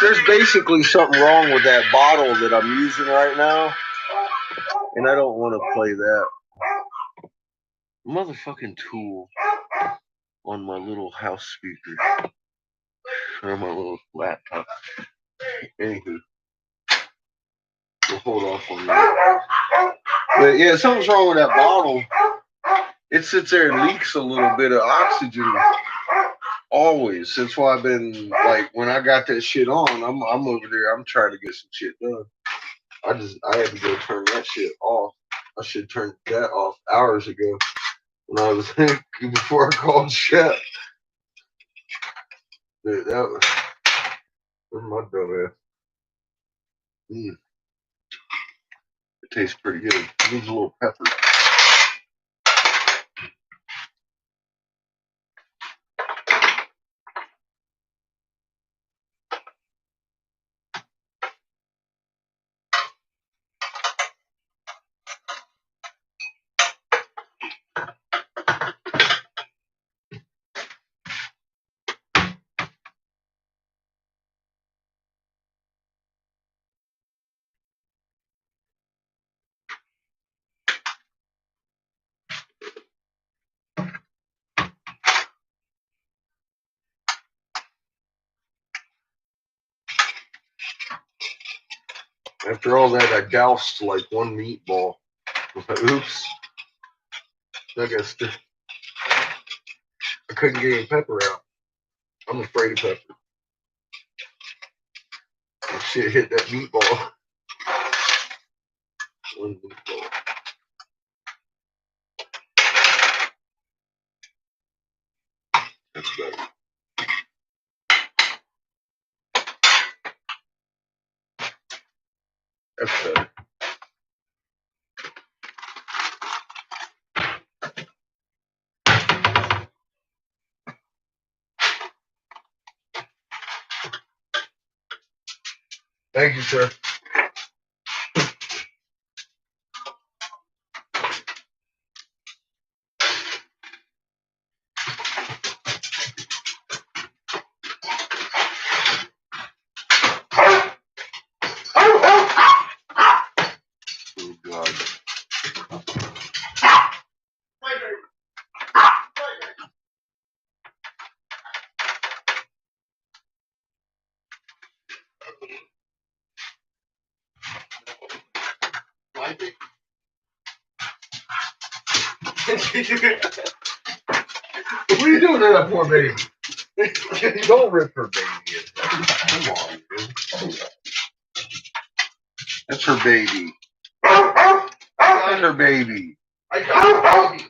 There's basically something wrong with that bottle that I'm using right now, and I don't want to play that motherfucking tool on my little house speaker or my little laptop. Anywho, we'll hold off on that. But yeah, something's wrong with that bottle. It sits there and leaks a little bit of oxygen. Always. That's why I've been like, when I got that shit on, I'm over there. I'm trying to get some shit done. I had to go turn that shit off. I should turn that off hours ago when I was before I called Shep. Dude, that was my dumb ass. It tastes pretty good. It needs a little pepper. After all that, I doused like one meatball. Oops. I guess couldn't get the pepper out. I'm afraid of pepper. That shit hit that meatball. One meatball. That's better. That's better. Thank you, sir. Oh, God. What are you doing to that poor baby? Don't rip her baby. Come on, dude. That's her baby. That's her baby. I got her baby.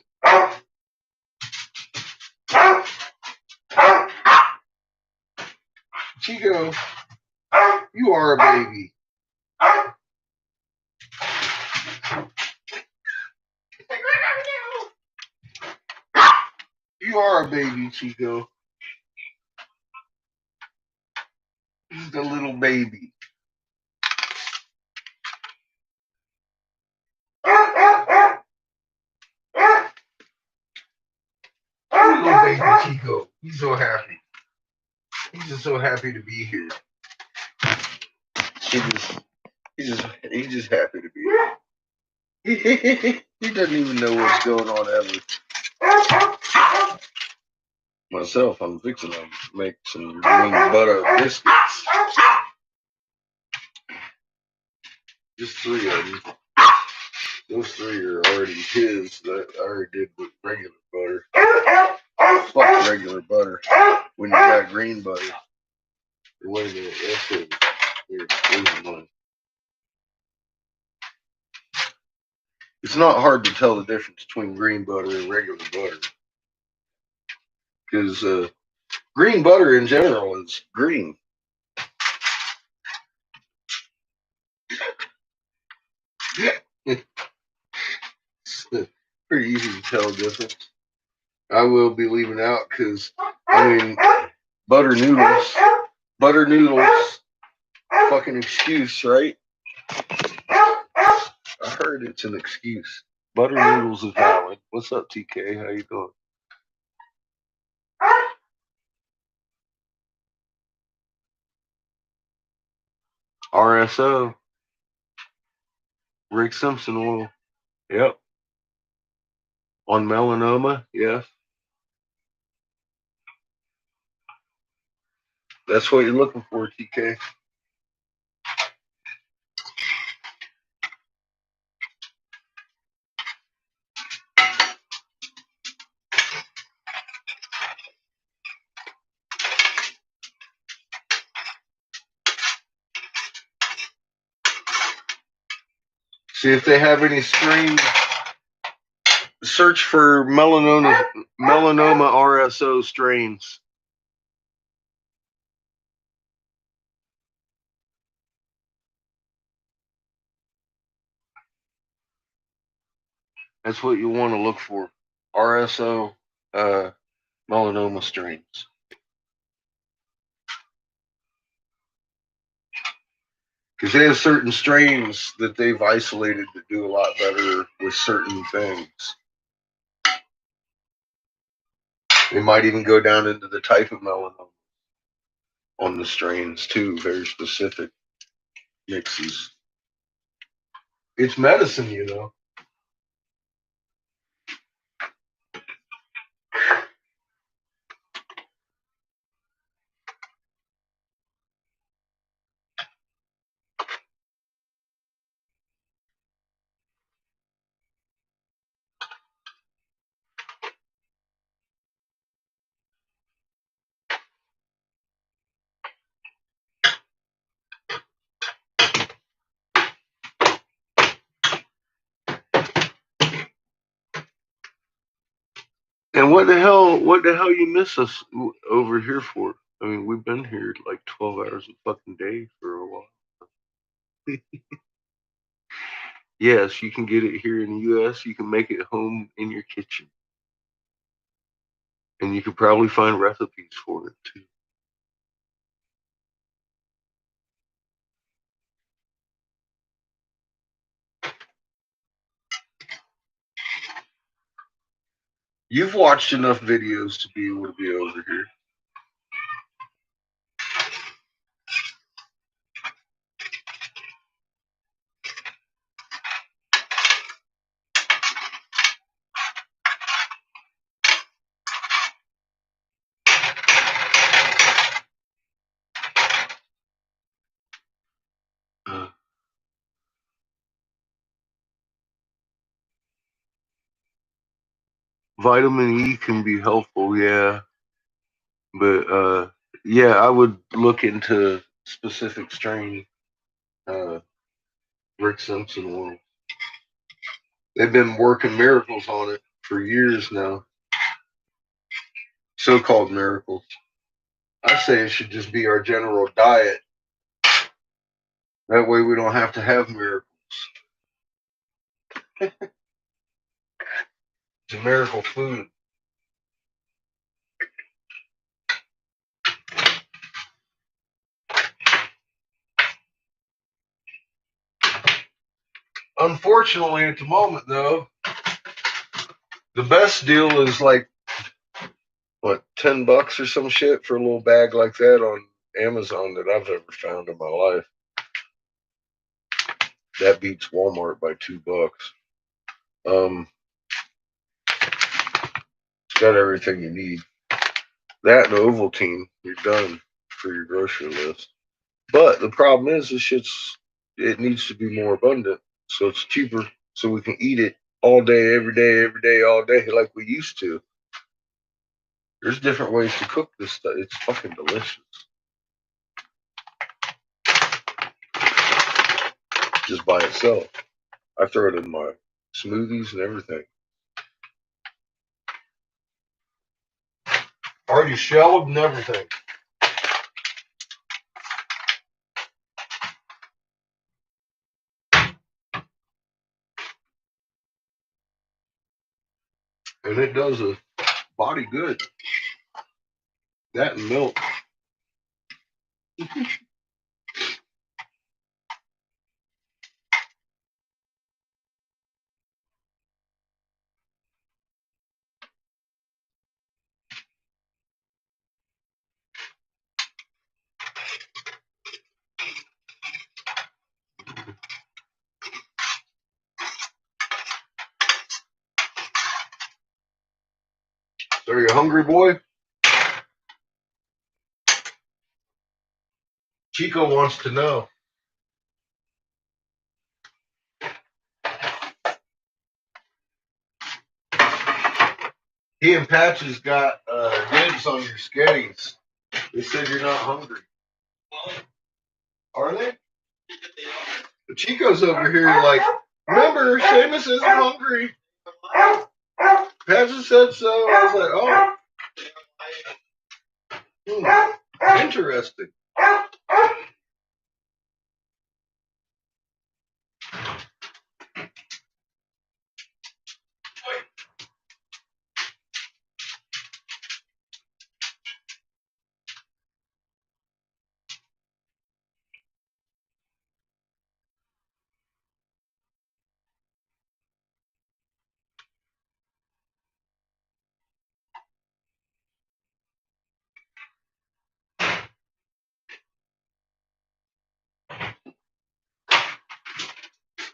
Chico, you are a baby. You are a baby, Chico. He's the little baby. Little baby Chico. He's so happy. He's just so happy to be here. He's just happy to be here. He doesn't even know what's going on ever. Myself, I'm fixing to make some green butter biscuits. Just 3 of them. Those 3 are already his. That I already did with regular butter. Fuck regular butter. When you got green butter. Wait a minute, that's it. Here's one. It's not hard to tell the difference between green butter and regular butter. Because green butter in general is green. It's pretty easy to tell the difference. I will be leaving out because, I mean, butter noodles, fucking excuse, right? I heard it's an excuse. Butter noodles is valid. What's up, TK? How you doing? RSO. Rick Simpson oil. Yep. On melanoma, yes. That's what you're looking for, TK. See if they have any strains. Search for melanoma RSO strains. That's what you want to look for. RSO melanoma strains. Because they have certain strains that they've isolated that do a lot better with certain things. They might even go down into the type of melanoma on the strains too, very specific mixes. It's medicine, you know. And what the hell you miss us over here for? I mean, we've been here like 12 hours a fucking day for a while. Yes, you can get it here in the US. You can make it home in your kitchen. And you could probably find recipes for it too. You've watched enough videos to be able to be over here. Vitamin E can be helpful, yeah. But yeah, I would look into specific strain Rick Simpson oil. They've been working miracles on it for years now. So-called miracles. I say it should just be our general diet. That way we don't have to have miracles. It's a miracle food. Unfortunately, at the moment, though, the best deal is like, what, $10 or some shit for a little bag like that on Amazon that I've ever found in my life. That beats Walmart by $2. It's got everything you need. That and Ovaltine, you're done for your grocery list. But the problem is, it needs to be more abundant, so it's cheaper, so we can eat it all day, every day, all day, like we used to. There's different ways to cook this stuff. It's fucking delicious. Just by itself. I throw it in my smoothies and everything. Already shelled and everything. And it does a body good. That and milk. So are you hungry, boy? Chico wants to know. He and Patches got dibs on your sketties. They said you're not hungry. Are they? The Chico's over here like, remember, Seamus isn't hungry. Patches said so. I was like, oh. Interesting.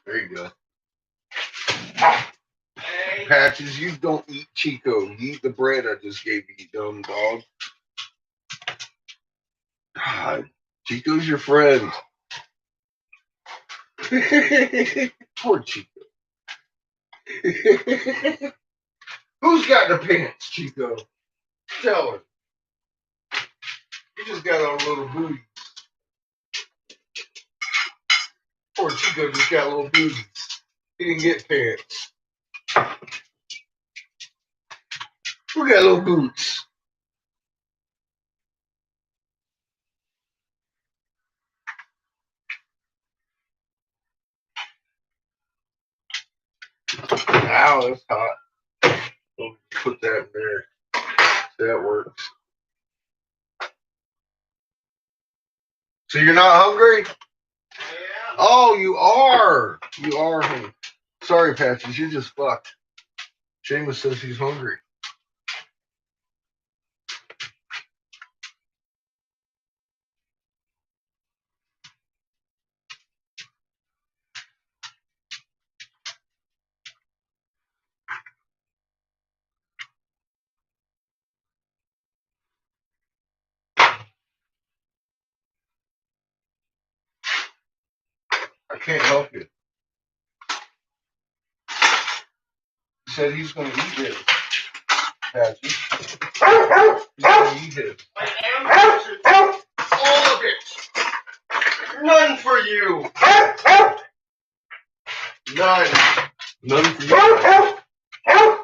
There you go. Patches, you don't eat Chico. You eat the bread I just gave you, you dumb dog. God, Chico's your friend. Poor Chico. Who's got the pants, Chico? Tell her. You just got on a little booty. Poor Chico just got little booties. He didn't get pants. Look at little boots. Ow, that's hot. Put that in there. That works. So you're not hungry? Oh, you are. You are hungry. Sorry, Patches, you're just fucked. Seamus says he's hungry. I can't help you. He said he's going to eat it. Patches. He's going to eat it. All of it. None for you. None. None for you.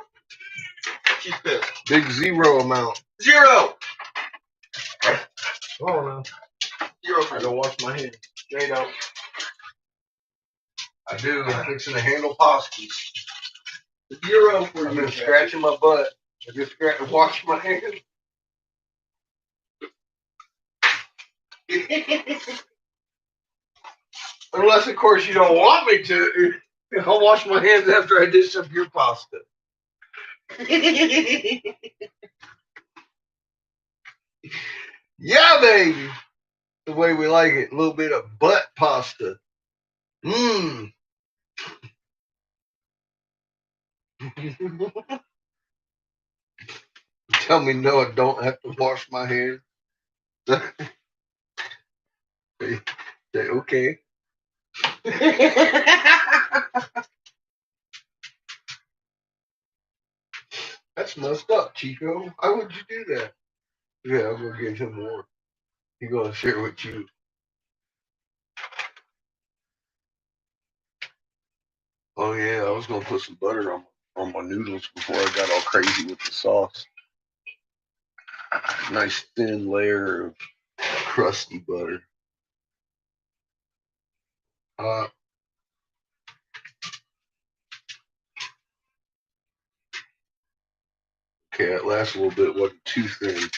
Keep this. Big zero amount. Zero. Oh no. Zero. I don't wash my hands. Straight up. I do. I'm fixing to handle pastas. Zero for you. I've been scratching my butt. I just wash my hands. Unless, of course, you don't want me to. I'll wash my hands after I dish up your pasta. Yeah, baby. The way we like it. A little bit of butt pasta. Mmm. Tell me no, I don't have to wash my hands. Okay. That's messed up, Chico. Why would you do that? Yeah, I'm gonna give him more. He's gonna share with you. Oh yeah, I was gonna put some butter on my noodles before I got all crazy with the sauce. Nice thin layer of crusty butter. Okay, that last little bit wasn't too thin.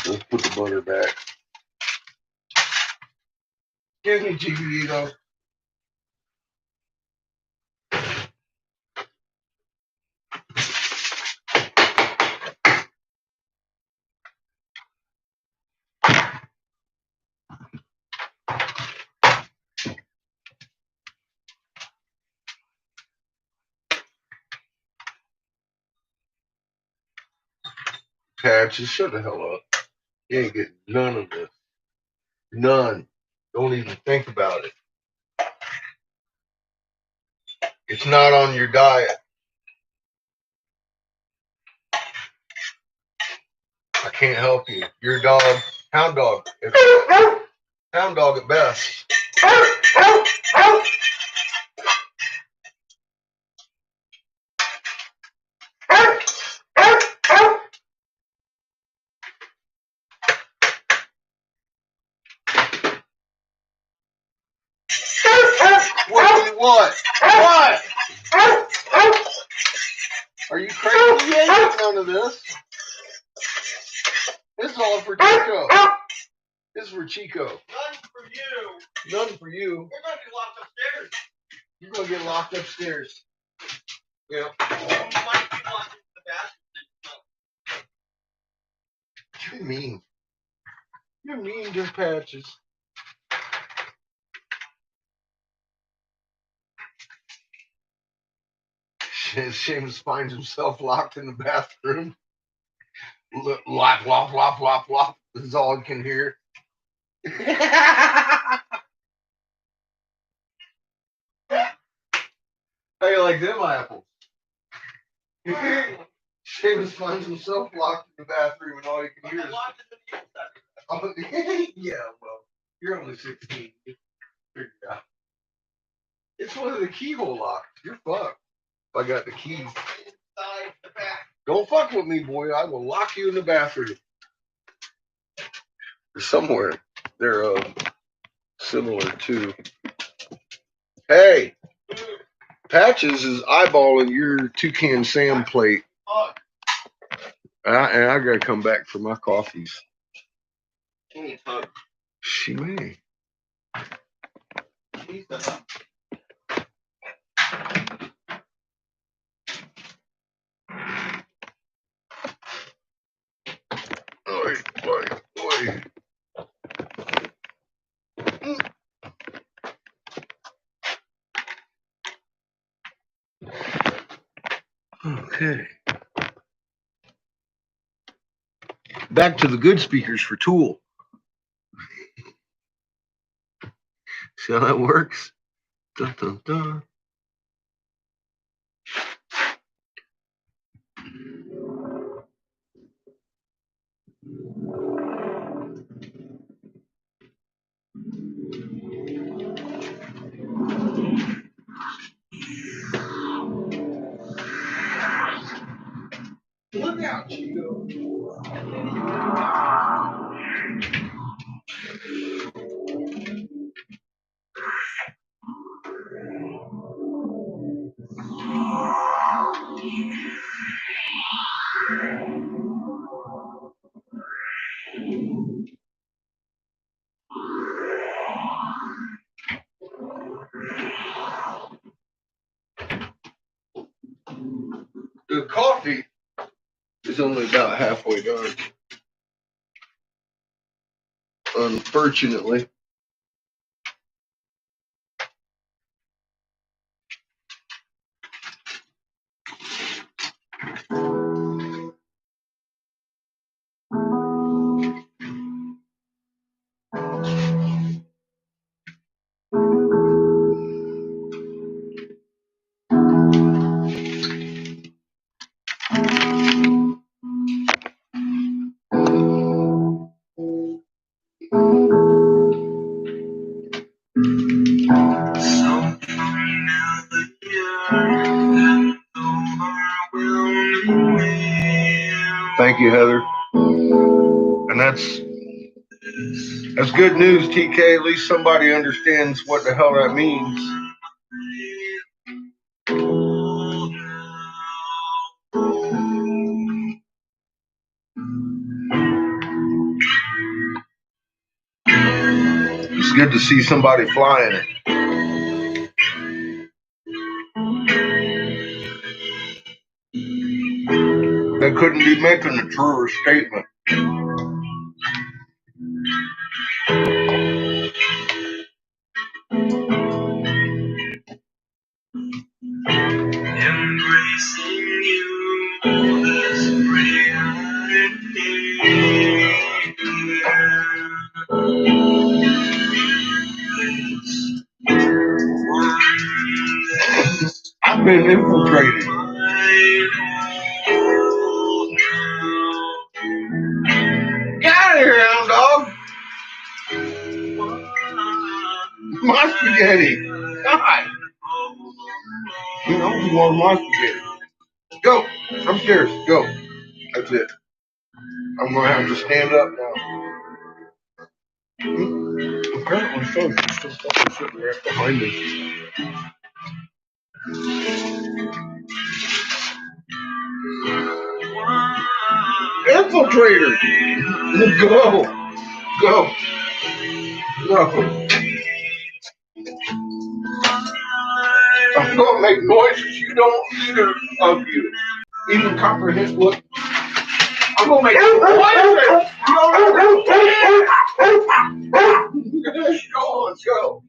Let's put the butter back. Excuse me, Chiquito. Pat, just shut the hell up. You ain't getting none of this. None. Don't even think about it. It's not on your diet. I can't help you. Your dog, hound dog. Hound dog at best. What do you want? What? Are you crazy? You ain't got none of this. This is all for Chico. This is for Chico. None for you. None for you. You're gonna be locked upstairs. You're gonna get locked upstairs. Yeah. You might be locked in the bathroom. You're mean. You're mean to Patches. Seamus finds himself locked in the bathroom. Lop, lop, lop, lop, lop. This is all he can hear. How you like them apples? Seamus finds himself locked in the bathroom and all he can hear is... Oh, yeah, well, you're only 16. Figure it out. It's one of the keyhole locks. You're fucked. I got the keys. Inside the back. Don't fuck with me, boy. I will lock you in the bathroom. Somewhere they're similar to. Hey, Patches is eyeballing your Toucan Sam plate. And I gotta come back for my coffees. She may. Oi. Okay. Back to the good speakers for Tool. See how that works? Dun, dun, dun. Look out, Chico. The coffee is only about halfway done. Unfortunately. Thank you, Heather. And that's good news, TK. At least somebody understands what the hell that means. It's good to see somebody flying it. They couldn't be making a truer statement. Embracing you, this I've been infiltrated. Get out of here, hound dog. My spaghetti. God. You know you want my spaghetti. Go. Upstairs. Go. That's it. I'm going to have to stand up now. Apparently so. She's still fucking sitting right behind me. Infiltrator. Go. Go. No. I'm going to make noises you don't either of you even comprehend what. I'm going to make noises. Let's go. Let's go.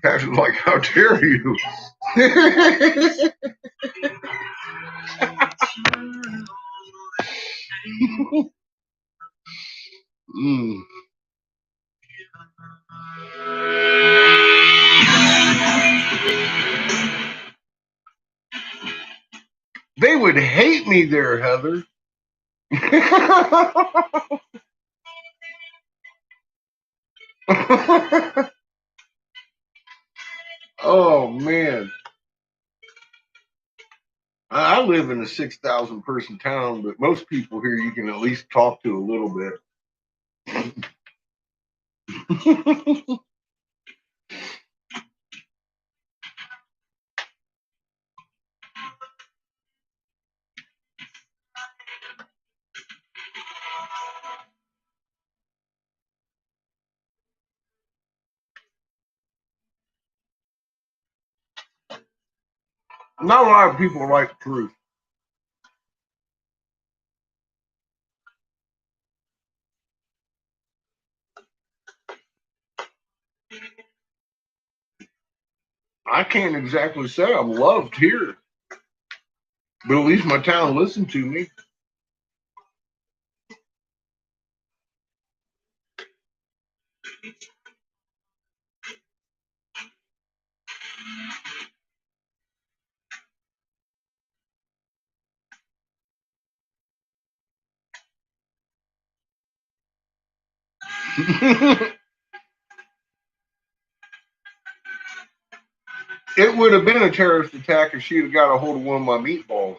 Pat's like, how dare you? would hate me there, Heather. Oh man. I live in a 6,000 person town, but most people here you can at least talk to a little bit. Not a lot of people like truth. I can't exactly say I'm loved here, but at least my town listened to me. It would have been a terrorist attack if she'd have got a hold of one of my meatballs.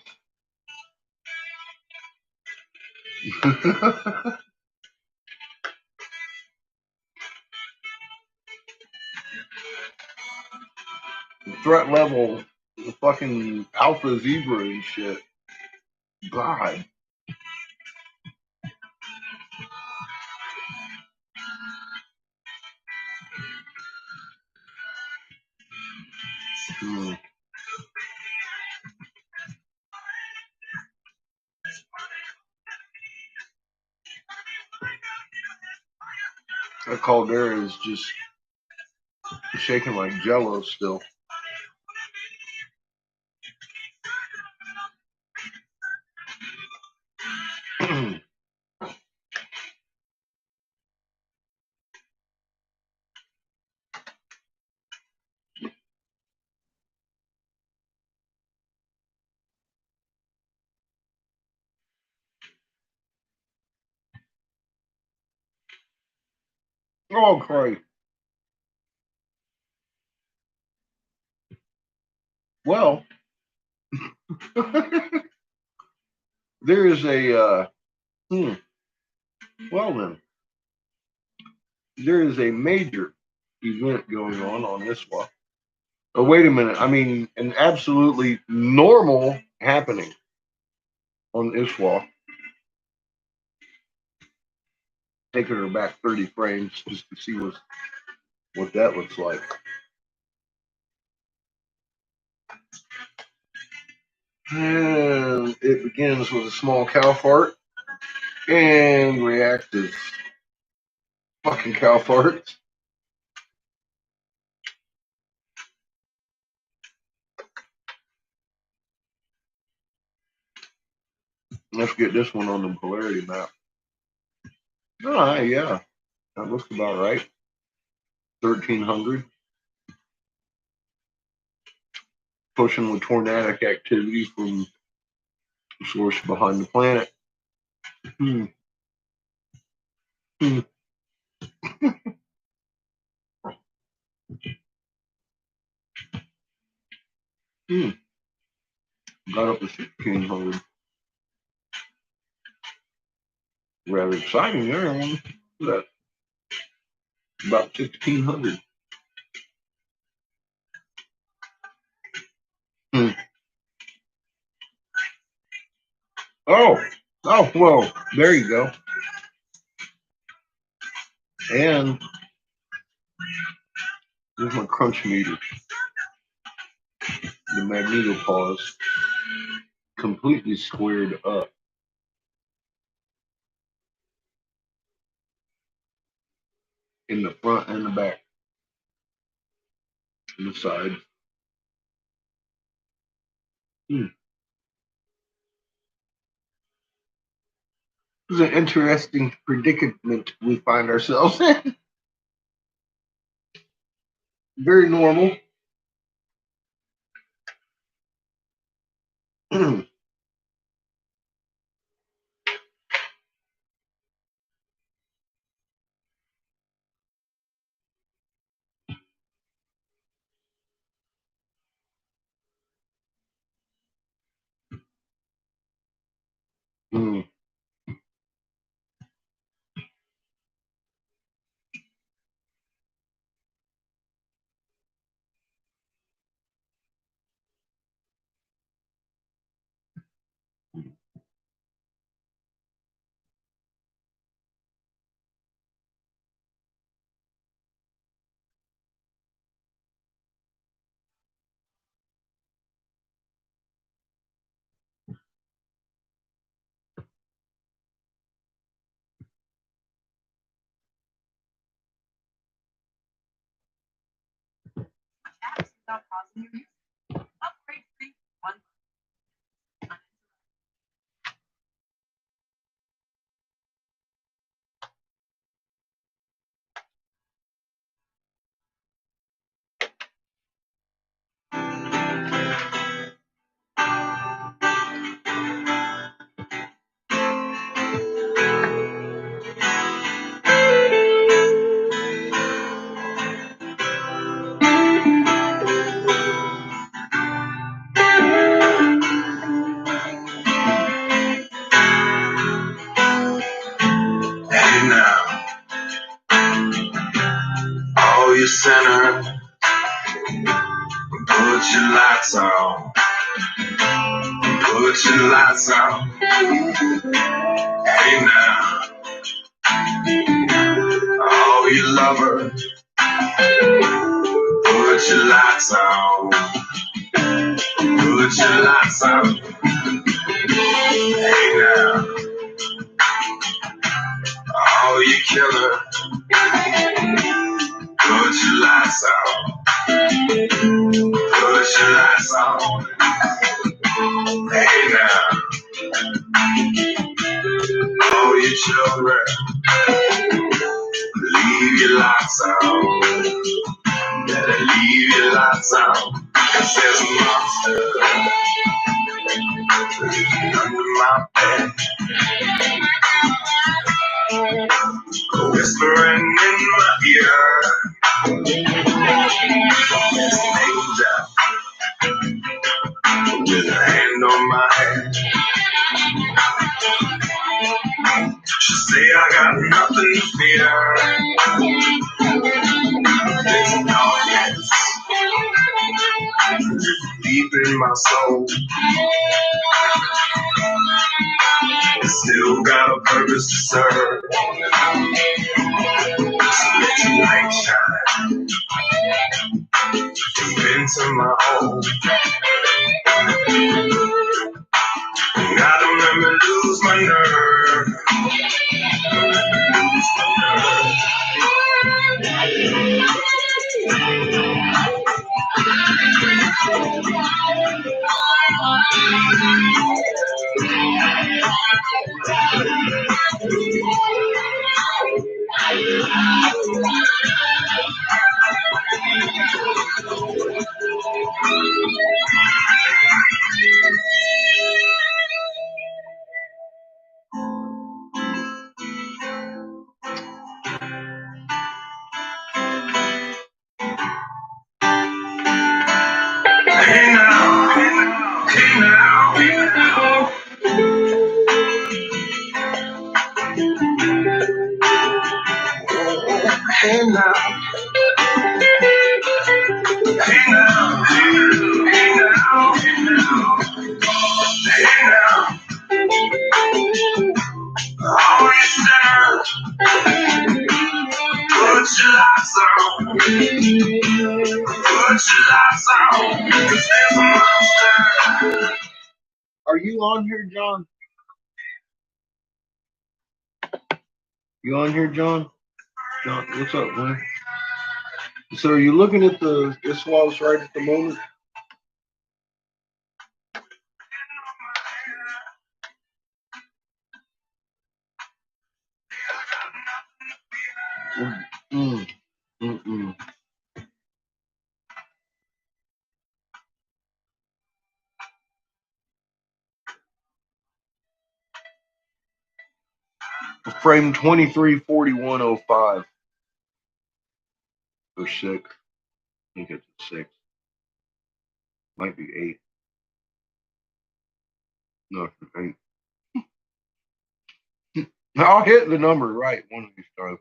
Threat level, the fucking alpha zebra and shit. God. Hmm. That caldera is just shaking like jello still. Oh, Christ. Well, there is a, well then, there is a major event going on this one. Oh, wait a minute. I mean, an absolutely normal happening on Iswa. Taking her back 30 frames just to see what that looks like. And it begins with a small cow fart and reactive fucking cow farts. Let's get this one on the polarity map. Oh, yeah. That looks about right. 1300. Pushing with tornadic activity from the source behind the planet. Hmm. Hmm. Hmm. Got up to 1600. Rather exciting there. Look at that. About 1600. Hmm. Oh, well, there you go. And there's my crunch meter. The magnetopause completely squared up. In the front and the back. And the side. Hmm. This is an interesting predicament we find ourselves in. Very normal. Hey now, all you sinners, put your lights on. Put your lights on. Hey now, all you lovers, put your lights on. Put your lights on. Hey now, all you killers, put your lights on. Put your lights on. Hey now, all you children, leave your lights on. Better leave your lights on. 'Cause there's a monster under my bed, whispering in my ear. There's an angel with a hand on my head. She say I got nothing to fear. There's a darkness deep in my soul. It's still got a purpose to serve. So let your light shine deep into my home. And I don't ever lose my nerve. Lose my nerve. Hey now, hey now, hey now, hey now. Hey now, hey now, hey now, hey now, hey now. All you sinners, put your lights on. Put your lights on. 'Cause there's a monster. Are you on here, John? You on here, John? John, what's up, man? So are you looking at the Iswas right at the moment? Frame 234105 or 6. I think it's 6. Might be 8. No, it's 8. I'll hit the number right one of these times.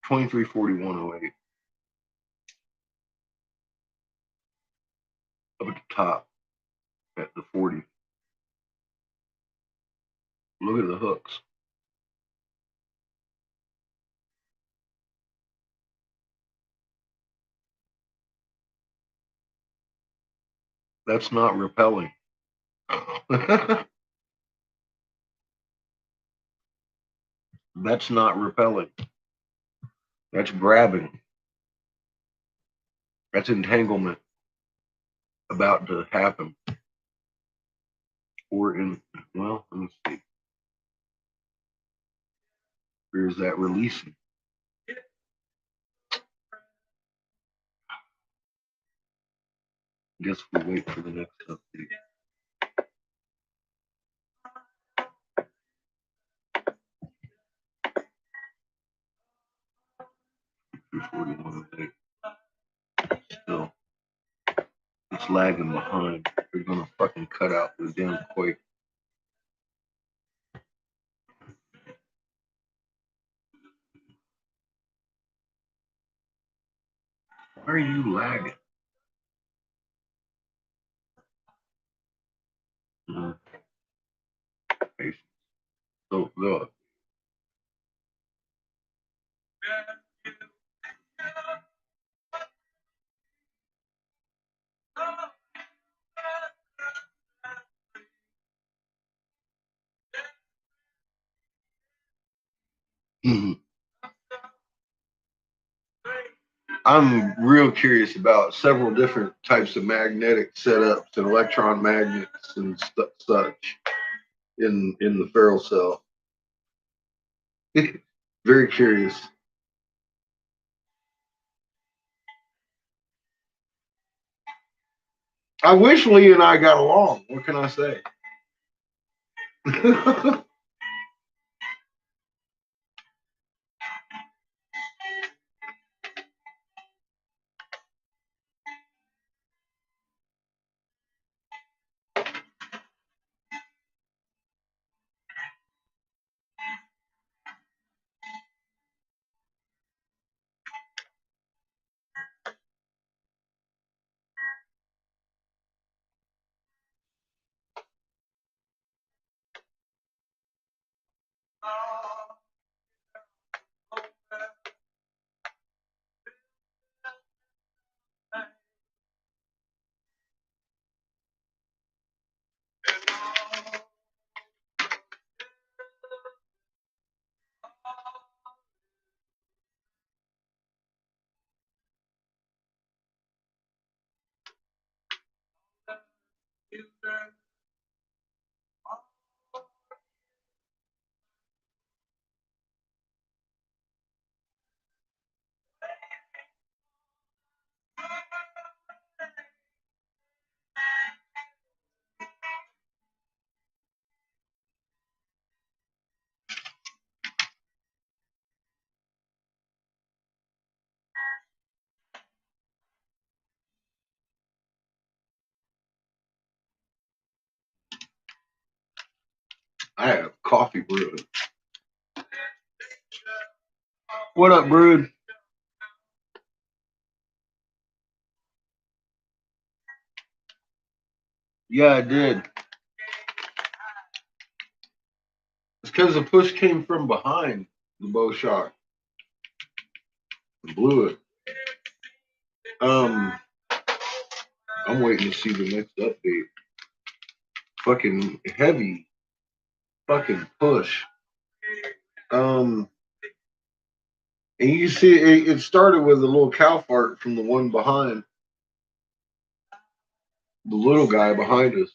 $23.41.08 up at the top at the 40. Look at the hooks. That's not repelling. That's not repelling. That's grabbing. That's entanglement about to happen. Or well, let me see. Or is that releasing? I guess we'll wait for the next update. Still, it's lagging behind. They're gonna fucking cut out the damn quake. Why are you lagging? Patience. So look. I'm real curious about several different types of magnetic setups and electron magnets and such in the ferrule cell. Very curious. I wish Lee and I got along. What can I say? I have coffee brewing. What up, Brood? Yeah, I did. It's because the push came from behind the bow shot. Blew it. I'm waiting to see the next update. Fucking heavy. Fucking push. And you see it started with a little cow fart from the one behind. The little guy behind us.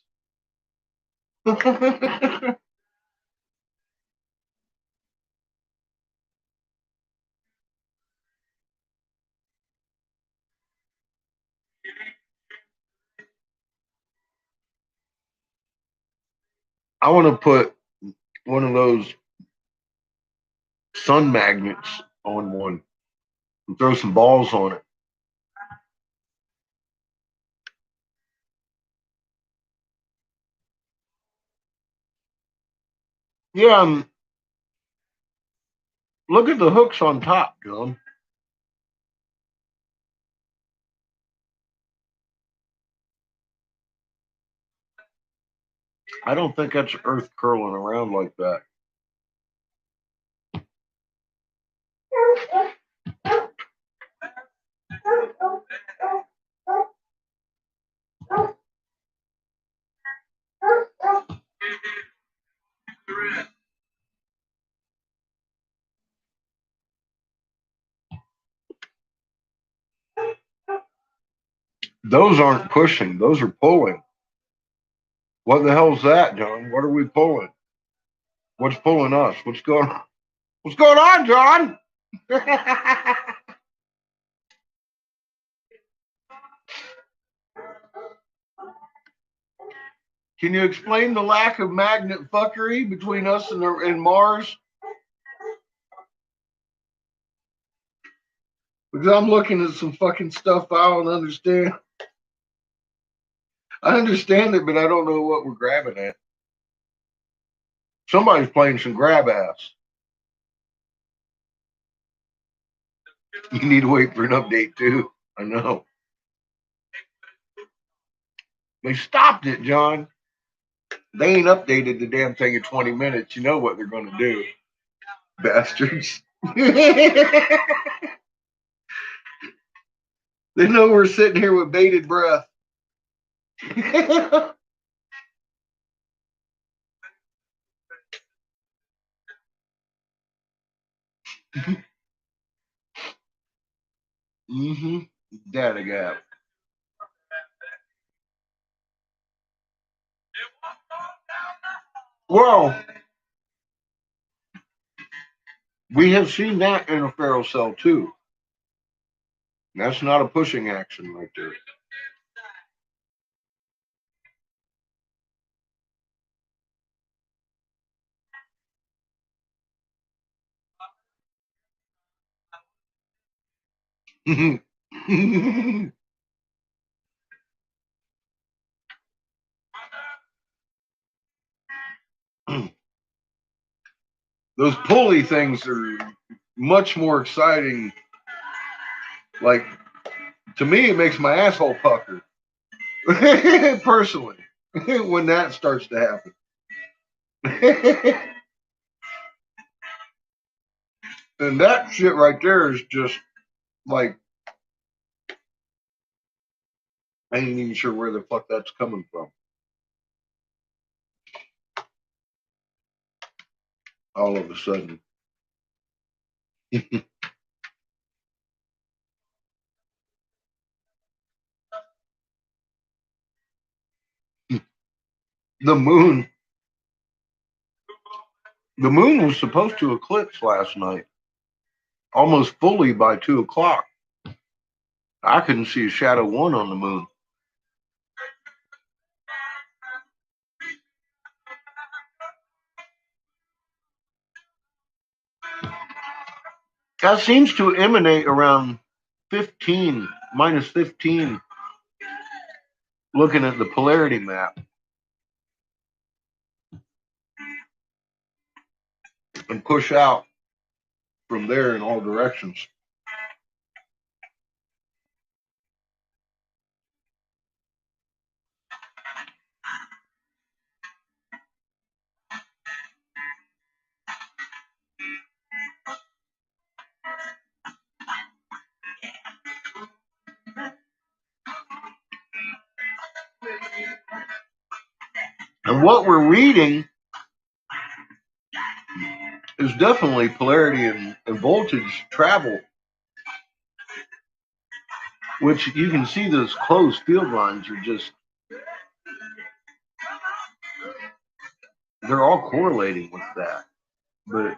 I want to put one of those sun magnets on one and throw some balls on it. Yeah, look at the hooks on top, John. I don't think that's Earth curling around like that. Those aren't pushing, those are pulling. What the hell's that, John? What are we pulling? What's pulling us? What's going on? What's going on, John? Can you explain the lack of magnet fuckery between us and Mars? Because I'm looking at some fucking stuff I don't understand. I understand it, but I don't know what we're grabbing at. Somebody's playing some grab ass. You need to wait for an update too. I know. They stopped it, John. They ain't updated the damn thing in 20 minutes. You know what they're going to do. Bastards. They know we're sitting here with bated breath. Mm-hmm. Data gap. Well, we have seen that in a feral cell too. That's not a pushing action right there. Those pulley things are much more exciting. Like, to me, it makes my asshole pucker. Personally, when that starts to happen. And that shit right there is just like, I ain't even sure where the fuck that's coming from. All of a sudden. The moon. The moon was supposed to eclipse last night, almost fully by 2 o'clock. I couldn't see a shadow one on the moon. That seems to emanate around 15, minus 15, looking at the polarity map. And push out from there in all directions. And what we're reading is definitely polarity and voltage travel, which you can see those closed field lines are just, they're all correlating with that. But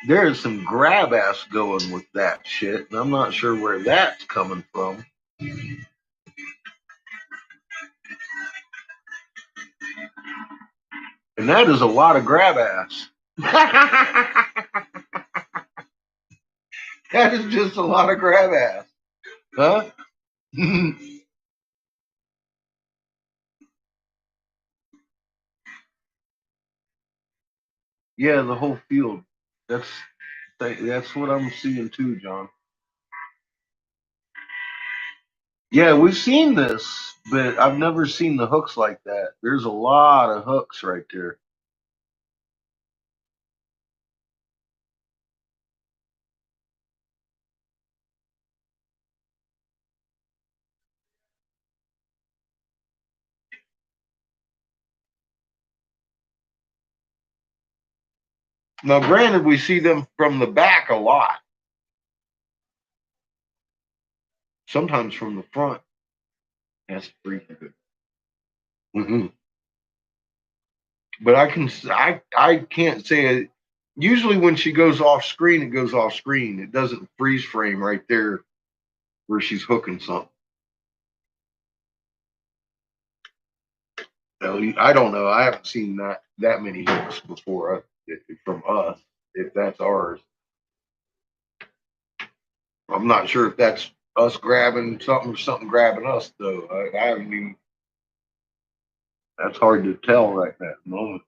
there is some grab ass going with that shit, and I'm not sure where that's coming from. And that is a lot of grab ass. That is just a lot of grab ass. Huh? Yeah, the whole field. That's what I'm seeing too, John. Yeah, we've seen this, but I've never seen the hooks like that. There's a lot of hooks right there. Now, granted, we see them from the back a lot. Sometimes from the front. That's freaky good. Mm-hmm. But I can't say it. Usually when she goes off screen, it goes off screen. It doesn't freeze frame right there where she's hooking something. So I don't know. I haven't seen that many hooks before from us. If that's ours, I'm not sure if that's us grabbing something or something grabbing us though. I haven't even. That's hard to tell right now at the moment.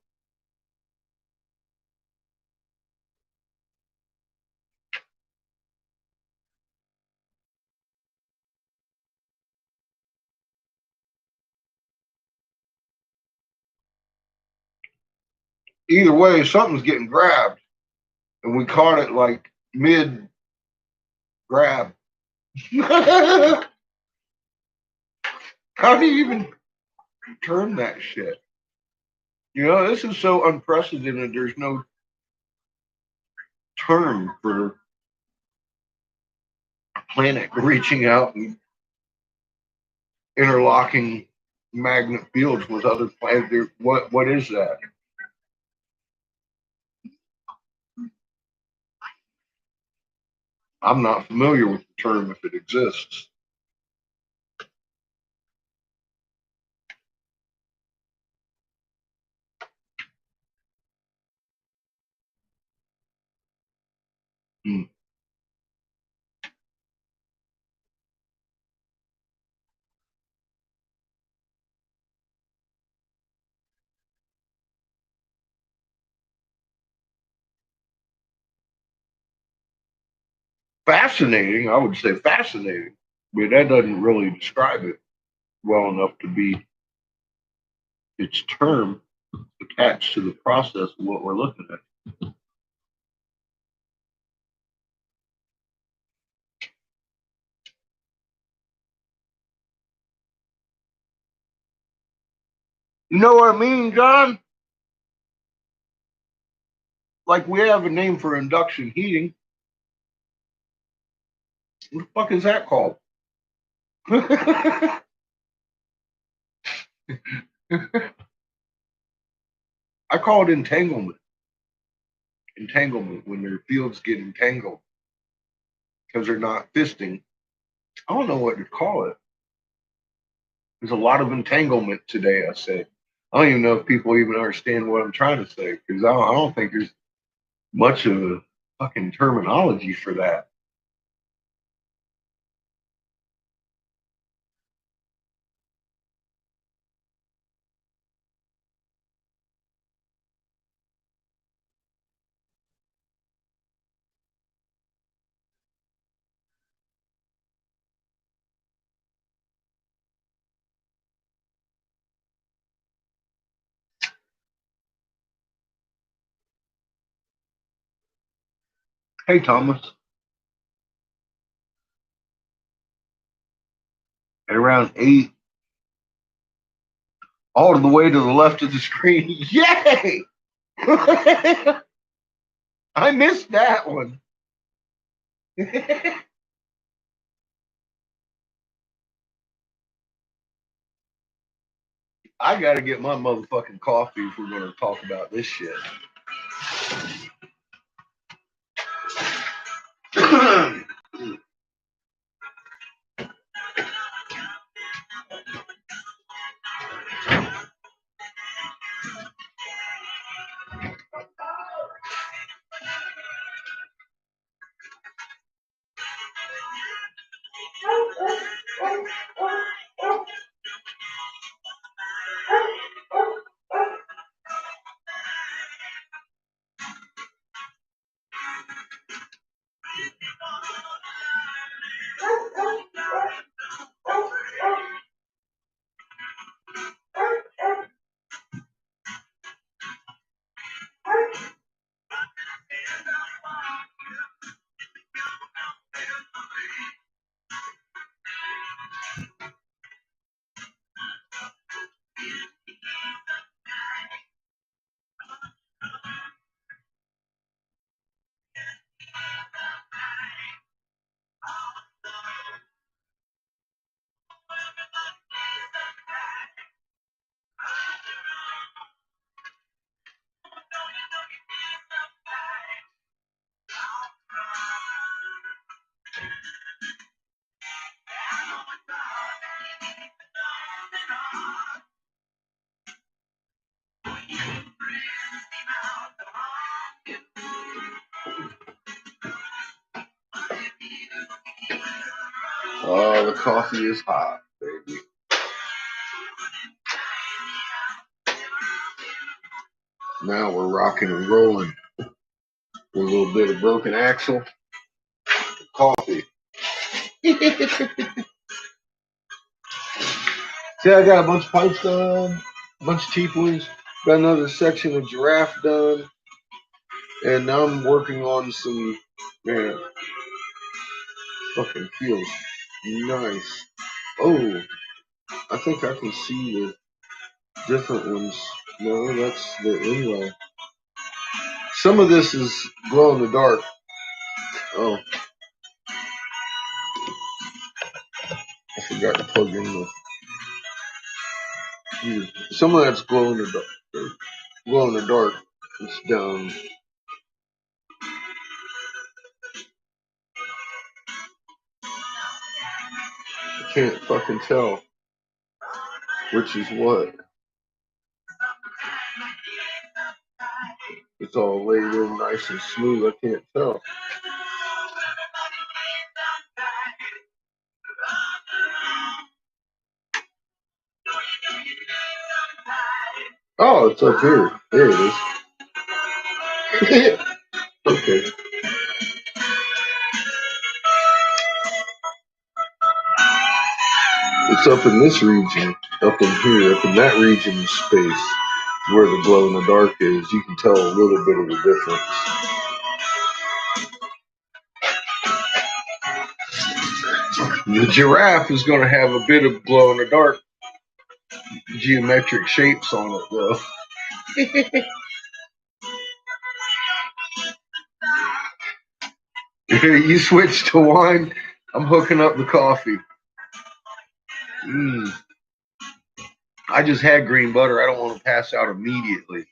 Either way, something's getting grabbed, and we caught it like mid grab. How do you even turn that shit? You know, this is so unprecedented. There's no term for a planet reaching out and interlocking magnet fields with other planets. What is that? I'm not familiar with the term if it exists. Hmm. Fascinating, I would say fascinating, but that doesn't really describe it well enough to be its term attached to the process of what we're looking at. You know what I mean, John? Like we have a name for induction heating. What the fuck is that called? I call it entanglement. Entanglement when their fields get entangled because they're not fisting. I don't know what to call it. There's a lot of entanglement today, I say. I don't even know if people even understand what I'm trying to say because I don't think there's much of a fucking terminology for that. Hey, Thomas. At around 8, all the way to the left of the screen. Yay! I missed that one. I gotta get my motherfucking coffee if we're gonna talk about this shit. Oh, the coffee is hot, baby. Now we're rocking and rolling with a little bit of broken axle, coffee. See, I got a bunch of pipes done, a bunch of teepees, got another section of giraffe done, and now I'm working on some, man, fucking feels nice. Oh, I think I can see the different ones. No, that's the inlay. Some of this is glow in the dark. Oh, I forgot to plug in the. Some of that's glow in the dark. Glow in the dark. It's down. I can't fucking tell which is what. It's all laid in nice and smooth. I can't tell. Oh, it's up here. There it is. Okay. It's up in this region, up in here, up in that region of space where the glow in the dark is. You can tell a little bit of the difference. The giraffe is going to have a bit of glow in the dark geometric shapes on it, though. You switch to wine. I'm hooking up the coffee. I just had green butter. I don't want to pass out immediately.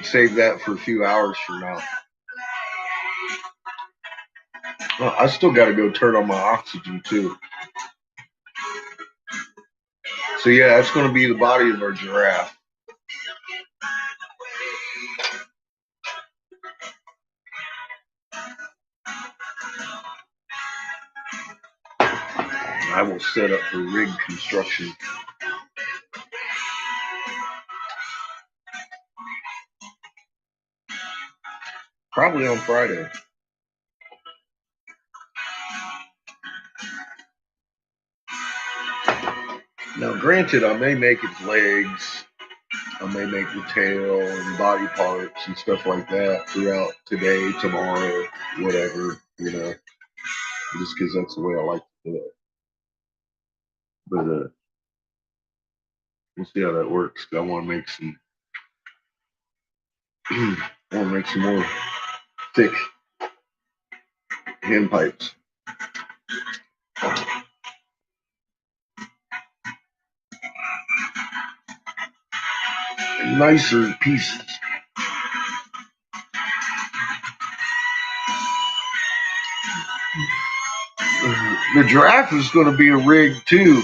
Save that for a few hours from now. Well, I still got to go turn on my oxygen too. So yeah, that's going to be the body of our giraffe. I will set up for rig construction. Probably on Friday. Now, granted, I may make its legs, I may make the tail and body parts and stuff like that throughout today, tomorrow, whatever, you know, just because that's the way I like to do it. But we'll see how that works. I want to make some, more thick hand pipes. Nicer pieces. The giraffe is going to be a rig too.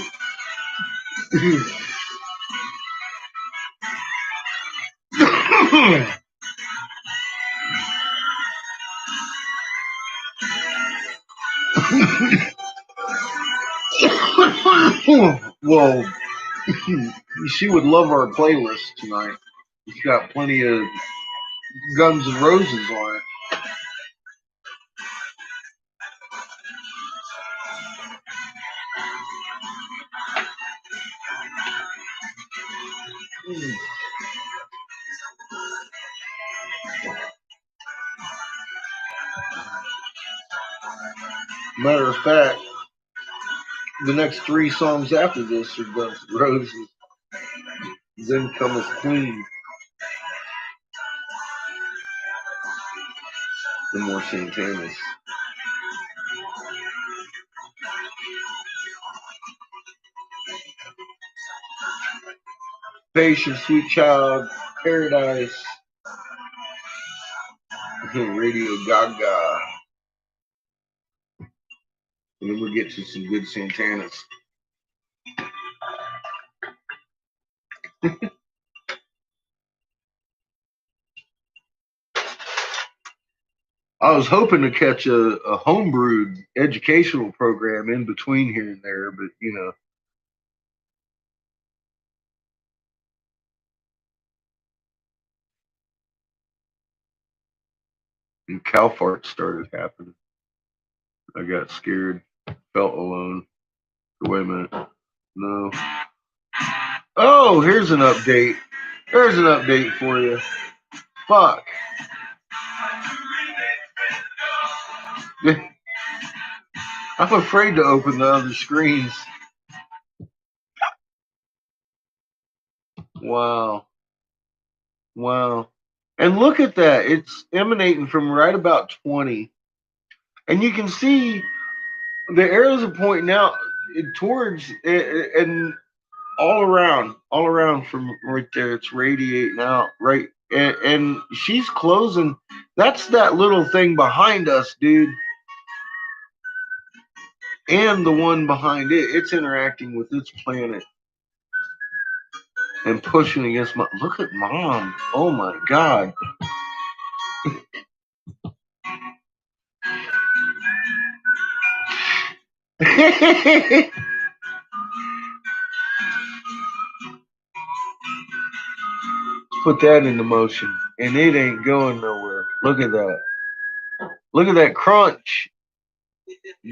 Well, she would love our playlist tonight. It's got plenty of Guns N' Roses on it. Matter of fact, the next 3 songs after this are Guns N' Roses. Then cometh Queen. The more Santanas. Patient, Sweet Child, Paradise, Radio Gaga. And then we'll get to some good Santanas. I was hoping to catch a homebrewed educational program in between here and there, but and cow farts started happening. I got scared, felt alone. Wait a minute. No. Oh, here's an update. There's an update for you. Fuck. I'm afraid to open the other screens. Wow. Wow. And look at that. It's emanating from right about 20. And you can see the arrows are pointing out towards and all around from right there. It's radiating out right. And she's closing. That's that little thing behind us, dude. And the one behind it. It's interacting with its planet and pushing against my. Look at Mom. Oh my God. Put that into motion, and it ain't going nowhere. Look at that. Look at that crunch.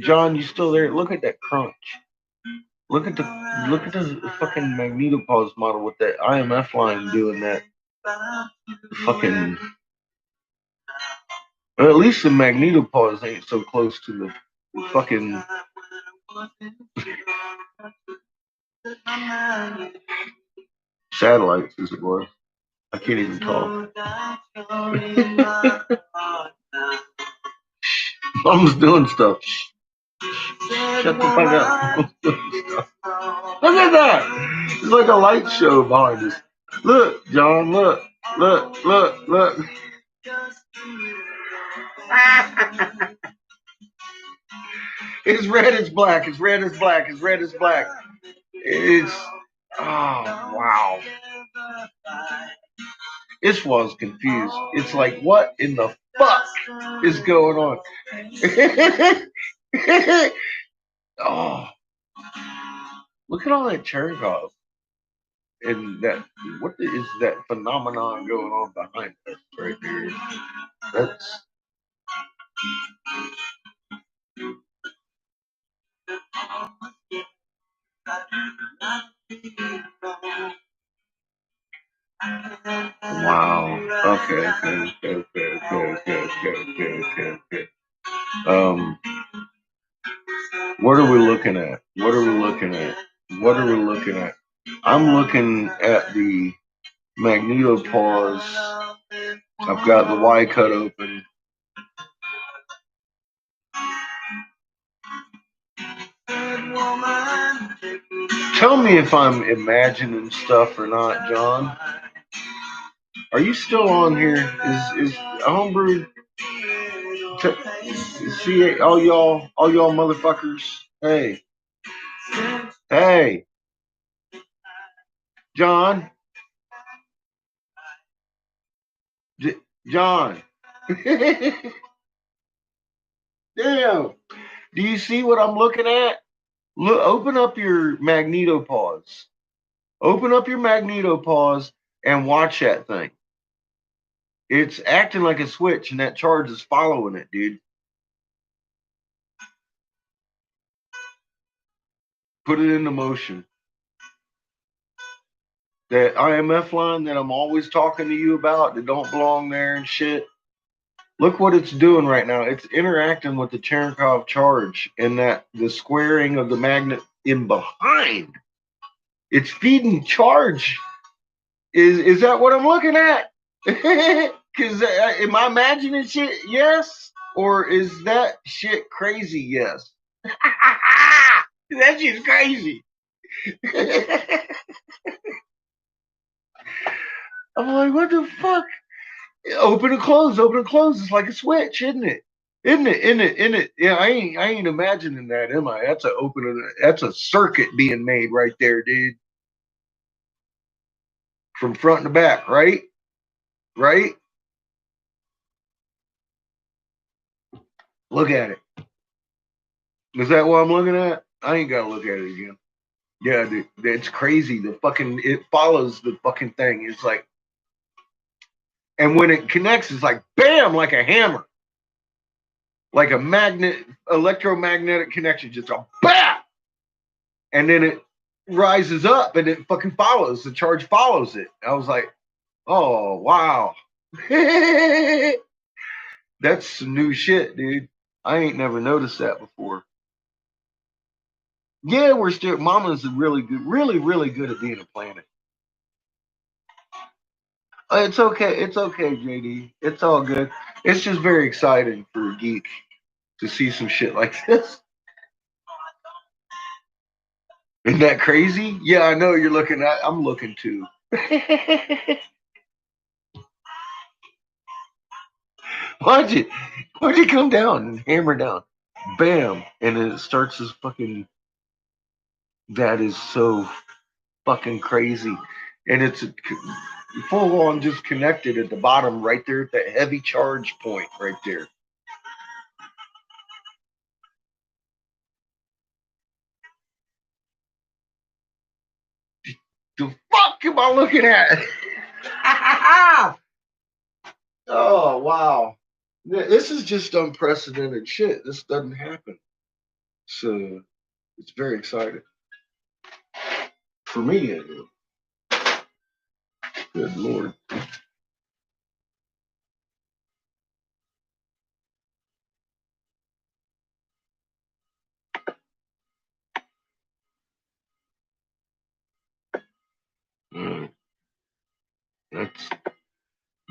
John, you still there? Look at that crunch. Look at the fucking magnetopause model with that IMF line doing that fucking. Well, at least the magnetopause ain't so close to the fucking. Satellites, as it was. I can't even talk. Mom's doing stuff. Shut the fuck up. Look at that. It's like a light show behind us. Look, John, look. It's red, it's black, it's red, it's black, it's red, it's black. It's, oh, wow. This was confused. It's like, what in the fuck is going on? Oh, look at all that Chernikov. And that, what is that phenomenon going on behind us right there? That's. Wow. Okay. What are we looking at? I'm looking at the magnetopause. I've got the Y cut open. Tell me if I'm imagining stuff or not, John. Are you still on here? Is Homebrew? See all y'all motherfuckers. Hey, John. John. Damn. Do you see what I'm looking at? Look, open up your magnetopause. Open up your magnetopause and watch that thing. It's acting like a switch, and that charge is following it, dude. Put it into motion. That IMF line that I'm always talking to you about that don't belong there and shit. Look what it's doing right now. It's interacting with the Cherenkov charge and that the squaring of the magnet in behind. It's feeding charge. Is that what I'm looking at? Because am I imagining shit? Yes. Or is that shit crazy? Yes. That shit's crazy. I'm like, what the fuck? Open and close. It's like a switch, isn't it? Isn't it? Yeah, I ain't imagining that, am I? That's a circuit being made right there, dude. from front to back, right? Right? Look at it. Is that what I'm looking at? I ain't gotta look at it again. Yeah, dude, it's crazy. It follows the fucking thing. It's like, and when it connects, it's like bam, like a hammer, like a electromagnetic connection, just a bam, and then it rises up and it fucking follows. The charge follows it. I was like, oh wow, that's some new shit, dude. I ain't never noticed that before. Yeah, Mama's really good, really good at being a planet. It's okay. It's okay, JD. It's all good. It's just very exciting for a geek to see some shit like this. Isn't that crazy? Yeah, I know you're looking at. I'm looking too. Why'd you come down and hammer down? Bam, and then it starts this fucking. That is so fucking crazy, and it's full on just connected at the bottom right there at that heavy charge point right there. The fuck am I looking at? Oh wow, this is just unprecedented shit. This doesn't happen, so it's very exciting for me anyway. Good lord.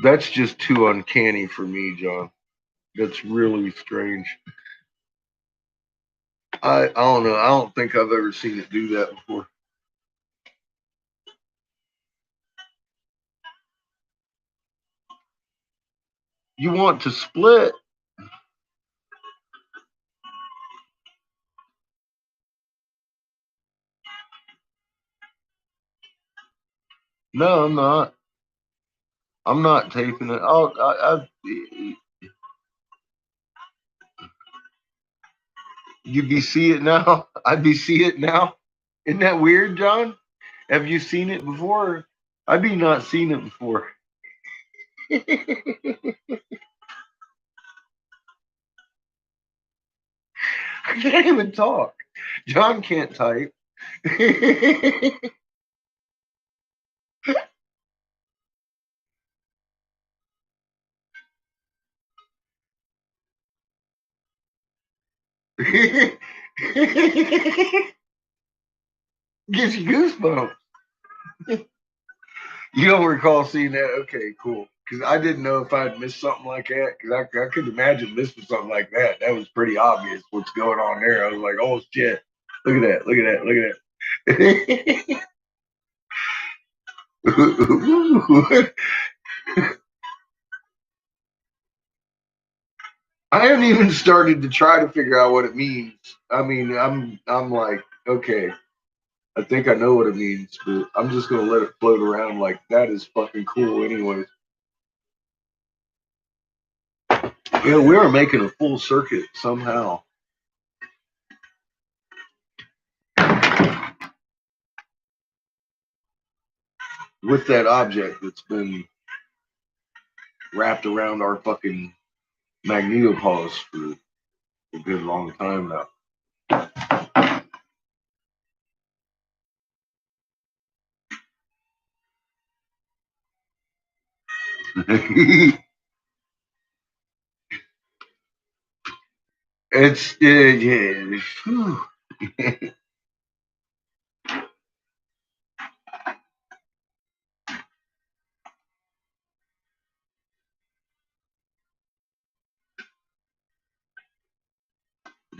That's just too uncanny for me, John. That's really strange. I don't know. I don't think I've ever seen it do that before. You want to split? No, I'm not. I'm not taping it. Oh, you be see it now? I be see it now? Isn't that weird, John? Have you seen it before? I be not seen it before. I can't even talk. John can't type. Gives you goosebumps. You don't recall seeing that? Okay, cool. Because I didn't know if I'd missed something like that. Because I could imagine missing something like that. That was pretty obvious what's going on there. I was like, oh shit. Look at that. Look at that. Look at that. I haven't even started to try to figure out what it means. I mean, I'm like, okay, I think I know what it means, but I'm just gonna let it float around like that is fucking cool anyways. Yeah, we are making a full circuit somehow. With that object that's been wrapped around our fucking magnetopause for a good long time now. It's yeah.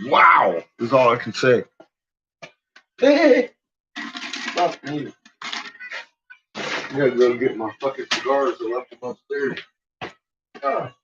Wow, is all I can say. Fuck me. I gotta go get my fucking cigars. I left them upstairs. Ah.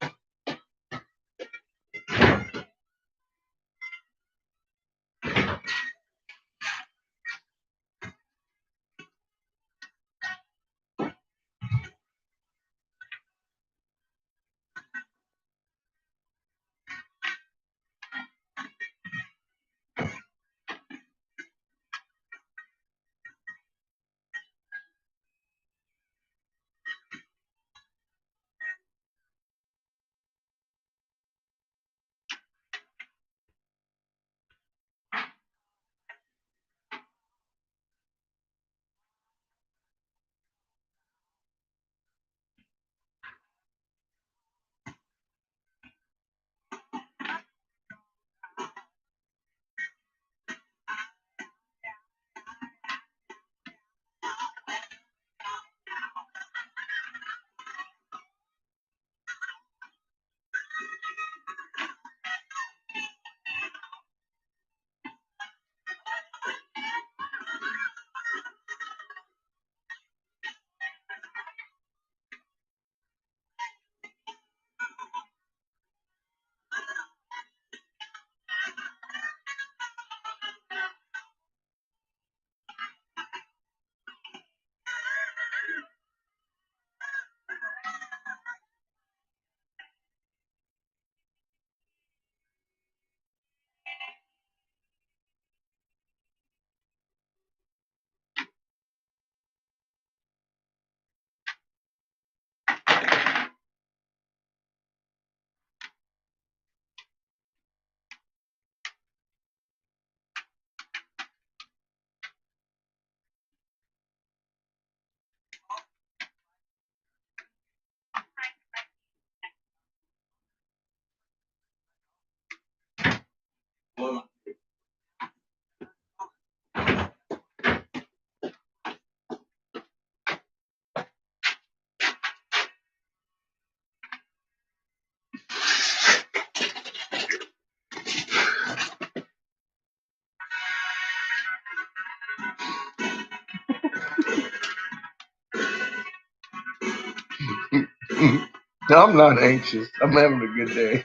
I'm not anxious. I'm having a good day.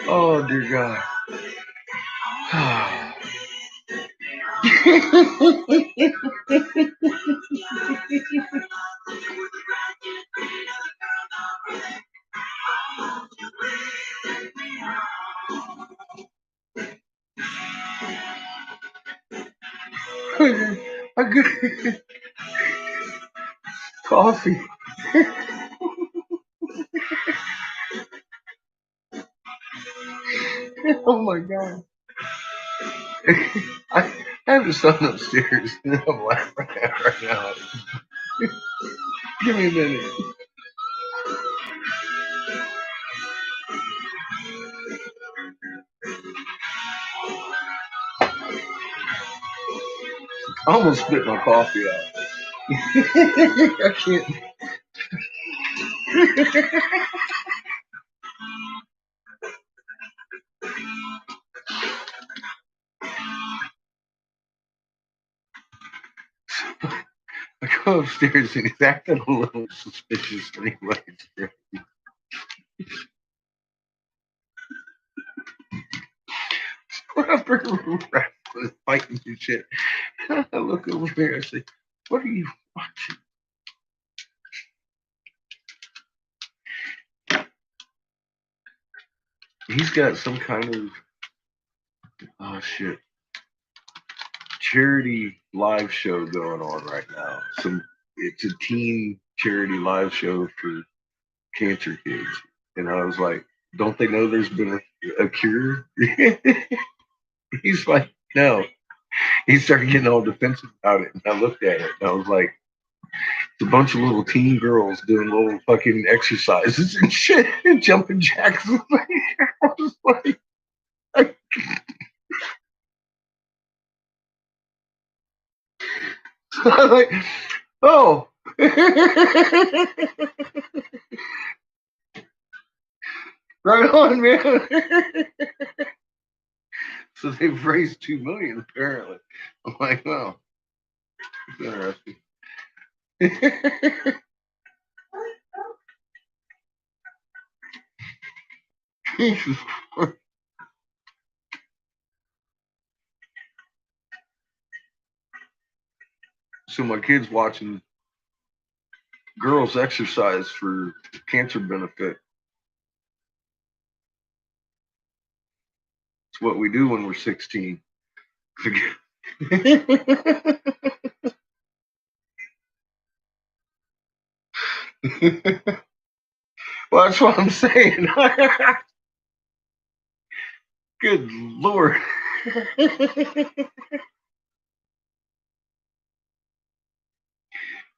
Oh dear God. I got coffee. Oh my God. I have a son upstairs and I'm laughing at right now. Give me a minute. I almost spit my coffee out. I can't. I go upstairs and he's acting a little suspicious anyway. Whatever, fighting and shit. I look over there and say, "What are you watching?" He's got some kind of charity live show going on right now. It's a teen charity live show for cancer kids, and I was like, "Don't they know there's been a cure?" He's like, "No." He started getting all defensive about it, and I looked at it, and I was like, "It's a bunch of little teen girls doing little fucking exercises and shit, and jumping jacks." I was like, I'm like, oh. Right on, man. So they've raised $2 million apparently. I'm like, well, it's interesting. Jesus Christ. So my kid's watching girls exercise for cancer benefit. It's what we do when we're 16. Well, that's what I'm saying. Good Lord.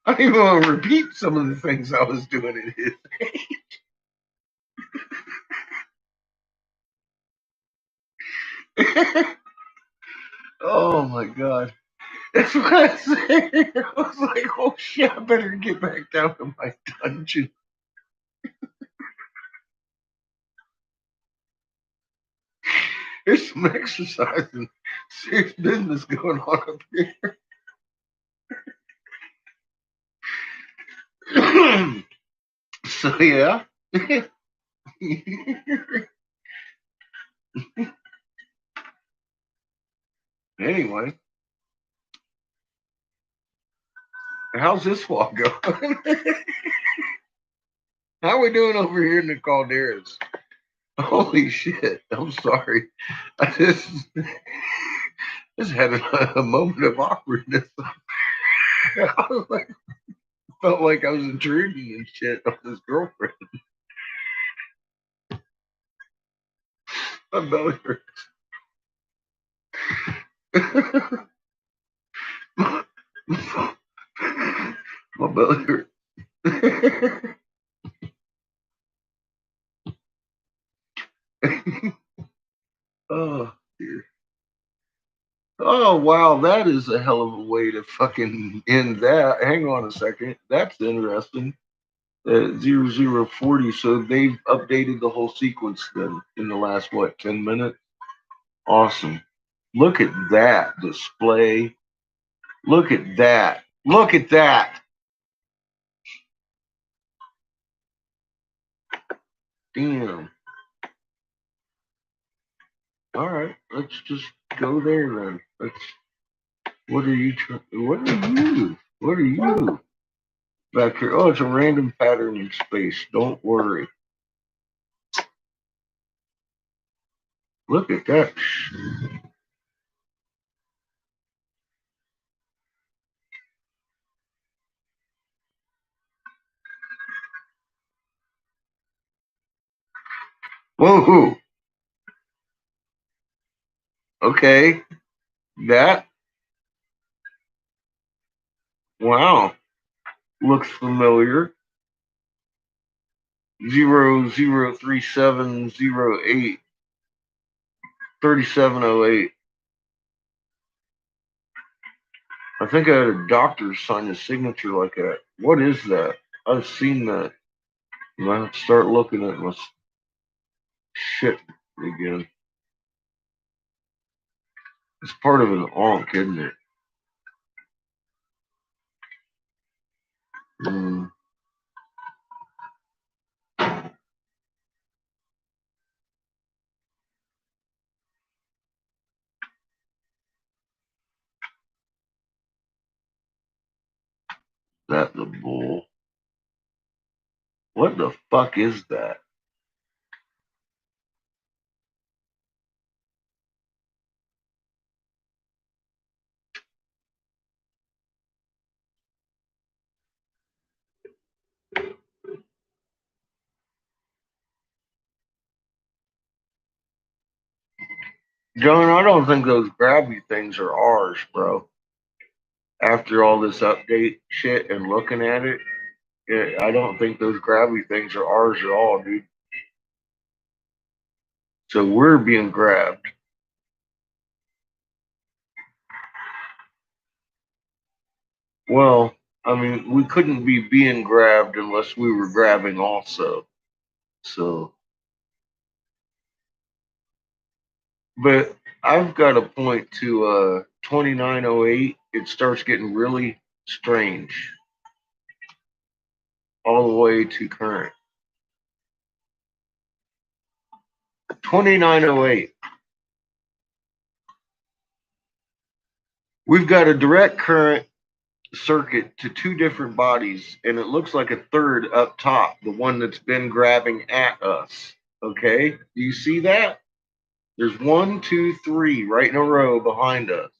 I don't even want to repeat some of the things I was doing at his age. Oh my God. That's what I said. I was like, oh shit, I better get back down to my dungeon. There's some exercise and serious business going on up here. So yeah. Anyway. How's this walk going? How are we doing over here in the Calderas? Holy shit. I'm sorry. I just had a moment of awkwardness. I was like, felt like I was intruding and shit on his girlfriend. My belly hurts. My belly hurts. Oh, dear. Oh, wow. That is a hell of a way to fucking end that. Hang on a second. That's interesting. 0040. So they've updated the whole sequence then in the last, 10 minutes? Awesome. Look at that display. Look at that. Look at that. Damn. All right, let's just go there then. What are you? What are you? Back here. Oh, it's a random pattern in space. Don't worry. Look at that. Whoa. Okay. That. Wow. Looks familiar. 003708 3708. I think I had a doctor sign a signature like that. What is that? I've seen that. I have to start looking at my shit again. It's part of an onk, isn't it? That the bull. What the fuck is that? John, I don't think those grabby things are ours, bro. After all this update shit and looking at it, I don't think those grabby things are ours at all, dude. So we're being grabbed. Well, I mean, we couldn't be being grabbed unless we were grabbing also. So, but I've got a point to 2908. It starts getting really strange all the way to current. 2908. We've got a direct current circuit to two different bodies, and it looks like a third up top, the one that's been grabbing at us. Okay, do you see that? There's 1, 2, 3 right in a row behind us,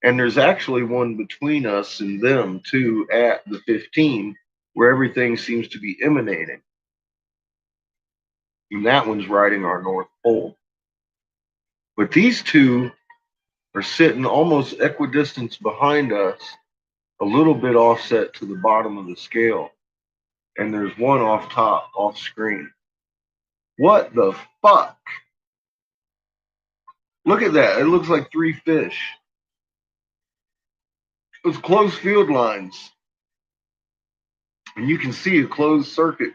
and there's actually one between us and them too at the 15, where everything seems to be emanating, and that one's riding our North Pole. But these two are sitting almost equidistant behind us, a little bit offset to the bottom of the scale. And there's one off top, off screen. What the fuck? Look at that. It looks like 3 fish. It's closed field lines. And you can see a closed circuit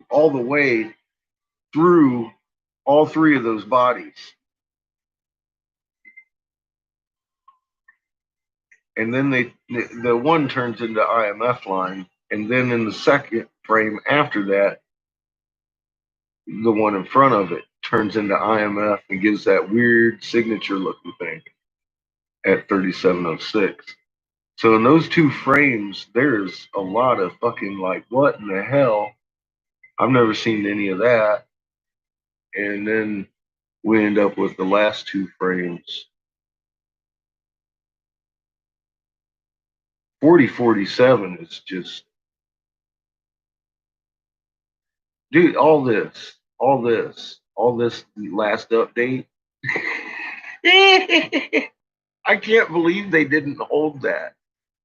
all the way through all 3 of those bodies. And then the one turns into IMF line. And then in the second frame after that, the one in front of it turns into IMF and gives that weird signature looking thing at 3706. So in those 2 frames, there's a lot of fucking like, what in the hell? I've never seen any of that. And then we end up with the last 2 frames. 4047 is just, dude, all this last update. I can't believe they didn't hold that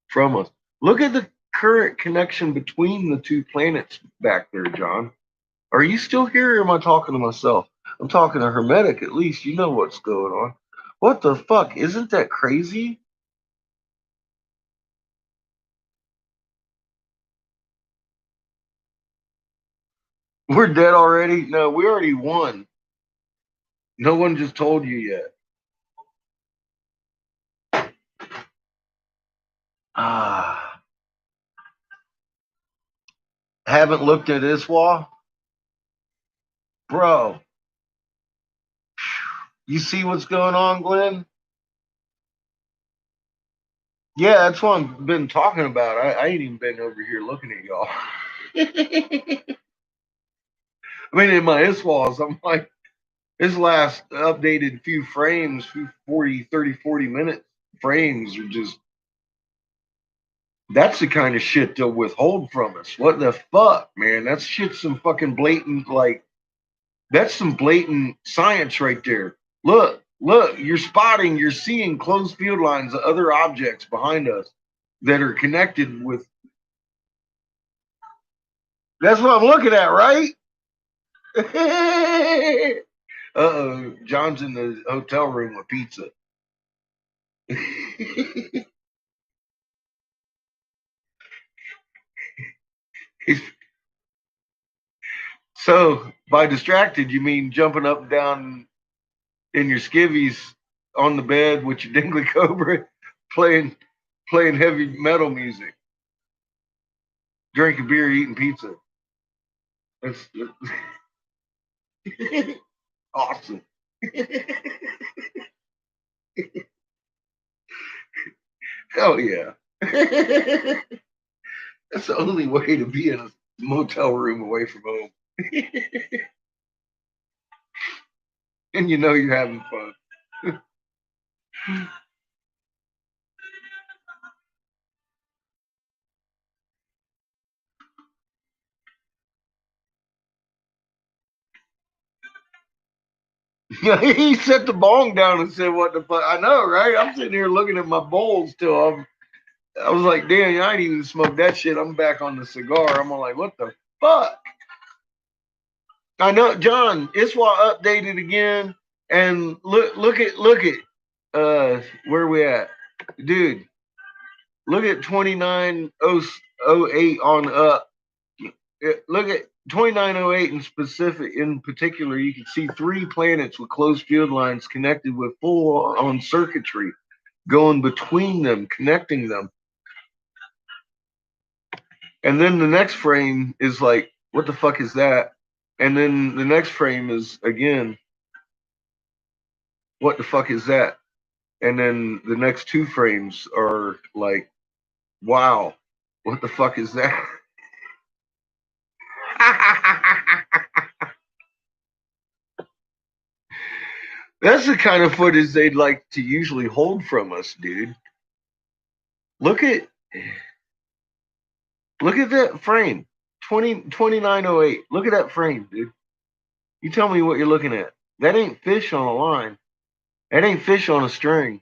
from us. Look at the current connection between the 2 planets back there, John. Are you still here or am I talking to myself? I'm talking to Hermetic, at least. You know what's going on. What the fuck? Isn't that crazy? We're dead already? No, we already won. No one just told you yet. Haven't looked at ISWA? Bro, you see what's going on, Glenn? Yeah, that's what I've been talking about. I ain't even been over here looking at y'all. I mean, in my ISWAs, I'm like, this last updated few frames, few 40 minute frames are just, that's the kind of shit they'll withhold from us. What the fuck, man? That's shit some fucking blatant, like, that's some blatant science right there. Look, you're seeing closed field lines of other objects behind us that are connected with. That's what I'm looking at, right? Uh-oh, John's in the hotel room with pizza. So, by distracted, you mean jumping up and down in your skivvies on the bed with your dingly cobra, playing heavy metal music, drinking beer, eating pizza. That's awesome. Hell yeah. That's the only way to be in a motel room away from home. And you know you're having fun. He set the bong down and said, "What the fuck?" I know, right? I'm sitting here looking at my bowls till I was like, "Damn, I ain't even smoked that shit." I'm back on the cigar. I'm all like, "What the fuck?" I know, John. ISWA updated again, and look at where we at, dude. Look at 2908 on up. Look at 2908 in particular. You can see 3 planets with closed field lines connected with full on circuitry going between them, connecting them. And then the next frame is like, what the fuck is that? And then the next frame is again, what the fuck is that? And then the next 2 frames are like, wow, what the fuck is that? That's the kind of footage they'd like to usually hold from us, dude. Look at that frame. 2908. Look at that frame, dude. You tell me what you're looking at. That ain't fish on a line. That ain't fish on a string.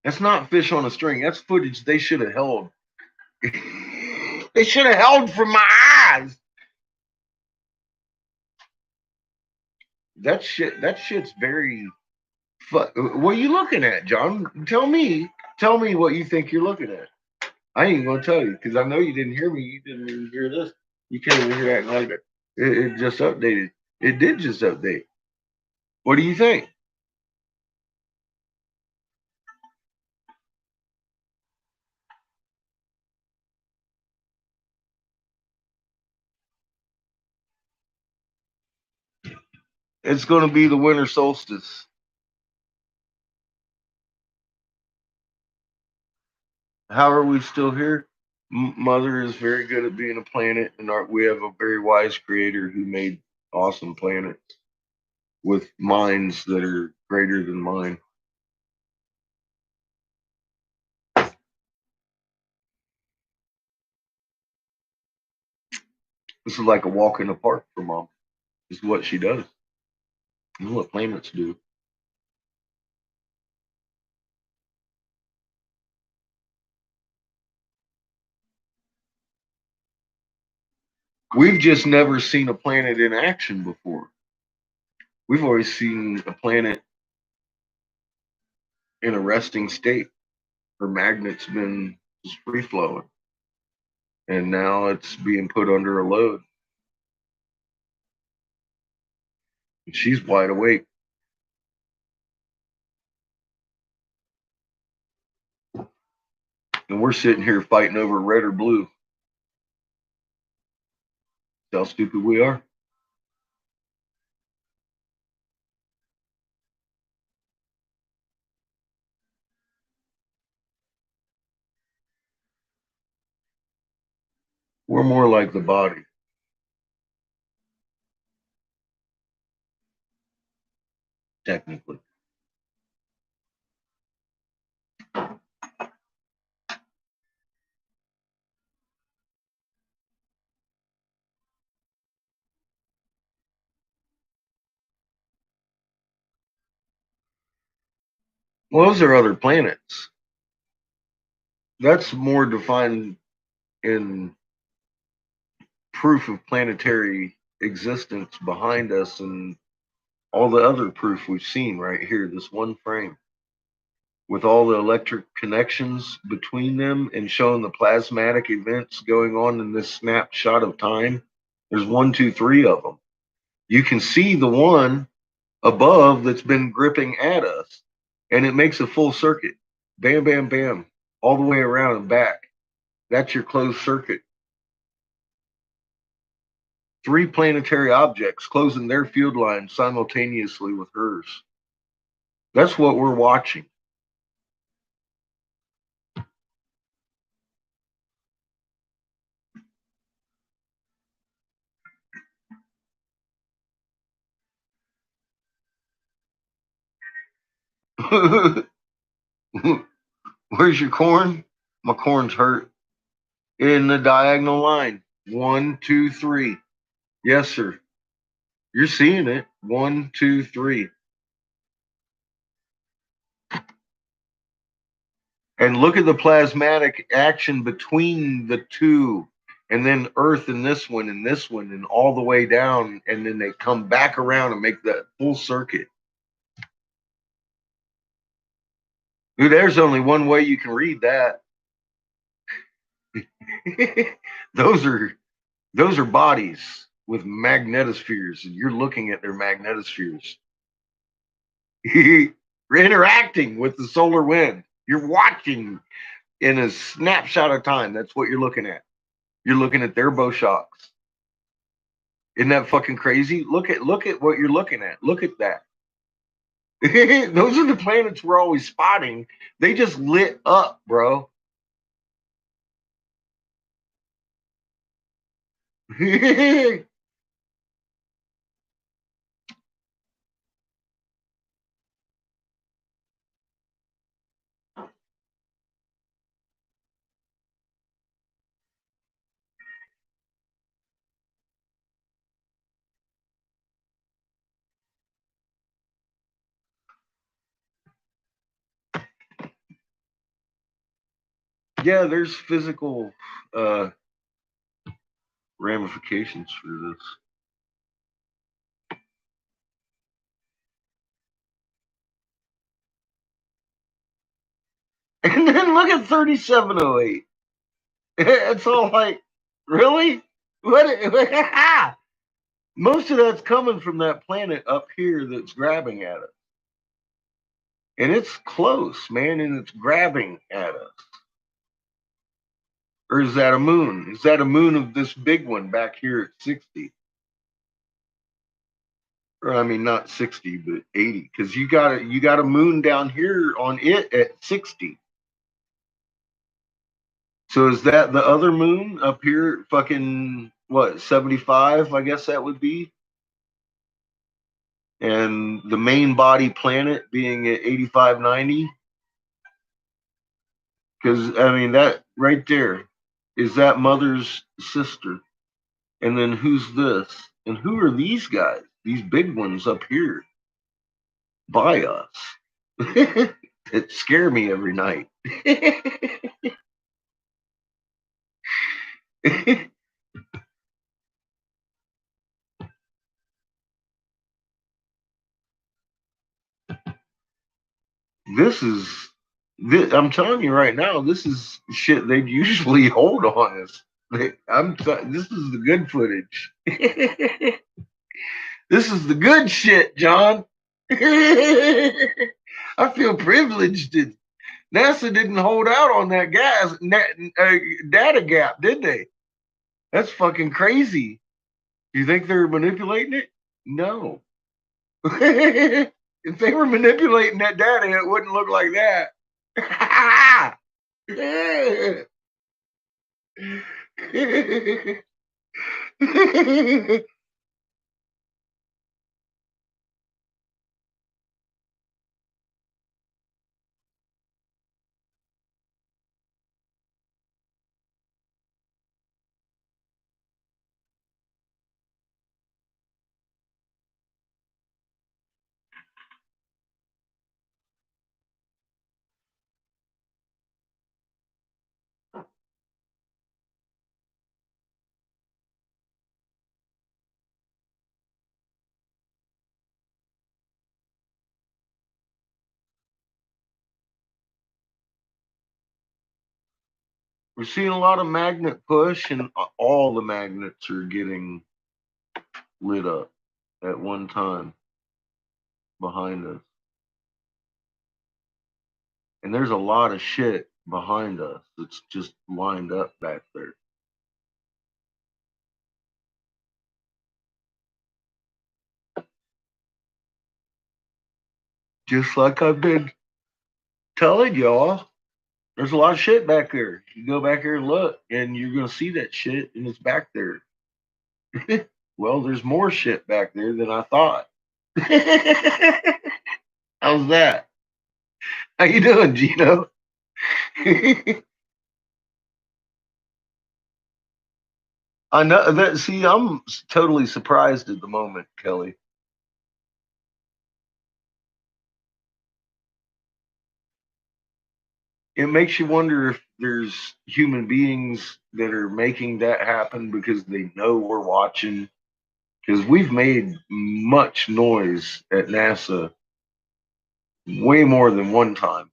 That's not fish on a string. That's footage they should have held. They should have held from my eyes. That shit's very. What are you looking at, John? Tell me what you think you're looking at. I ain't gonna tell you because I know you didn't hear me. You didn't even hear this. You can't even hear that like that. It just updated. It did just update. What do you think? It's going to be the winter solstice. How are we still here? Mother is very good at being a planet, and we have a very wise creator who made awesome planets with minds that are greater than mine. This is like a walk in the park for Mom. This is what she does. This is what planets do. We've just never seen a planet in action before. We've always seen a planet in a resting state. Her magnet's been just free flowing. And now it's being put under a load. And she's wide awake. And we're sitting here fighting over red or blue. That's how stupid we are. We're more like the body. Technically. Well, those are other planets. That's more defined in proof of planetary existence behind us and all the other proof we've seen right here, this one frame, with all the electric connections between them and showing the plasmatic events going on in this snapshot of time. There's 1, 2, 3 of them. You can see the one above that's been gripping at us, and it makes a full circuit. Bam, bam, bam, all the way around and back. That's your closed circuit. 3 planetary objects closing their field lines simultaneously with hers. That's what we're watching. Where's your corn? My corn's hurt. In the diagonal line. 1, 2, 3. Yes, sir. You're seeing it. 1, 2, 3. And look at the plasmatic action between the two, and then Earth and this one, and all the way down, and then they come back around and make that full circuit. Dude, there's only one way you can read that. Those are bodies with magnetospheres, and you're looking at their magnetospheres. You're interacting with the solar wind. You're watching in a snapshot of time. That's what you're looking at. You're looking at their bow shocks. Isn't that fucking crazy? Look at what you're looking at. Look at that. Those are the planets we're always spotting. They just lit up, bro. Yeah, there's physical ramifications for this. And then look at 3708. It's all like, really? What? Most of that's coming from that planet up here that's grabbing at us. And it's close, man, and it's grabbing at us. Or is that a moon? Is that a moon of this big one back here at 60? Or I mean, not 60, but 80, because you got a moon down here on it at 60. So is that the other moon up here, fucking what, 75? I guess that would be. And the main body planet being at 85, 90. Because I mean, that right there is that mother's sister. And then who's this? And who are these guys? These big ones up here by us. That scare me every night. I'm telling you right now, this is shit they'd usually hold on us. This is the good footage. This is the good shit, John. I feel privileged NASA didn't hold out on that data gap, did they? That's fucking crazy. You think they're manipulating it? No. If they were manipulating that data, it wouldn't look like that. We're seeing a lot of magnet push, and all the magnets are getting lit up at one time behind us. And there's a lot of shit behind us that's just lined up back there. Just like I've been telling y'all, there's a lot of shit back there. You go back there and look, and you're going to see that shit, and it's back there. Well, there's more shit back there than I thought. How's that? How you doing, Gino? I know that. See, I'm totally surprised at the moment, Kelly. It makes you wonder if there's human beings that are making that happen because they know we're watching. Because we've made much noise at NASA way more than one time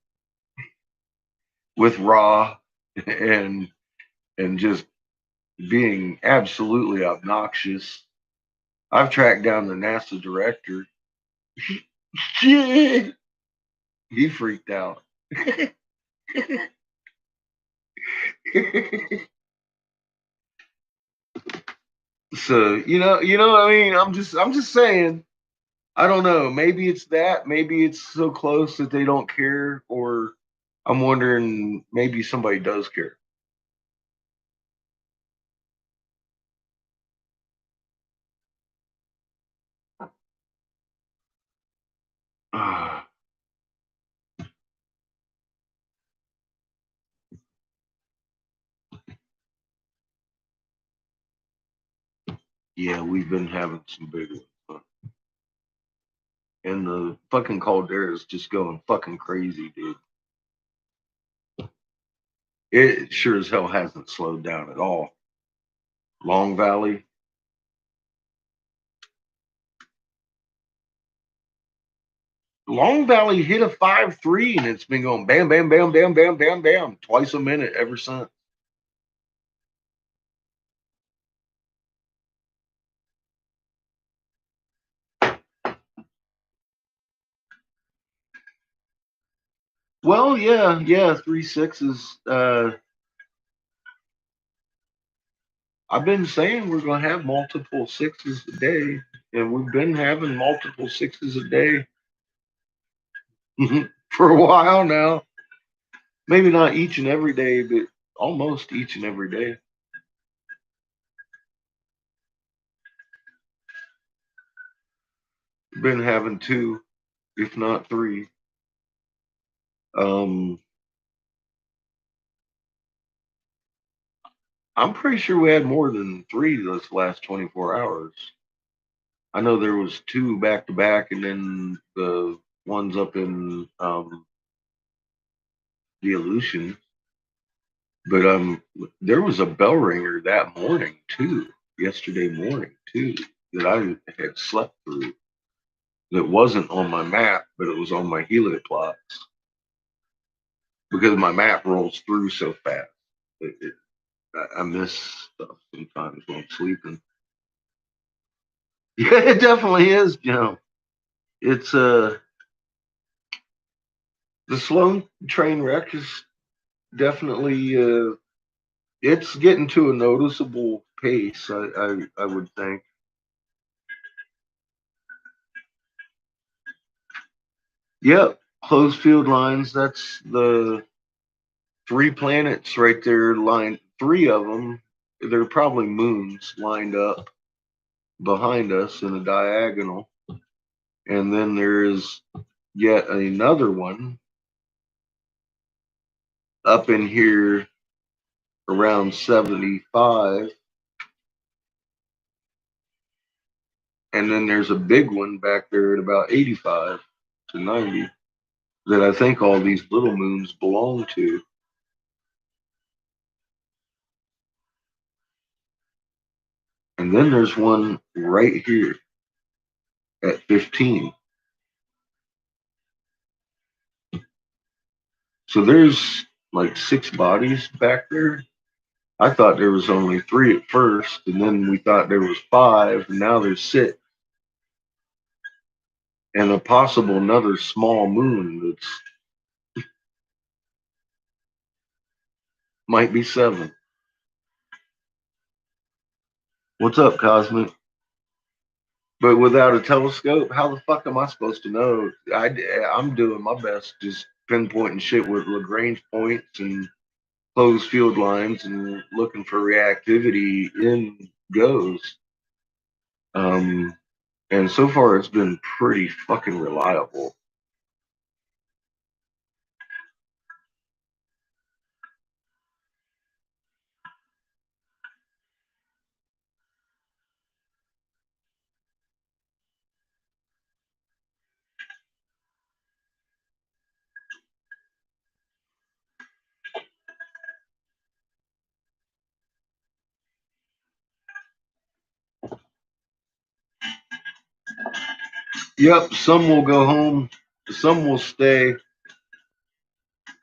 with Raw and just being absolutely obnoxious. I've tracked down the NASA director. He freaked out. So I mean, I'm just saying. I don't know. Maybe it's that. Maybe it's so close that they don't care, or I'm wondering maybe somebody does care. Yeah, we've been having some big ones. Huh? And the fucking caldera is just going fucking crazy, dude. It sure as hell hasn't slowed down at all. Long Valley. Long Valley hit a 5.3 and it's been going bam, bam, bam, bam, bam, bam, bam, twice a minute ever since. Well, yeah, 3.6s. I've been saying we're going to have multiple 6s a day, and we've been having multiple 6s a day for a while now. Maybe not each and every day, but almost each and every day. Been having 2, if not 3. I'm pretty sure we had more than 3 this last 24 hours. I know there was 2 back to back, and then the ones up in the Aleutian. But there was a bell ringer that morning too, yesterday morning too, that I had slept through. That wasn't on my map, but it was on my helix plots because my map rolls through so fast. I miss stuff sometimes when I'm sleeping. Yeah, it definitely is, It's The Sloan train wreck is definitely it's getting to a noticeable pace. I would think. Yep, closed field lines. That's the 3 planets right there. Line 3 of them. They're probably moons lined up behind us in a diagonal, and then there is yet another one up in here around 75, and then there's a big one back there at about 85 to 90 that I think all these little moons belong to. And then there's one right here at 15. So there's like 6 bodies back there. I thought there was only 3 at first, and then we thought there was 5, and now there's 6. And a possible another small moon that's might be 7. What's up, Cosmic? But without a telescope, how the fuck am I supposed to know? I'm doing my best, just pinpointing shit with Lagrange points and closed field lines and looking for reactivity in GOES. And so far it's been pretty fucking reliable. Yep, some will go home, some will stay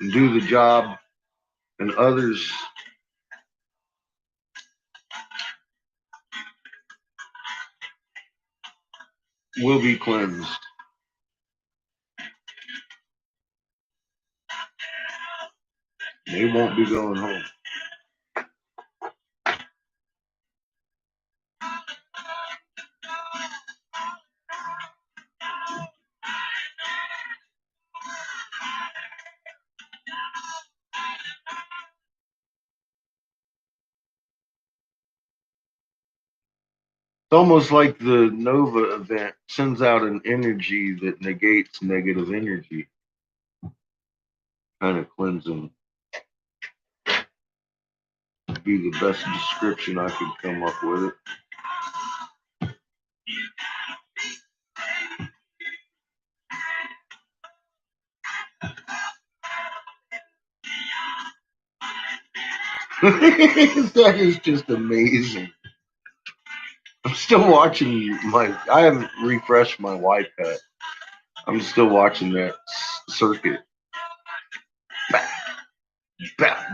and do the job, and others will be cleansed. They won't be going home. It's almost like the Nova event sends out an energy that negates negative energy. Kind of cleansing. Would be the best description I could come up with it. That is just amazing. I'm still watching I haven't refreshed my Y cut. I'm still watching that circuit. Bah, bah,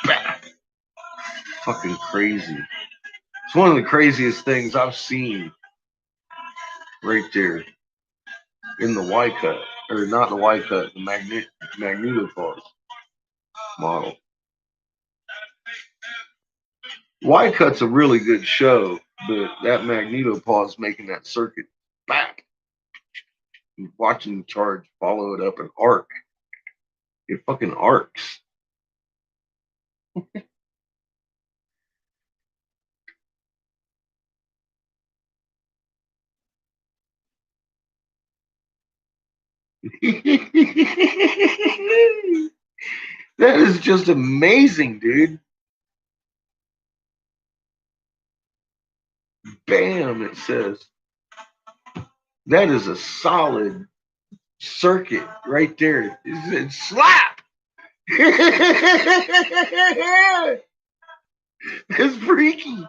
bah. Fucking crazy. It's one of the craziest things I've seen right there in the Y cut, or not the Y cut, the magnetopause model. Y cut's a really good show, but that magnetopause making that circuit back, and watching the charge follow it up and arc. It fucking arcs. That is just amazing, dude. Bam, it says. That is a solid circuit right there. It's slap. It's freaky.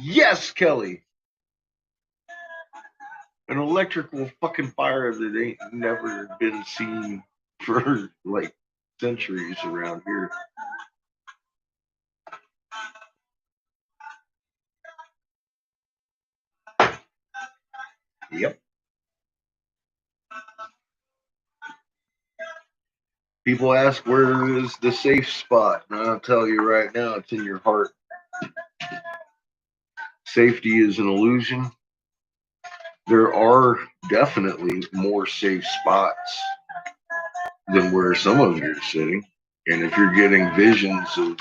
Yes, Kelly. An electrical fucking fire that ain't never been seen for like centuries around here. Yep. People ask where is the safe spot, and I'll tell you right now, it's in your heart. Safety is an illusion. There are definitely more safe spots than where some of you are sitting. And if you're getting visions of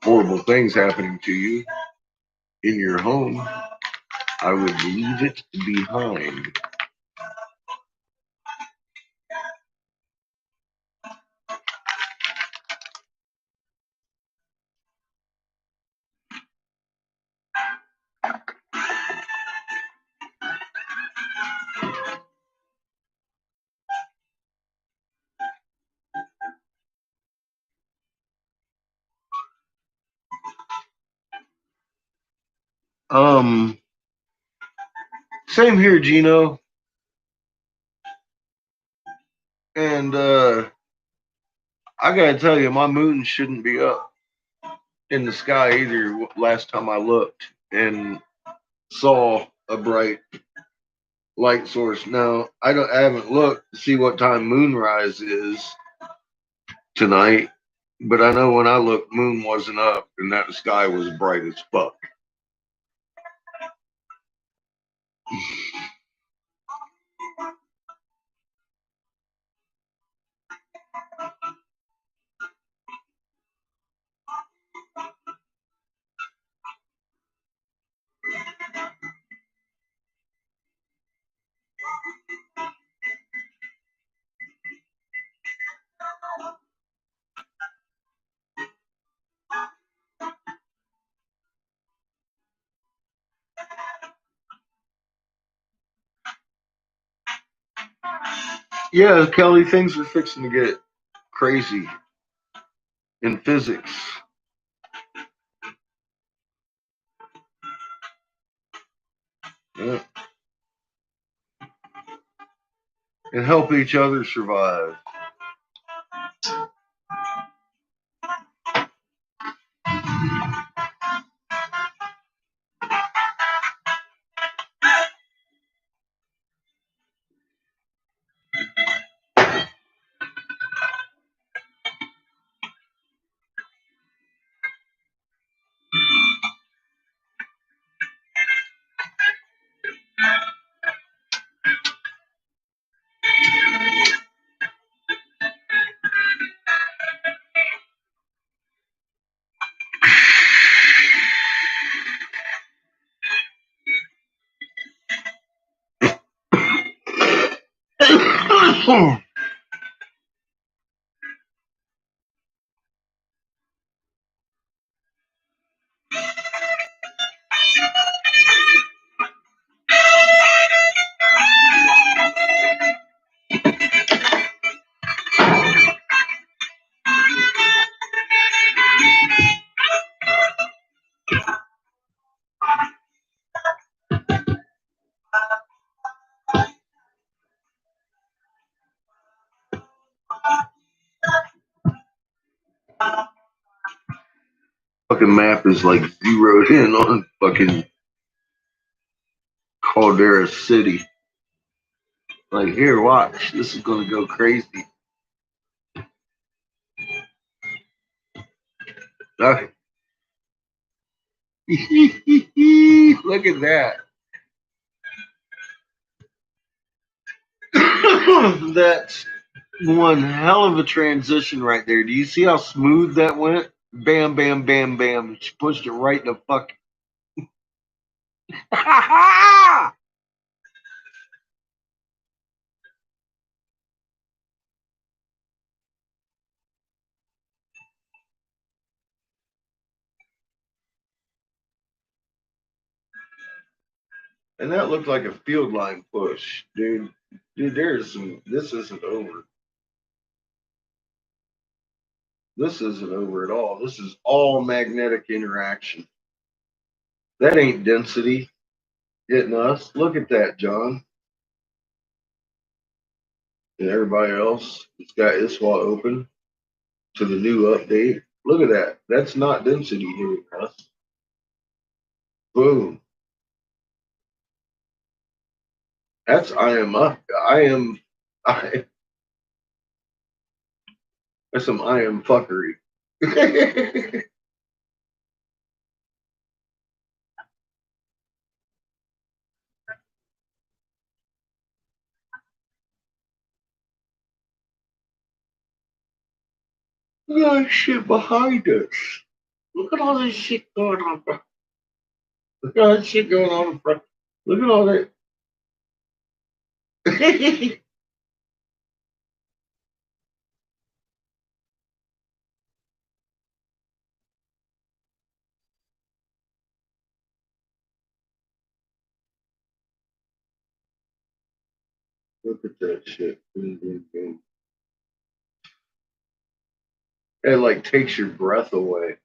horrible things happening to you in your home, I would leave it behind. Same here, Gino. And I gotta tell you, my moon shouldn't be up in the sky either. Last time I looked and saw a bright light source. Now I haven't looked to see what time moonrise is tonight, but I know when I looked, moon wasn't up, and that sky was bright as fuck. Yeah, Kelly, things are fixing to get crazy in physics. Yeah. And help each other survive. Fucking map is like zeroed in on fucking Caldera City. Like, here, watch. This is gonna go crazy. Look at that. That's one hell of a transition right there. Do you see how smooth that went? Bam, bam, bam, bam. She pushed it right in the fuck. And that looked like a field line push, dude. Dude, there's some. This isn't over. This isn't over at all. This is all magnetic interaction. That ain't density hitting us. Look at that, John. And everybody else, it's got ISWA open to the new update. Look at that. That's not density hitting us. Boom. That's that's some I am fuckery. Look at all this shit behind us. Look at all this shit going on. Look at all that shit going on in front. Look at all that. Look at that shit. Boom, boom, boom. It like takes your breath away.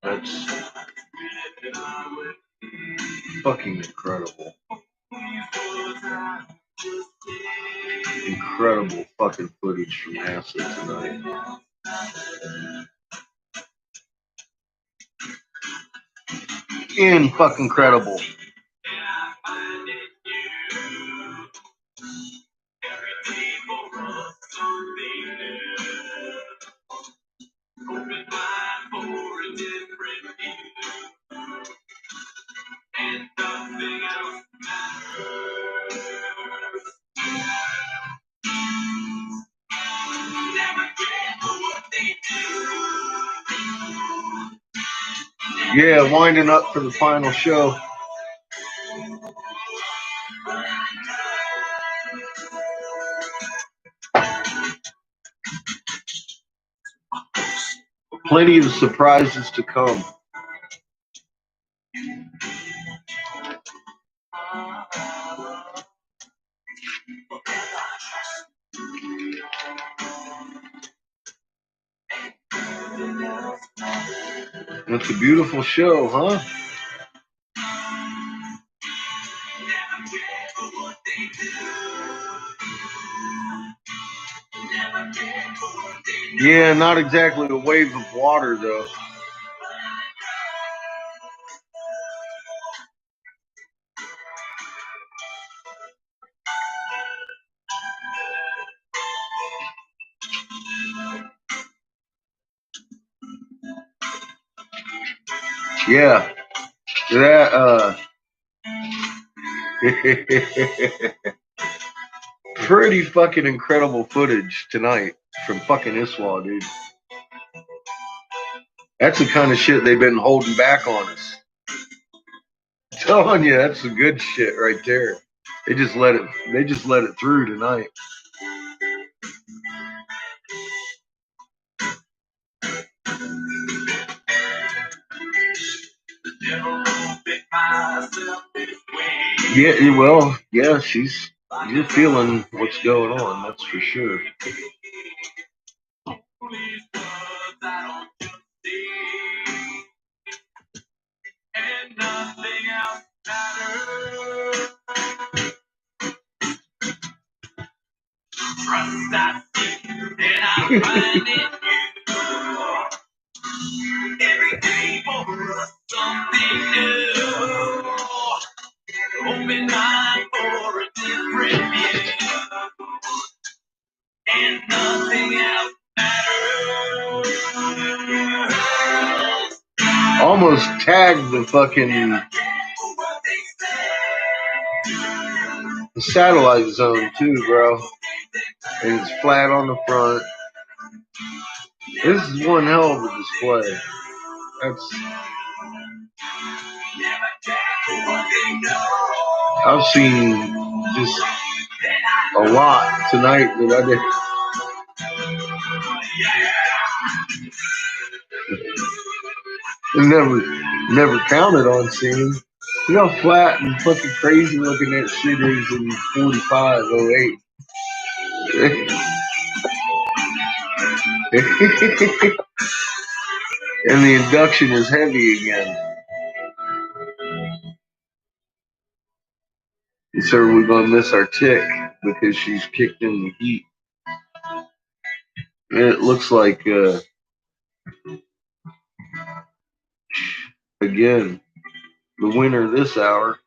That's fucking incredible. Incredible fucking footage from NASA tonight. Fucking incredible. Yeah, winding up for the final show. Plenty of surprises to come. It's a beautiful show, huh? Yeah, not exactly a wave of water, though. Yeah, that, pretty fucking incredible footage tonight from fucking Iswa, dude. That's the kind of shit they've been holding back on us. I'm telling you, that's the good shit right there. They just let it through tonight. Yeah, well, yeah, you're feeling what's going on, that's for sure. Open mind for a different view, and nothing else matters. Almost tagged the fucking the satellite zone too, bro. And it's flat on the front. This is one hell of a display. I've seen just a lot tonight that I did. Never counted on seeing. You know how flat and fucking crazy looking that shit is in 45, 08. And the induction is heavy again. So we're gonna miss our chick because she's kicked in the heat. And it looks like again, the winner this hour.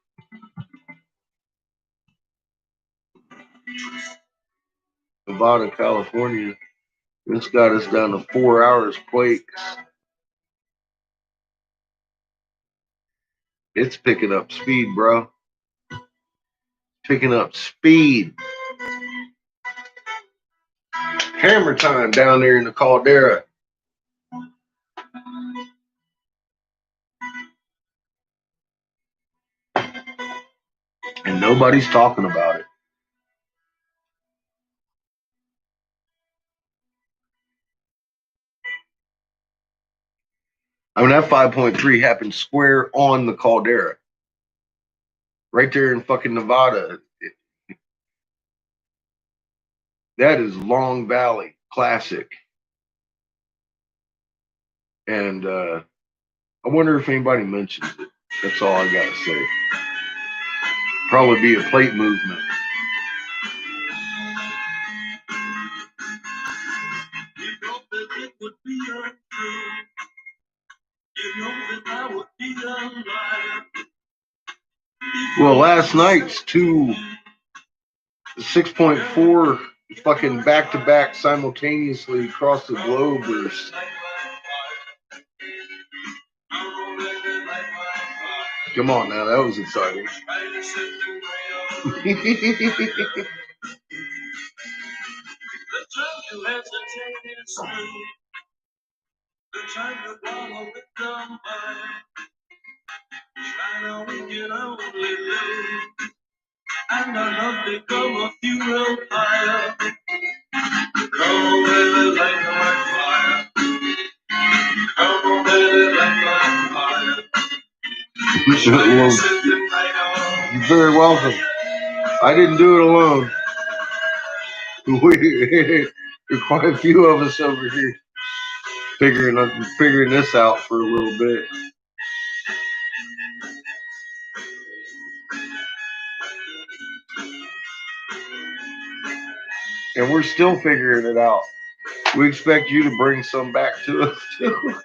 Nevada, California. This got us down to 4 hours quakes. It's picking up speed, bro. Picking up speed. Hammer time down there in the caldera. And nobody's talking about it. I mean, that 5.3 happened square on the caldera. Right there in fucking Nevada. That is Long Valley Classic. And I wonder if anybody mentions it. That's all I gotta say. Probably be a plate movement. Well, last night's 6.4 fucking back-to-back simultaneously across the globe was come on now, that was exciting. And our love become a funeral pyre. Come on, baby, light my fire. Come on, baby, light my fire. You're very welcome. I didn't do it alone. There's quite a few of us over here figuring this out for a little bit. And we're still figuring it out. We expect you to bring some back to us too.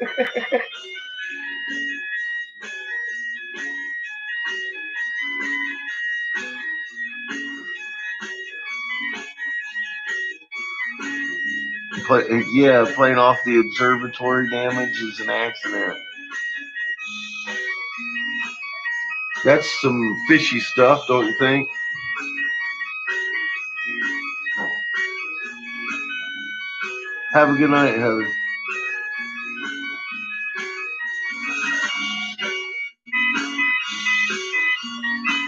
Playing off the observatory damage is an accident. That's some fishy stuff, don't you think? Have a good night, Heather.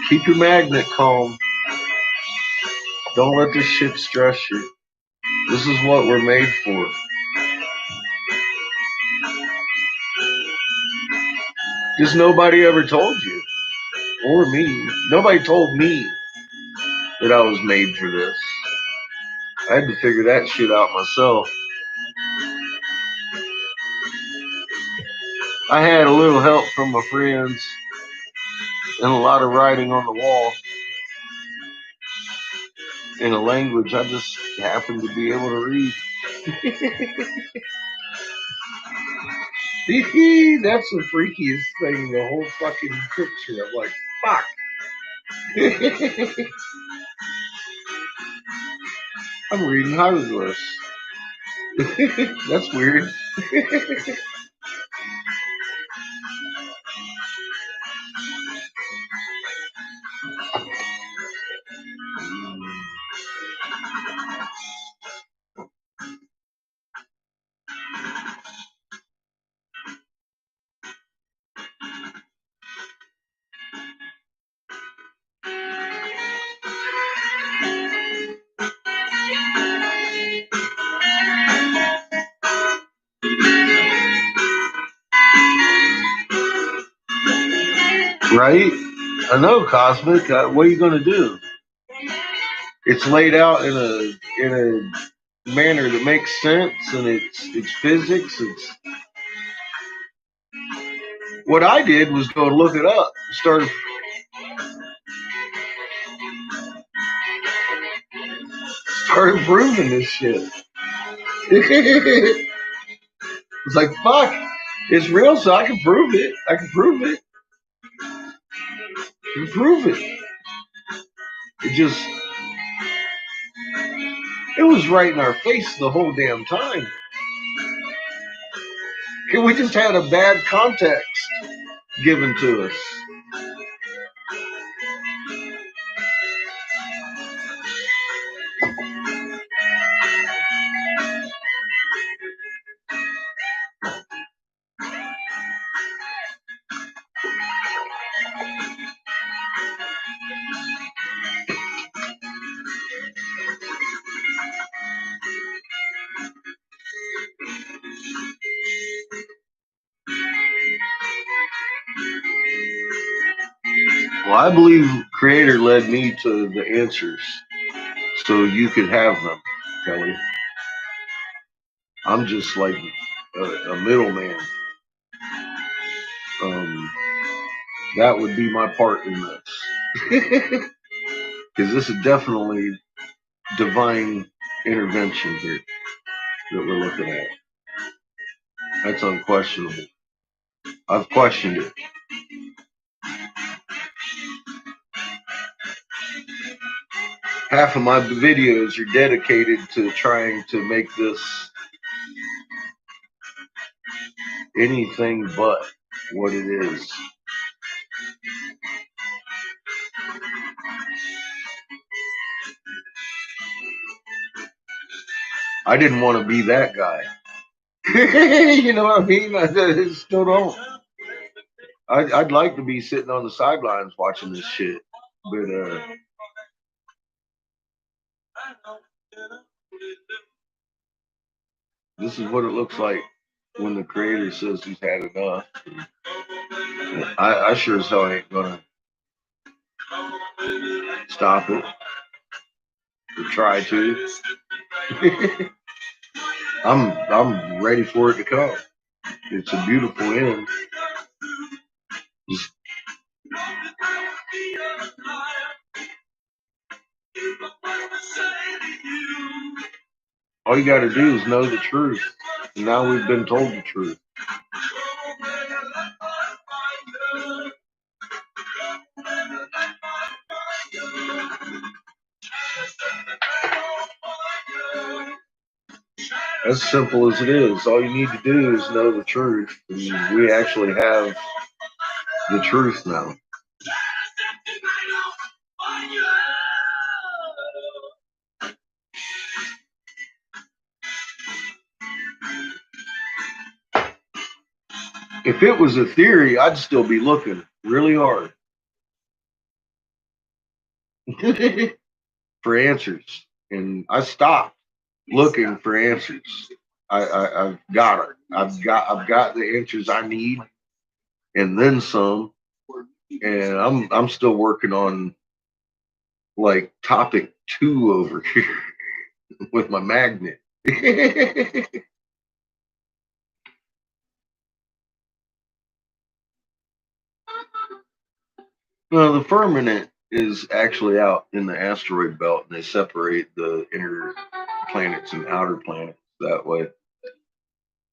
Keep your magnet calm. Don't let this shit stress you. This is what we're made for. Just nobody ever told you. Or me. Nobody told me that I was made for this. I had to figure that shit out myself. I had a little help from my friends and a lot of writing on the wall in a language I just happened to be able to read. That's the freakiest thing in the whole fucking picture. I'm like, fuck. I'm reading hieroglyphs. That's weird. Right? I know, Cosmic. What are you going to do? It's laid out in a manner that makes sense, and it's physics. It's what I did was go look it up. Started proving this shit. It's like, fuck, it's real, so I can prove it. I can prove it. I can prove it. It was right in our face the whole damn time. We just had a bad context given to us. Well, I believe Creator led me to the answers so you could have them, Kelly. I'm just like a middleman. That would be my part in this. Because this is definitely divine intervention here that we're looking at. That's unquestionable. I've questioned it. Half of my videos are dedicated to trying to make this anything but what it is. I didn't want to be that guy. You know what I mean? I still don't. I'd like to be sitting on the sidelines watching this shit, but this is what it looks like when the Creator says he's had enough. I sure as hell ain't gonna stop it or try to. I'm ready for it to come. It's a beautiful end. Just all you got to do is know the truth. And now we've been told the truth. As simple as it is. All you need to do is know the truth. And we actually have the truth now. If it was a theory, I'd still be looking really hard for answers. And I stopped looking for answers. I've got it. I've got the answers I need and then some. And I'm still working on like topic 2 over here with my magnet. Well, the firmament is actually out in the asteroid belt, and they separate the inner planets and outer planets that way.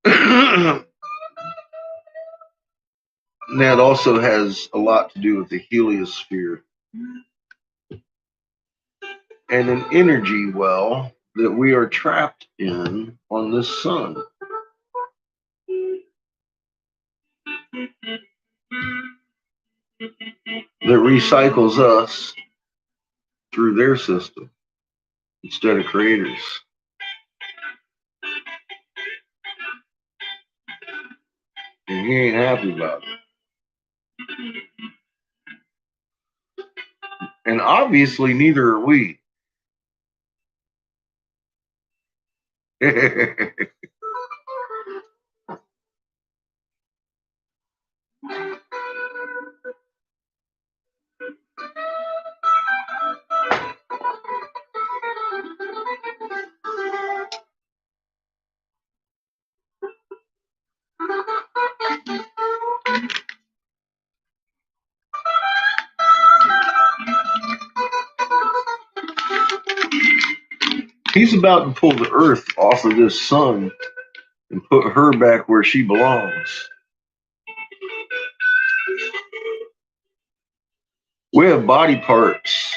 And that also has a lot to do with the heliosphere and an energy well that we are trapped in on this sun. That recycles us through their system instead of Creators. And he ain't happy about it. And obviously neither are we. He's about to pull the Earth off of this sun and put her back where she belongs. We have body parts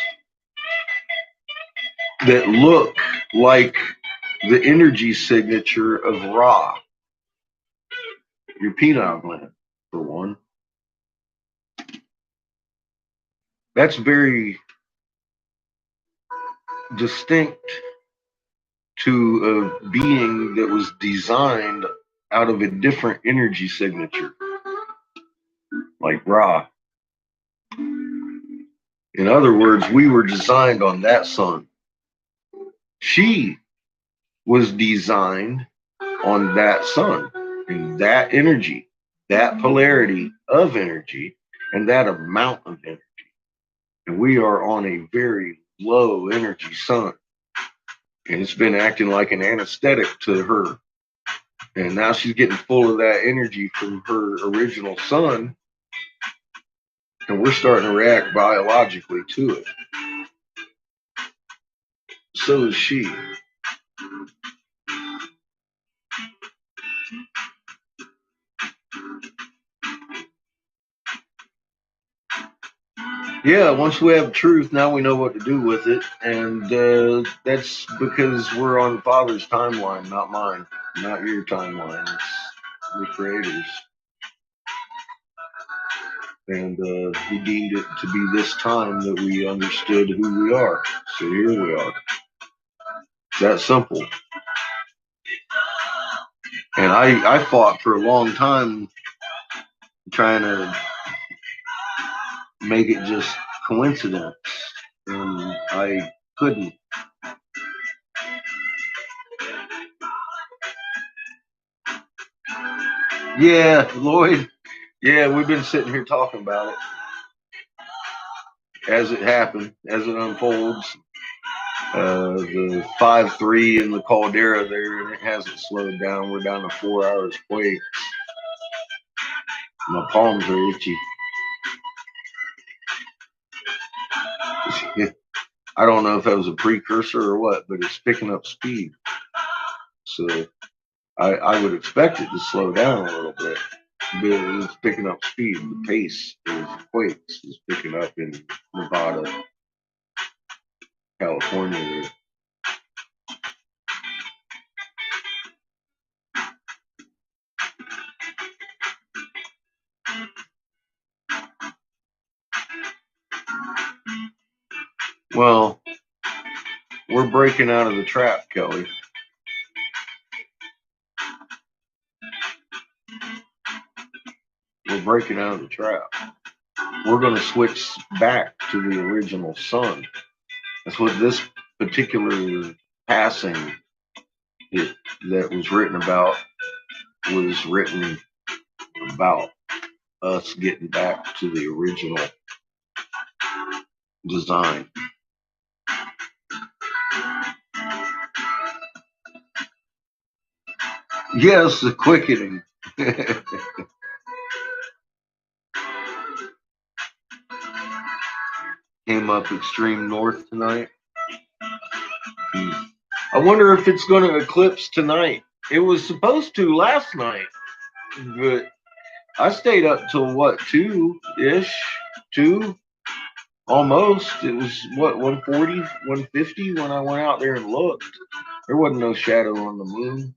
that look like the energy signature of Ra. Your pineal gland, for one. That's very distinct to a being that was designed out of a different energy signature, like Ra. In other words, we were designed on that sun. She was designed on that sun, and that energy, that polarity of energy, and that amount of energy. And we are on a very low energy sun. And it's been acting like an anesthetic to her. And now she's getting full of that energy from her original sun. And we're starting to react biologically to it. So is she. Yeah, once we have truth, now we know what to do with it. And that's because we're on Father's timeline, not mine, not your timeline. It's the Creator's. And he deemed it to be this time that we understood who we are. So here we are. It's that simple. And I fought for a long time trying to make it just coincidence. And I couldn't. Yeah, Lloyd. Yeah, we've been sitting here talking about it as it happened, as it unfolds. The 5-3 in the caldera there, and it hasn't slowed down. We're down to 4 hours quake. My palms are itchy. I don't know if that was a precursor or what, but it's picking up speed. So I would expect it to slow down a little bit. But it's picking up speed. The pace of quakes is picking up in Nevada, California. Well, we're breaking out of the trap, Kelly. We're breaking out of the trap. We're going to switch back to the original sun. That's what this particular passing that was written about was written about us getting back to the original design. Yes, the quickening. Came up extreme north tonight. I wonder if it's going to eclipse tonight. It was supposed to last night, but I stayed up till what, 2-ish? 2? Almost. It was what, 140, 150 when I went out there and looked. There wasn't no shadow on the moon.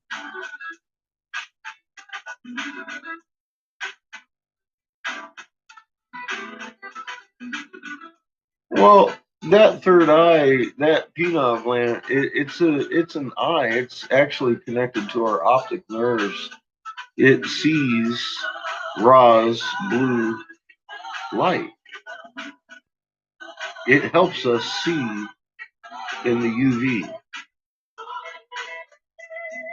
Well, that third eye, that pineal gland, it's an eye. It's actually connected to our optic nerves. It sees Ra's blue light. It helps us see in the UV.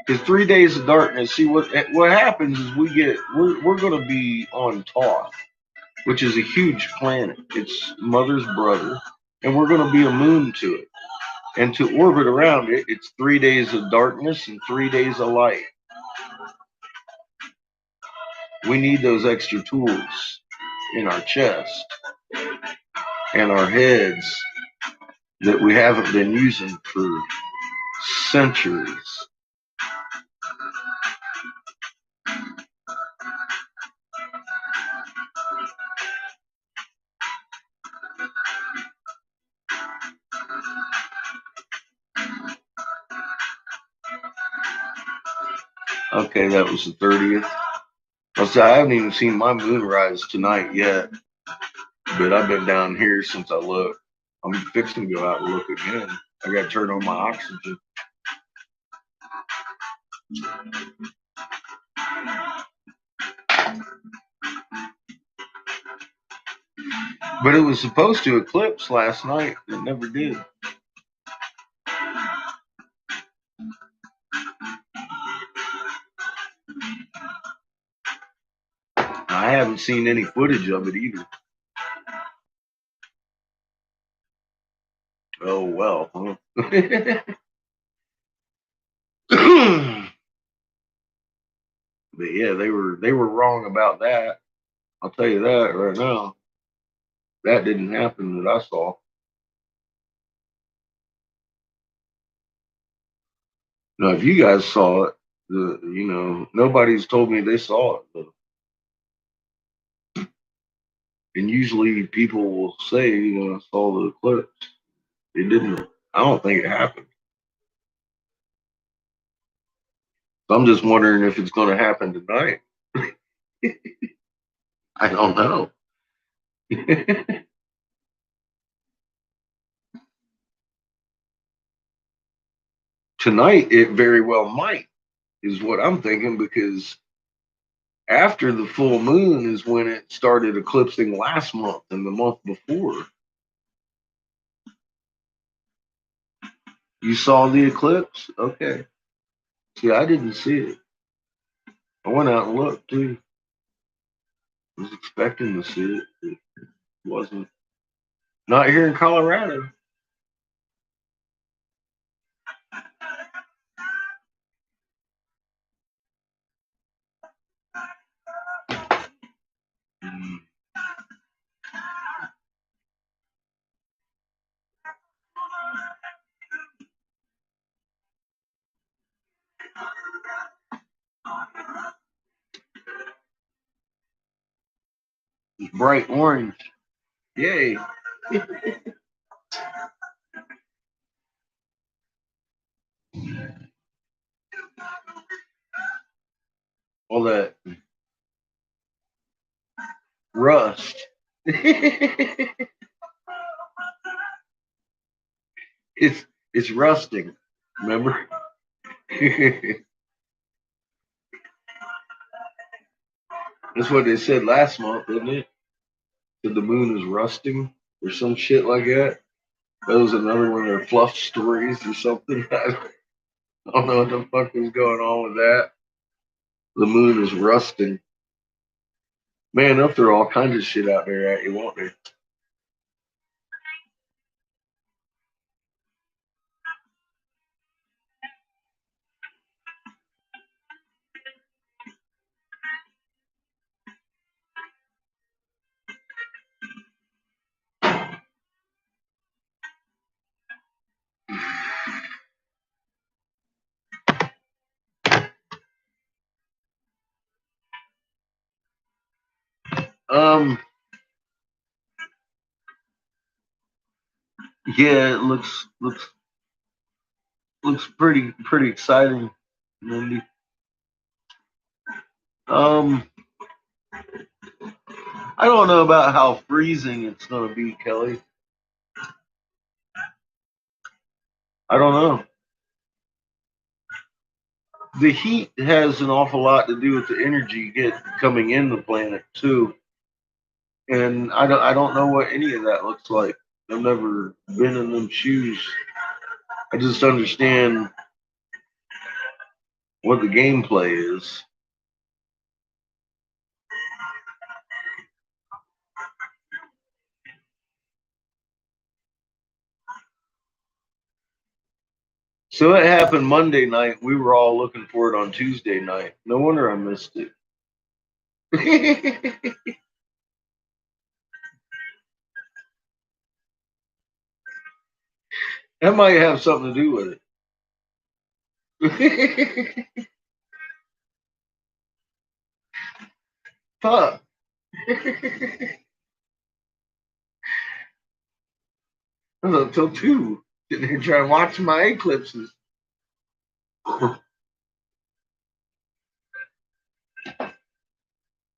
Because 3 days of darkness. See what happens is we're going to be on Thoth, which is a huge planet. It's Mother's brother, and we're going to be a moon to it. And to orbit around it, it's 3 days of darkness and 3 days of light. We need those extra tools in our chest and our heads that we haven't been using for centuries. Okay, that was the 30th. I haven't even seen my moon rise tonight yet, but I've been down here since I looked. I'm fixing to go out and look again. I got to turn on my oxygen. But it was supposed to eclipse last night. It never did. I haven't seen any footage of it either. Oh well. Huh? But yeah, they were wrong about that. I'll tell you that right now. That didn't happen that I saw. Now, if you guys saw it, nobody's told me they saw it. But, and usually people will say, I saw the eclipse. It didn't. I don't think it happened. So I'm just wondering if it's going to happen tonight. I don't know. Tonight, it very well might, is what I'm thinking, because after the full moon is when it started eclipsing last month and the month before. You saw the eclipse? Okay. See, I didn't see it. I went out and looked too. I was expecting to see it. It wasn't. Not here in Colorado. It's bright orange. Yay. All that rust. It's rusting. Remember? That's what they said last month, didn't it? That the moon is rusting or some shit like that. That was another one of their fluff stories or something. I don't know what the fuck was going on with that. The moon is rusting. Man, they'll throw all kinds of shit out there at you, won't they? Yeah, it looks pretty exciting, Mindy. I don't know about how freezing it's gonna be, Kelly. I don't know. The heat has an awful lot to do with the energy coming in the planet too, and I don't know what any of that looks like. I've never been in them shoes. I just understand what the gameplay is. So it happened Monday night. We were all looking for it on Tuesday night. No wonder I missed it. That might have something to do with it. Fuck. I was up till 2. Sitting here trying to watch my eclipses. Oh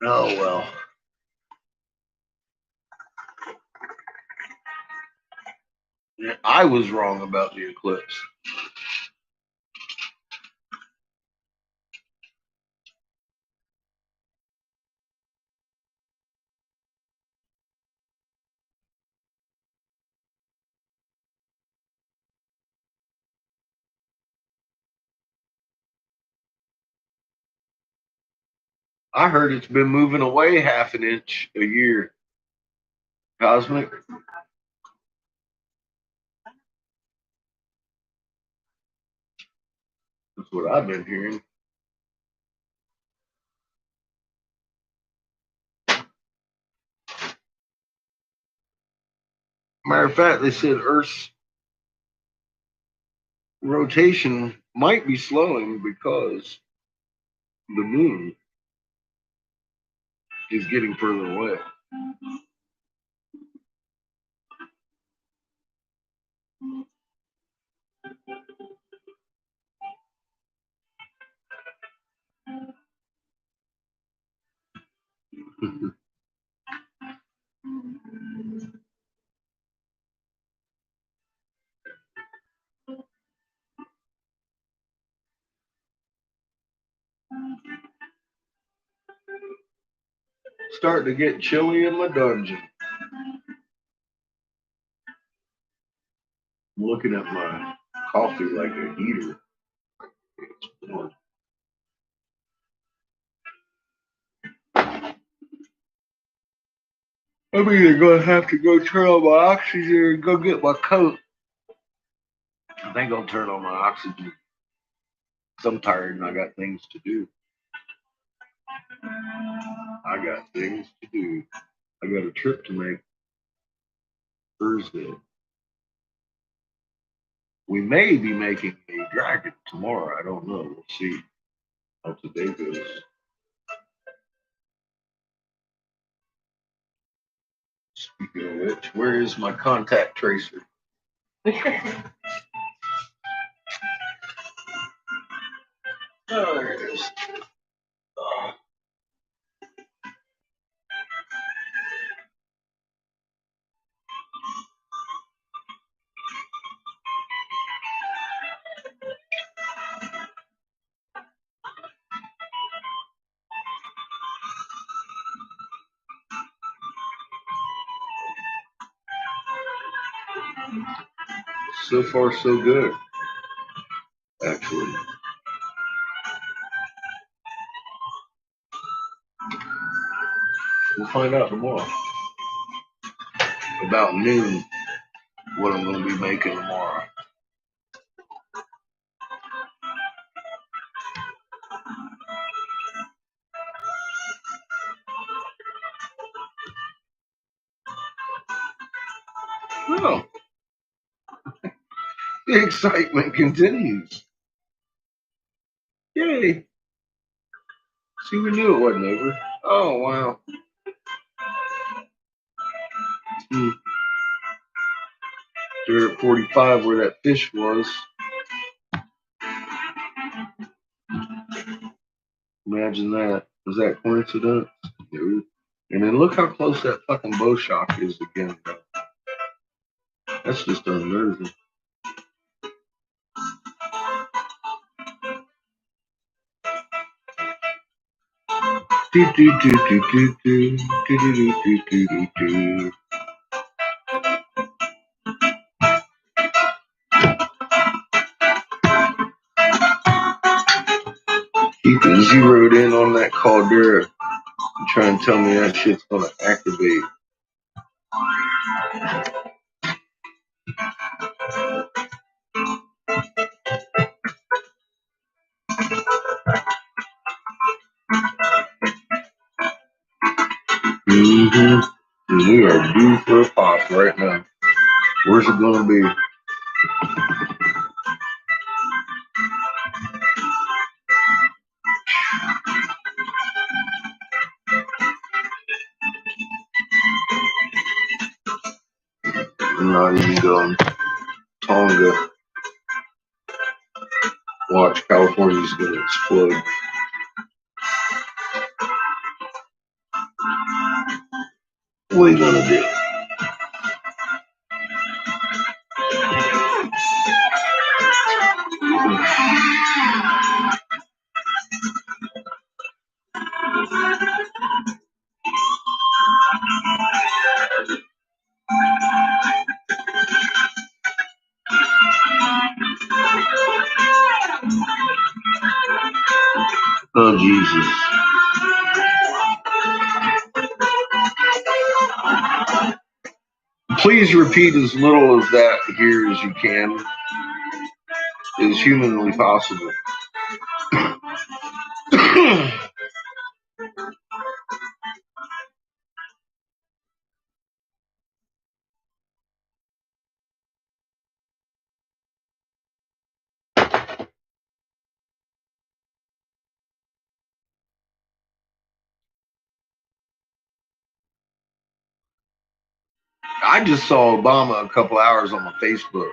well. Yeah, I was wrong about the eclipse. I heard it's been moving away half an inch a year. Cosmic. That's what I've been hearing. Matter of fact, they said Earth's rotation might be slowing because the moon is getting further away. Starting to get chilly in my dungeon. I'm looking at my coffee like a heater. I'm either going to have to go turn on my oxygen or go get my coat. I think I'll turn on my oxygen. I'm tired and I got things to do. I got a trip to make Thursday. We may be making a dragon tomorrow. I don't know. We'll see how today goes. Speaking of which, where is my contact tracer? Oh, there it is. Oh. So far, so good. Actually. We'll find out tomorrow. About noon, what I'm going to be making tomorrow. Oh. The excitement continues. Yay. See, we knew it wasn't over. Oh, wow. They're at 45 where that fish was. Imagine that. Was that coincidence? No. And then look how close that fucking bow shock is again. That's just unnerving. Keeping zeroed in on that caldera and try and tell me that shit's gonna activate. We are due for a pop right now. Where's it gonna be? on Tonga. Watch, California's gonna explode. What are you gonna do? Oh, Jesus. Please repeat as little of that here as you can. It is humanly possible. I just saw Obama a couple hours on my Facebook.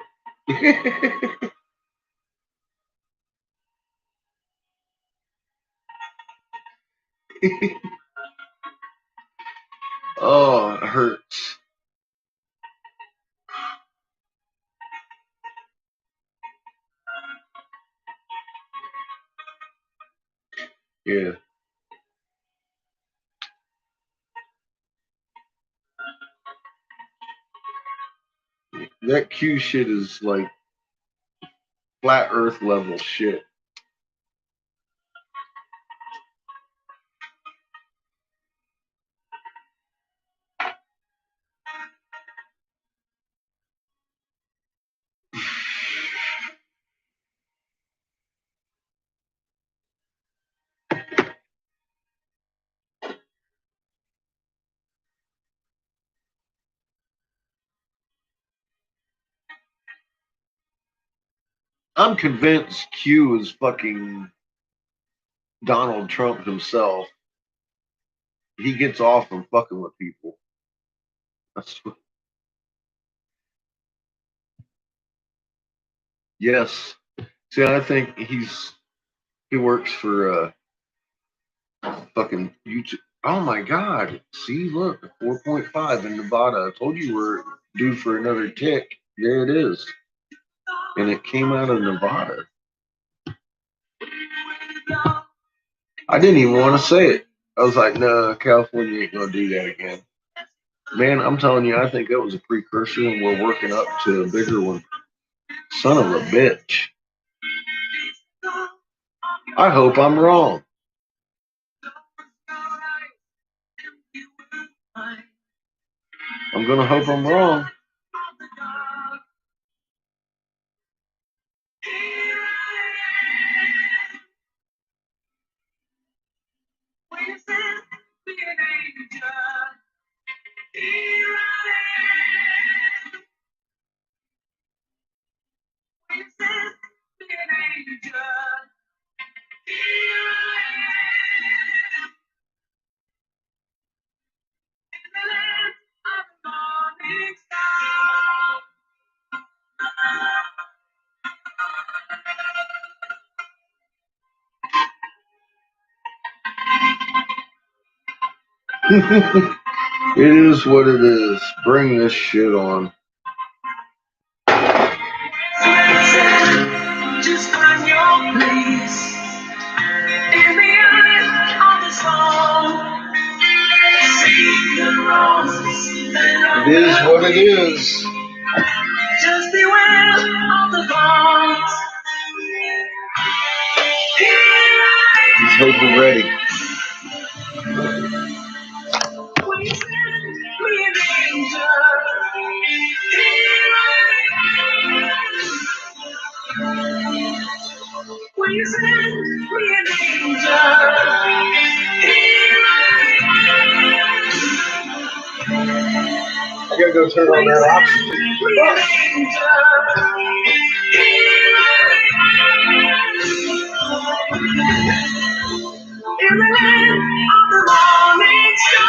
Oh, it hurts. Yeah. That Q shit is like flat earth level shit. I'm convinced Q is fucking Donald Trump himself. He gets off from fucking with people. That's what, yes. See, I think he works for fucking YouTube. Oh my God. See, look, 4.5 in Nevada. I told you we're due for another tick. There it is. And it came out of Nevada. I didn't even want to say it. I was like, no, California ain't going to do that again. Man, I'm telling you, I think that was a precursor and we're working up to a bigger one. Son of a bitch. I hope I'm wrong. I'm going to hope I'm wrong. It is what it is. Bring this shit on. Just find your place in the eye of the storm. See the roses and it is what it is. just beware of the thorns. Let's hope we're ready. We stand in danger. We stand in danger. I gotta go turn on that oxygen. In the land of the morning star.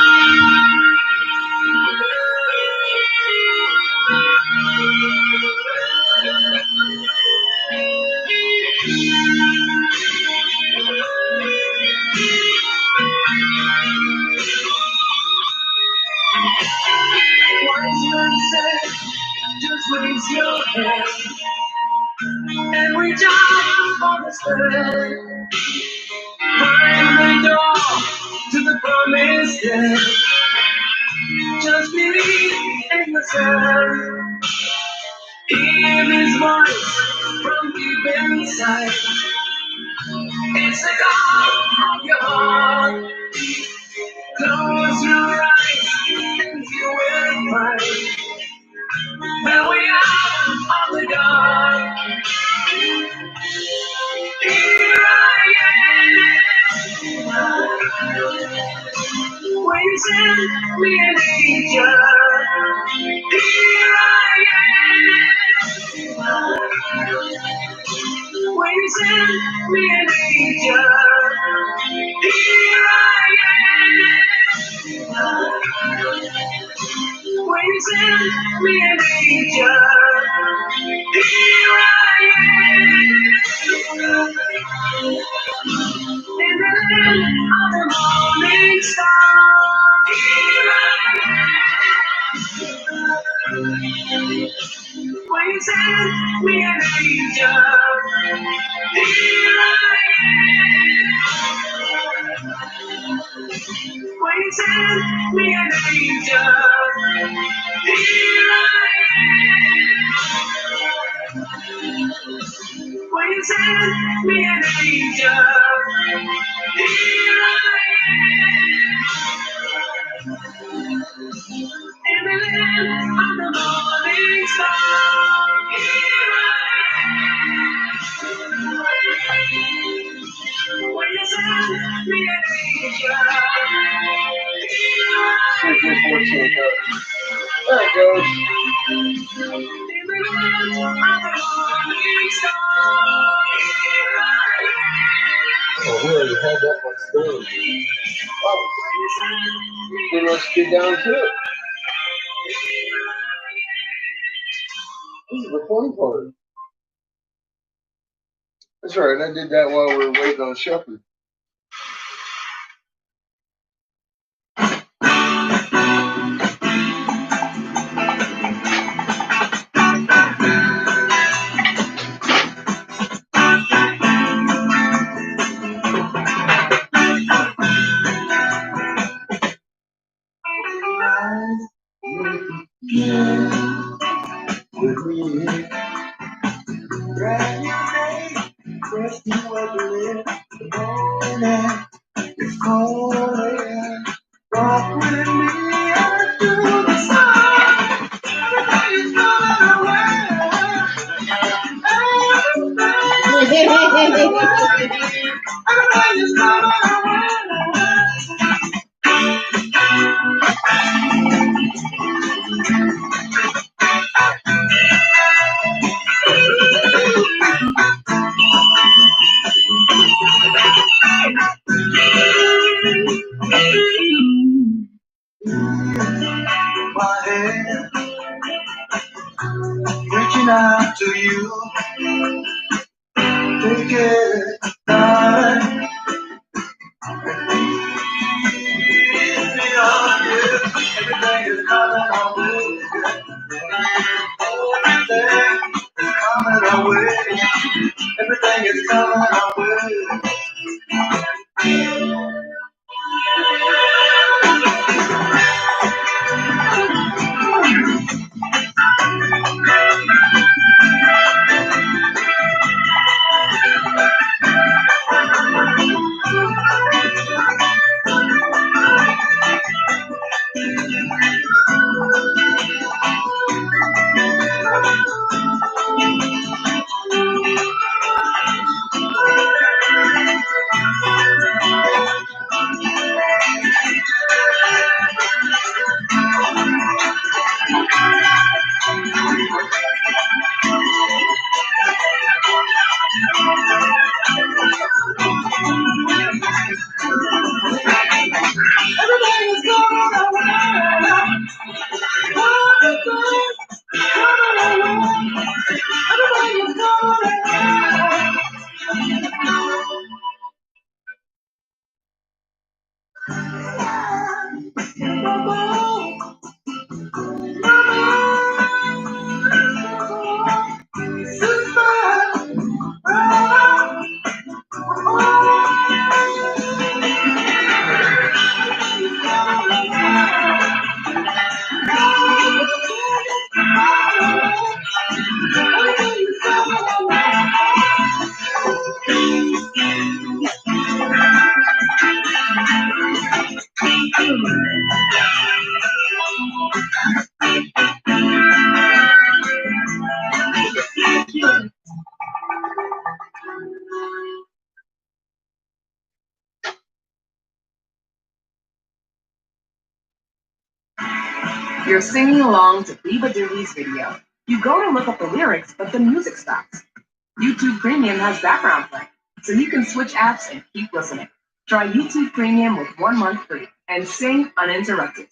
hand and reach out for the strength. Find the door to the promised land. Just believe in the sun. Hear his voice from deep inside. It's the call of your heart. Close your eyes and you will find where we are on the dawn. Here I am. When you send me an angel, here I am. When you send me an angel, here I am. When you send me an angel, here I am. In the land of the morning star, here I am. When you send me an angel, here I am. When you send me an angel, here I am. When you send me an angel, here I am. In the land of the morning star, here I am. When you send me an angel, here I am. There it goes. In the land of the morning star, here I am. Oh, we already had that one started. Oh, then let's get down to it. This is the fun part. That's right, I did that while we were waiting on Shepherd. With me, brand new day, fresh new way to live. The morning is calling. Walk with me up to the sun. Everybody's going away. Everybody's going away. My hand reaching out to you, take it, darling. Beyond you, everything is coming our way. Everything is coming our way. Everything is coming our way. You're singing along to Biba Doobie's video. You go to look up the lyrics, but the music stops. YouTube Premium has background play, so you can switch apps and keep listening. Try YouTube Premium with 1 month free and sing uninterrupted.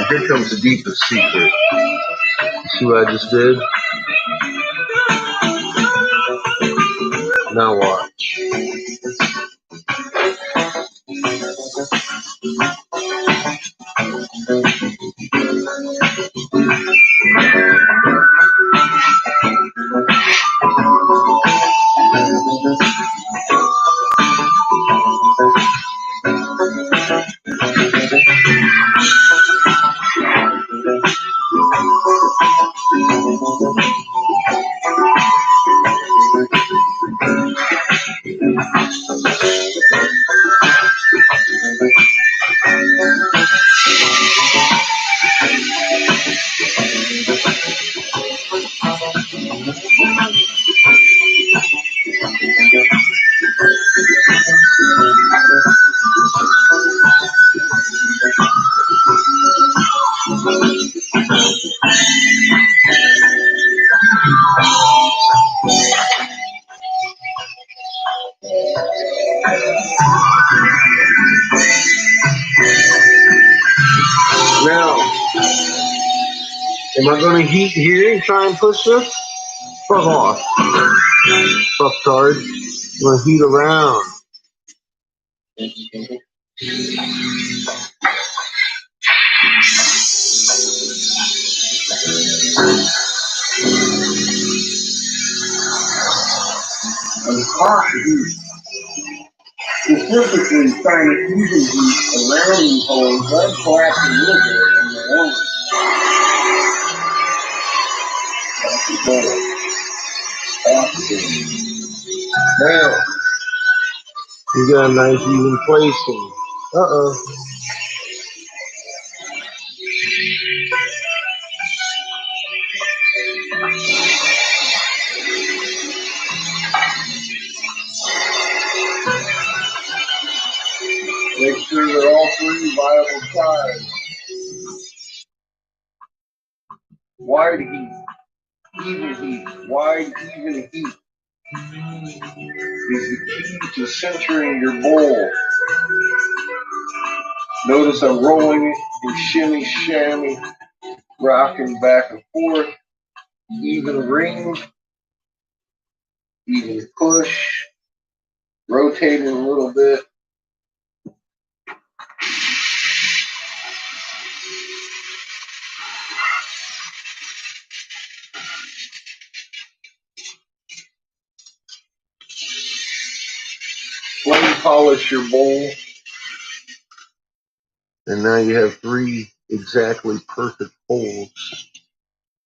Here comes the deepest secret. See what I just did? Now watch. Now, am I going to heat here and try and push this? Fuck off. Fuck card. I'm going to heat around. Specifically trying to use the around these holes, let it collapse a little bit and the one. Now, you got a nice even placing. Uh-oh. consider all three viable sides. Wide heat, even heat, wide, even heat is the key to centering your bowl. Notice I'm rolling it and shimmy, shammy, rocking back and forth. Even ring, even push, rotating a little bit. Flame polish your bowl. And now you have three exactly perfect holes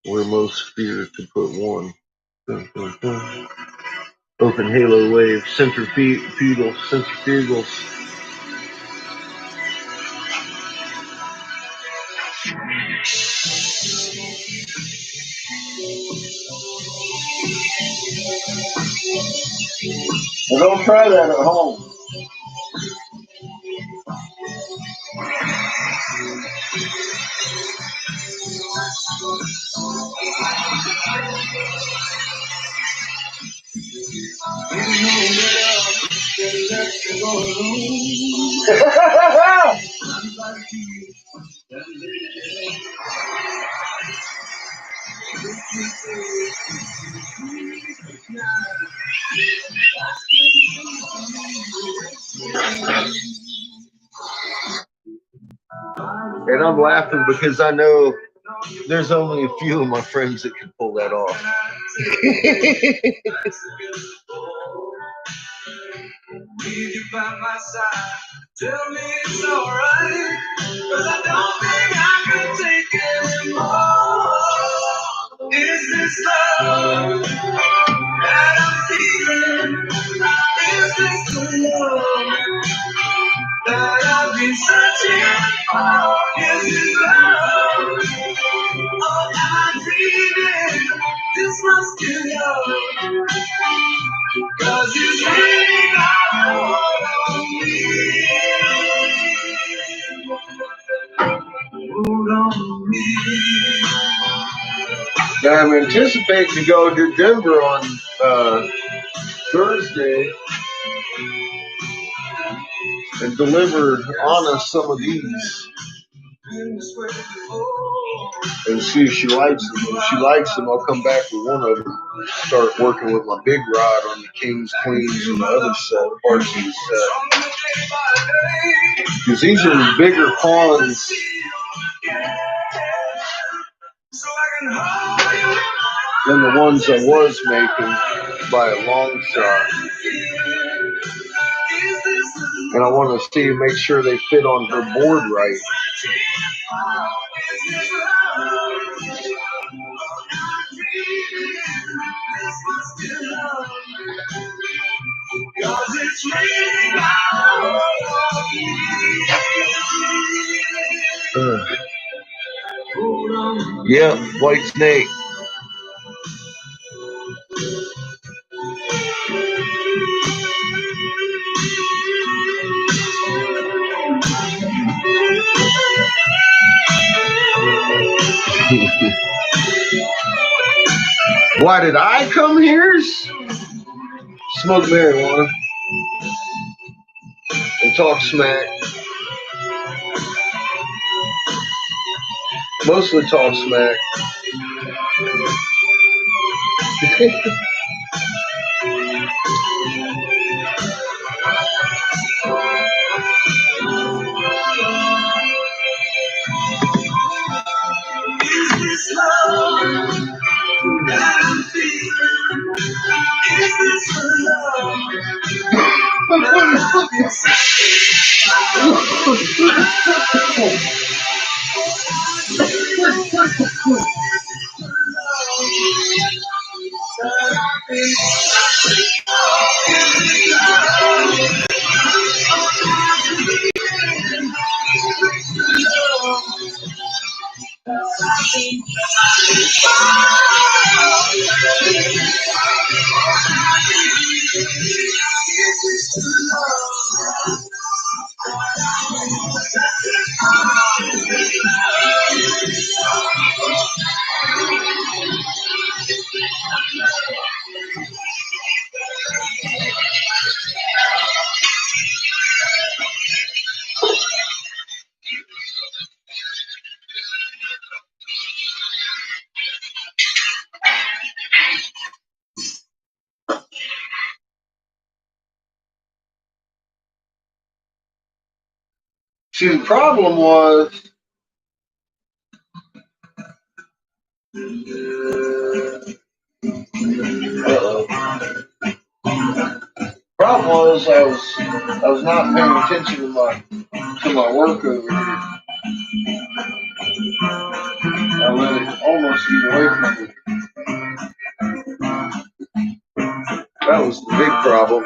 where most fear to put one. Dun, dun, dun. Open halo wave, centrifugals. Well, don't try that at home. And I'm laughing because I know there's only a few of my friends that can pull that off. Need you by my side. Tell me it's alright. 'Cause I don't think I can take anymore. Is this love that I'm feeling? Is this the love that I've been searching for? Is this love? Or am I dreaming? This must be love. 'Cause it's raining out on me. Hold on me. Now I'm anticipating to go to Denver on Thursday and deliver Anna some of these and see if she likes them. If she likes them, I'll come back with one of them. Start working with my big rod on the kings, queens, and the other set, parts of the set. Because these are bigger pawns than the ones I was making by a long shot. And I want to see, make sure they fit on her board right. Yeah, white snake. Why did I come here? Smoke marijuana and talk smack. Mostly talk smack. Is this love that I'm feeling? Is this the love that I've been See, the problem was, I was not paying attention to my work over here. I let it almost get away from me. That was the big problem.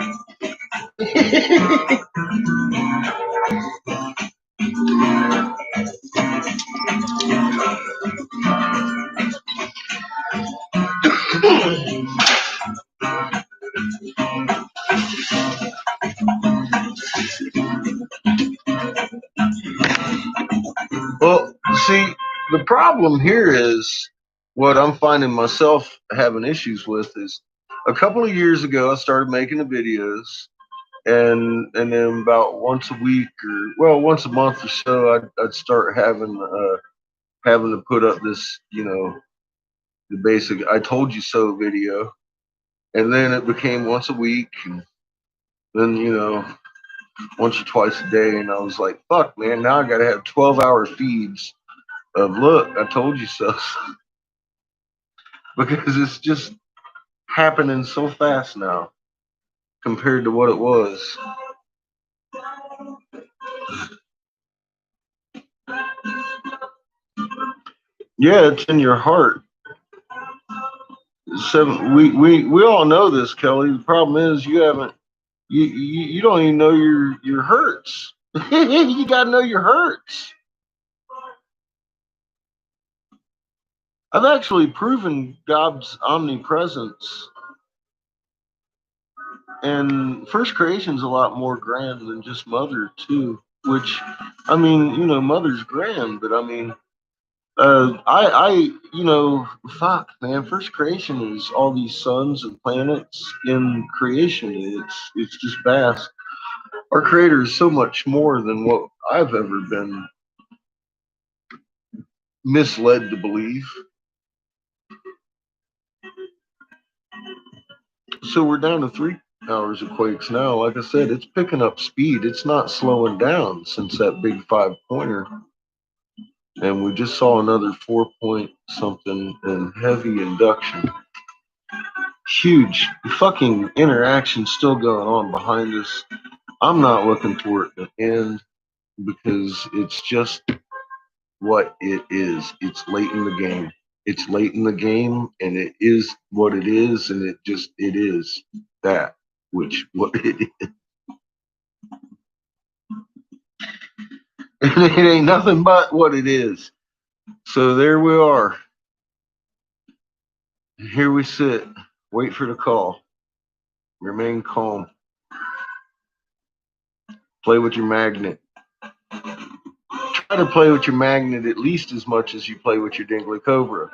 Well, see, the problem here is what I'm finding myself having issues with is a couple of years ago I started making the videos, and then about once a week once a month or so I'd start having to put up this, the basic "I told you so" video, and then it became once a week, and then once or twice a day, and I was like, fuck, man, now I gotta have 12-hour feeds of "look, I told you so," because it's just happening so fast now compared to what it was. Yeah, it's in your heart. We all know this, Kelly. The problem is you haven't you don't even know your hurts. You gotta know your hurts. I've actually proven God's omnipresence, and first creation's a lot more grand than just mother too. Which, I mean, mother's grand, but I mean, fuck, man. First creation is all these suns and planets in creation. It's just vast. Our Creator is so much more than what I've ever been misled to believe. So we're down to 3 hours of quakes now. Like I said, it's picking up speed. It's not slowing down since that big 5-pointer. And we just saw another 4-point something in heavy induction. Huge fucking interaction still going on behind us. I'm not looking for it to end because it's just what it is. It's late in the game. It's late in the game, and it is what it is, and it is that what it is. And it ain't nothing but what it is. So there we are. Here we sit. Wait for the call. Remain calm. Play with your magnet. Try to play with your magnet at least as much as you play with your Dingley Cobra.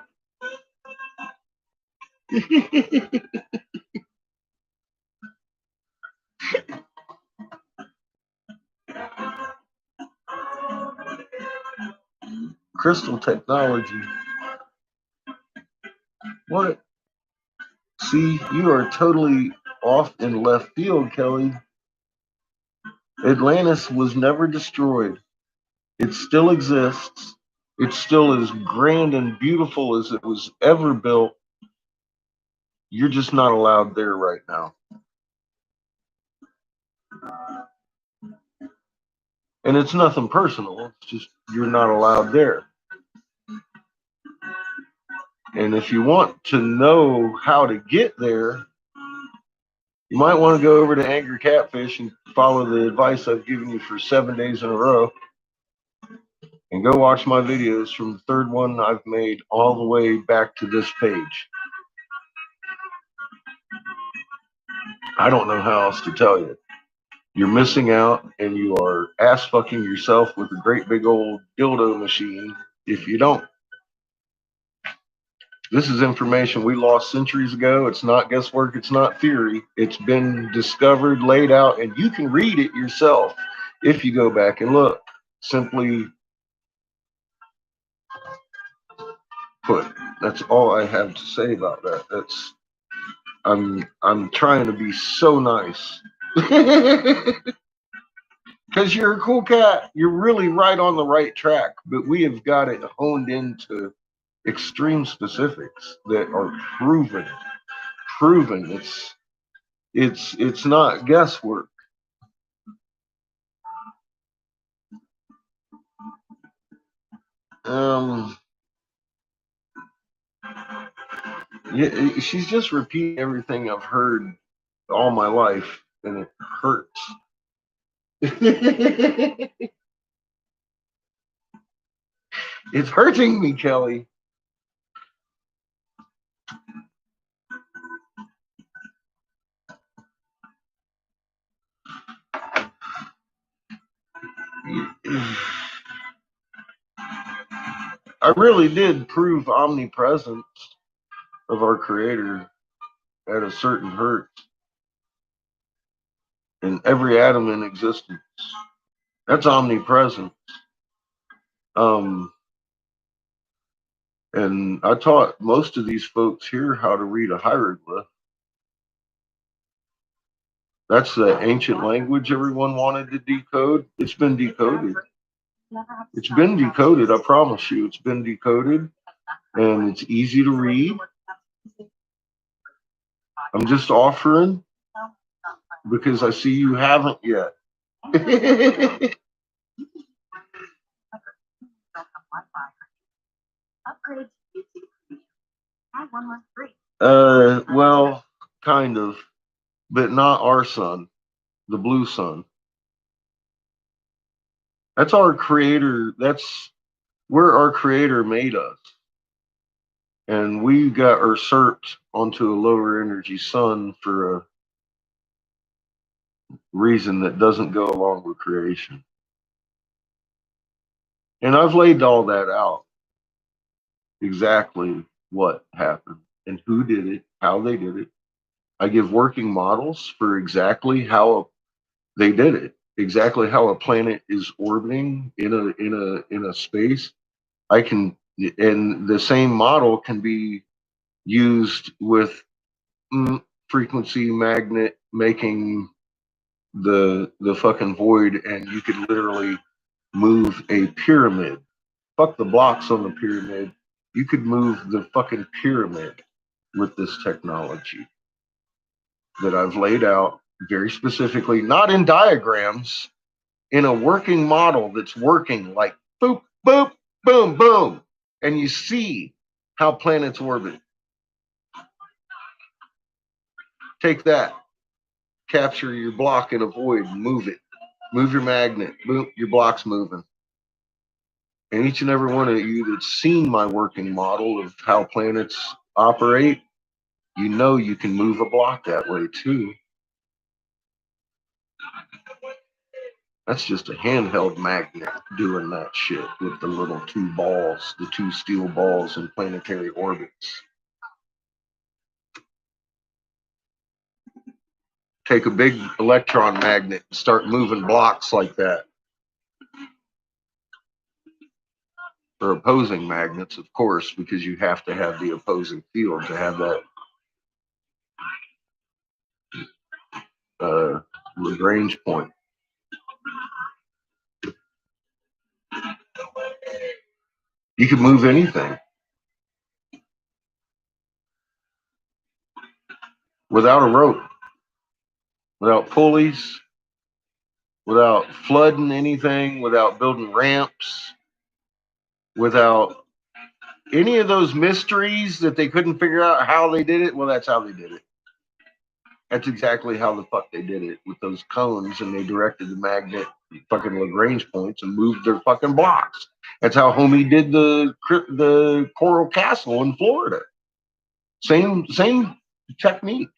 Crystal technology. What? See, you are totally off in left field, Kelly. Atlantis was never destroyed. It still exists. It's still as grand and beautiful as it was ever built. You're just not allowed there right now. And it's nothing personal. It's just you're not allowed there. And if you want to know how to get there, you might want to go over to Angry Catfish and follow the advice I've given you for 7 days in a row. And go watch my videos from the third one I've made all the way back to this page. I don't know how else to tell you. You're missing out, and you are ass fucking yourself with a great big old dildo machine if you don't. This is information we lost centuries ago. It's not guesswork. It's not theory. It's been discovered, laid out, and you can read it yourself if you go back and look. Simply put, that's all I have to say about that. I'm trying to be so nice. Because you're a cool cat. You're really right on the right track, but we have got it honed into extreme specifics that are proven. Proven. It's not guesswork. Yeah, she's just repeating everything I've heard all my life, and it hurts. It's hurting me, Kelly. I really did prove omnipresence of our Creator at a certain hertz in every atom in existence. That's omnipresence. And I taught most of these folks here how to read a hieroglyph. That's the ancient language everyone wanted to decode. It's been decoded. It's been decoded, I promise you. It's been decoded, and it's easy to read. I'm just offering because I see you haven't yet. Well, kind of, but not our sun, the blue sun. That's our Creator. That's where our Creator made us. And we got usurped onto a lower energy sun for a reason that doesn't go along with creation. And I've laid all that out. Exactly what happened and who did it, how they did it. I give working models for exactly how they did it, exactly how a planet is orbiting in a space. I can, and the same model can be used with frequency magnet making the fucking void, and you could literally move a pyramid. Fuck the blocks on the pyramid. You could move the fucking pyramid with this technology that I've laid out very specifically, not in diagrams, in a working model that's working like boop, boop, boom, boom. And you see how planets orbit. Take that, capture your block in a void, move it, move your magnet, boom, your block's moving. And each and every one of you that's seen my working model of how planets operate, you know you can move a block that way too. That's just a handheld magnet doing that shit with the little two balls, the two steel balls in planetary orbits. Take a big electron magnet and start moving blocks like that. Or opposing magnets, of course, because you have to have the opposing field to have that Lagrange point. You can move anything without a rope, without pulleys, without flooding anything, without building ramps, without any of those mysteries that they couldn't figure out how they did it. Well, that's how they did it. That's exactly how the fuck they did it with those cones, and they directed the magnet fucking Lagrange points and moved their fucking blocks. That's how Homie did the Coral Castle in Florida. Same technique.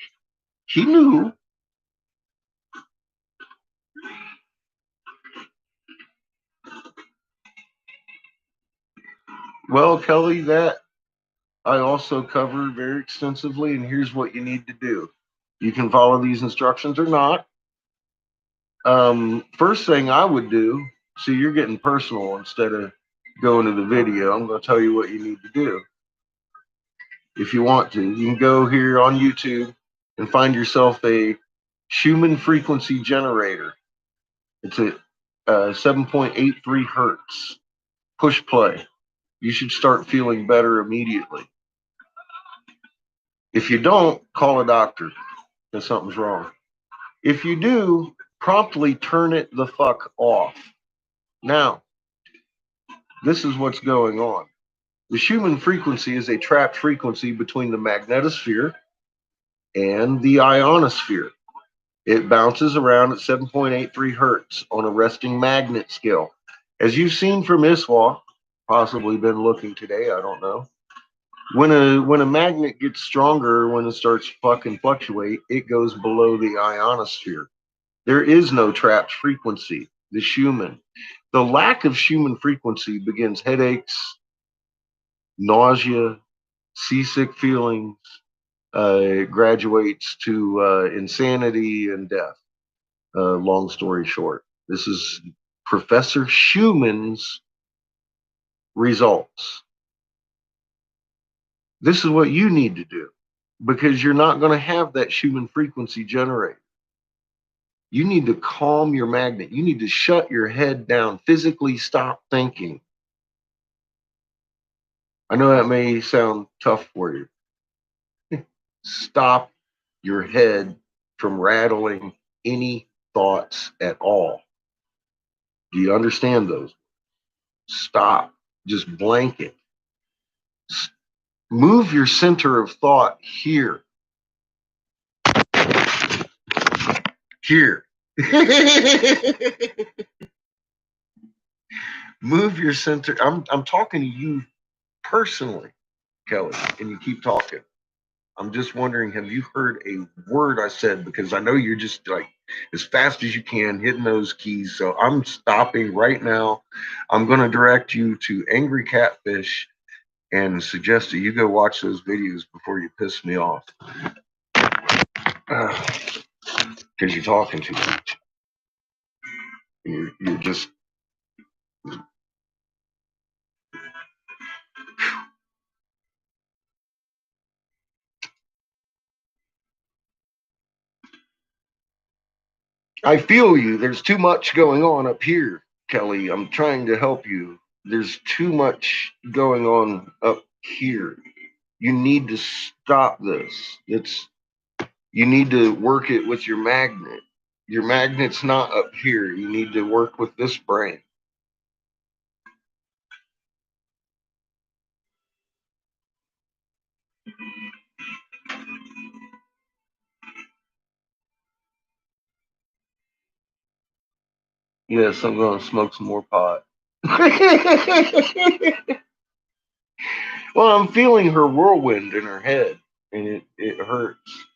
He knew. Well, Kelly, that I also cover very extensively, and here's what you need to do. You can follow these instructions or not. First thing I would do, see, you're getting personal instead of going to the video. I'm going to tell you what you need to do. If you want to, you can go here on YouTube and find yourself a Schumann frequency generator. It's a 7.83 hertz. Push play. You should start feeling better immediately. If you don't, call a doctor if something's wrong. If you do, promptly turn it the fuck off. Now, this is what's going on. The Schumann frequency is a trapped frequency between the magnetosphere and the ionosphere. It bounces around at 7.83 hertz on a resting magnet scale. As you've seen from ISWA, possibly been looking today, I don't know. When a magnet gets stronger, when it starts fucking fluctuate, it goes below the ionosphere. There is no trapped frequency, the Schumann. The lack of Schumann frequency begins headaches, nausea, seasick feelings, graduates to insanity and death. Long story short, this is Professor Schumann's results. This is what you need to do because you're not going to have that Schumann frequency generated. You need to calm your magnet. You need to shut your head down, physically stop thinking. I know that may sound tough for you. Stop your head from rattling any thoughts at all. Do you understand those? Stop. Just blank it. Move your center of thought here. Here. Move your center. I'm talking to you personally, Kelly, and you keep talking. I'm just wondering, have you heard a word I said? Because I know you're just like as fast as you can hitting those keys. So I'm stopping right now. I'm going to direct you to Angry Catfish and suggest that you go watch those videos before you piss me off. Because you're talking too much. You're just. I feel you. There's too much going on up here, Kelly. I'm trying to help you. There's too much going on up here. You need to stop this. You need to work it with your magnet. Your magnet's not up here. You need to work with this brain. Yes, I'm going to smoke some more pot. Well, I'm feeling her whirlwind in her head, and it hurts.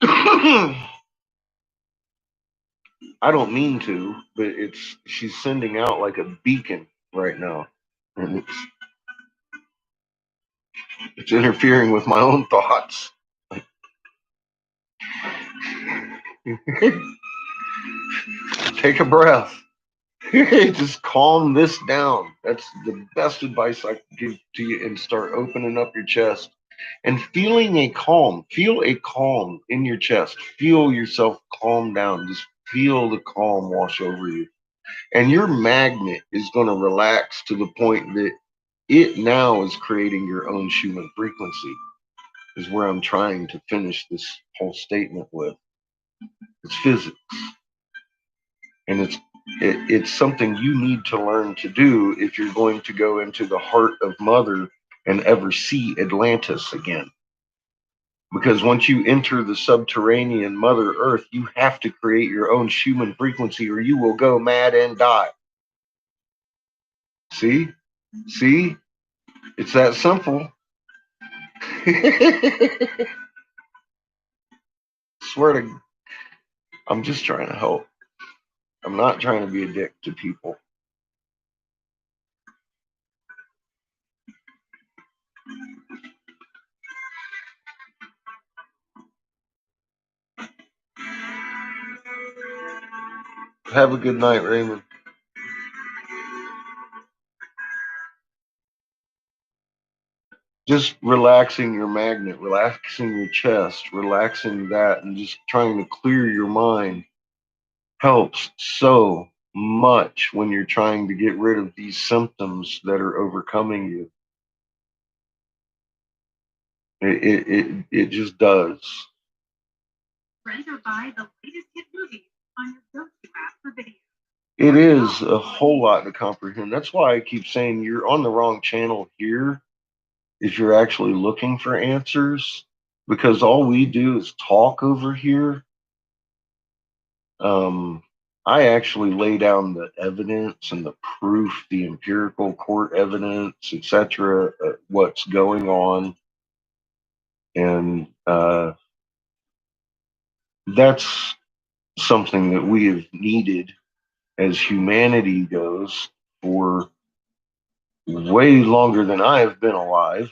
I don't mean to, but she's sending out like a beacon right now, and it's interfering with my own thoughts. Take a breath. Just calm this down. That's the best advice I can give to you, and start opening up your chest and feeling a calm. Feel a calm in your chest. Feel yourself calm down. Just feel the calm wash over you. And your magnet is going to relax to the point that it now is creating your own Schumann frequency, is where I'm trying to finish this whole statement with. It's physics. And it's something you need to learn to do if you're going to go into the heart of Mother and ever see Atlantis again. Because once you enter the subterranean Mother Earth, you have to create your own Schumann frequency or you will go mad and die. See? See? It's that simple. Swear to, I'm just trying to help. I'm not trying to be a dick to people. Have a good night, Raymond. Just relaxing your magnet, relaxing your chest, relaxing that, and just trying to clear your mind helps so much when you're trying to get rid of these symptoms that are overcoming you. It just does. Rent or buy the latest hit movies on your go-to app for video. It is a whole lot to comprehend. That's why I keep saying you're on the wrong channel here if you're actually looking for answers, because all we do is talk over here. I actually lay down the evidence and the proof, the empirical court evidence, etc., what's going on. And that's something that we have needed as humanity goes for way longer than I have been alive,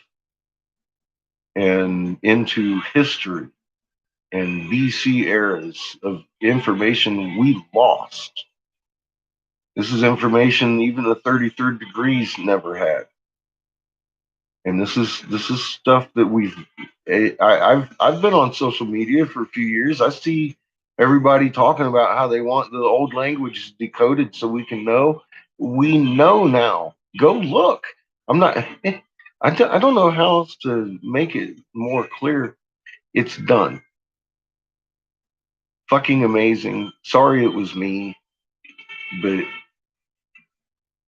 and into history and BC eras of information we lost. This is information even the 33rd degrees never had. And this is stuff that I've been on social media for a few years. I see everybody talking about how they want the old language decoded so we can know. We know now. Go look. I'm not. I don't know how else to make it more clear. It's done. Fucking amazing. Sorry it was me, but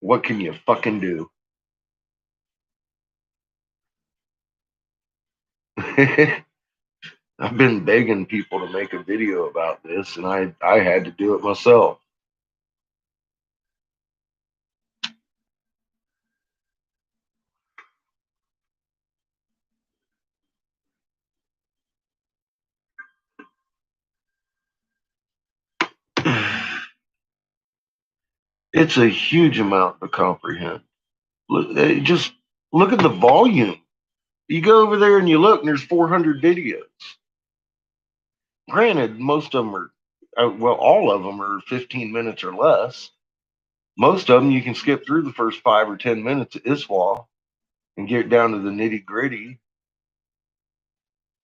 what can you fucking do? I've been begging people to make a video about this, and I had to do it myself. It's a huge amount to comprehend. Just look at the volume. You go over there and you look, and there's 400 videos. Granted, most of them are, well, all of them are 15 minutes or less. Most of them you can skip through the first 5 or 10 minutes of ISWA and get down to the nitty gritty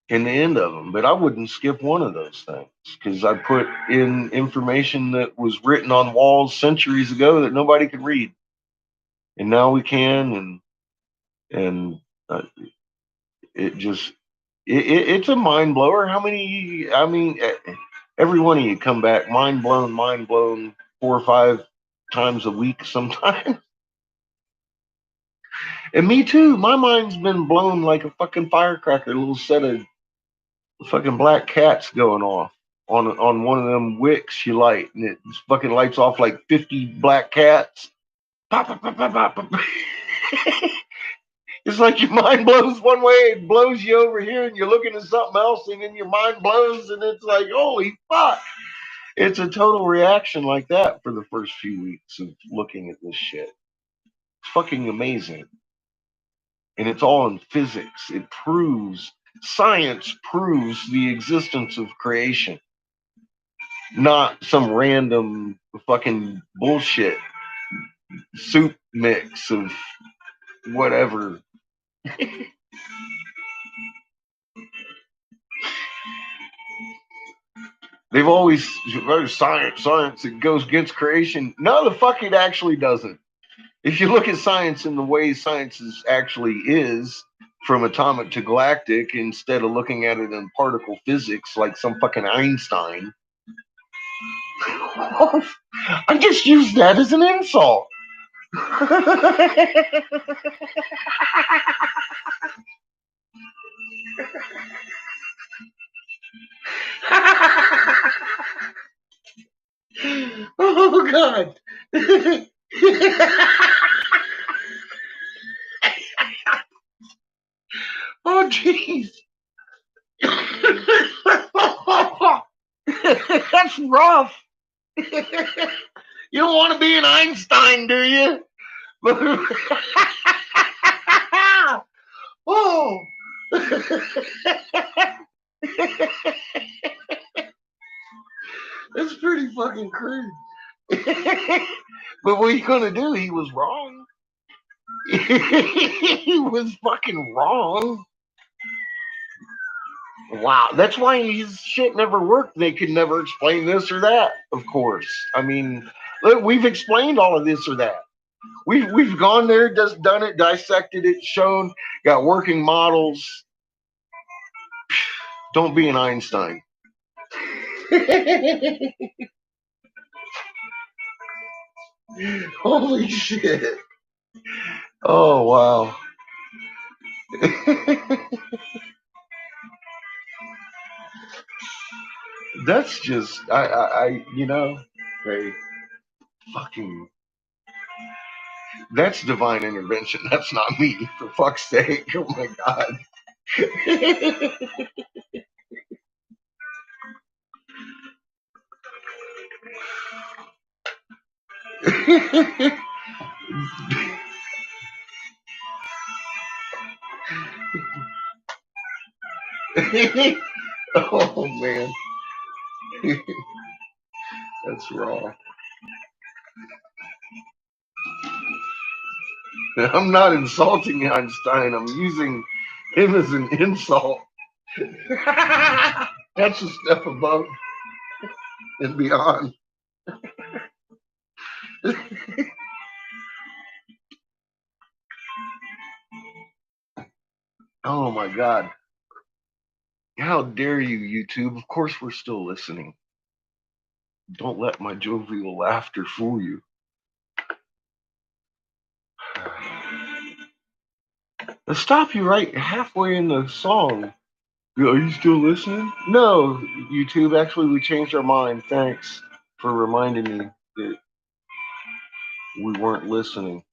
in the end of them. But I wouldn't skip one of those things because I put in information that was written on walls centuries ago that nobody could read, and now we can. And it just it's a mind blower. How many? I mean, every one of you come back mind blown, 4 or 5 times a week sometimes. And me too. My mind's been blown like a fucking firecracker. A little set of fucking black cats going off on one of them wicks you light, and it fucking lights off like 50 black cats. Pop, pop, pop, pop, pop, pop. It's like your mind blows one way, it blows you over here, and you're looking at something else, and then your mind blows, and it's like, holy fuck. It's a total reaction like that for the first few weeks of looking at this shit. It's fucking amazing. And it's all in physics. It proves, science proves the existence of creation, not some random fucking bullshit soup mix of whatever. They've always science, it goes against creation. No, the fuck it actually doesn't. If you look at science in the way science actually is, from atomic to galactic, instead of looking at it in particle physics like some fucking Einstein, I just used that as an insult. Oh God. Oh jeez. That's rough. You don't want to be an Einstein, do you? Oh. That's pretty fucking crude. But what are you gonna do? He was wrong. He was fucking wrong. Wow, that's why his shit never worked. They could never explain this or that, of course. I mean, Look, we've explained all of this or that. We've gone there, just done it, dissected it, shown, got working models. Don't be an Einstein. Holy shit. Oh, wow. That's just, you know, hey, fucking, that's divine intervention. That's not me, for fuck's sake. Oh my God. Oh man. That's raw. I'm not insulting Einstein. I'm using him as an insult. That's a step above and beyond. Oh my God. How dare you, YouTube? Of course we're still listening. Don't let my jovial laughter fool you. I'll stop you right halfway in the song. Are you still listening? No, YouTube. Actually, we changed our mind. Thanks for reminding me that we weren't listening.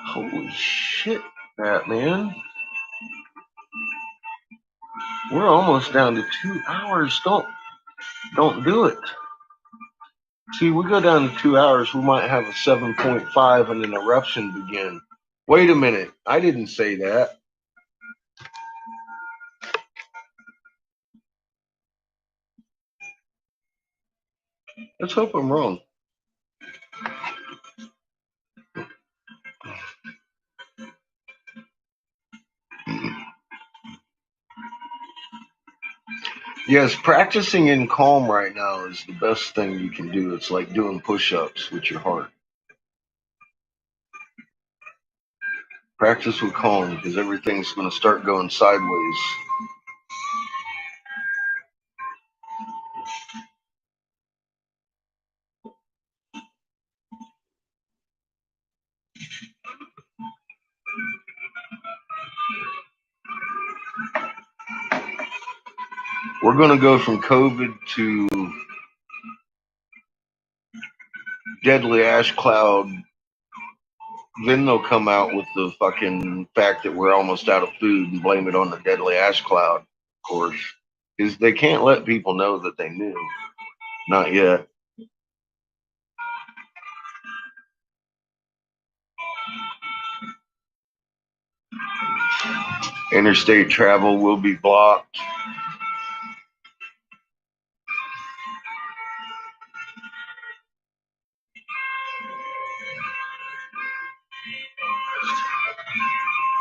Holy shit, Batman. We're almost down to 2 hours. Don't do it. See, we go down to 2 hours, we might have a 7.5 and an eruption begin. Wait a minute. I didn't say that. Let's hope I'm wrong. Yes, practicing in calm right now is the best thing you can do. It's like doing push-ups with your heart. Practice with calm because everything's going to start going sideways. We're going to go from COVID to deadly ash cloud. Then they'll come out with the fucking fact that we're almost out of food and blame it on the deadly ash cloud, of course. Because they can't let people know that they knew. Not yet. Interstate travel will be blocked.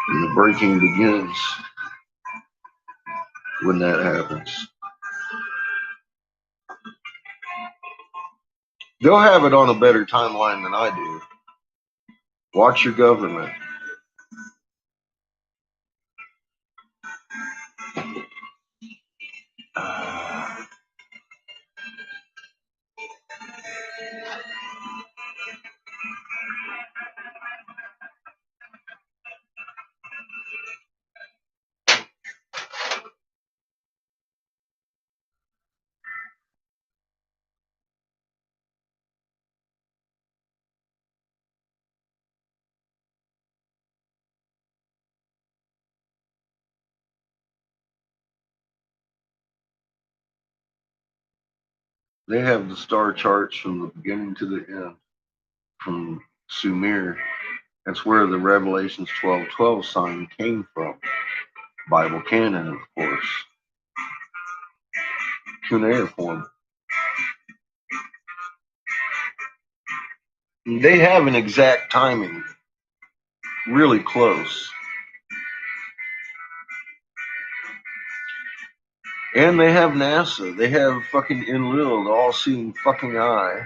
And the breaking begins when that happens. They'll have it on a better timeline than I do. Watch your government. They have the star charts from the beginning to the end, from Sumer. That's where the Revelations 12:12 sign came from. Bible canon, of course. Cuneiform. They have an exact timing, really close. And they have NASA. They have fucking Enlil, the all-seeing fucking eye.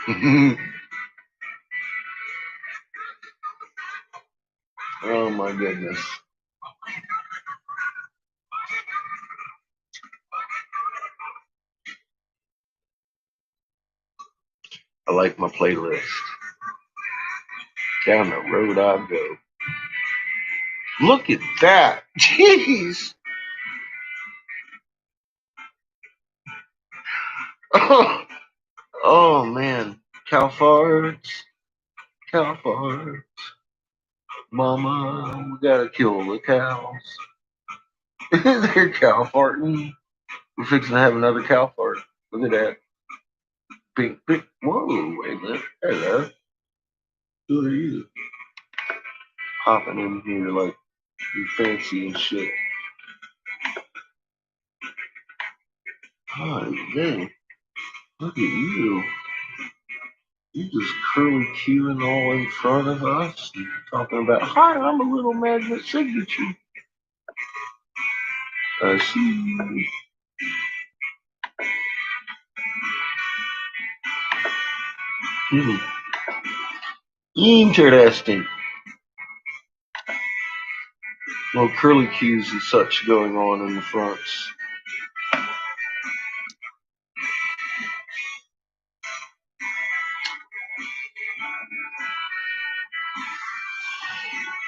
Oh my goodness. I like my playlist. Down the road I go. Look at that. Jeez. Oh man. Cow farts. Cow farts. Mama, we gotta kill the cows. They're cow farting. We're fixing to have another cow fart. Look at that. Pink, pink. Whoa, wait a minute. Hello. Who are you? Popping in here like you fancy and shit. Hi, man. Look at you. You just curly cueing all in front of us and talking about, hi, I'm a little magnet signature. I see. Interesting. Well, curly cues and such going on in the fronts.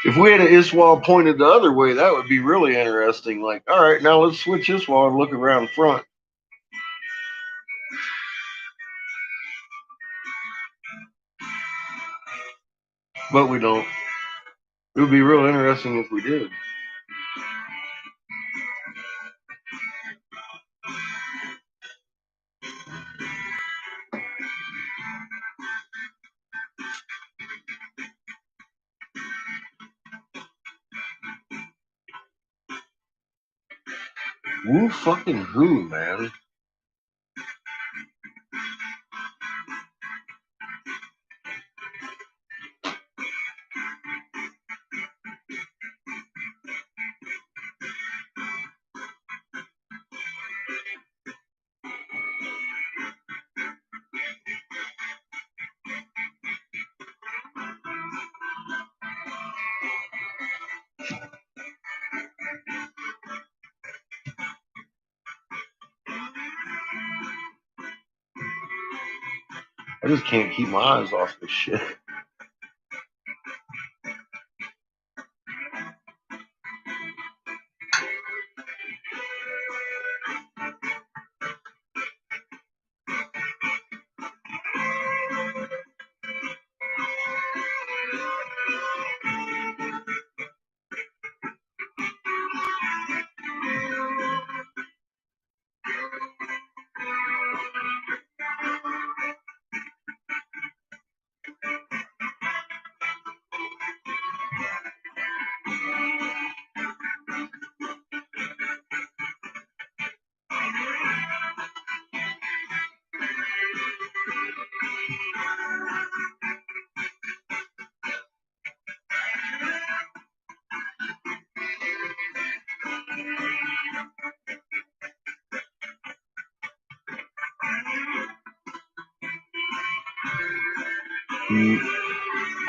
If we had an Iswal pointed the other way, that would be really interesting. Like, all right, now let's switch Iswal and look around front. But we don't. It would be real interesting if we did. Woo fucking who, man? I just can't keep my eyes off this shit.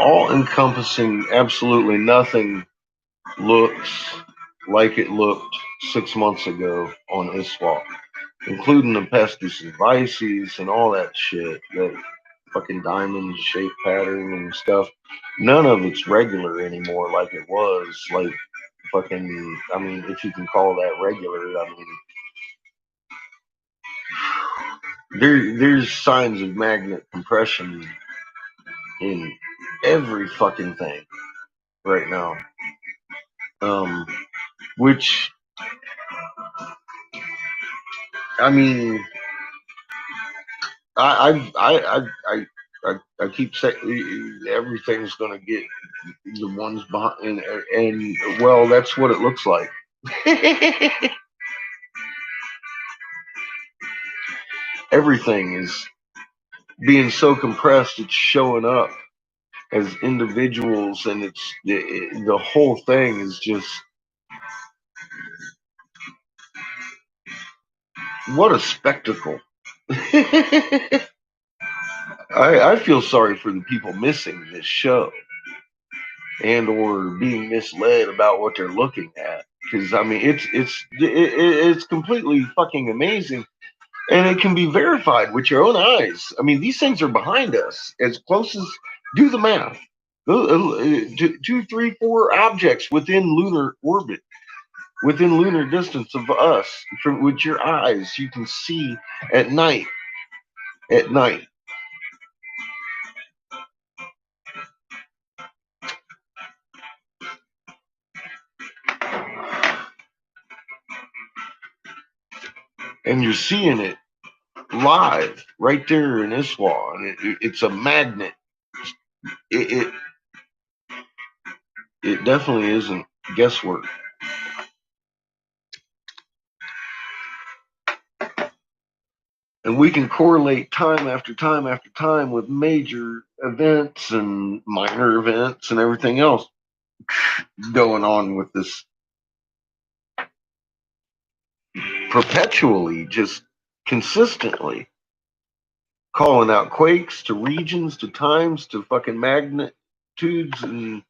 All encompassing, absolutely nothing looks like it looked 6 months ago on Iswap, including the Pestis and Vices and all that shit, that fucking diamond shape pattern and stuff. None of it's regular anymore like it was. Like, fucking, I mean, if you can call that regular, I mean, there's signs of magnet compression in every fucking thing right now. Which, I mean, I keep saying everything's gonna get the ones behind, and well, that's what it looks like. Everything is being so compressed; it's showing up as individuals, and it's the whole thing is just what a spectacle. I feel sorry for the people missing this show and or being misled about what they're looking at. Because I mean, it's completely fucking amazing, and it can be verified with your own eyes. I mean, these things are behind us. As close as do the math, 2, 3, 4 objects within lunar orbit, within lunar distance of us, from with your eyes, you can see at night. At night. And you're seeing it live right there in Iswa, and it's a magnet. It it definitely isn't guesswork. And we can correlate time after time after time with major events and minor events and everything else going on with this perpetually, just consistently calling out quakes to regions to times to fucking magnitudes and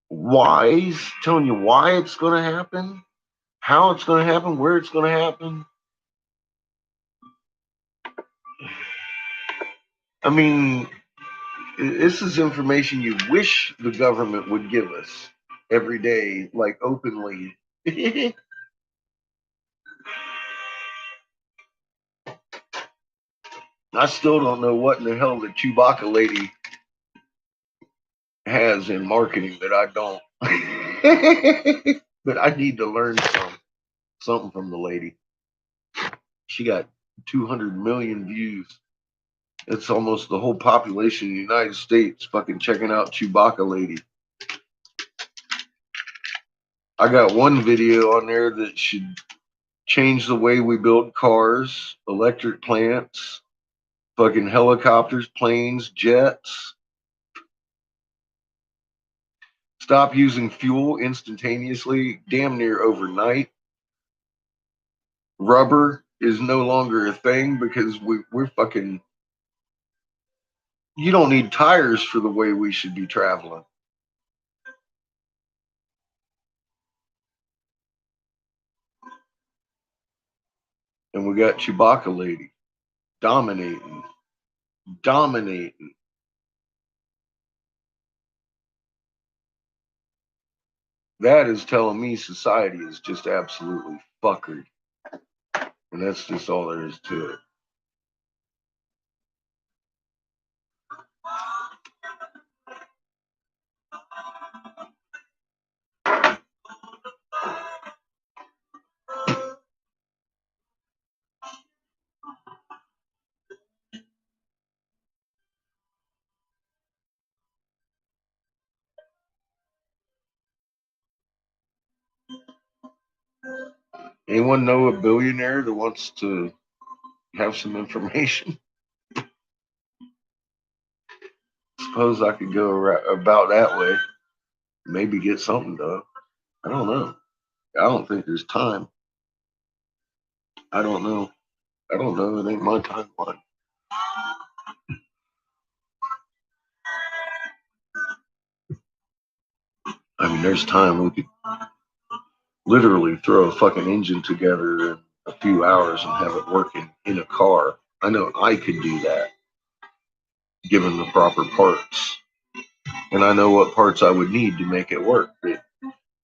whys, telling you why it's going to happen, how it's going to happen, where it's going to happen. I mean, this is information you wish the government would give us every day, like openly. I still don't know what in the hell the Chewbacca lady has in marketing that I don't. But I need to learn something from the lady. She got 200 million views. It's almost the whole population of the United States fucking checking out Chewbacca lady. I got one video on there that should change the way we build cars, electric plants, fucking helicopters, planes, jets. Stop using fuel instantaneously, damn near overnight. Rubber is no longer a thing because we're fucking. You don't need tires for the way we should be traveling. And we got Chewbacca lady dominating. That is telling me society is just absolutely fuckered. And that's just all there is to it. Anyone know a billionaire that wants to have some information? Suppose I could go about that way. Maybe get something done. I don't know. I don't think there's time. I don't know. It ain't my timeline. I mean, there's time. We could literally throw a fucking engine together in a few hours and have it working in a car. I know I could do that, given the proper parts. And I know what parts I would need to make it work.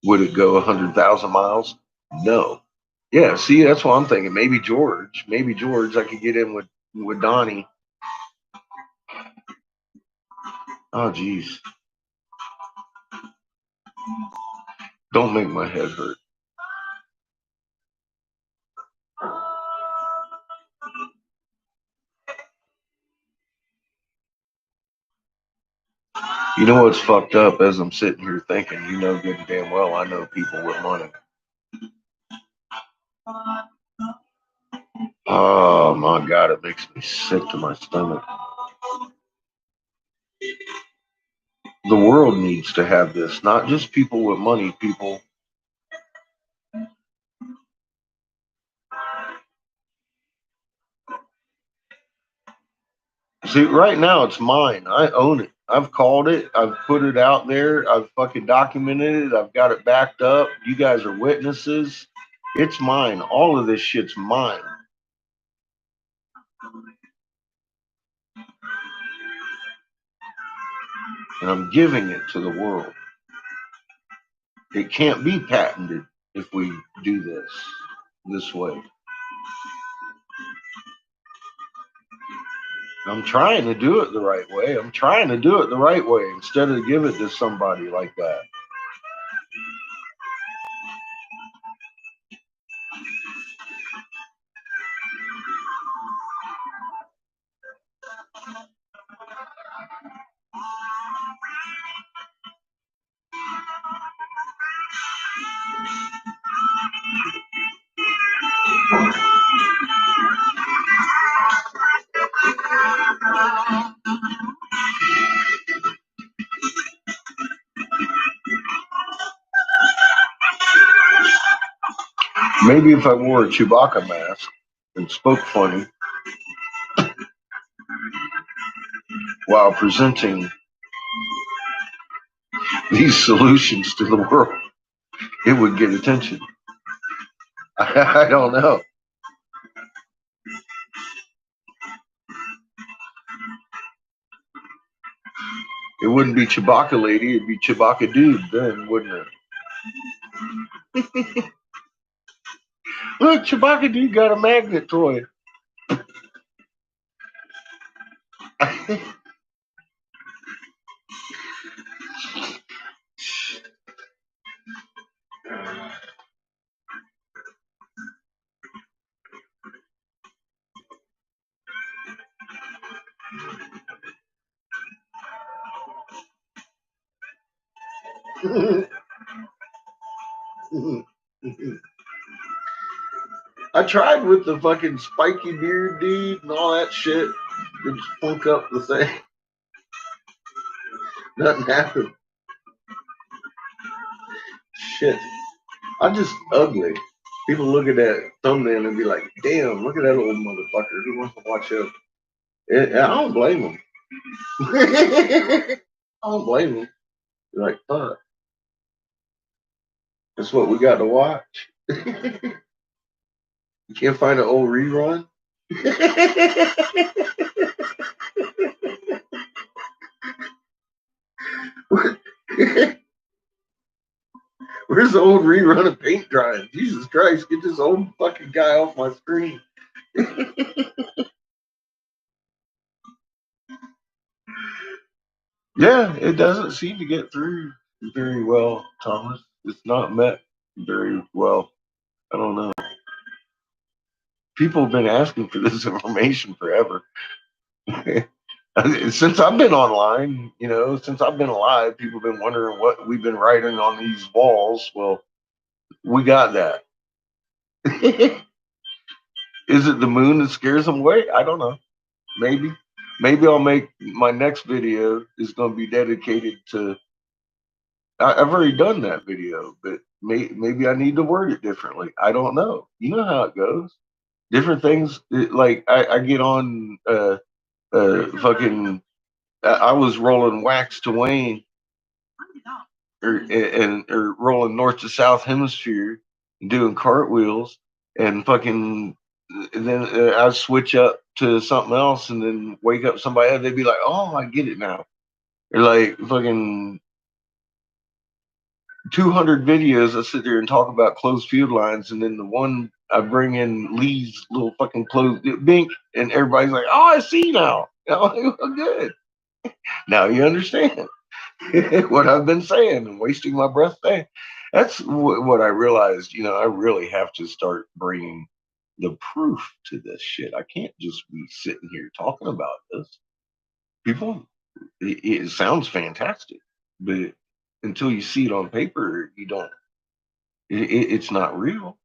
Would it go 100,000 miles? No. Yeah, see, that's what I'm thinking. Maybe George, I could get in with Donnie. Oh, geez. Don't make my head hurt. You know what's fucked up as I'm sitting here thinking, you know good and damn well I know people with money. Oh my God, it makes me sick to my stomach. The world needs to have this, not just people with money, people. See, right now it's mine. I own it. I've called it. I've put it out there. I've fucking documented it. I've got it backed up. You guys are witnesses. It's mine. All of this shit's mine. And I'm giving it to the world. It can't be patented if we do this way. I'm trying to do it the right way. I'm trying to do it the right way instead of give it to somebody like that. Maybe if I wore a Chewbacca mask and spoke funny while presenting these solutions to the world, it would get attention. I don't know. It wouldn't be Chewbacca lady, it'd be Chewbacca dude then, wouldn't it? Look, Chewbacca dude got a magnet toy. I tried with the fucking spiky beard dude and all that shit to funk up the thing. Nothing happened. Shit. I'm just ugly. People look at that thumbnail and be like, damn, look at that old motherfucker. Who wants to watch him? I don't blame him. I don't blame him. You're like, fuck. That's what we got to watch. You can't find an old rerun? Where's the old rerun of paint drying? Jesus Christ, get this old fucking guy off my screen. Yeah, it doesn't seem to get through very well, Thomas. It's not met very well. I don't know. People have been asking for this information forever. Since I've been online, since I've been alive, people have been wondering what we've been writing on these walls. Well, we got that. Is it the moon that scares them away? I don't know. Maybe. Maybe I'll make my next video is going to be dedicated to. I've already done that video, but maybe I need to word it differently. I don't know. You know how it goes. Different things. Like I get on fucking. I was rolling wax to Wayne, or rolling north to south hemisphere, and doing cartwheels, and fucking. And then I'd switch up to something else, and then wake up somebody else. They'd be like, "Oh, I get it now." Or like fucking 200 videos. I sit there and talk about closed field lines, and then the one I bring in Lee's little fucking closed bink, and everybody's like, "Oh, I see now." I'm like, "Oh, good. Now you understand what I've been saying and wasting my breath saying." That's what I realized. I really have to start bringing the proof to this shit. I can't just be sitting here talking about this. People, it sounds fantastic, but until you see it on paper, you don't. It's not real.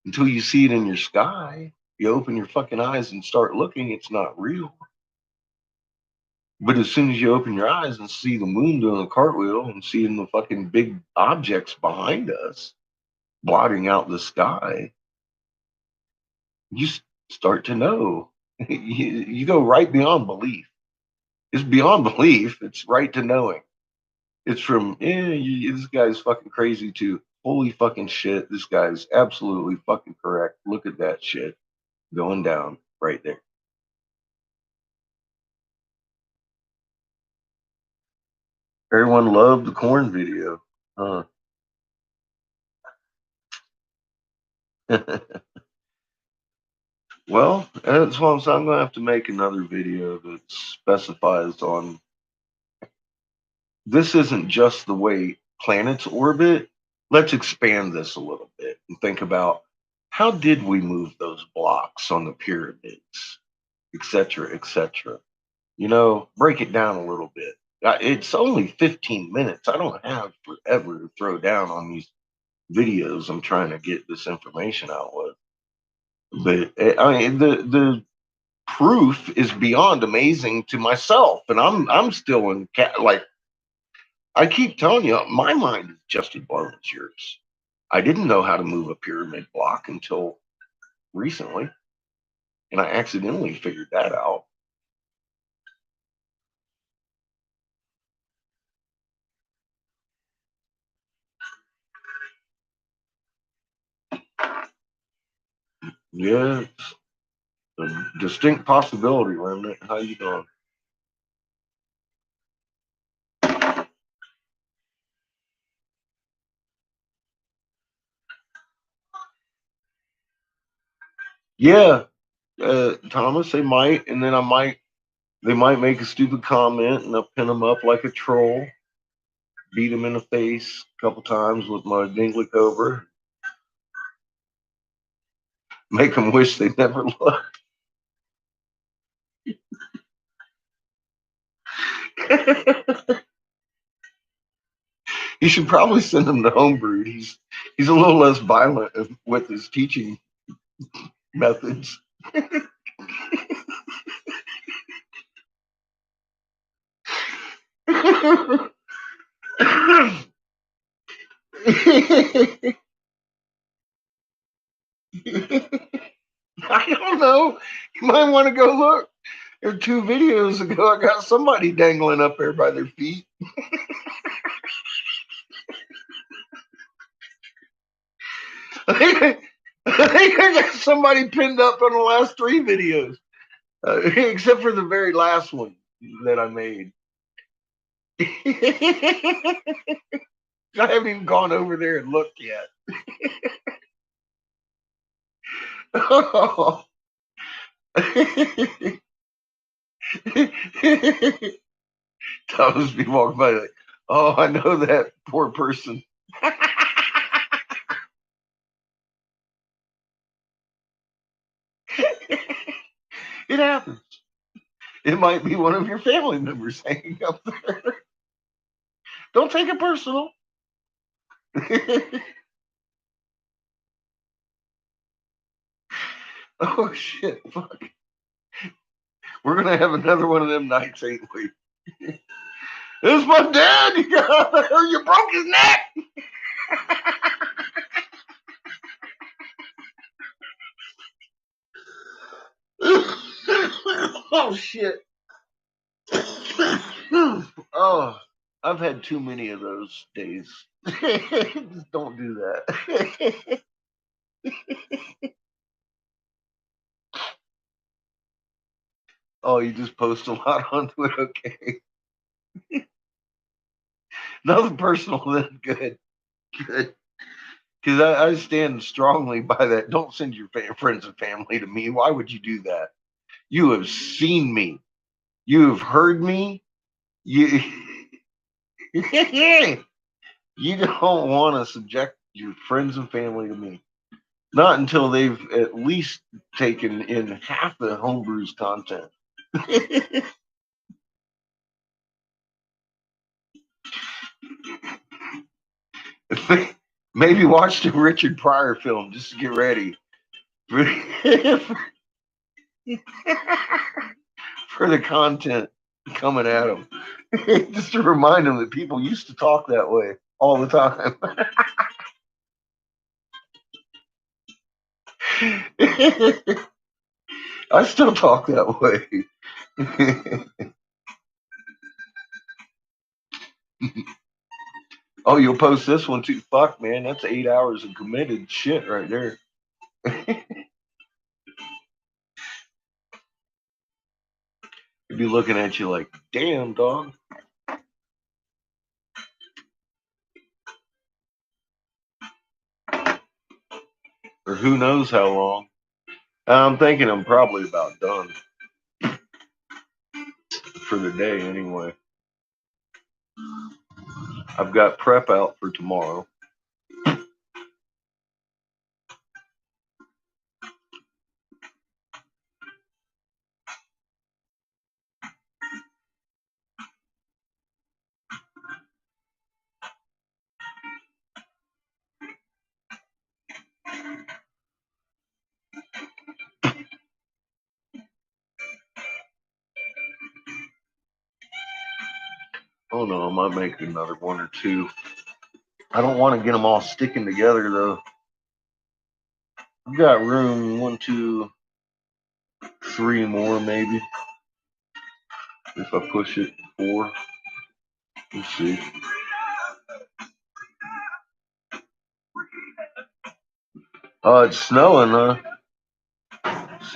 Until you see it in your sky, you open your fucking eyes and start looking. It's not real. But as soon as you open your eyes and see the moon doing a cartwheel and seeing the fucking big objects behind us blotting out the sky, you start to know You go right beyond belief. It's beyond belief. It's right to knowing. It's from, this guy's fucking crazy too. Holy fucking shit. This guy's absolutely fucking correct. Look at that shit going down right there. Everyone loved the corn video. Huh. Well, that's what I'm saying. I'm going to have to make another video that specifies on this isn't just the way planets orbit. Let's expand this a little bit and think about how did we move those blocks on the pyramids, etc., etc. Break it down a little bit. It's only 15 minutes. I don't have forever to throw down on these videos I'm trying to get this information out with. But I mean, the proof is beyond amazing to myself, and I'm still in like I keep telling you, my mind is just as blown as yours. I didn't know how to move a pyramid block until recently, and I accidentally figured that out. Yeah, it's a distinct possibility, Remnant. How you doing? Yeah, Thomas, they might, and then they might make a stupid comment, and I'll pin them up like a troll, beat them in the face a couple times with my dingly cobra, make them wish they never looked. You should probably send him to Homebrew. He's a little less violent with his teaching methods. I don't know. You might want to go look. There 2 videos ago, I got somebody dangling up there by their feet. I think I got somebody pinned up on the last 3 videos, except for the very last one that I made. I haven't even gone over there and looked yet. Oh. Thomas be walking by like, oh, I know that poor person. It happens. It might be one of your family members hanging up there. Don't take it personal. Oh shit! Fuck. We're gonna have another one of them nights, ain't we? This is my dad. You broke his neck. Oh shit. Oh, I've had too many of those days. Just don't do that. Oh, you just post a lot onto it. Okay. Nothing personal then. Good. Good. Because I stand strongly by that. Don't send your friends and family to me. Why would you do that? You have seen me. You have heard me. You you don't want to subject your friends and family to me. Not until they've at least taken in half the homebrew's content. Maybe watch the Richard Pryor film just to get ready for the content coming at them. Just to remind them that people used to talk that way all the time. I still talk that way. Oh, you'll post this one too. Fuck, man, that's 8 hours of committed shit right there. He'd be looking at you like, damn, dog. Or who knows how long. I'm thinking I'm probably about done. For the day, anyway. I've got prep out for tomorrow. Oh no, I might make another one or two. I don't want to get them all sticking together though. I've got room 1, 2, 3 more maybe. If I push it 4. Let's see. Oh, it's snowing, huh?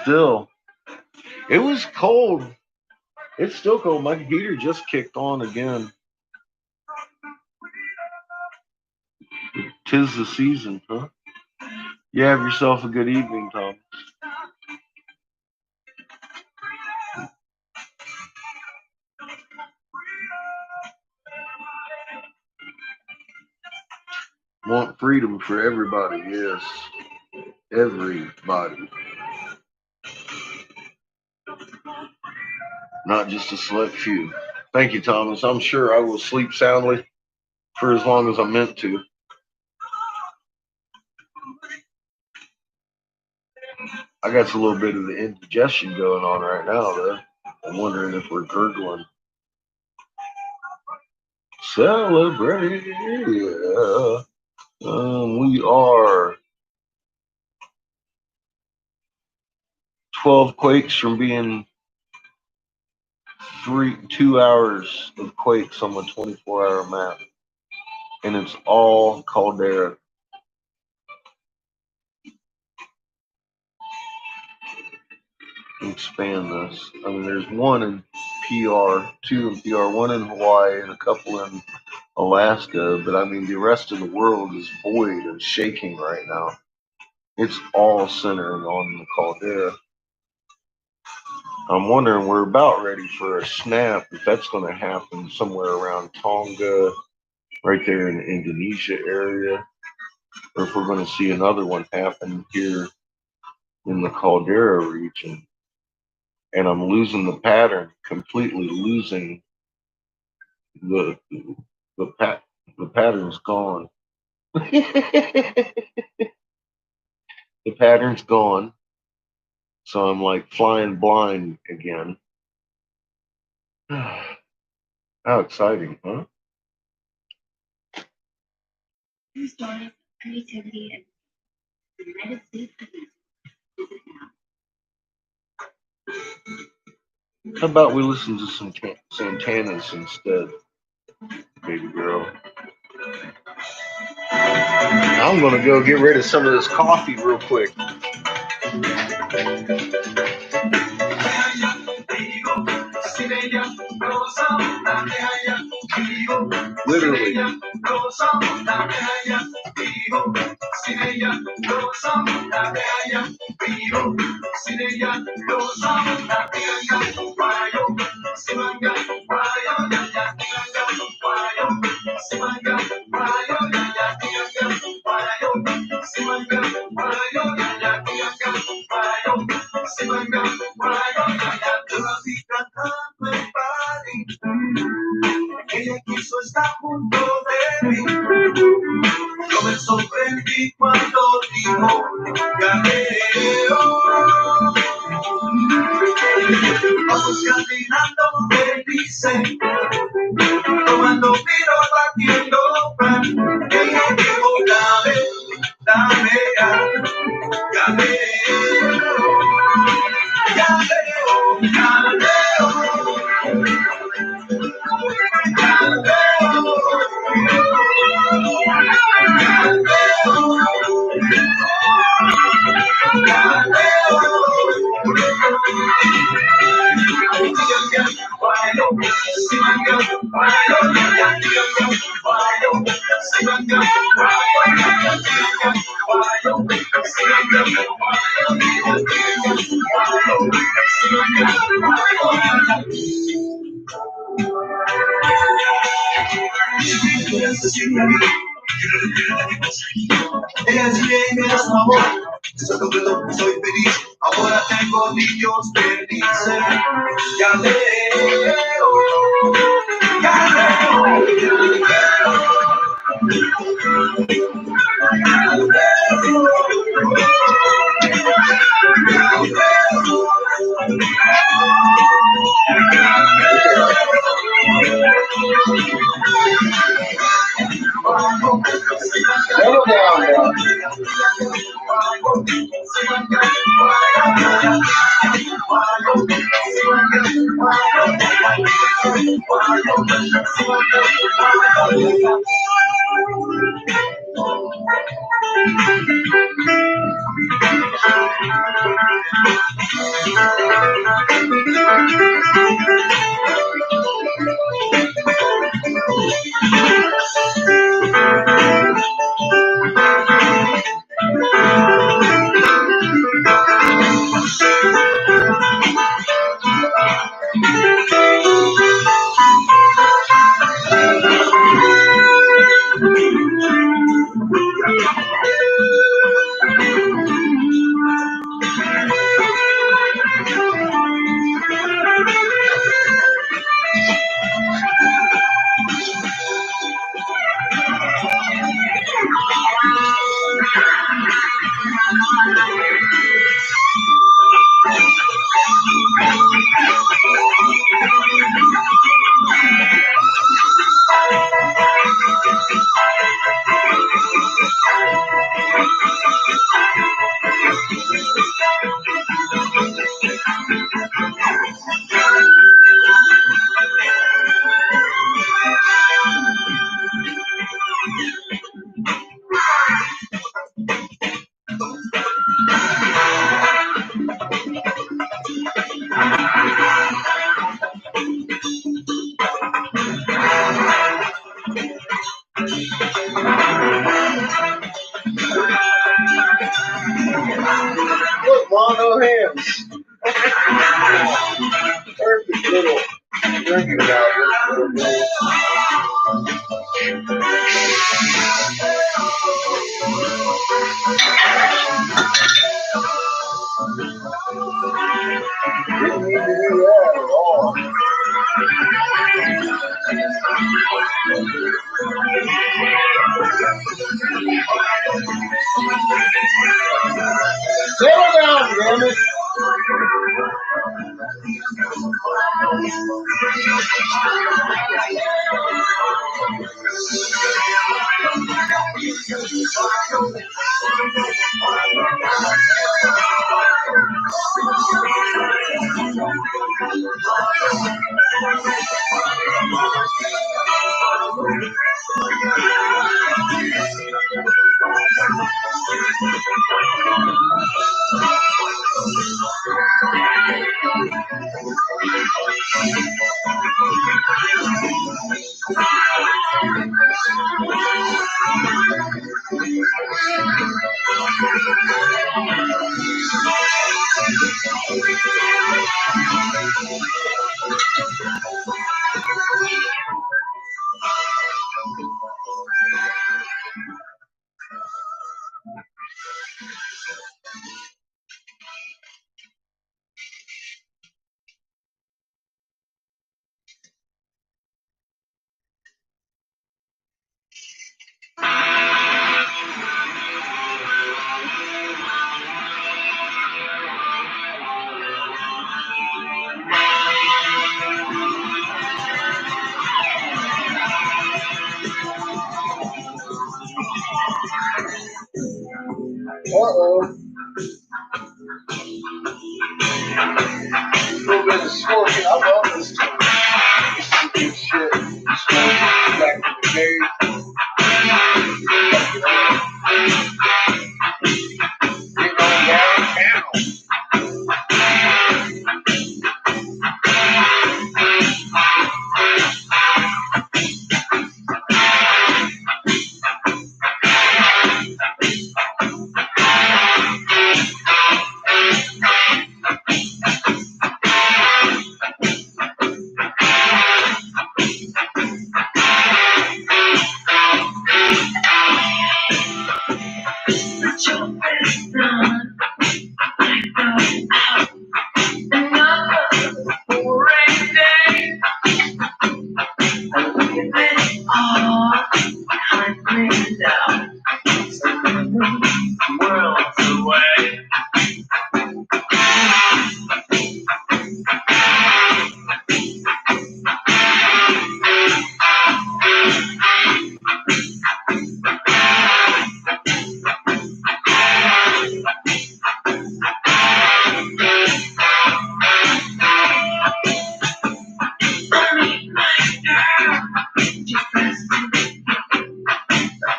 Still. It was cold. It's still cold. My heater just kicked on again. 'Tis the season, huh? You have yourself a good evening, Tom. Want freedom for everybody, yes. Everybody. Not just a select few. Thank you, Thomas. I'm sure I will sleep soundly for as long as I'm meant to. I got a little bit of the indigestion going on right now, though. I'm wondering if we're gurgling. Celebrate. We are 12 quakes from being 2 hours of quakes on my 24-hour map. And it's all caldera. Expand this. I mean, there's one in PR, 2 in PR, 1 in Hawaii, and a couple in Alaska. But I mean, the rest of the world is void and shaking right now. It's all centering on the caldera. I'm wondering, we're about ready for a snap, if that's going to happen somewhere around Tonga, right there in the Indonesia area, or if we're going to see another one happen here in the caldera region. And I'm losing the pattern, completely losing the pattern's gone. The pattern's gone. So I'm like flying blind again. How exciting, huh? Creativity and the United States. How about we listen to some Santana's instead, baby girl? I'm gonna go get rid of some of this coffee real quick. Literally. Ella quiso estar junto de mí. Yo me sorprendí cuando dijo Galileo. Vamos caminando felices, tomando vino, batiendo pan. Ella dijo dame, dame ya, Galileo. Ya Ella tiene su amor, eso es lo que soy feliz. Ahora tengo niños felices. Ya leo, ya Look, mono hands. Perfect little drinking goggles. Didn't need to do that at all. Settle down, damn it. Uh-oh. A little bit of smoking. I love this tune. Good shit. Smoking back in the day. Getting on downtown. worlds away.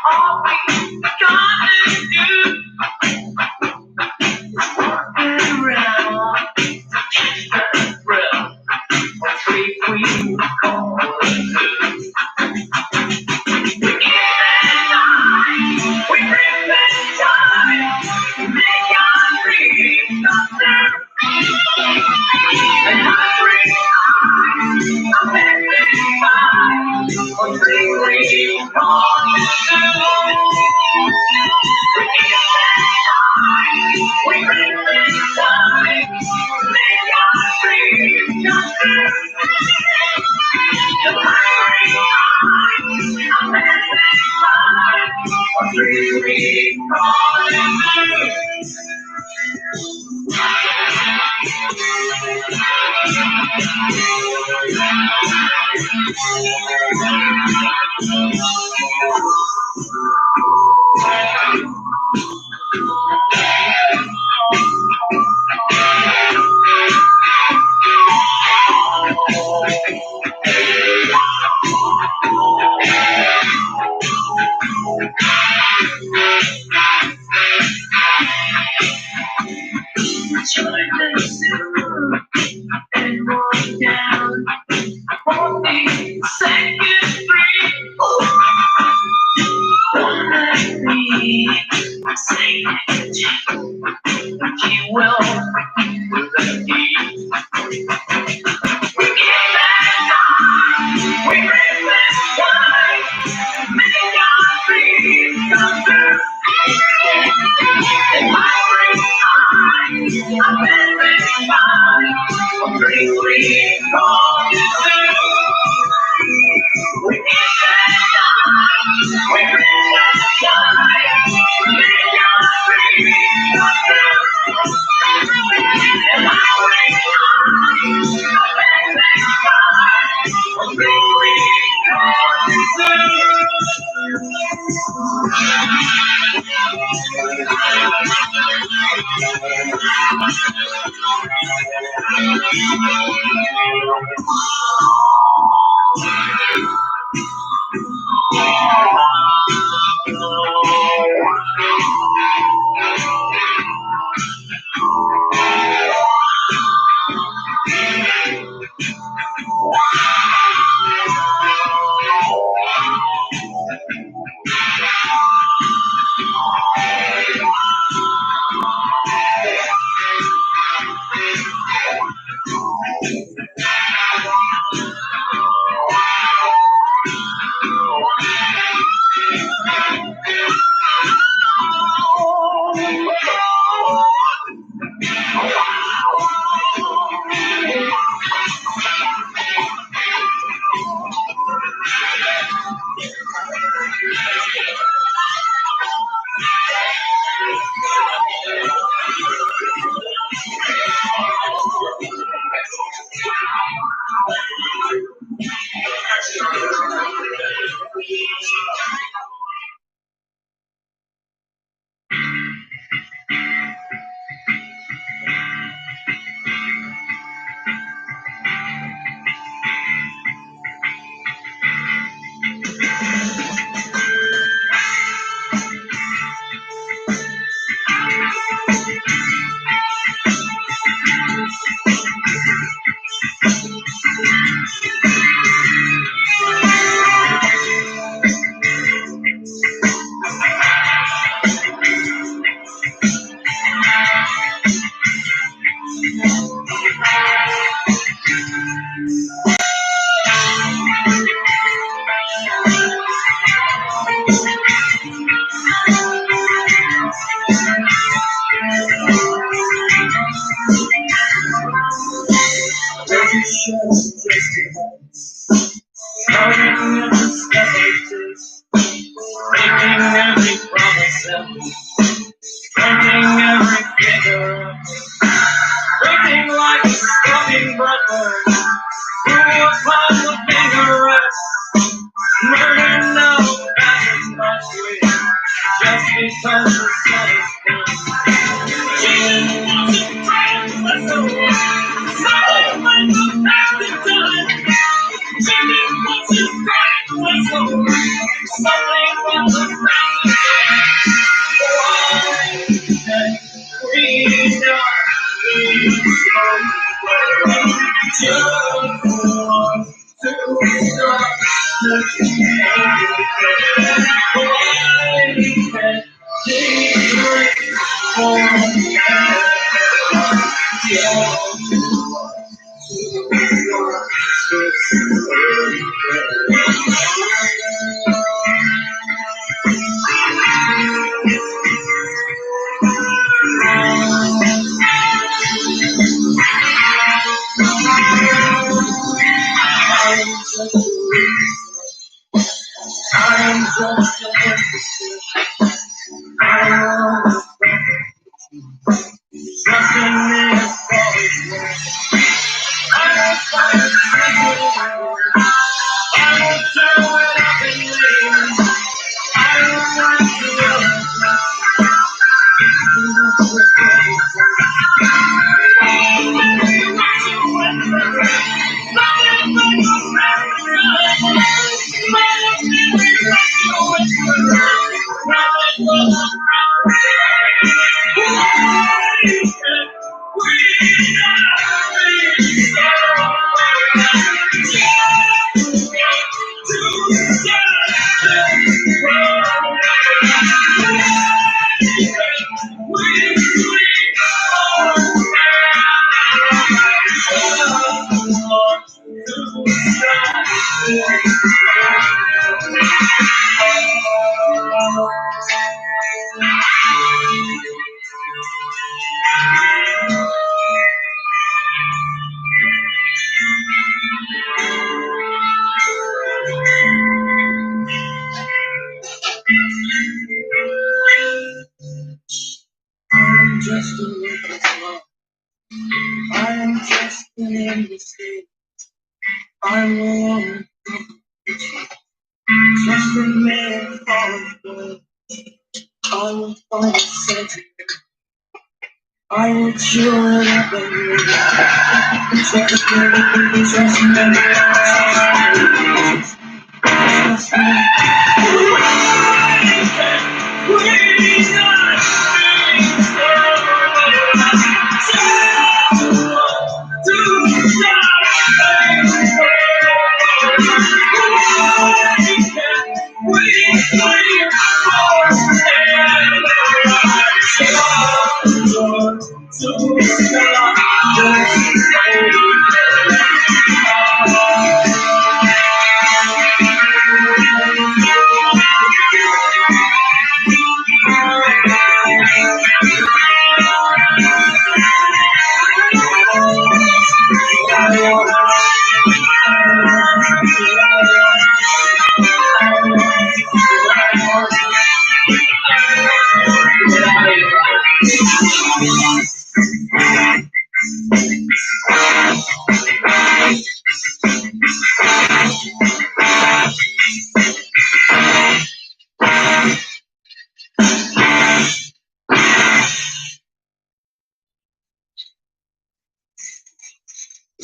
All we gotta do is walk around to catch the thrill of free queen calling. We give it time, we bring back time, make our dreams come true. And I bring a message by of free queen calling. We give it time, we bring back time, make our dreams come true. And I bring a message by of free queen calling. Join us soon and walk down 42nd Street. One night me, say but you will feel the heat. We give that time, we bring that time, make our dreams come true. And I bring time, I bring time, a free queen calling through. We give that time, we bring that time, make our dreams come true. And I bring time, I bring time, a free queen calling through. Breaking every promise and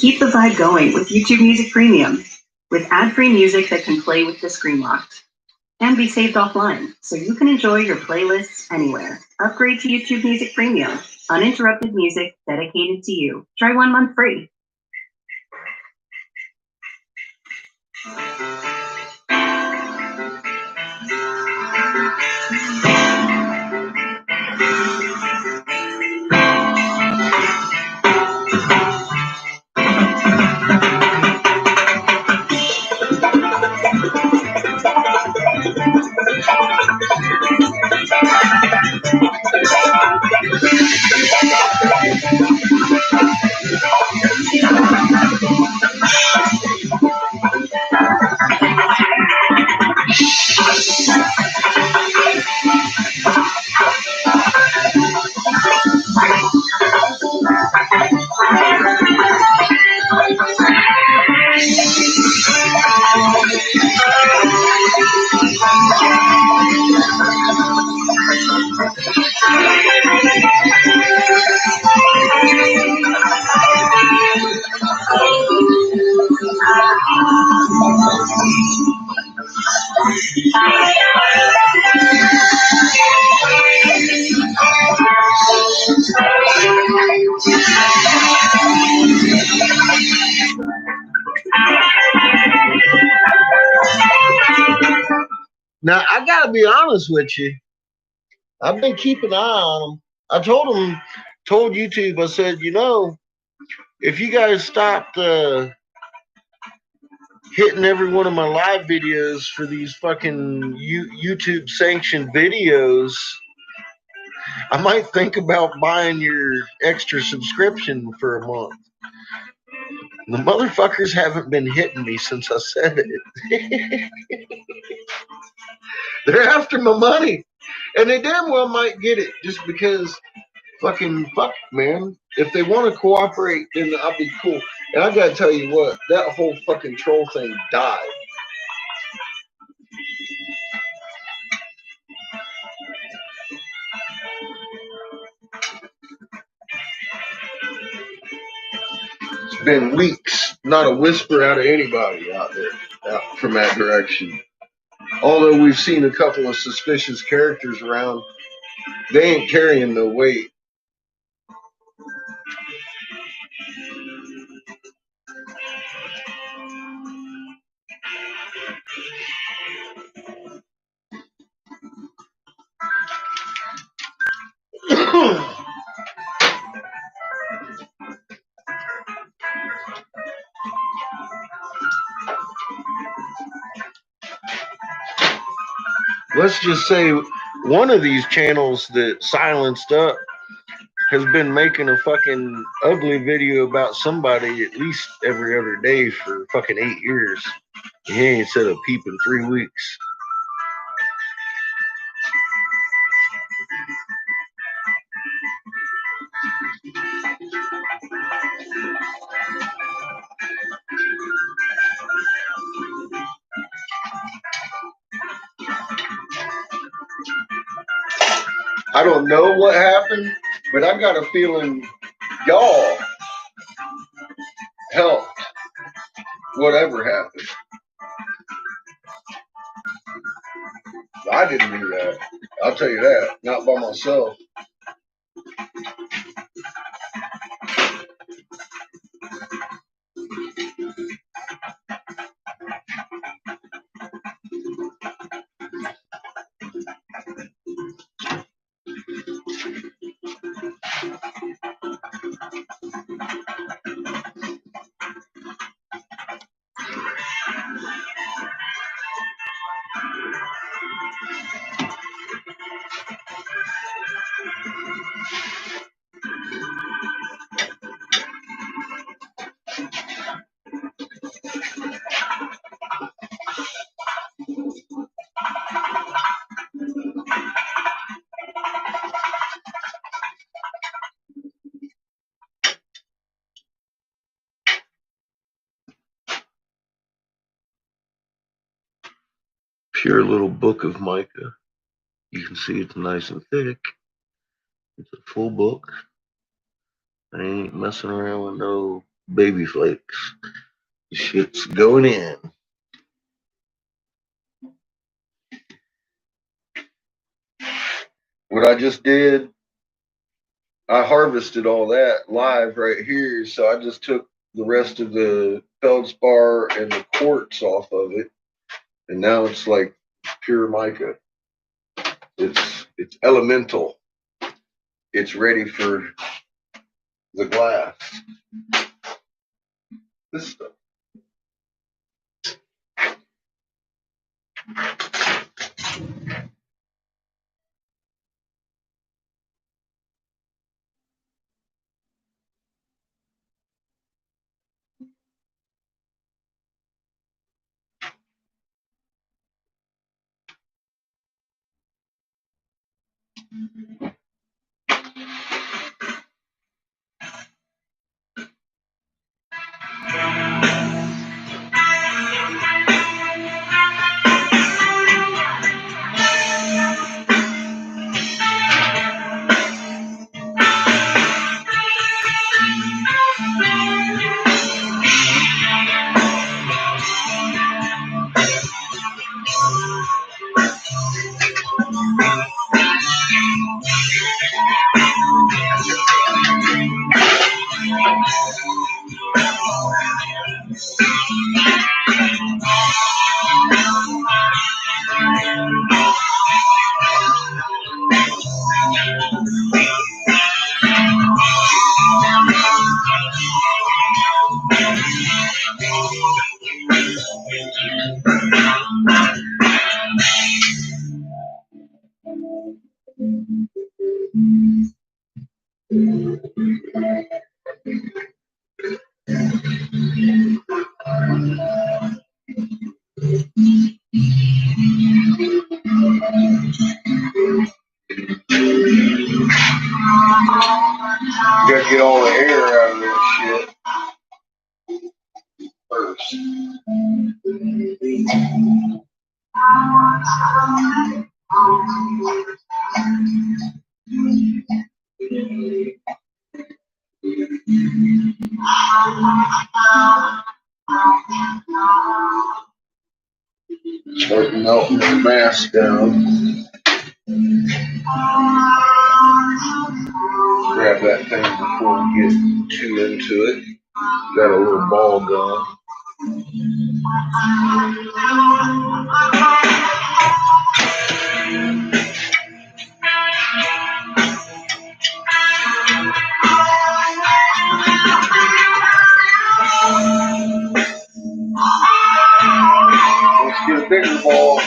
Keep the vibe going with YouTube Music Premium, with ad-free music that can play with the screen locked and be saved offline, so you can enjoy your playlists anywhere. Upgrade to YouTube Music Premium, uninterrupted music dedicated to you. Try 1 month free. Now, I got to be honest with you. I've been keeping an eye on them. I told YouTube, I said, if you guys stopped hitting every one of my live videos for these fucking YouTube sanctioned videos, I might think about buying your extra subscription for a month. The motherfuckers haven't been hitting me since I said it. They're after my money. And they damn well might get it just because fuck, man. If they want to cooperate, then I'll be cool. And I gotta tell you what, that whole fucking troll thing died. It's been weeks, not a whisper out of anybody out there, out from that direction. Although we've seen a couple of suspicious characters around, they ain't carrying no weight. Let's just say one of these channels that silenced up has been making a fucking ugly video about somebody at least every other day for fucking 8 years. He ain't said a peep in 3 weeks. I don't know what happened, but I got a feeling y'all helped whatever happened. I didn't do that. I'll tell you that. Not by myself. Pure little book of Micah. You can see it's nice and thick. It's a full book. I ain't messing around with no baby flakes. The shit's going in. What I just did, I harvested all that live right here, so I just took the rest of the feldspar and the quartz off of it, and now it's like pure mica. It's elemental. It's ready for the glass. This stuff. gotta get all the air out of this shit first. Start melting the mass down. Grab that thing before we get too into it. Got a little ball going. Let's get a bigger ball.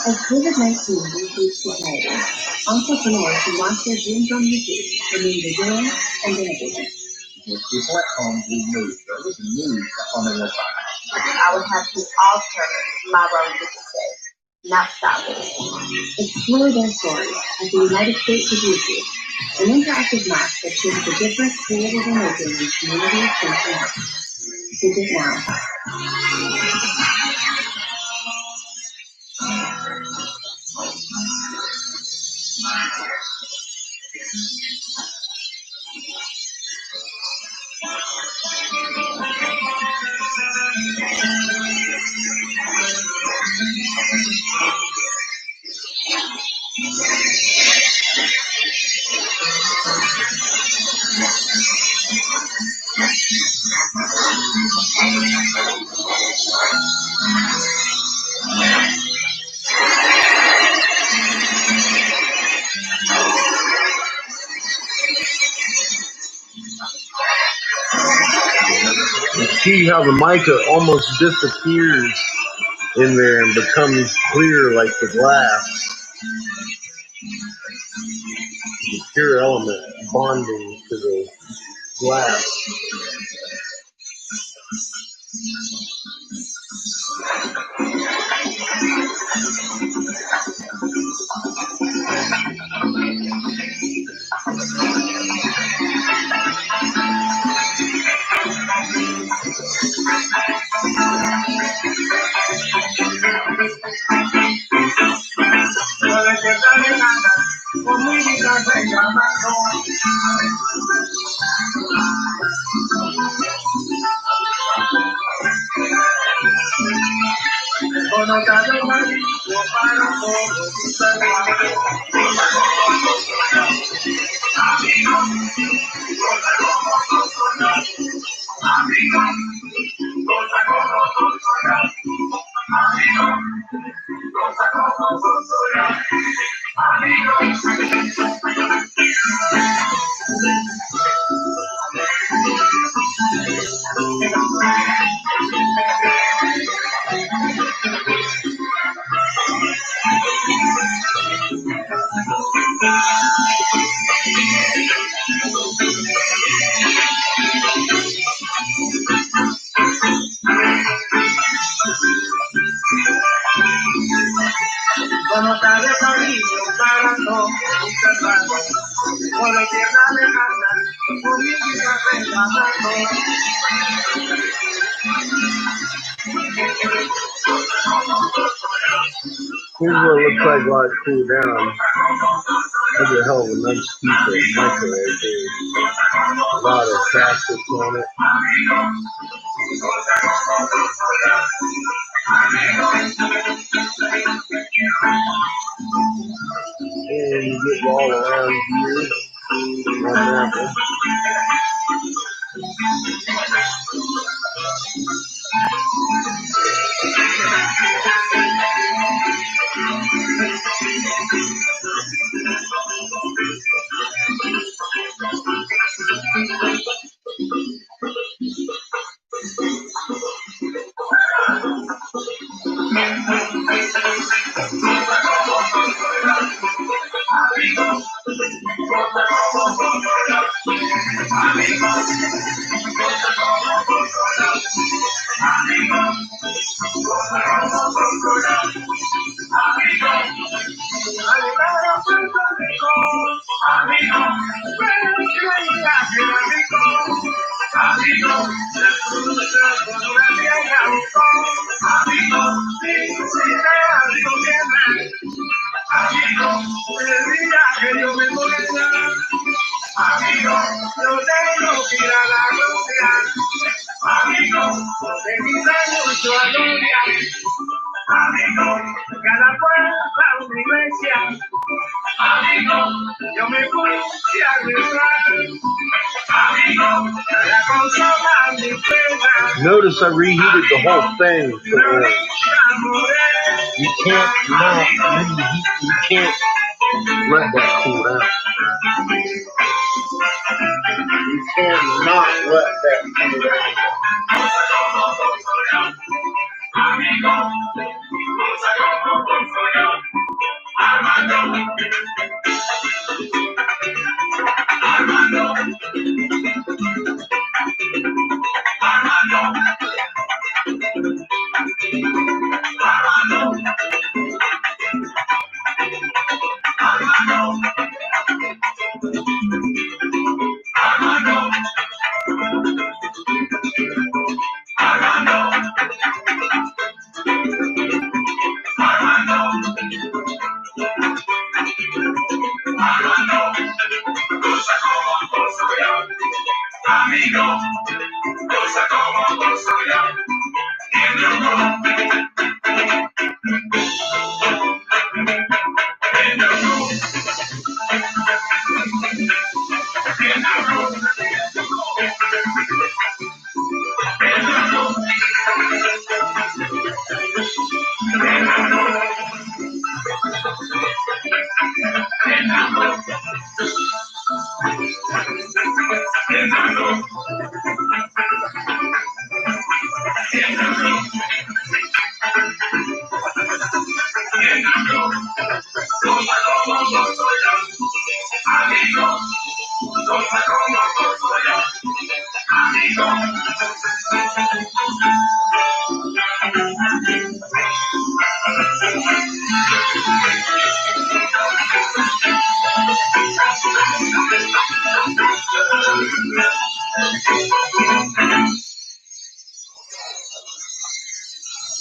As COVID-19 reshapes society, entrepreneurs who launch their dreams on YouTube remain resilient and innovative. With people at home who knew there was news on the list. I would have to alter my role to say, not stop it. Explore their stories at the United States of YouTube, an interactive map that shows the difference creators are making in communities since now. Visit now. See how the mica almost disappears in there and becomes clear like the glass. The pure element bonding to the glass. Here's what it looks like while it's cooled down. That's a hell of a nice piece of microwave here. A lot of gaskets on it. And you get all around here on that one. Notice I reheated the whole thing to orange. You can't not reheat. You can't let that cool down. You cannot let that cool down.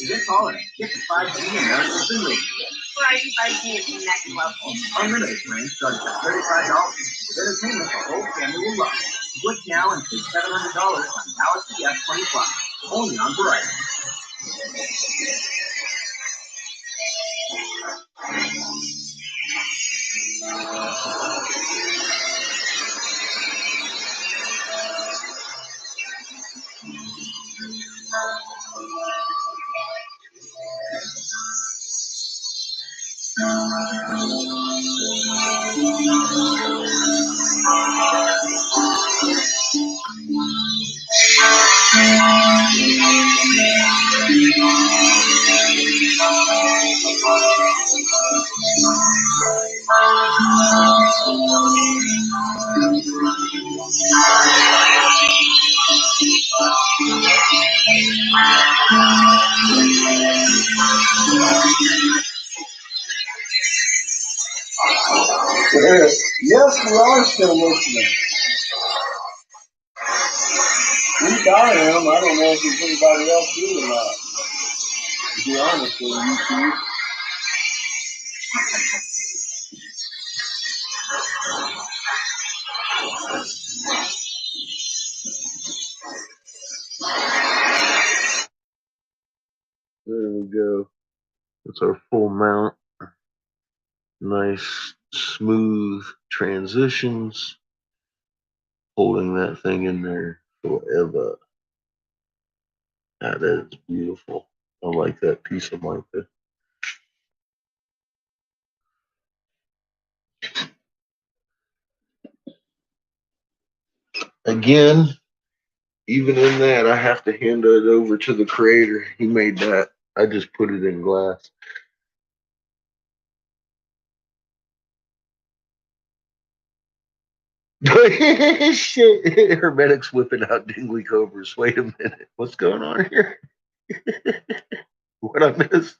to get taller. Get the 5G American Finley. Verizon 5G is next level. Unlimited plan starts at $35 with entertainment the whole family will love. Switch now and save $700 on Galaxy S20 Plus. Only on Verizon. Yes, we are still listening. At least I am. I don't know if there's anybody else doing that. To be honest with YouTube. There we go. That's our full mount. Nice, smooth transitions. Holding that thing in there forever. That is beautiful. I like that piece of mica. Again, even in that, I have to hand it over to the creator. He made that. I just put it in glass. Shit, Hermetic's whipping out dingly cobras. Wait a minute. What's going on here? What I missed?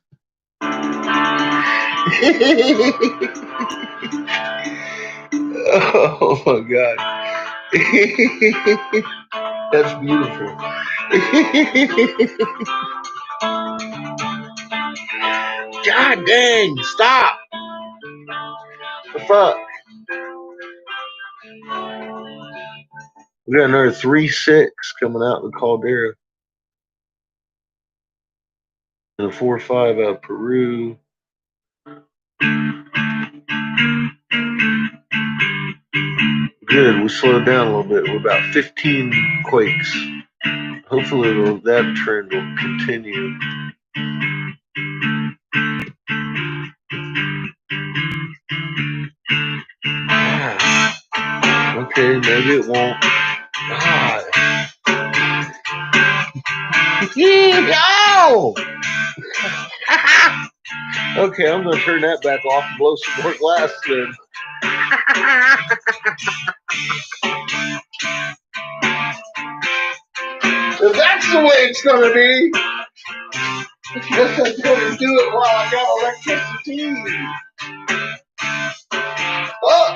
Oh my God. That's beautiful. God dang, stop. The fuck? We got another 3-6 coming out of the Caldera. And a 4-5 out of Peru. Good, we slowed down a little bit. We're about 15 quakes. Hopefully that trend will continue. Okay, maybe it won't. God. No! Okay, I'm going to turn that back off and blow some more glass then. If that's the way it's going to be, guess I'm going to do it while I got electricity. Oh!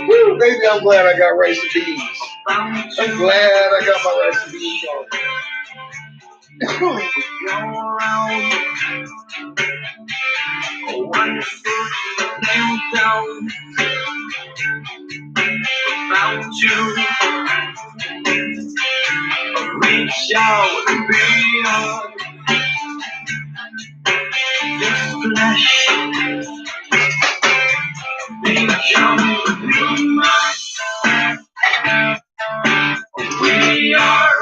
Woo, baby, I'm glad I got rice and beans. I'm glad I got my rice and beans on. About you, reach out and beyond. This flesh become human. We are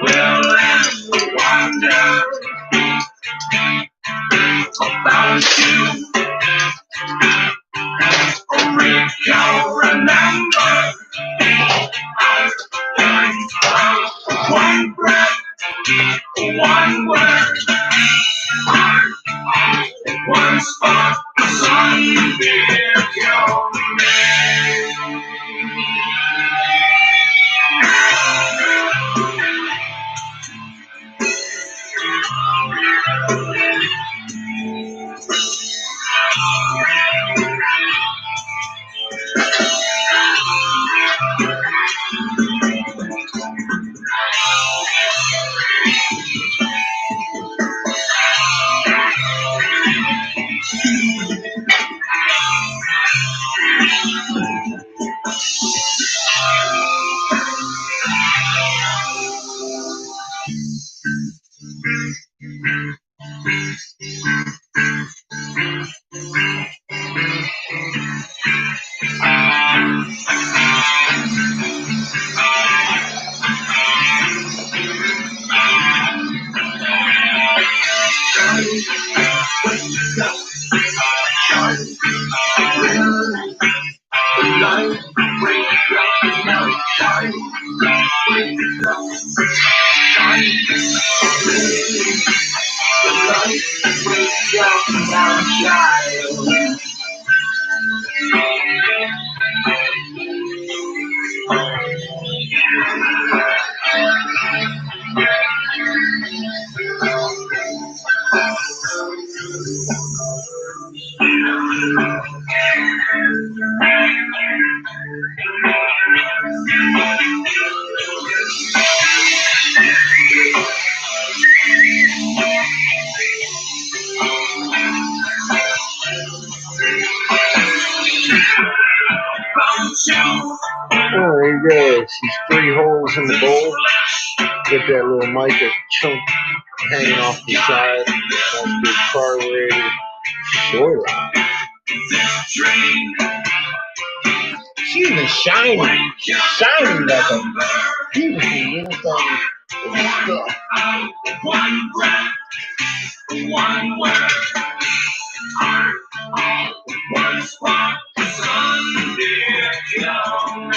will and wonder about you. Recall, remember one breath, one word, one spot, the sun beneath your name. Oh, there you go. See 3 holes in the bowl. Get that little mica chunk hanging off the side. Nice big carbureted shoreline. It's even shiny. Shiny like a beautiful little thing. Stuff. One breath, one word, one spot, sun did come.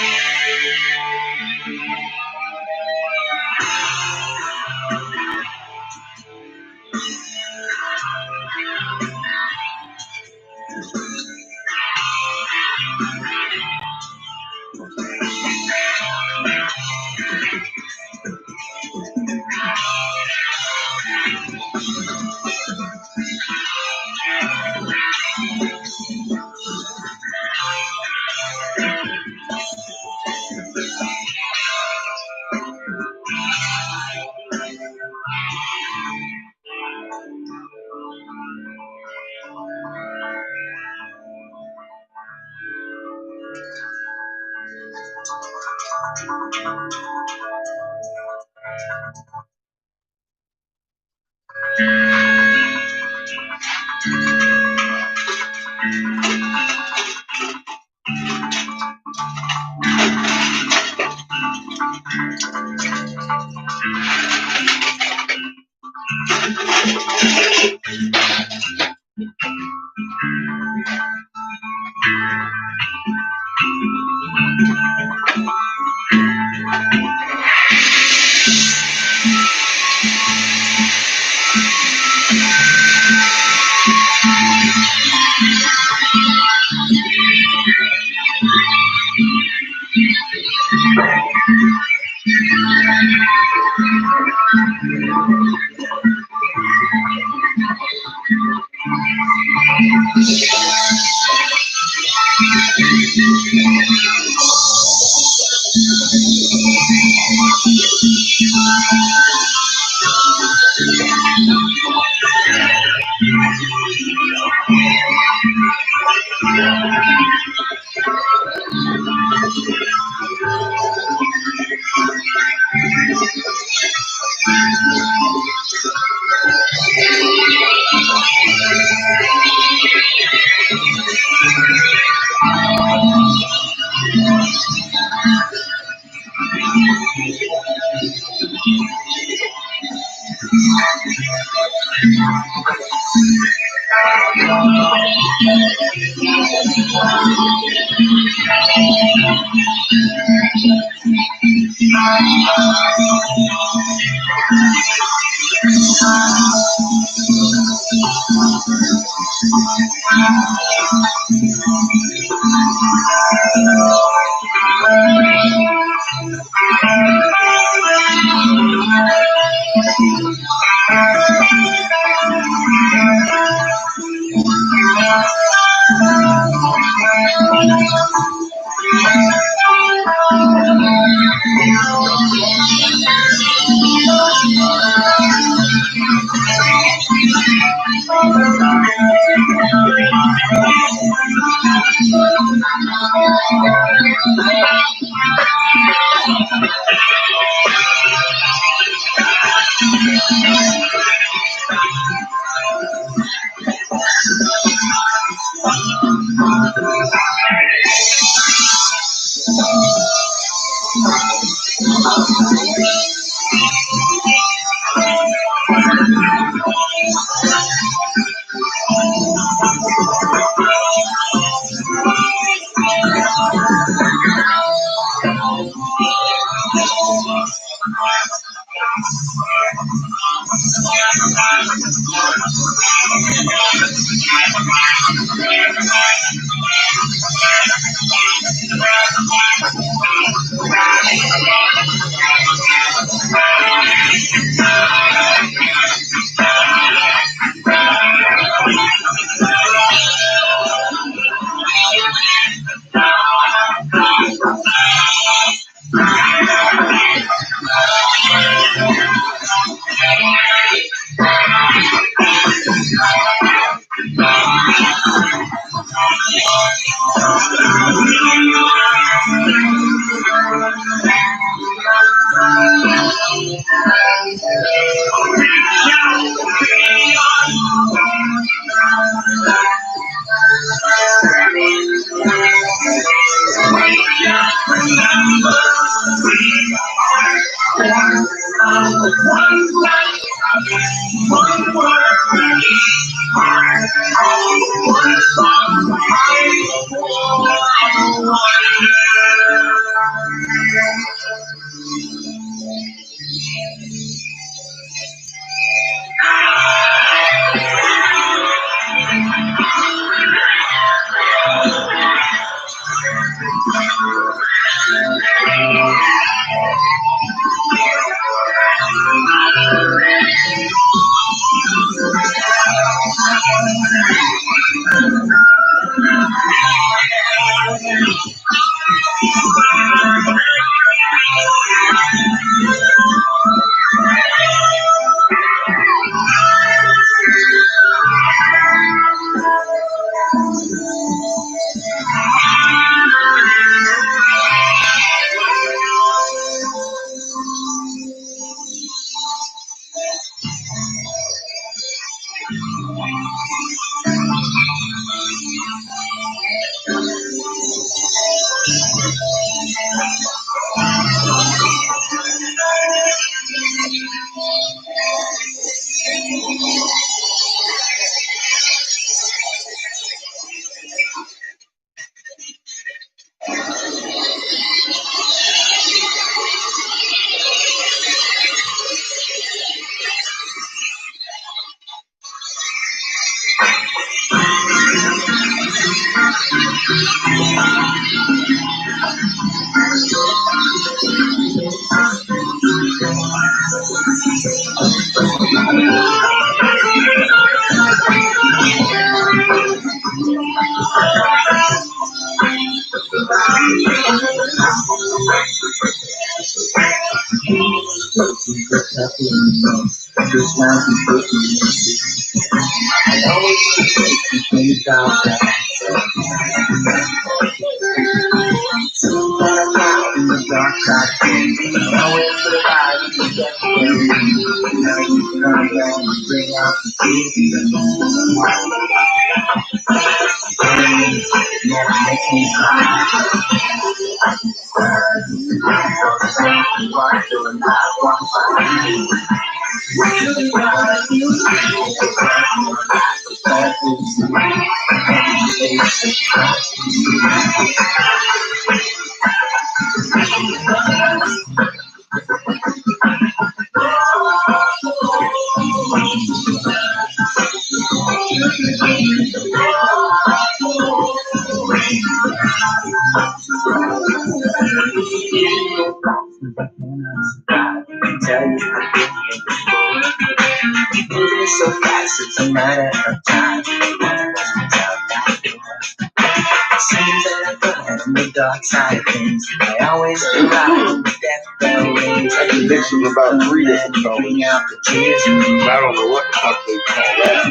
Mix them about 3 different colors. I don't know what the fuck they call that.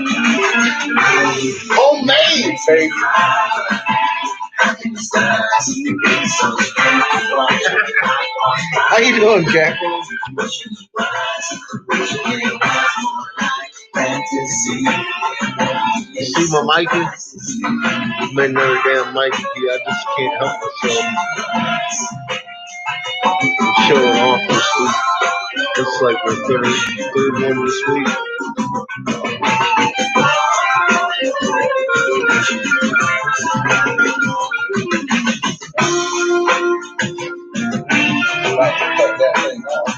Homemade, baby. How you doing, Jack? You see my Mikey? Made another damn Mikey. I just can't help myself. showing off this week. It's like the third one this week. Cut that thing off.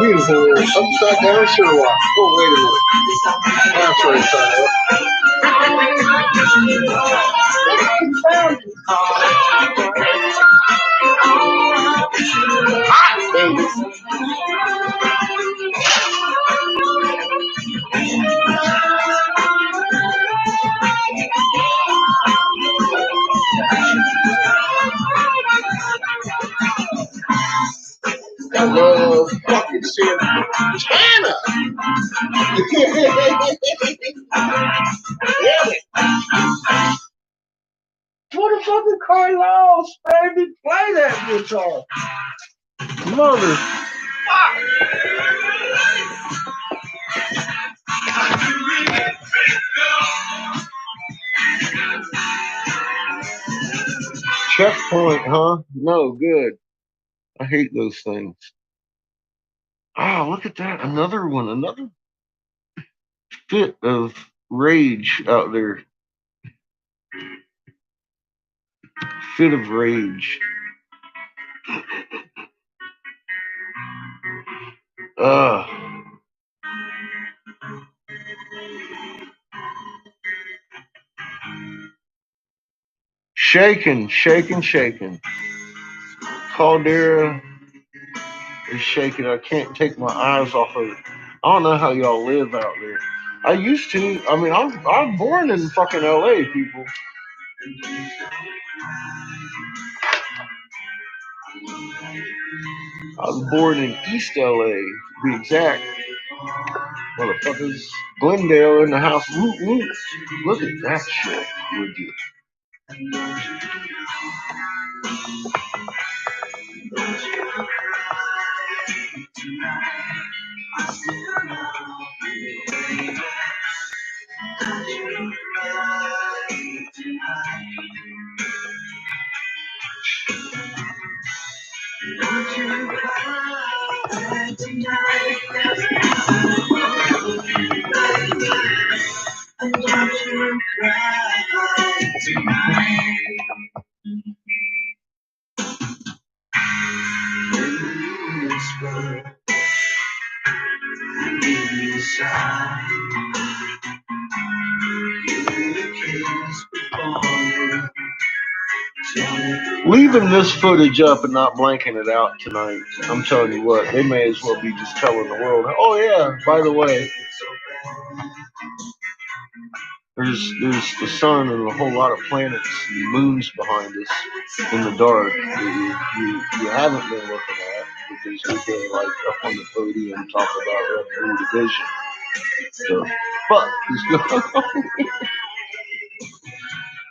Beautiful upside down Sherlock. Oh, wait a minute. That's right side up. Hot, baby. I love fucking Santana. Damn it. Motherfucking Carlos, baby, play that guitar. Mother. Checkpoint, huh? No, good. I hate those things. Ah, look at that. Another one. Another fit of rage out there. Fit of rage. Shaking, shaking, shaking. Caldera is shaking. I can't take my eyes off of it. I don't know how y'all live out there. I used to. I mean, I'm born in fucking LA, people. I was born in East LA, to be exact. Motherfuckers. Glendale in the house. Woot, woot. Look at that shit, would you? Leaving this footage up and not blanking it out tonight, I'm telling you what, they may as well be just telling the world, oh yeah, by the way, There's the sun and a whole lot of planets and moons behind us in the dark that you haven't been looking at because you've been like up on the podium talking about Red Bull division. So fuck is going on.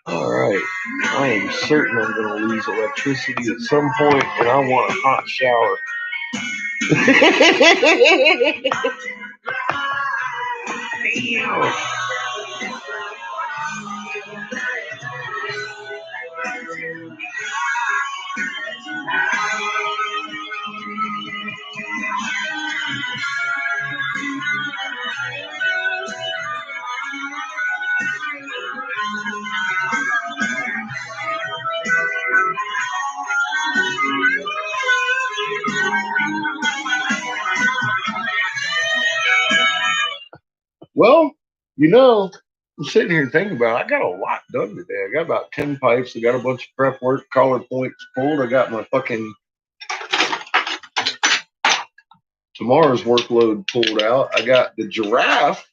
Alright. I am certain I'm gonna lose electricity at some point and I want a hot shower. Well, you know, I'm sitting here thinking about it. I got a lot done today. I got about 10 pipes. I got a bunch of prep work, collar points pulled. I got my fucking tomorrow's workload pulled out. I got the giraffe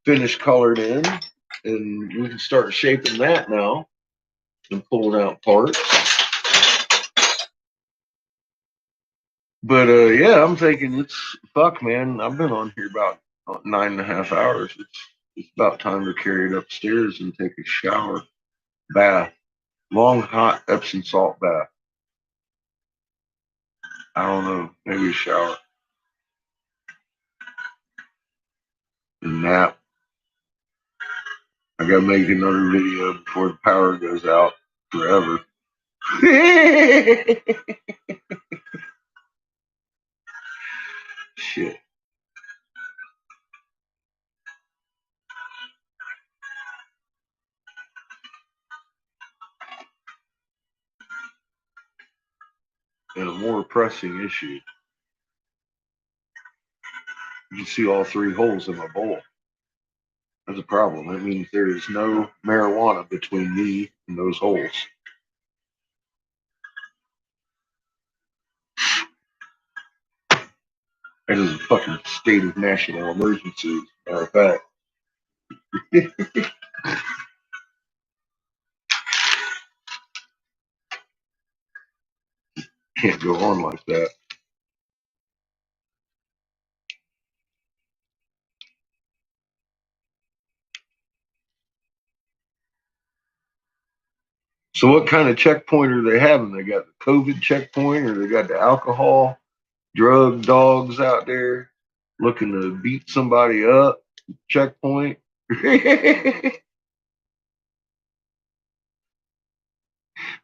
finished colored in, and we can start shaping that now and pulling out parts. But yeah, I'm thinking fuck, man. I've been on here about 9.5 hours. It's about time to carry it upstairs and take a shower, bath, long hot Epsom salt bath. I don't know, maybe a shower, a nap. I gotta make another video before the power goes out forever. Shit. And a more pressing issue. You can see all 3 holes in my bowl. That's a problem. That means there is no marijuana between me and those holes. That is a fucking state of national emergency, matter of fact. Can't go on like that. So what kind of checkpoint are they having? They got the COVID checkpoint, or they got the alcohol, drug dogs out there looking to beat somebody up checkpoint?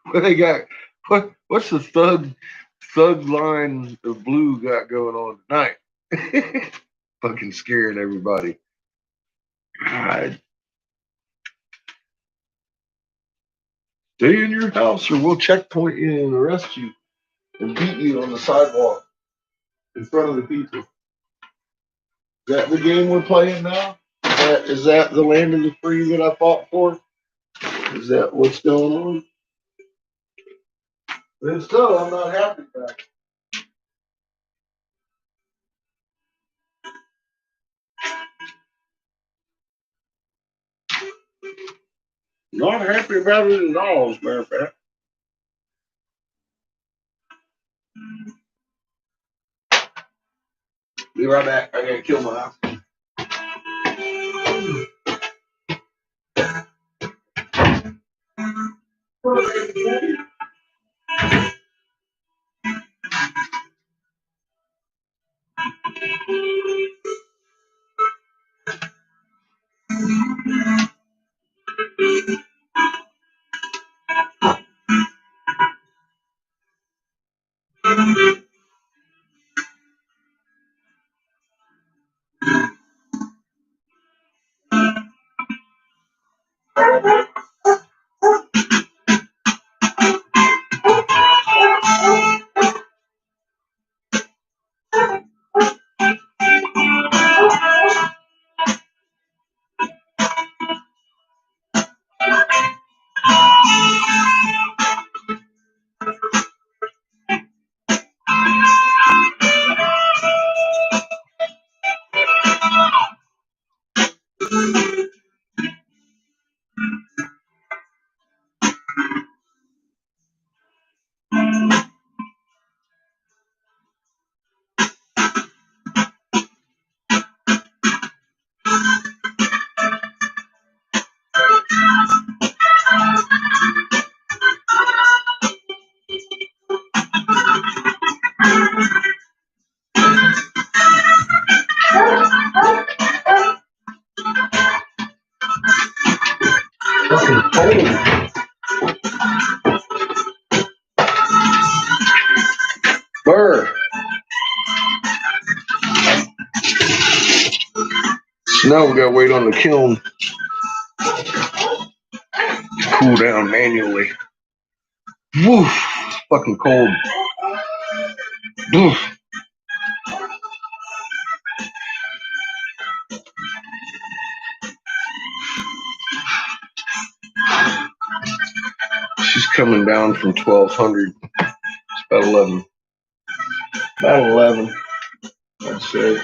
What they got? What's the thug line of blue got going on tonight? Fucking scaring everybody. God. Stay in your house or we'll checkpoint you and arrest you and beat you on the sidewalk in front of the people. Is that the game we're playing now? Is that the land of the free that I fought for? Is that what's going on? If so, I'm not happy about it. Not happy about it at all, as a matter of fact. Be right back. I gotta kill my house. Burr. Now we gotta wait on the kiln to cool down manually. Woof, it's fucking cold. Woof. She's coming down from 1200. It's about 11. About 11, I'd say.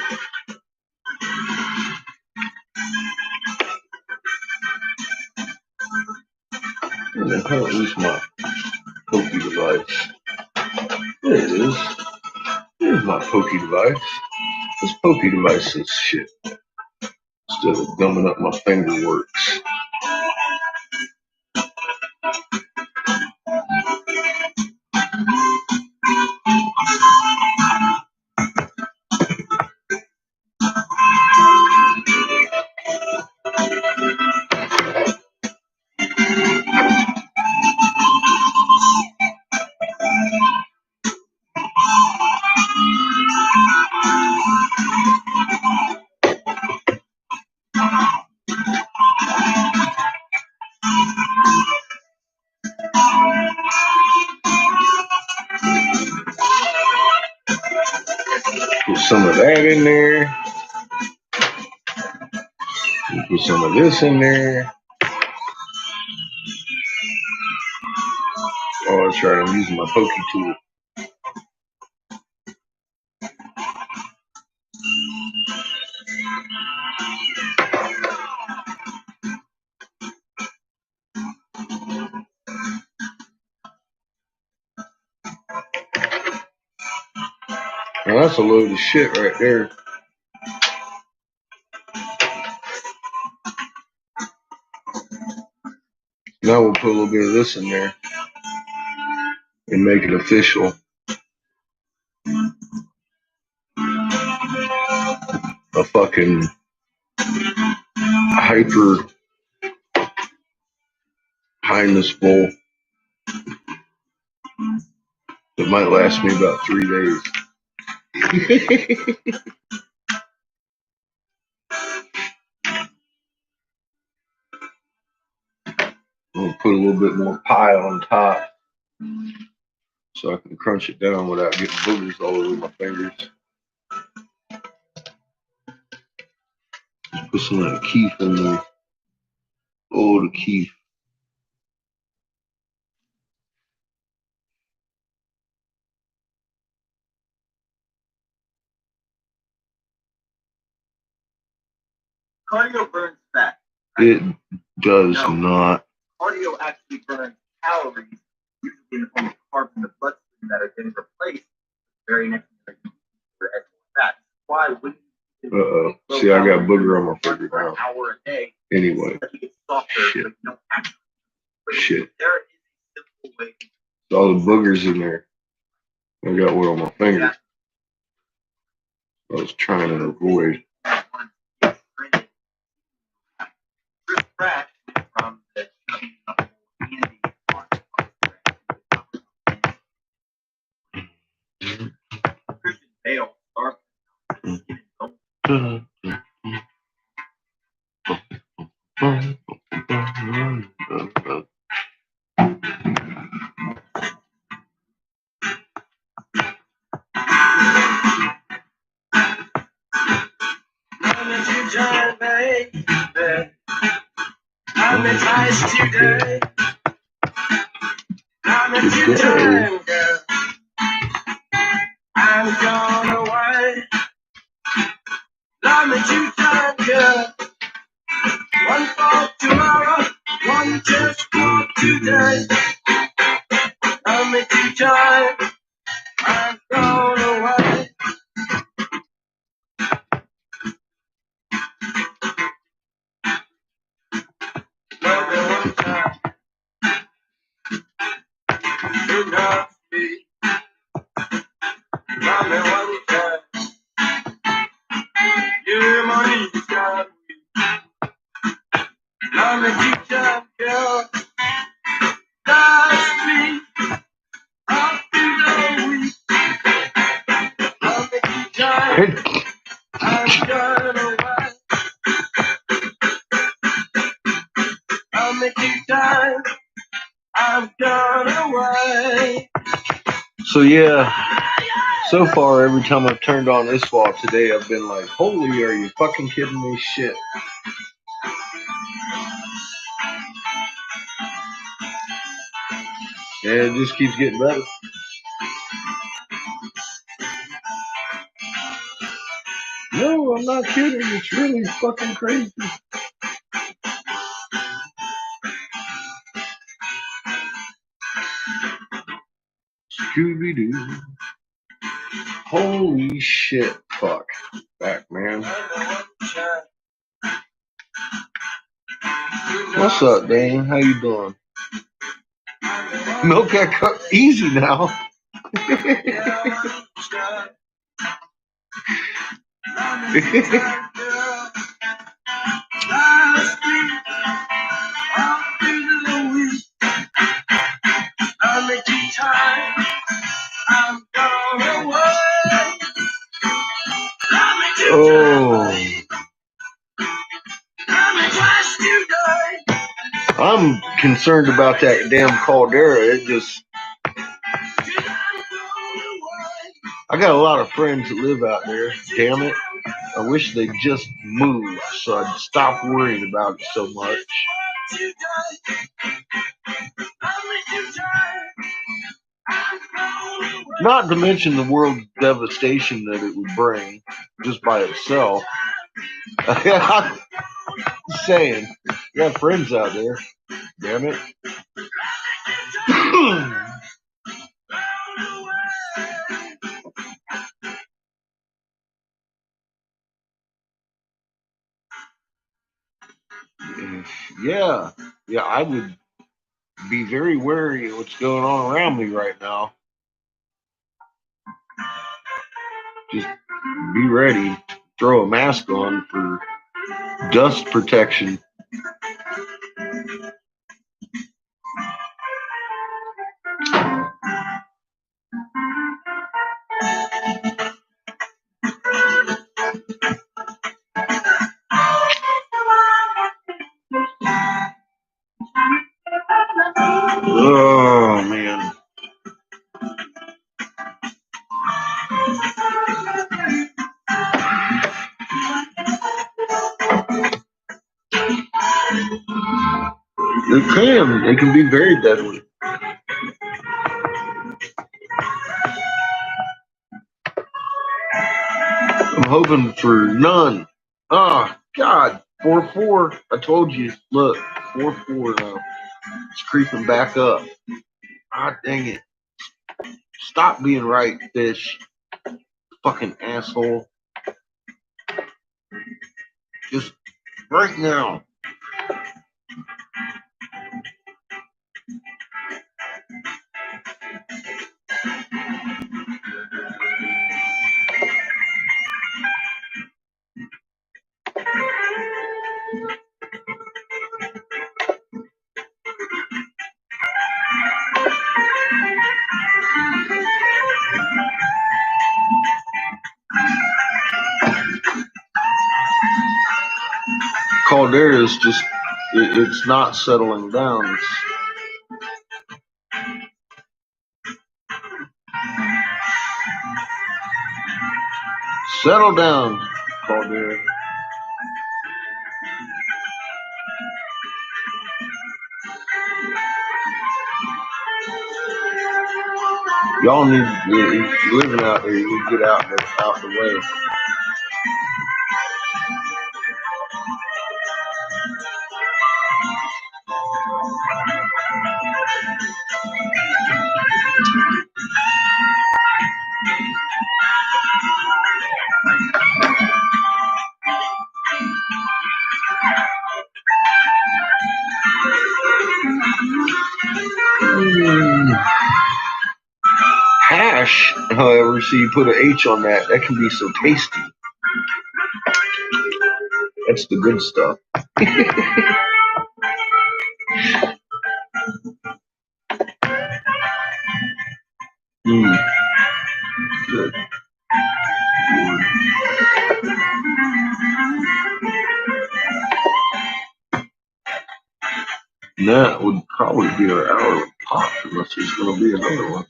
And I can't use my pokey device. There it is. There's my pokey device. This pokey device is shit. Instead of gumming up my finger works. Put some of that in there. Put some of this in there. Oh, that's right, I'm using my pokey tool. Now that's a load of shit right there. Now we'll put a little bit of this in there and make it official. A fucking hyper highness bowl that might last me about 3 days. We'll put a little bit more pie on top so I can crunch it down without getting boogers all over my fingers. Put some of that keef in there. Oh, the keef. Cardio burns fat. It does not. Cardio actually burns calories, usually in the form of carbs in the bloodstream that are then replaced very next to the fat. Why wouldn't you? See, I got booger on my finger now. An hour a day. Anyway. Shit. Shit. There is a simple way. All the boogers in there. I got one on my finger. I was trying to avoid. From the Christian Bale, I'm enticed today. I'm a two-time girl. I'm gone away. I'm a two-time girl. One for tomorrow, one just for today. I'm a two-time. I'm gone away. Love me one time. Should not be. Love me one time. Yeah, money's got me. Love me two-time girl. I've gone away. So yeah, so far every time I've turned on this wall today, I've been like, holy, are you fucking kidding me? Shit. And it just keeps getting better. No, I'm not kidding. It's really fucking crazy. Scooby-Doo. Holy shit. Fuck. Back, man. What's up, Dan? How you doing? Milk that cup easy now. Oh. I'm concerned about that damn caldera. It just... I got a lot of friends that live out there. Damn it. I wish they'd just move so I'd stop worrying about it so much. Not to mention the world devastation that it would bring just by itself. I'm saying, you got friends out there. Damn it. Yeah, I would be very wary of what's going on around me right now. Just be ready. Throw a mask on for dust protection. Oh, man. It can be very deadly. I'm hoping for none. Oh, God. 4-4. I told you. Look, 4-4 now. It's creeping back up. God dang it. Stop being right, fish. Fucking asshole. Just right now. Caldera is just, it's not settling down. Settle down, Caldera. Y'all need, if you're living out there, you need to get out the way. Hash, however, so you put an H on that, that can be so tasty. That's the good stuff. Good. And that would probably be our hour pop unless there's going to be another one.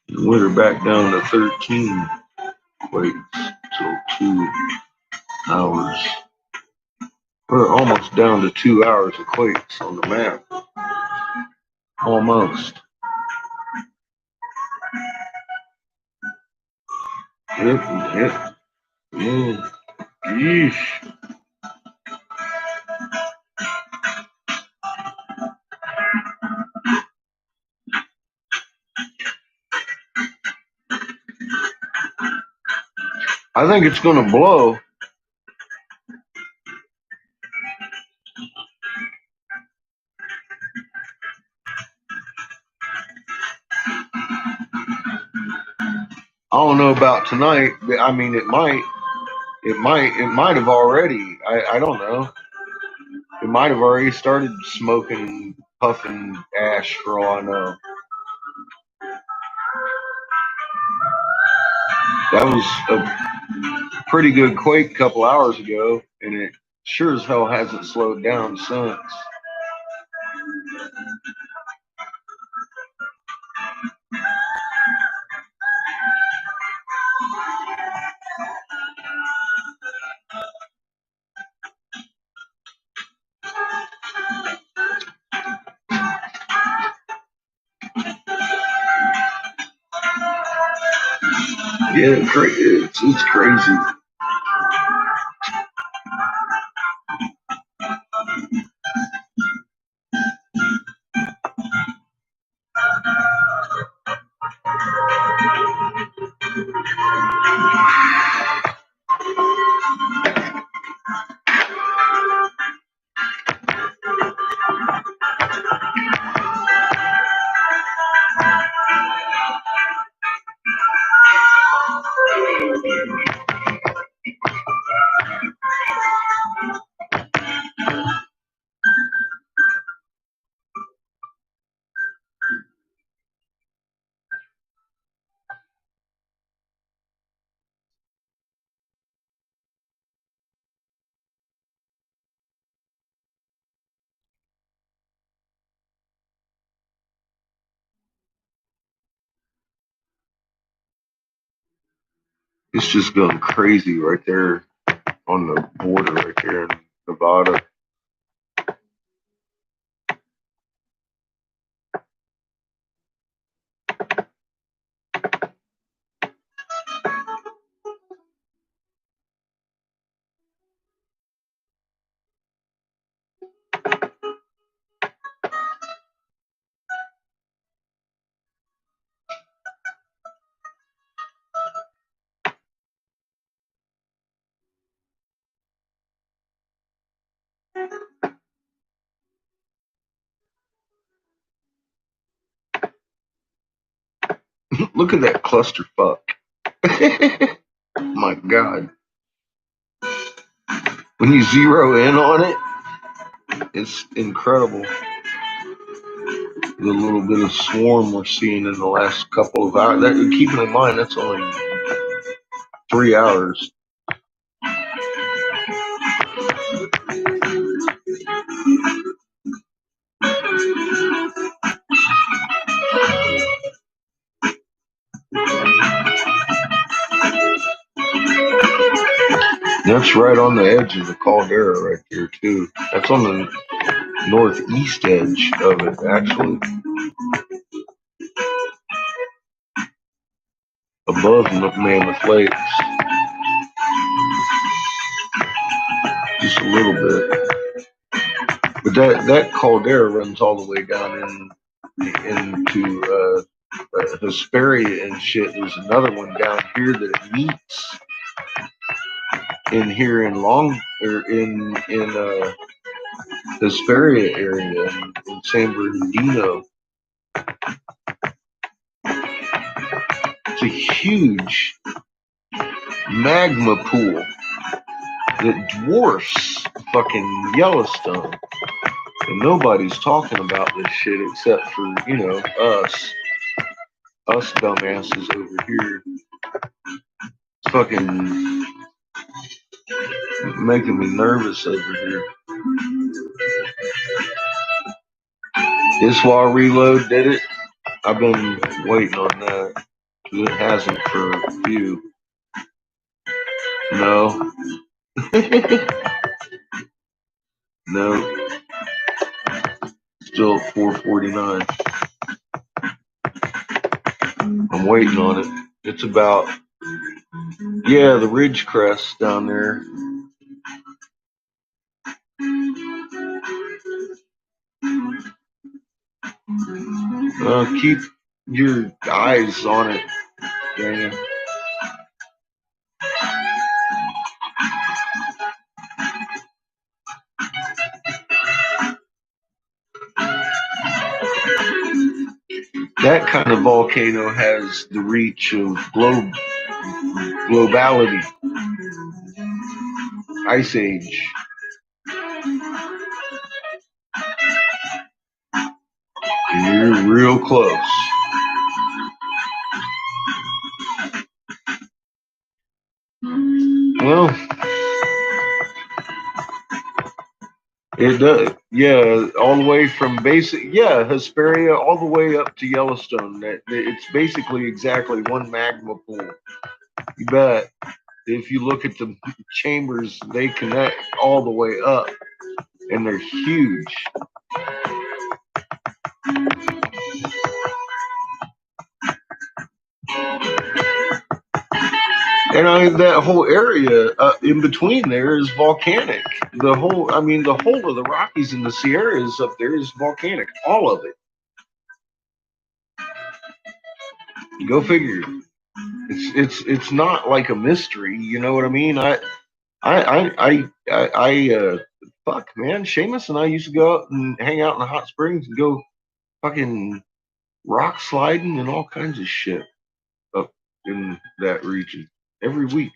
We're back down to 13 quakes till 2 hours. We're almost down to 2 hours of quakes on the map. Almost. Yep. Yeah. Yeesh. I think it's going to blow. I don't know about tonight. I mean, it might have already. I don't know. It might have already started smoking, puffing ash for all I know. That was a pretty good quake a couple hours ago, and it sure as hell hasn't slowed down since. Yeah, it's crazy. It's just going crazy right there on the border right there in Nevada. Look at that clusterfuck. My God. When you zero in on it, it's incredible. The little bit of swarm we're seeing in the last couple of hours. Keeping in mind, that's only 3 hours. That's right on the edge of the caldera right there, too. That's on the northeast edge of it, actually. Above Mammoth Lakes. Just a little bit. But that caldera runs all the way down into Hesperia and shit. There's another one down here that it meets in here in Hesperia area in San Bernardino. It's a huge magma pool that dwarfs fucking Yellowstone. And nobody's talking about this shit except for, us. us dumbasses over here. Fucking making me nervous over here. Iswa Reload did it. I've been waiting on that. It hasn't for a few. No. No. Still at 449. I'm waiting on it. It's about, yeah, the ridge crest down there. Keep your eyes on it, Daniel. That kind of volcano has the reach of globality, ice age. You're real close. Well, it does. Yeah, all the way from Hesperia, all the way up to Yellowstone. It's basically exactly one magma pool. You bet. If you look at the chambers, they connect all the way up, and they're huge. And that whole area in between there is volcanic. The whole of the Rockies and the Sierras up there is volcanic. All of it. Go figure. It's not like a mystery. You know what I mean? Fuck, man. Seamus and I used to go out and hang out in the hot springs and go fucking rock sliding and all kinds of shit up in that region every week.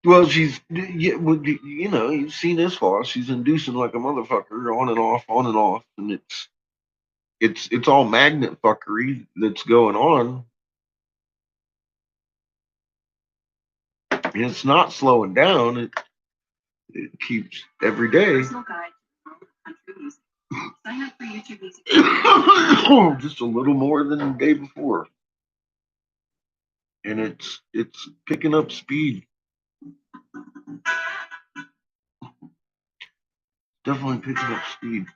Well, you've seen this far. She's inducing like a motherfucker, on and off, and it's all magnet fuckery that's going on. And it's not slowing down. It keeps every day. Personal guide to country music. Sign up for YouTube Music. Just a little more than the day before, and it's picking up speed. Definitely picking up speed.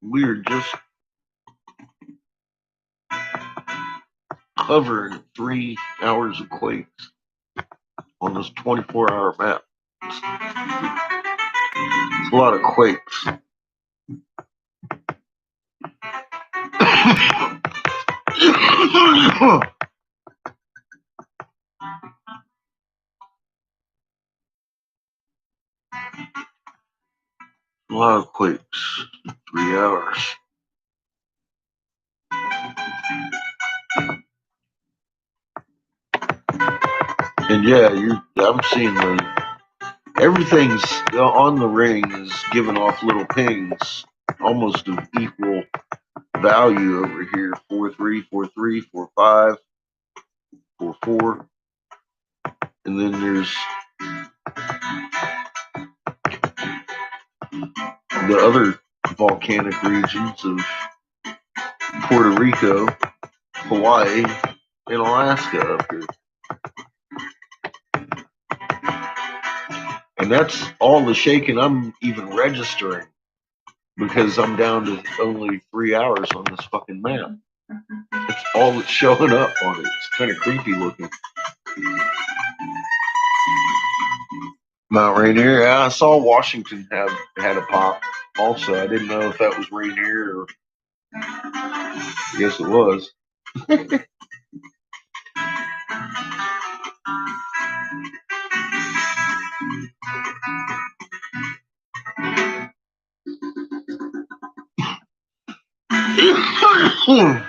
We're just covering 3 hours of quakes on this 24-hour map. It's a lot of quakes. A lot of quakes. 3 hours. And yeah, I'm seeing everything's on the ring is giving off little pings, almost of equal value over here. 4-3, 4-3, 4-5, 4-4. And then there's the other volcanic regions of Puerto Rico, Hawaii, and Alaska up here. And that's all the shaking I'm even registering, because I'm down to only 3 hours on this fucking map. That's all that's showing up on it. It's kind of creepy looking. Mount Rainier. Yeah, I saw Washington had a pop also. I didn't know if that was Rainier or I guess it was. Oh,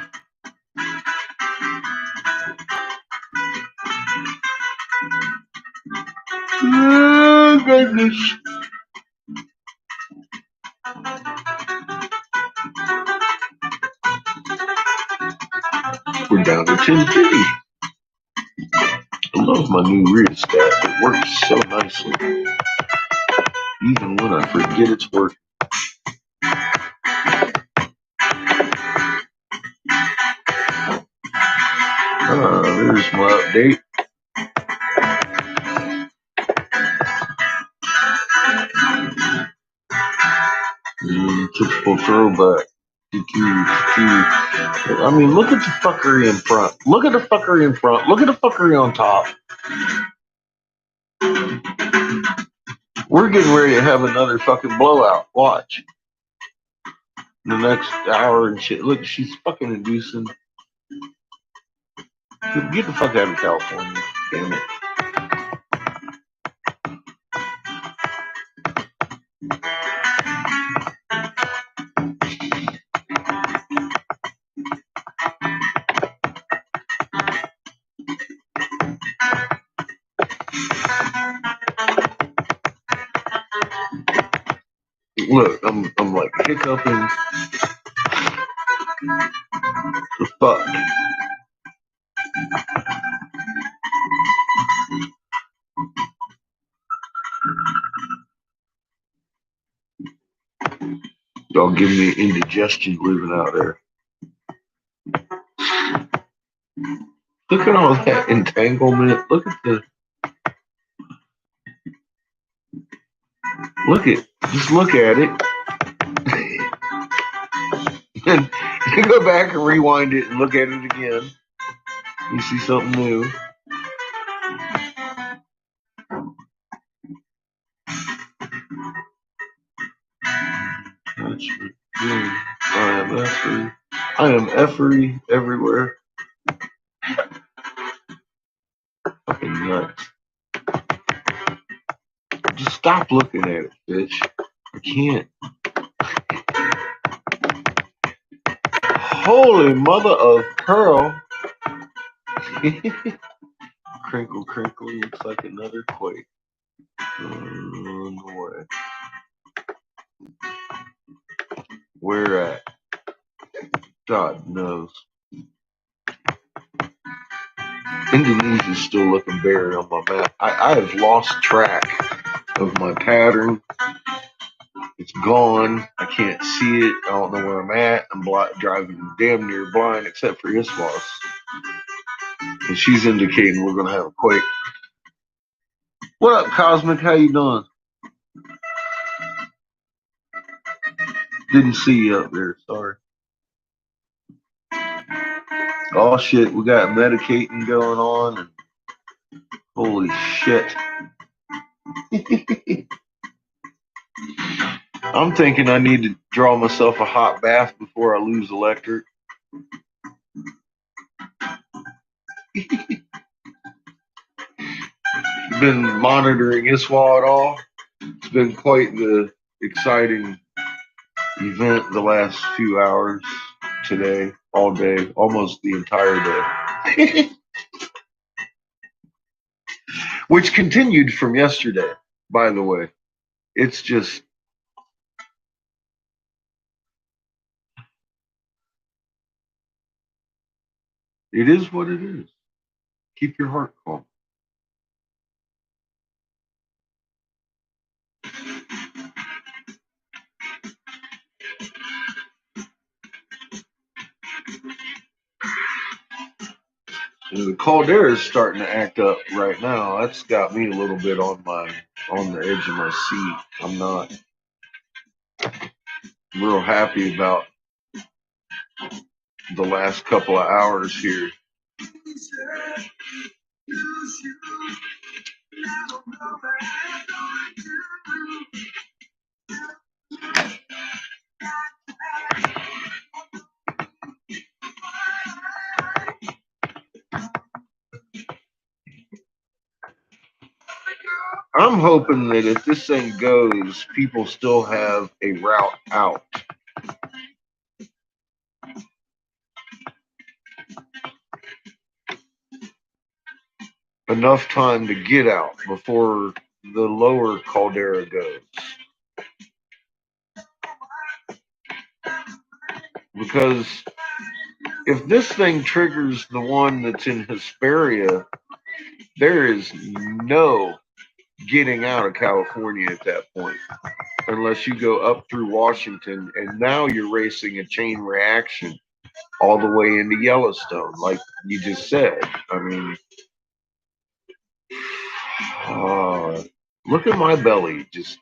goodness. We're down to 1050. I love my new rheostat. It works so nicely. Even when I forget it's working. There's my update. Typical throwback. I mean, look at the fuckery in front. Look at the fuckery in front. Look at the fuckery on top. We're getting ready to have another fucking blowout. Watch. In the next hour and shit. Look, she's fucking inducing. Get the fuck out of California. Damn it. Look, I'm like hiccuping. The fuck. Y'all give me indigestion living out there. Look at all that entanglement. Look at the. Just look at it. And you go back and rewind it and look at it again. You see something new. I am effery everywhere. Fucking nuts. Just stop looking at it, bitch. I can't. Holy mother of pearl. Crinkle, crinkle, looks like another quake. No way. Where at? God knows. Indonesia's still looking buried on my map. I have lost track of my pattern. It's gone. I can't see it. I don't know where I'm at. I'm driving damn near blind except for Iswas. And she's indicating we're going to have a quake. What up, Cosmic? How you doing? Didn't see you up there. Sorry. Oh, shit. We got medicating going on. And holy shit. I'm thinking I need to draw myself a hot bath before I lose electric. Been monitoring ISWA at all. It's been quite the exciting event the last few hours today, all day, almost the entire day. Which continued from yesterday, by the way. It's just... It is what it is. Keep your heart calm. The Caldera is starting to act up right now. That's got me a little bit on the edge of my seat. I'm not real happy about the last couple of hours here. I'm hoping that if this thing goes, people still have a route out. enough time to get out before the lower caldera goes. Because if this thing triggers the one that's in Hesperia, there is no getting out of California at that point, unless you go up through Washington, and now you're racing a chain reaction all the way into Yellowstone, like you just said. I mean, look at my belly just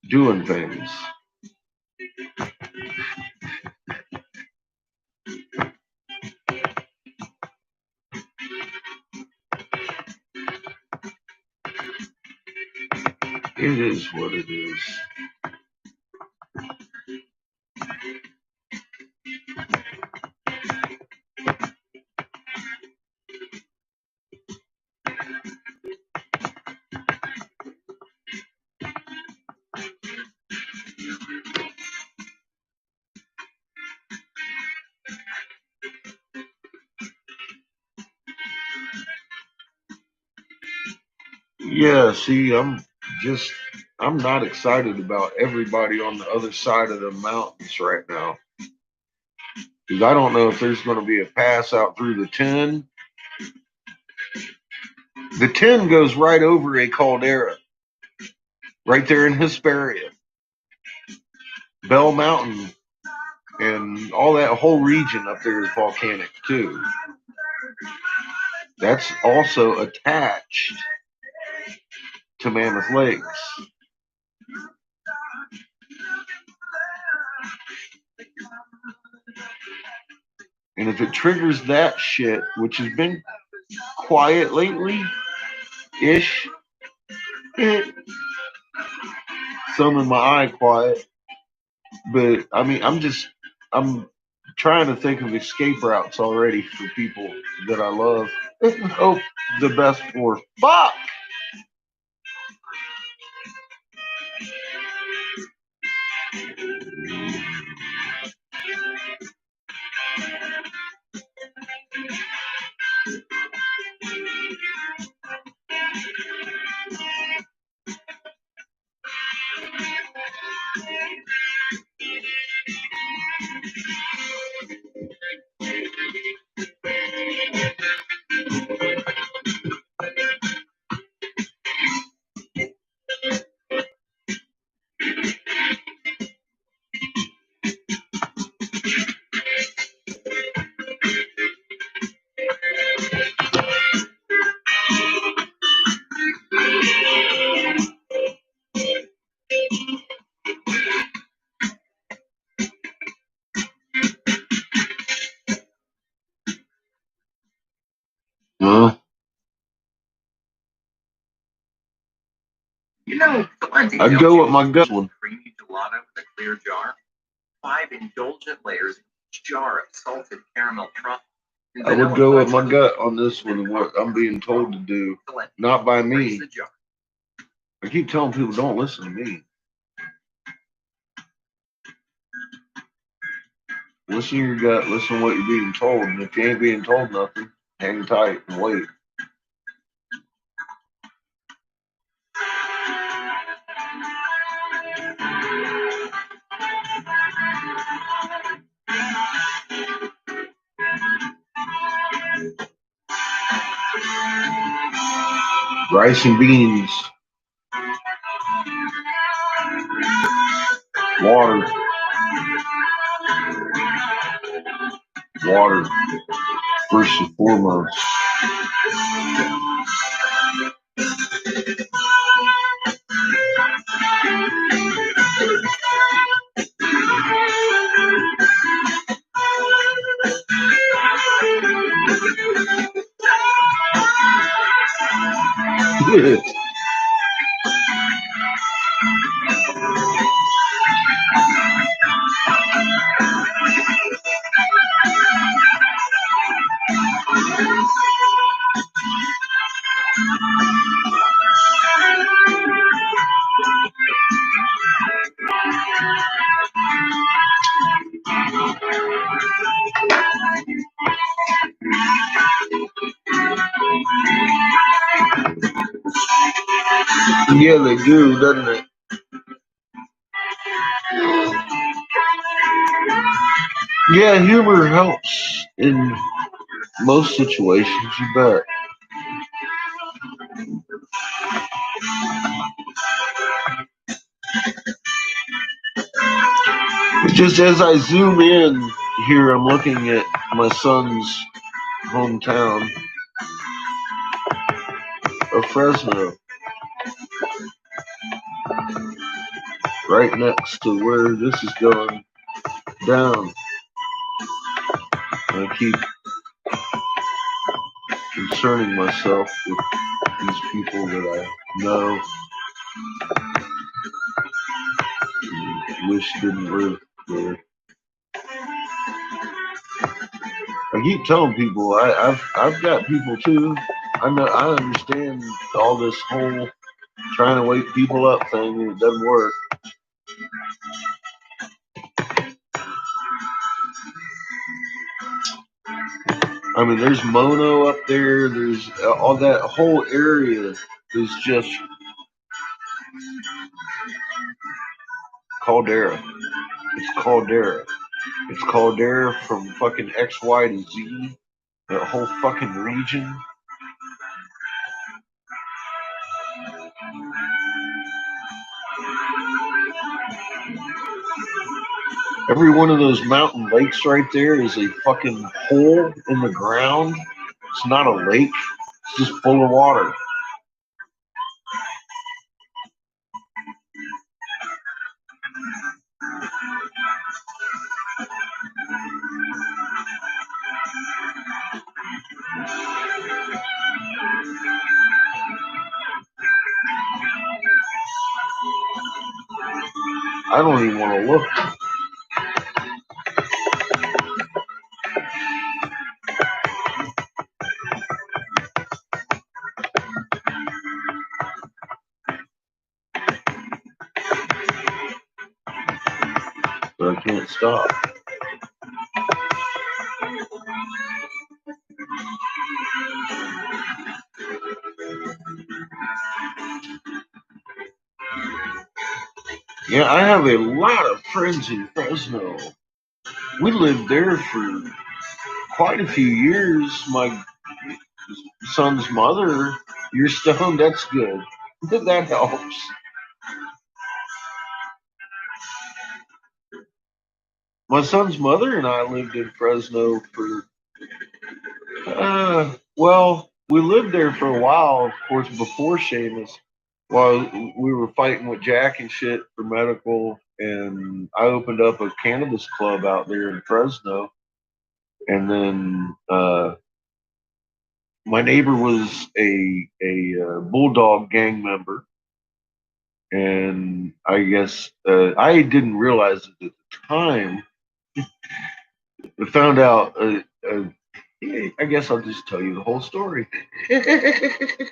doing things. It is what it is. Yeah, see, I'm not excited about everybody on the other side of the mountains right now. Because I don't know if there's going to be a pass out through the 10. The 10 goes right over a caldera, right there in Hesperia. Bell Mountain and all that whole region up there is volcanic too. That's also attached to Mammoth Lakes. And if it triggers that shit, which has been quiet lately-ish, some in my eye quiet, but I mean, I'm trying to think of escape routes already for people that I love. Hope the best for. Fuck! You know, plenty. I'd go with my gut one. Creamy gelato with a clear jar. 5 indulgent layers in each jar of salted caramel truffle. I would go with my gut on this one, what I'm being told to do, not by me. I keep telling people, don't listen to me. Listen to your gut, listen to what you're being told, and if you ain't being told nothing, hang tight and wait. Rice and beans. Water. Water. First and foremost. Yeah, they do, doesn't it? Yeah, humor helps in most situations, you bet. Just as I zoom in here, I'm looking at my son's hometown of Fresno, right next to where this is going down. And I keep concerning myself with these people that I know, wish didn't live there. I keep telling people I've got people too. I understand all this whole trying to wake people up thing, and it doesn't work. I mean, there's Mono up there. There's all that whole area is just Caldera. It's Caldera. It's Caldera from fucking XY to Z. That whole fucking region. Every one of those mountain lakes right there is a fucking hole in the ground. It's not a lake. It's just full of water. I don't even want to look. But I can't stop. Yeah, I have a lot of friends in Fresno. We lived there for quite a few years. My son's mother, you're stoned, that's good. That helps. My son's mother and I lived in Fresno for, well, we lived there for a while, of course, before Seamus, while we were fighting with Jack and shit for medical. And I opened up a cannabis club out there in Fresno. And then my neighbor was a bulldog gang member. And I guess I didn't realize it at the time. I found out, I guess I'll just tell you the whole story. It's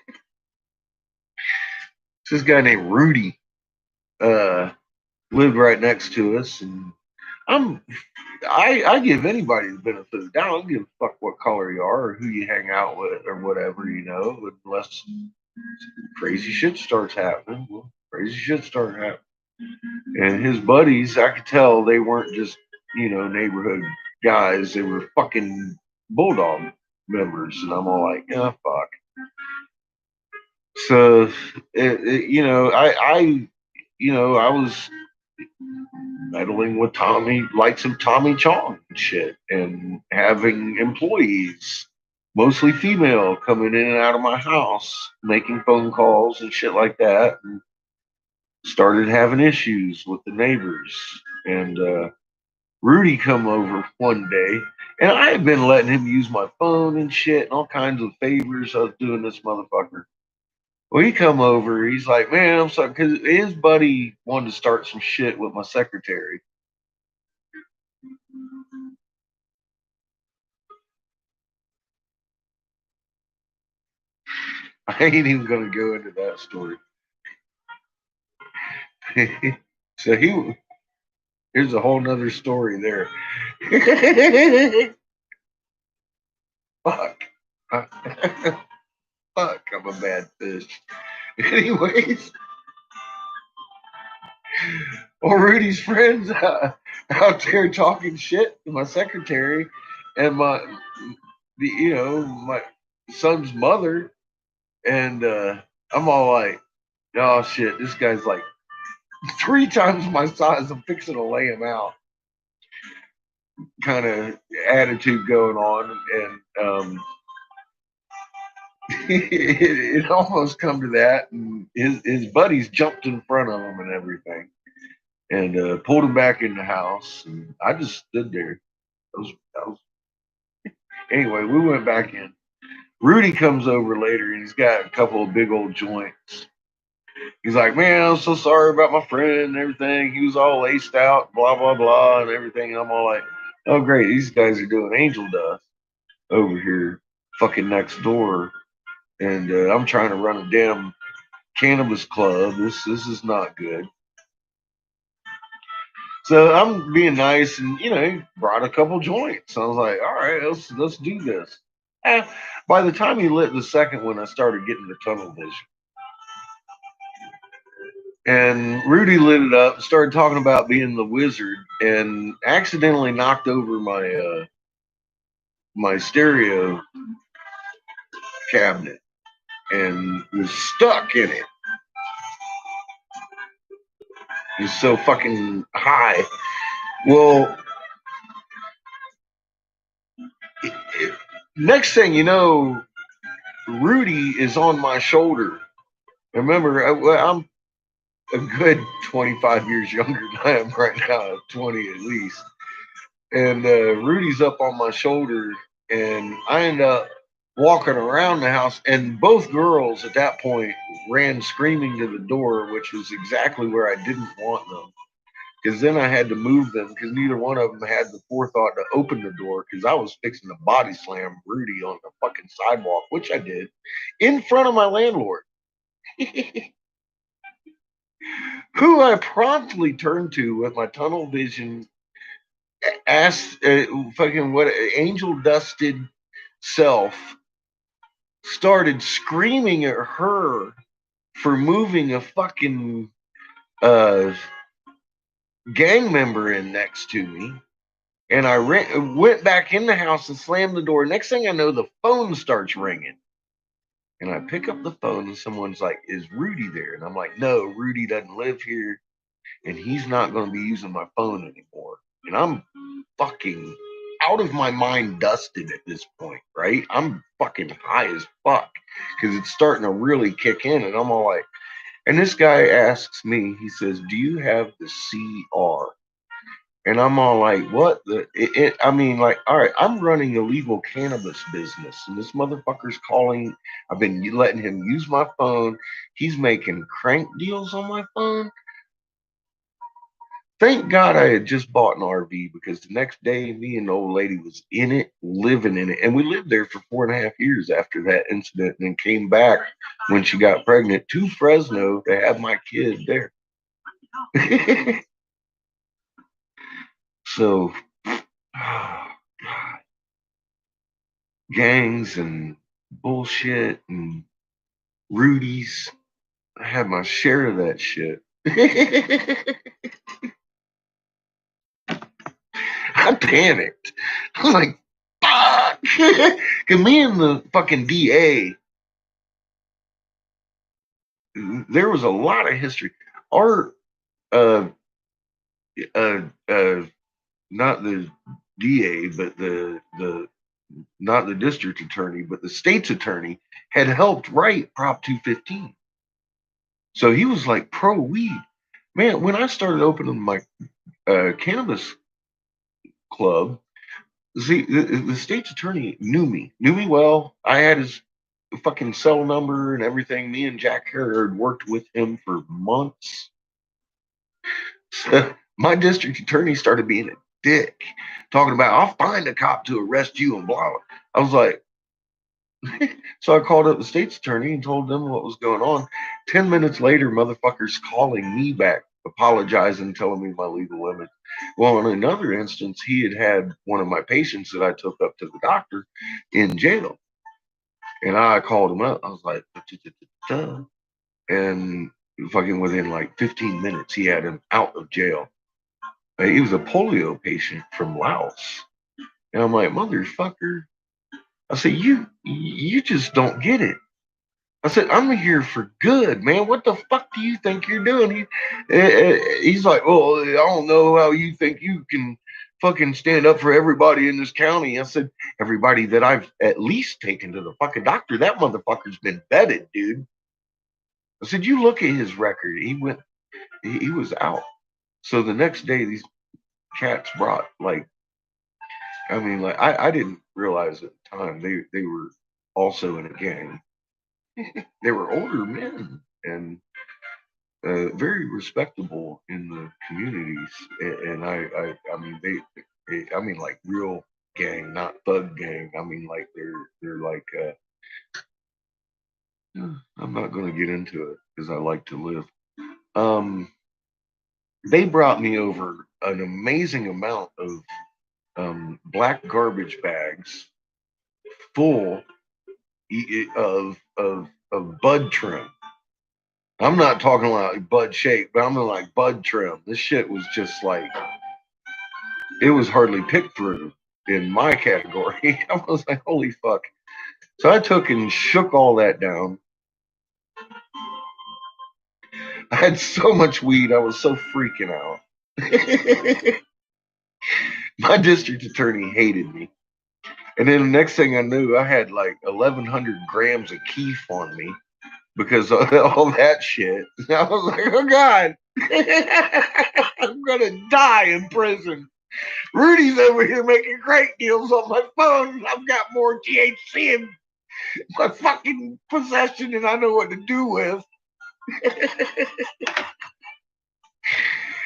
this guy named Rudy lived right next to us, and I give anybody the benefit of the doubt. I don't give a fuck what color you are or who you hang out with or whatever, unless crazy shit starts happening. Well, crazy shit started happening. And his buddies, I could tell they weren't just, neighborhood guys. They were fucking bulldog members. And I'm all like, oh, fuck. So, I was meddling with Tommy, like some Tommy Chong and shit, and having employees, mostly female, coming in and out of my house, making phone calls and shit like that. And started having issues with the neighbors. And Rudy come over one day, and I had been letting him use my phone and shit and all kinds of favors I was doing this motherfucker. Well, he come over, he's like, man, I'm sorry, because his buddy wanted to start some shit with my secretary. I ain't even going to go into that story. So here's a whole nother story there. Fuck. Fuck, I'm a bad fish. Anyways, well, Rudy's friends out there talking shit to my secretary and my son's mother, and I'm all like, oh shit, this guy's like 3 times my size. I'm fixing to lay him out. Kind of attitude going on, and it almost come to that, and his buddies jumped in front of him and everything, and pulled him back in the house, and I just stood there. Anyway, we went back in. Rudy comes over later, and he's got a couple of big old joints. He's like, man, I'm so sorry about my friend and everything. He was all laced out, blah blah blah, and everything. And I'm all like, oh great, these guys are doing angel dust over here, fucking next door, and I'm trying to run a damn cannabis club. This is not good. So I'm being nice, and he brought a couple joints. I was like, all right, let's do this. By the time he lit the second one, I started getting the tunnel vision. And Rudy lit it up, started talking about being the wizard, and accidentally knocked over my stereo cabinet and was stuck in it. He's so fucking high. Well, next thing you know, Rudy is on my shoulder. Remember, I'm a good 25 years younger than I am right now, 20 at least. And Rudy's up on my shoulder, and I end up walking around the house, and both girls at that point ran screaming to the door, which was exactly where I didn't want them. Because then I had to move them, because neither one of them had the forethought to open the door, because I was fixing to body slam Rudy on the fucking sidewalk, which I did, in front of my landlord. Who I promptly turned to with my tunnel vision, asked fucking what angel dusted self, started screaming at her for moving a fucking gang member in next to me. And I went back in the house and slammed the door. Next thing I know, the phone starts ringing. And I pick up the phone, and someone's like, is Rudy there? And I'm like, no, Rudy doesn't live here, and he's not going to be using my phone anymore. And I'm fucking out of my mind dusted at this point, right? I'm fucking high as fuck because it's starting to really kick in. And I'm all like, and this guy asks me, he says, do you have the CR? And I'm all like, what? I mean, like, all right, I'm running a legal cannabis business, and this motherfucker's calling. I've been letting him use my phone. He's making crank deals on my phone. Thank God I had just bought an RV, because the next day, me and the old lady was in it, living in it. And we lived there for 4.5 years after that incident, and then came back when she got pregnant to Fresno to have my kid there. So, oh, God. Gangs and bullshit and Rudy's. I had my share of that shit. I panicked. I'm like, fuck. Because me and the fucking DA, there was a lot of history. Our, not the DA, but not the district attorney, but the state's attorney had helped write Prop 215. So he was like pro weed. Man, when I started opening my cannabis club, see, the state's attorney knew me well. I had his fucking cell number and everything. Me and Jack Herod worked with him for months. So my district attorney started being a dick, talking about, I'll find a cop to arrest you and blah. I was like, so I called up the state's attorney and told them what was going on. 10 minutes later, motherfuckers calling me back, apologizing, telling me my legal limits. Well, in another instance, he had one of my patients that I took up to the doctor in jail. And I called him up. I was like, and fucking within like 15 minutes, he had him out of jail. He was a polio patient from Laos. And I'm like, motherfucker. I said, you just don't get it. I said, I'm here for good, man. What the fuck do you think you're doing? He's like, well, I don't know how you think you can fucking stand up for everybody in this county. I said, everybody that I've at least taken to the fucking doctor, that motherfucker's been vetted, dude. I said, you look at his record. He was out. So the next day, these cats brought like, I mean, like I didn't realize at the time they were also in a gang. They were older men and very respectable in the communities. And I mean, I mean, like real gang, not thug gang. I mean, like they're like. I'm not going to get into it because I like to live. They brought me over an amazing amount of black garbage bags full of bud trim. I'm not talking like bud shape, but I'm like bud trim. This shit was just like, it was hardly picked through in my category. I was like, holy fuck. So I took and shook all that down. I had so much weed, I was so freaking out. My district attorney hated me. And then the next thing I knew, I had like 1,100 grams of keef on me because of all that shit. I was like, oh God, I'm going to die in prison. Rudy's over here making great deals on my phone. I've got more THC in my fucking possession than I know what to do with.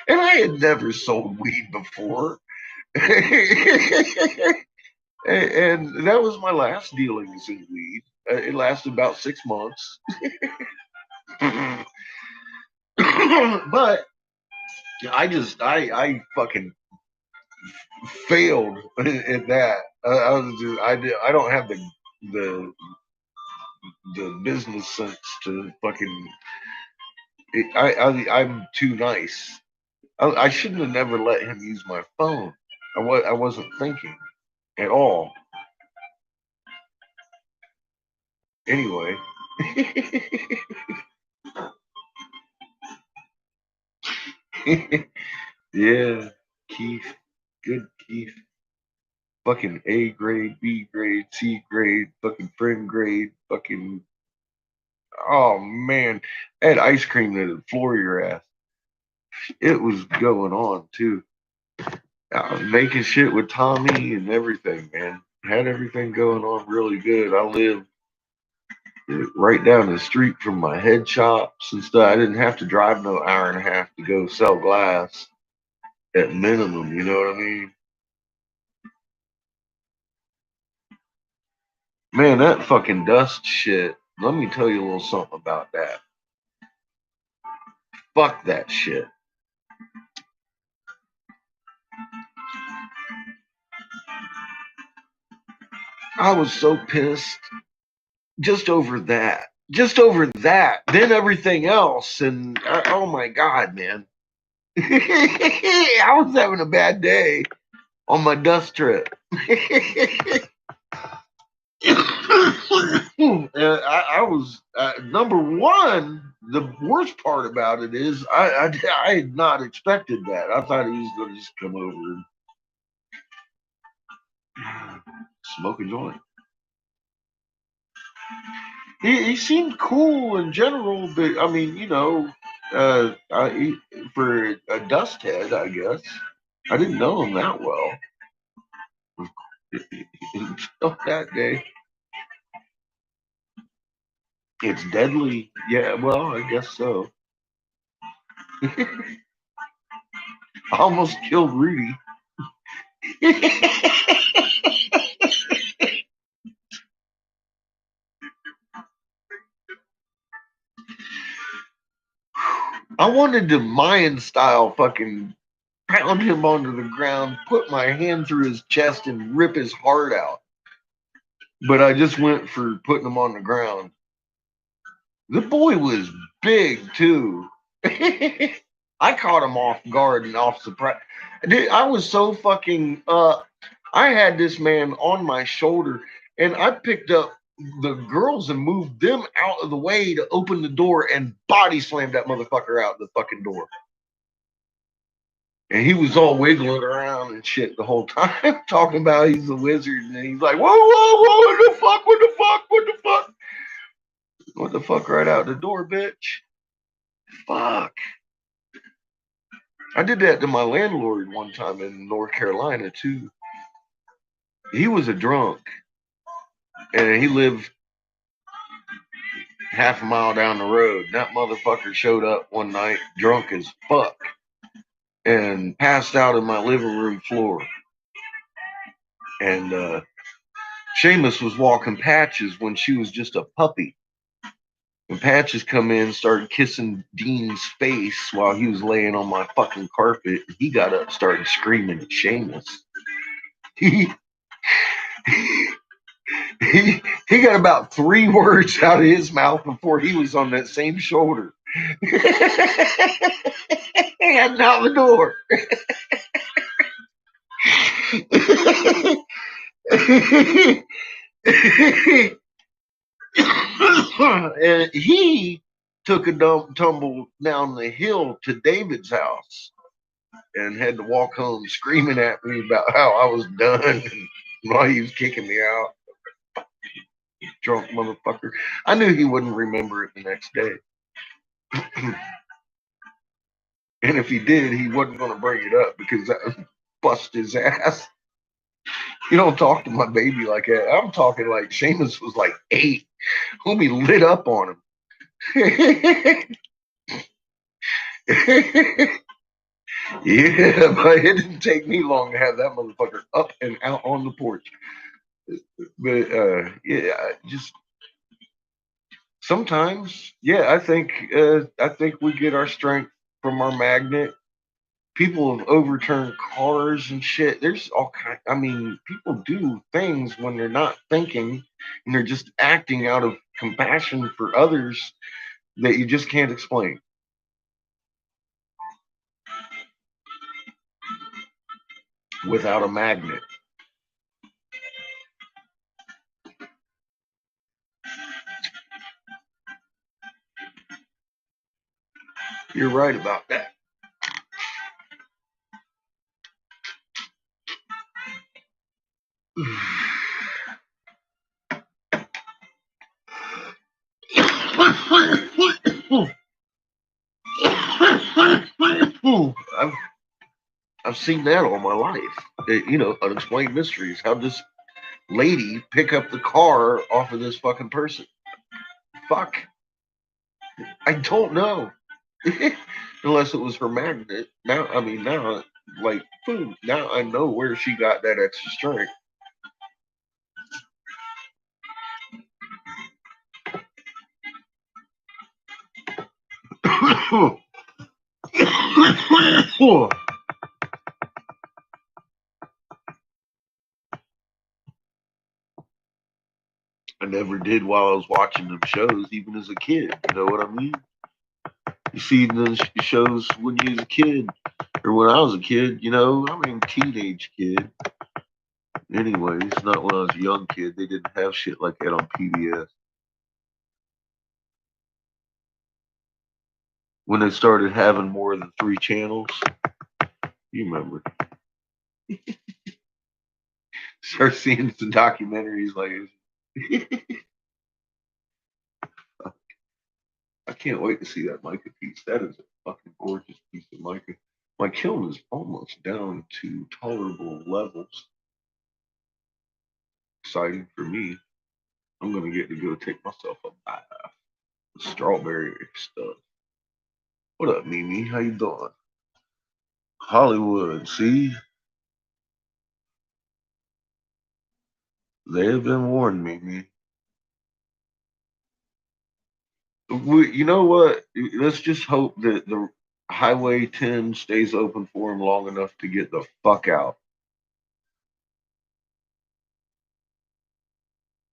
And I had never sold weed before. And that was my last dealings in weed. It lasted about 6 months. But I fucking failed at that. I don't have the business sense to fucking. I'm too nice. I shouldn't have never let him use my phone. I wasn't thinking at all. Anyway. Yeah, Keith. Good Keith. Fucking A grade, B grade, C grade, fucking friend grade, fucking. Oh man, I had ice cream that'd floor your ass. It was going on too. I was making shit with Tommy and everything, man. Had everything going on really good. I lived right down the street from my head shops and stuff. I didn't have to drive no hour and a half to go sell glass at minimum, you know what I mean? Man, that fucking dust shit. Let me tell you a little something about that. Fuck that shit. I was so pissed just over that. Just over that. Then everything else. And oh my God, man. I was having a bad day on my dust trip. I was number one. The worst part about it is I had not expected that. I thought he was going to just come over and smoke a joint. He seemed cool in general, but I mean, you know, for a dust head, I guess. I didn't know him that well until that day. It's deadly. Yeah, well, I guess so. I almost killed Rudy. I wanted to Mayan style fucking pound him onto the ground, put my hand through his chest and rip his heart out. But I just went for putting him on the ground. The boy was big too. I caught him off guard and off surprise. Dude, I was so fucking I had this man on my shoulder and I picked up the girls and moved them out of the way to open the door and body slammed that motherfucker out the fucking door. And he was all wiggling around and shit the whole time, talking about he's a wizard. And he's like, whoa, whoa, whoa, what the fuck, what the fuck, what the fuck? What the fuck right out the door, bitch? Fuck. I did that to my landlord one time in North Carolina, too. He was a drunk. And he lived half a mile down the road. And that motherfucker showed up one night, drunk as fuck, and passed out in my living room floor. And Seamus was walking Patches when she was just a puppy. When Patches come in, started kissing Dean's face while he was laying on my fucking carpet. He got up, started screaming at Seamus. He got about 3 words out of his mouth before he was on that same shoulder. Heading out the door. And he took a tumble down the hill to David's house and had to walk home screaming at me about how I was done and why he was kicking me out. Drunk motherfucker. I knew he wouldn't remember it the next day. And if he did, he wasn't going to bring it up because that would bust his ass. You don't talk to my baby like that. I'm talking like Seamus was like 8. Homie lit up on him. Yeah, but it didn't take me long to have that motherfucker up and out on the porch. But yeah, just sometimes, yeah, I think we get our strength from our magnet. People have overturned cars and shit. There's all kind. I mean, people do things when they're not thinking, and they're just acting out of compassion for others that you just can't explain. Without a magnet. You're right about that. I've seen that all my life. You know, unexplained mysteries. How this lady pick up the car off of this fucking person? Fuck. I don't know. Unless it was her magnet. Now, I mean, now, like, boom, now I know where she got that extra strength. I never did while I was watching them shows, even as a kid. You know what I mean? You see those shows when you was a kid, or when I was a kid, you know, I mean, teenage kid. Anyways, not when I was a young kid. They didn't have shit like that on PBS. When they started having more than 3 channels, you remember. Start seeing some documentaries like I can't wait to see that mica piece. That is a fucking gorgeous piece of mica. My kiln is almost down to tolerable levels. Exciting for me. I'm gonna get to go take myself a bath. Strawberry stuff. What up, Mimi? How you doing? Hollywood, see? They have been warned, Mimi. You know what? Let's just hope that the Highway 10 stays open for him long enough to get the fuck out.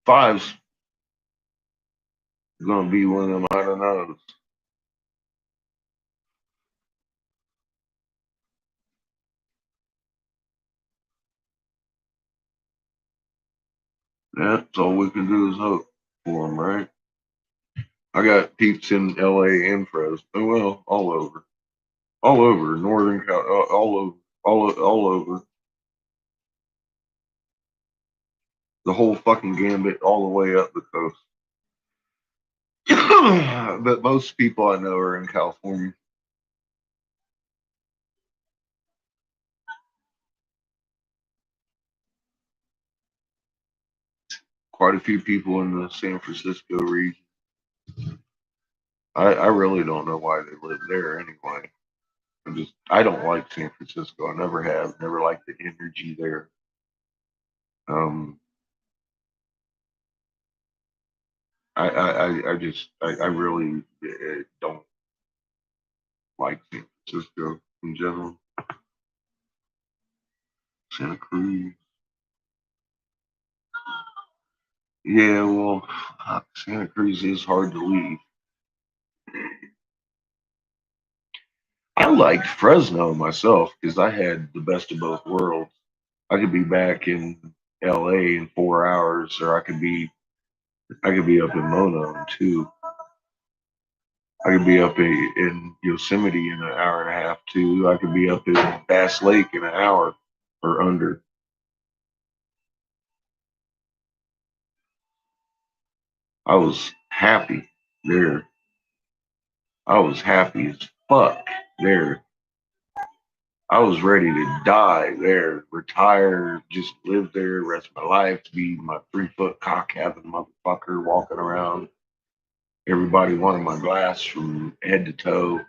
5's gonna be one of them, I don't know. Yeah, that's all we can do is hope for them, right? I got peeps in LA and Fresno. Well, all over Northern Cal, all over the whole fucking gambit, all the way up the coast. But most people I know are in California. Quite a few people in the San Francisco region. I really don't know why they live there anyway. I don't like San Francisco. I never have. Never liked the energy there. I really don't like San Francisco in general. Santa Cruz. Yeah, well, Santa Cruz is hard to leave. I liked Fresno myself because I had the best of both worlds. I could be back in LA in 4 hours, or I could be up in Mono in 2. I could be up in Yosemite in an hour and a half too. I could be up in Bass Lake in an hour or under. I was happy there. I was happy as fuck there. I was ready to die there, retire, just live there the rest of my life, to be my 3-foot cock having motherfucker walking around. Everybody wanted my glass from head to toe.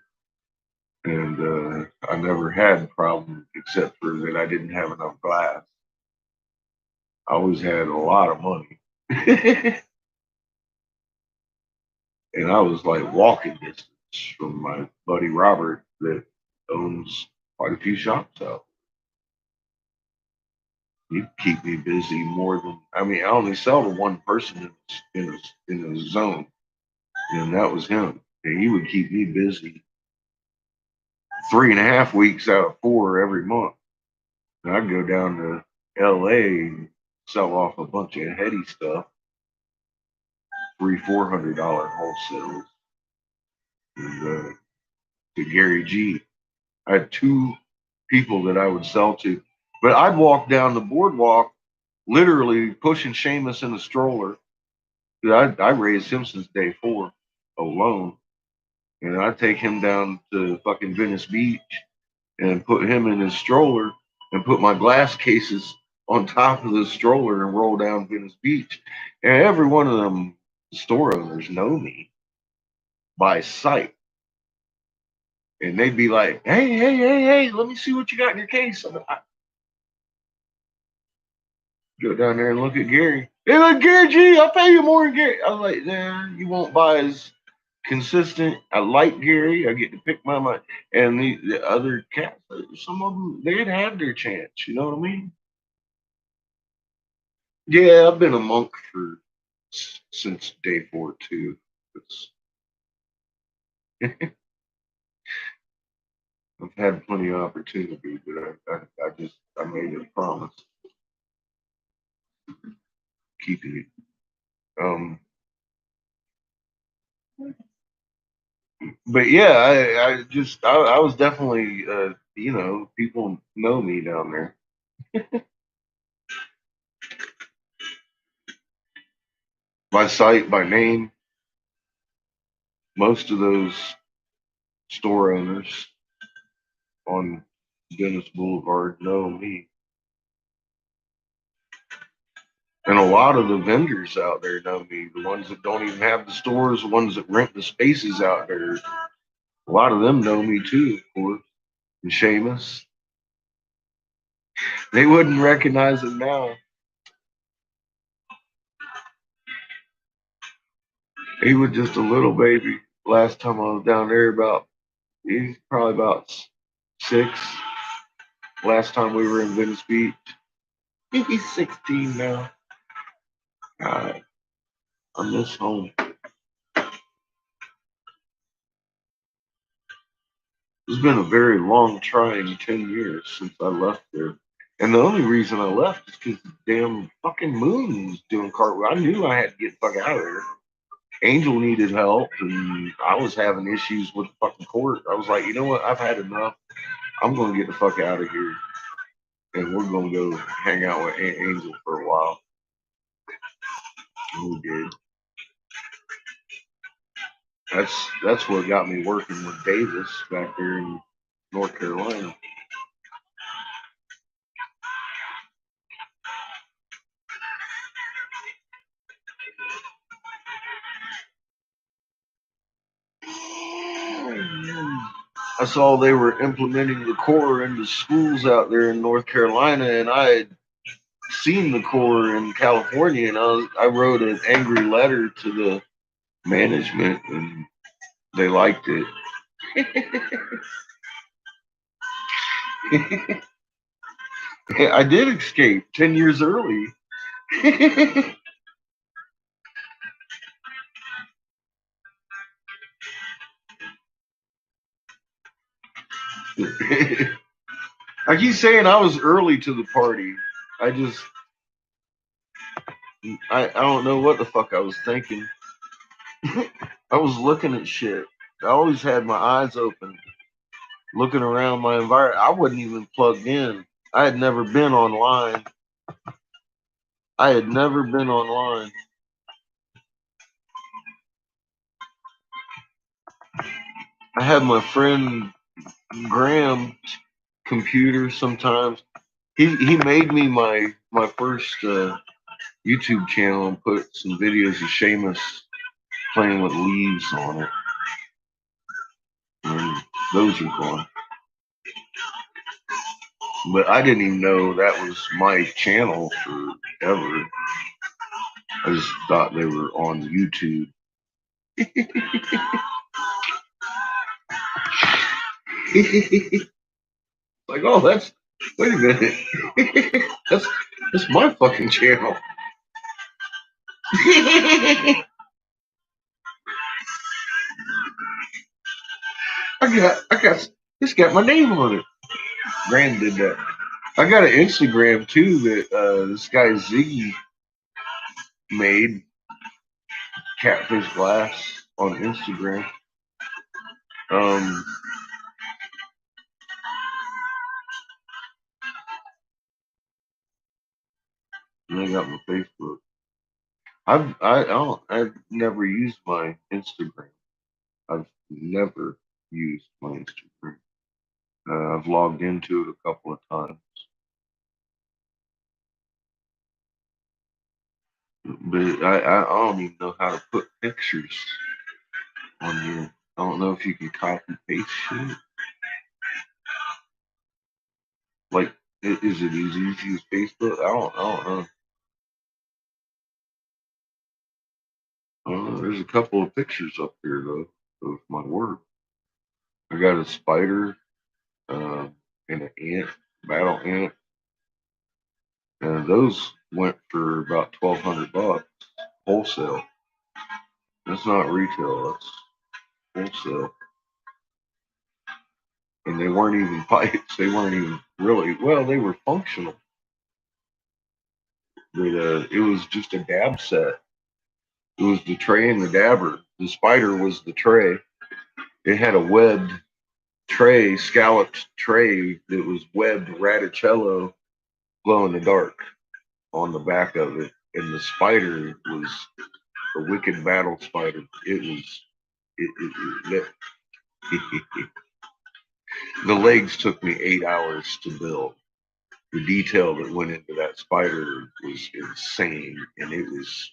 And I never had a problem except for that I didn't have enough glass. I always had a lot of money. And I was like walking distance from my buddy Robert that owns quite a few shops out. He'd keep me busy more than I only sell to one person in a zone, and that was him. And he would keep me busy 3.5 weeks out of 4 every month. And I'd go down to LA and sell off a bunch of heady stuff, $300-400 wholesales. And to Gary G. I had 2 people that I would sell to, but I'd walk down the boardwalk, literally pushing Seamus in a stroller. I raised him since day 4 alone, and I'd take him down to fucking Venice Beach and put him in his stroller and put my glass cases on top of the stroller and roll down Venice Beach. And every one of them store owners know me by sight. And they'd be like, hey, let me see what you got in your case. I go down there and look at Gary. Hey, look, Gary G, I'll pay you more than Gary. I was like, nah, you won't buy as consistent. I like Gary. I get to pick my mind. And the other cats, some of them, they'd had their chance. You know what I mean? Yeah, I've been a monk since day 4 too. I've had plenty of opportunity, but I made a promise keeping it. But yeah, I was definitely people know me down there. By sight, by name. Most of those store owners on Dennis Boulevard know me. And a lot of the vendors out there know me. The ones that don't even have the stores, the ones that rent the spaces out there. A lot of them know me too, of course. And Seamus. They wouldn't recognize him now. He was just a little baby. Last time I was down there, he's probably about 6. Last time we were in Venice Beach. He's 16 now. God, I miss home. It's been a very long, trying 10 years since I left there. And the only reason I left is because the damn fucking moon was doing cartwheel. I knew I had to get the fuck out of there. Angel needed help, and I was having issues with the fucking court. I was like, you know what? I've had enough. I'm going to get the fuck out of here, and we're going to go hang out with Angel for a while. And we did. That's what got me working with Davis back there in North Carolina. I saw they were implementing the core into schools out there in North Carolina, and I had seen the core in California, and I wrote an angry letter to the management, and they liked it. I did escape 10 years early. I keep saying I was early to the party. I don't know what the fuck I was thinking. I was looking at shit. I always had my eyes open, looking around my environment. I wasn't even plugged in. I had never been online. I had never been online. I had my friend Graham's computer sometimes. He made me my first YouTube channel and put some videos of Seamus playing with leaves on it. And those are gone. But I didn't even know that was my channel forever. I just thought they were on YouTube. Like, oh, wait a minute. that's my fucking channel. I it's got my name on it. Graham did that. I got an Instagram too that this guy Ziggy made, Catfish Glass on Instagram. And I got my Facebook. I've never used my Instagram. I've never used my Instagram. I've logged into it a couple of times, but I don't even know how to put pictures on here. I don't know if you can copy paste shit. Like, is it easy to use Facebook? I don't know. There's a couple of pictures up there though of my work. I got a spider and an ant, battle ant, and those went for about $1,200 wholesale. That's not retail. That's wholesale. And they weren't even pipes. They weren't even really, well, they were functional. But it was just a dab set. It was the tray and the dabber. The spider was the tray. It had a webbed tray, scalloped tray that was webbed radicello glow in the dark on the back of it. And the spider was a wicked battle spider. It was, the legs took me 8 hours to build. The detail that went into that spider was insane, and it was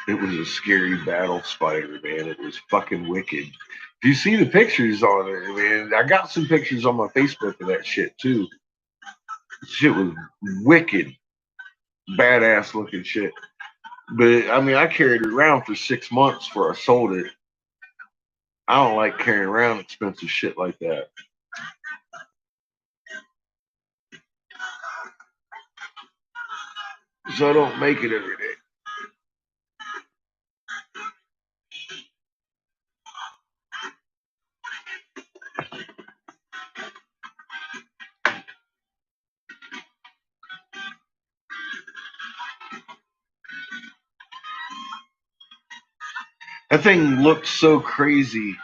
a scary battle spider, man. It was fucking wicked. If you see the pictures on it, man, I got some pictures on my Facebook of that shit too. Shit was wicked, badass looking shit. But I mean, I carried it around for 6 months before I sold it. I don't like carrying around expensive shit like that. So I don't make it every day. That thing looked so crazy.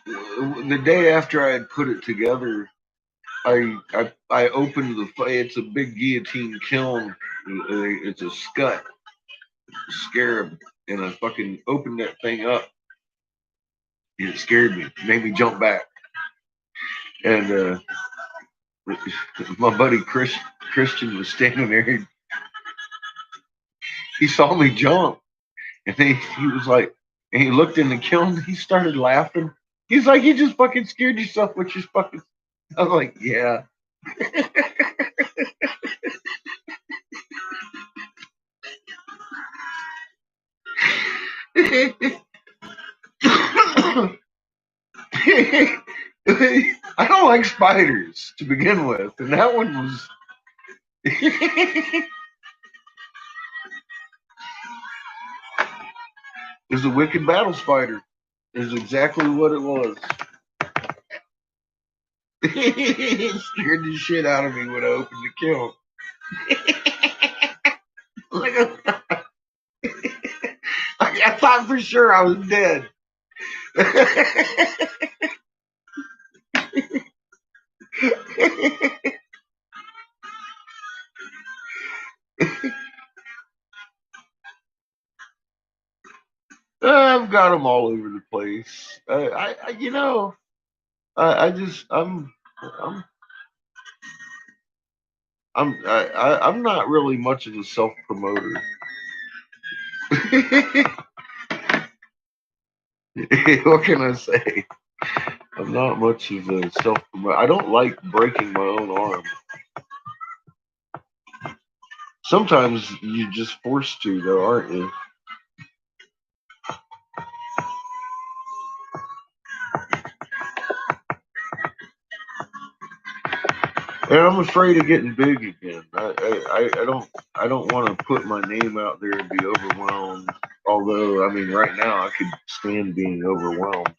The day after I had put it together, I opened it's a big guillotine kiln. It's a scut, scarab, and I fucking opened that thing up. And it scared me, made me jump back. And my buddy Christian was standing there. He saw me jump, and he was like, and he looked in the kiln. He started laughing. He's like, "You just fucking scared yourself with your fucking." I was like, "Yeah." I don't like spiders to begin with, and that one was. It was a wicked battle spider. Is exactly what it was. It scared the shit out of me when I opened the kiln. I thought for sure I was dead. I've got them all over the place. I'm not really much of a self promoter. What can I say? I'm not much of a self promoter. I don't like breaking my own arm. Sometimes you're just forced to, though, aren't you? And I'm afraid of getting big again. I don't want to put my name out there and be overwhelmed. Although, I mean, right now I could stand being overwhelmed.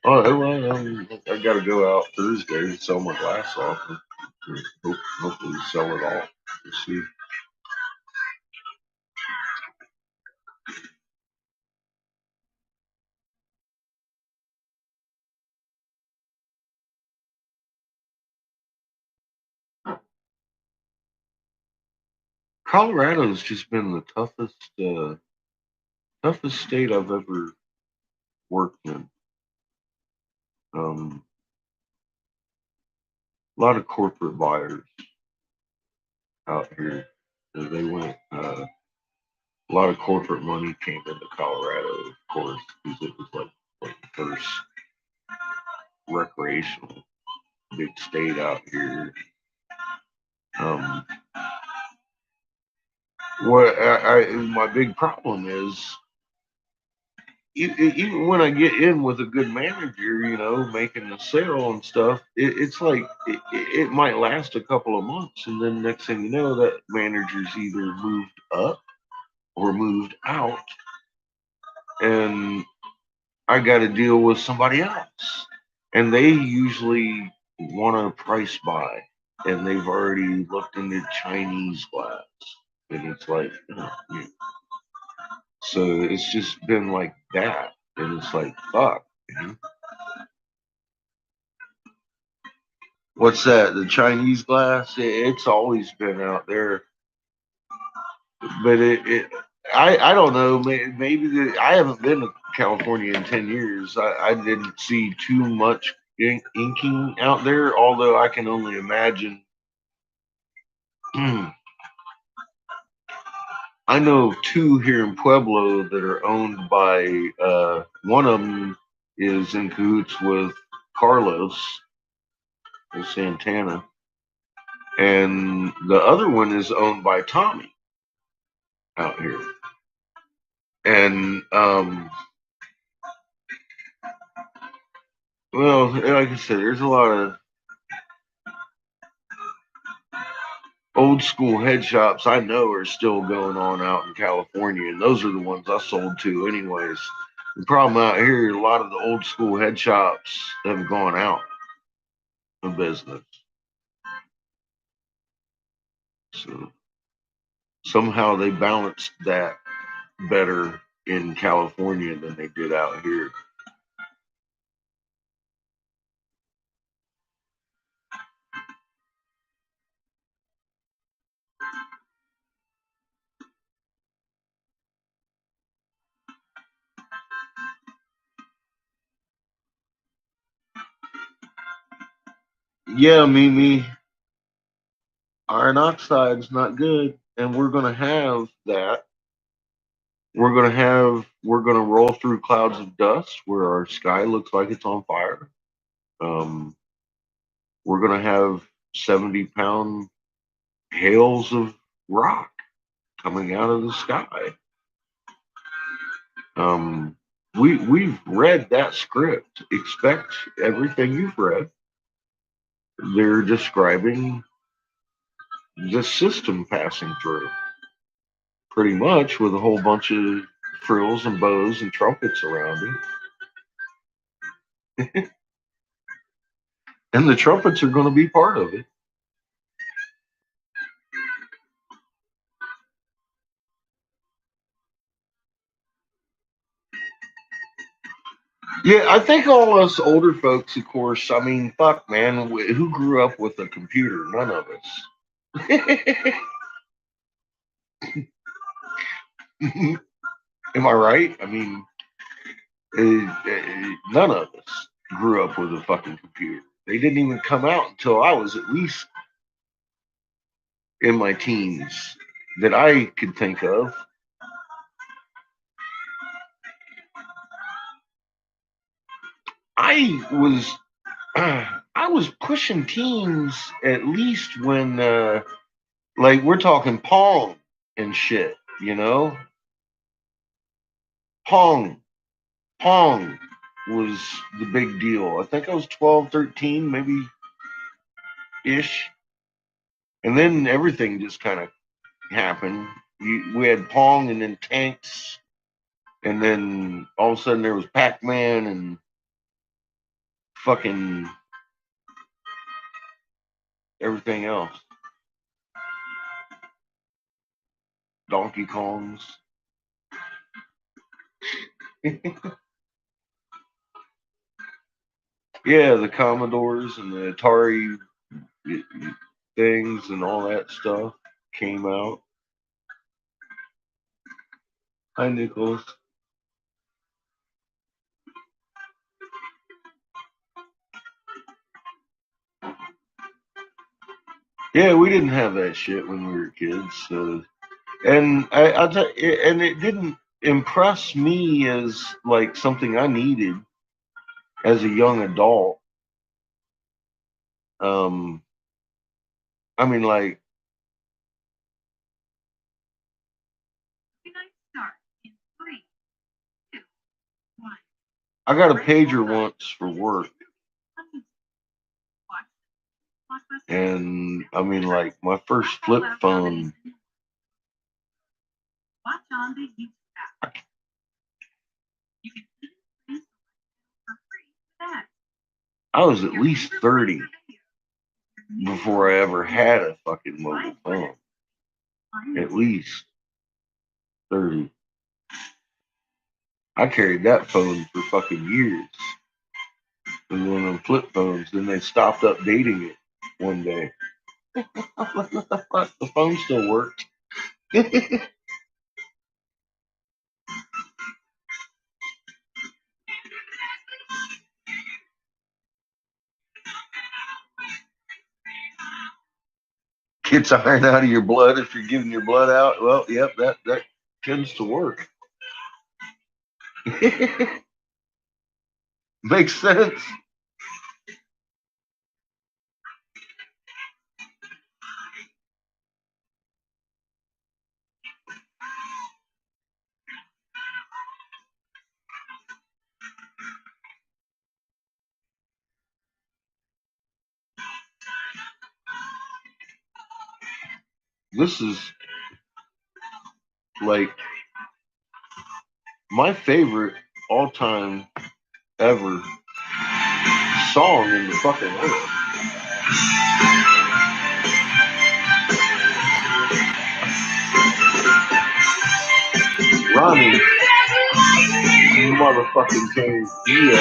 Oh, well, I got to go out Thursday and sell my glass off. And hopefully sell it all. Let's see. Colorado's just been the toughest state I've ever worked in. A lot of corporate buyers out here. They went. A lot of corporate money came into Colorado, of course, because it was like the first recreational big state out here. What my big problem is, even when I get in with a good manager, making the sale and stuff, it's like it might last a couple of months, and then next thing you know, that manager's either moved up or moved out, and I got to deal with somebody else, and they usually want a price buy, and they've already looked into Chinese glass, and it's like, so it's just been like that, and it's like, fuck. What's that? The Chinese glass? It's always been out there, but I don't know. Maybe I haven't been to California in 10 years. I didn't see too much inking out there, although I can only imagine. I know two here in Pueblo that are owned by, one of them is in cahoots with Carlos Santana, and the other one is owned by Tommy out here. And well, like I said, there's a lot of old school head shops I know are still going on out in California, and those are the ones I sold to anyways. The problem out here, a lot of the old school head shops have gone out of business. So somehow they balanced that better in California than they did out here. Yeah, Mimi, iron oxide's not good, and we're gonna have that. We're gonna roll through clouds of dust where our sky looks like it's on fire. Um, we're gonna have 70-pound hails of rock coming out of the sky. We've read that script. Expect everything you've read. They're describing the system passing through, pretty much, with a whole bunch of frills and bows and trumpets around it. And the trumpets are going to be part of it. Yeah, I think all us older folks, of course, I mean, fuck, man, who grew up with a computer? None of us. Am I right? I mean, none of us grew up with a fucking computer. They didn't even come out until I was at least in my teens that I could think of. I was pushing teens at least when like we're talking Pong and shit, you know? Pong was the big deal. I think I was 12, 13, maybe ish. And then everything just kind of happened. We had Pong and then tanks. And then all of a sudden there was Pac-Man and fucking everything else. Donkey Kongs. Yeah, the Commodores and the Atari things and all that stuff came out. Hi, Nicholas. Yeah, we didn't have that shit when we were kids. And and it didn't impress me as like something I needed as a young adult. I mean, like, I got a pager once for work. And I mean, like, my first flip phone. I was at least 30 before I ever had a fucking mobile phone. At least 30. I carried that phone for fucking years. It was one of them flip phones. Then they stopped updating it one day. I'm like, what the fuck? The phone still worked. Gets iron out of your blood if you're giving your blood out. Well, yep, that tends to work. Makes sense. This is like my favorite all-time ever song in the fucking world. Johnny, motherfucking Tony Dio.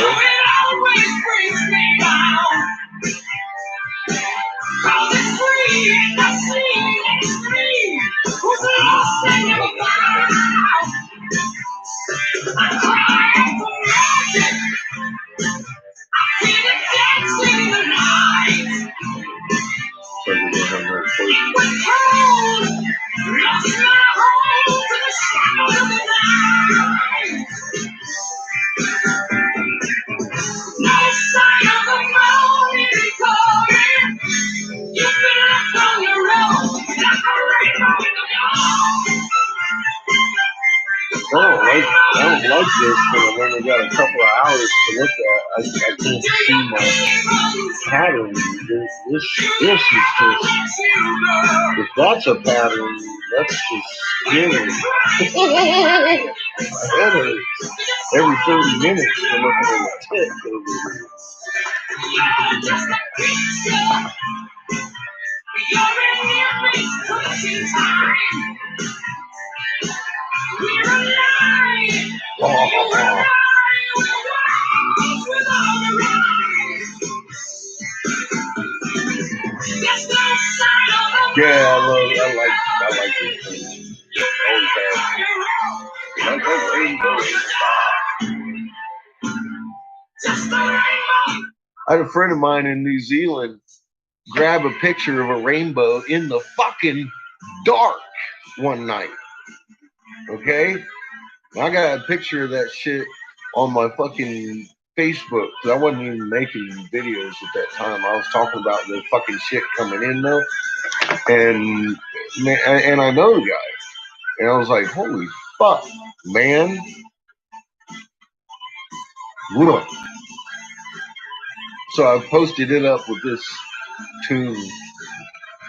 I don't like this, but I've only got a couple of hours to look at. I can't see my pattern. This is just, if that's a pattern, that's just scary. My head hurts. Every 30 minutes, you're looking at a tick over here. Yeah, I like this thing. Always have. Like a rainbow in the sky. I had a friend of mine in New Zealand grab a picture of a rainbow in the fucking dark one night. Okay? I got a picture of that shit on my fucking Facebook, because I wasn't even making videos at that time. I was talking about the fucking shit coming in though. And I know the guy. And I was like, holy fuck, man. Ugh. So I posted it up with this tune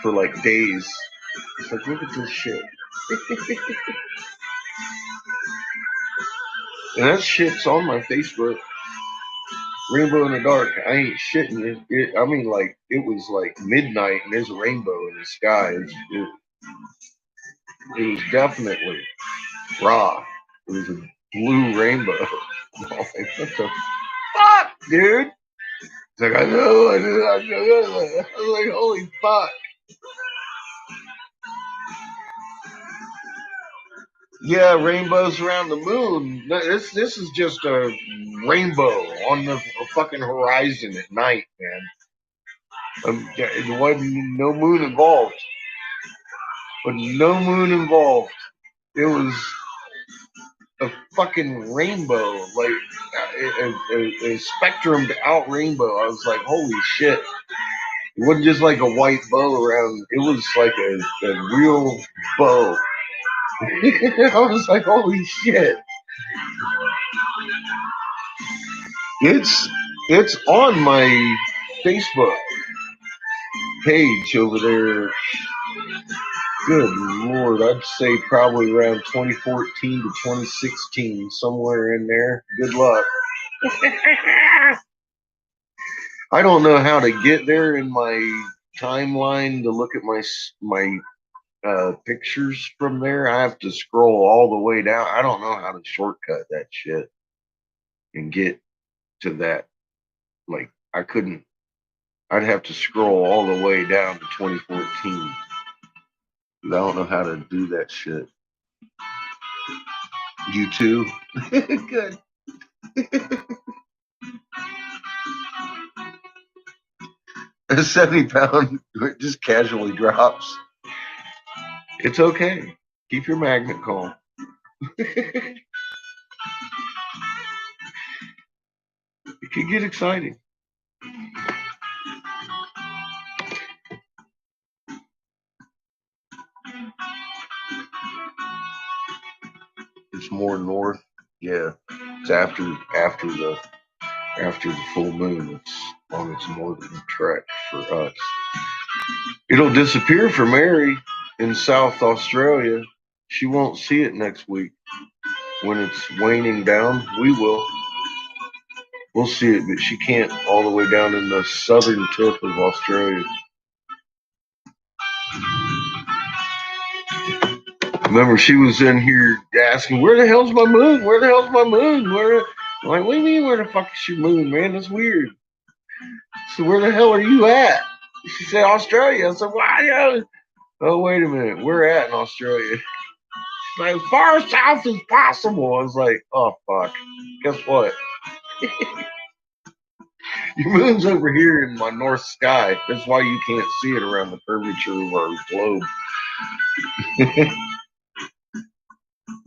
for like days. It's like, look at this shit. And that shit's on my Facebook. Rainbow in the dark. I ain't shitting it. I mean, like, it was like midnight and there's a rainbow in the sky. It was definitely raw. It was a blue rainbow. I was like, what the fuck, dude? It's like, I know. I was like, holy fuck. Yeah, rainbows around the moon. This is just a rainbow on the fucking horizon at night, man. There wasn't no moon involved. But no moon involved. It was a fucking rainbow, like a spectrumed out rainbow. I was like, holy shit. It wasn't just like a white bow around. It was like a real bow. I was like, holy shit. It's on my Facebook page over there. Good Lord, I'd say probably around 2014 to 2016, somewhere in there. Good luck. I don't know how to get there in my timeline to look at my pictures from there. I have to scroll all the way down. I don't know how to shortcut that shit and get to that. Like, I couldn't. I'd have to scroll all the way down to 2014. I don't know how to do that shit. You too? Good. A 70-pound just casually drops. It's okay. Keep your magnet calm. It could get exciting. It's more north. Yeah. It's after the full moon. It's on its northern trek for us. It'll disappear for Mary in South Australia. She won't see it next week. When it's waning down, we will. We'll see it, but she can't all the way down in the southern tip of Australia. Remember, she was in here asking, "Where the hell's my moon? Where the hell's my moon? Where?" I'm like, what do you mean, where the fuck is your moon, man? That's weird. So where the hell are you at? She said, Australia. I said, why? Oh, wait a minute. We're at in Australia. She's like, as far south as possible. I was like, oh, fuck. Guess what? Your moon's over here in my north sky. That's why you can't see it around the curvature of our globe.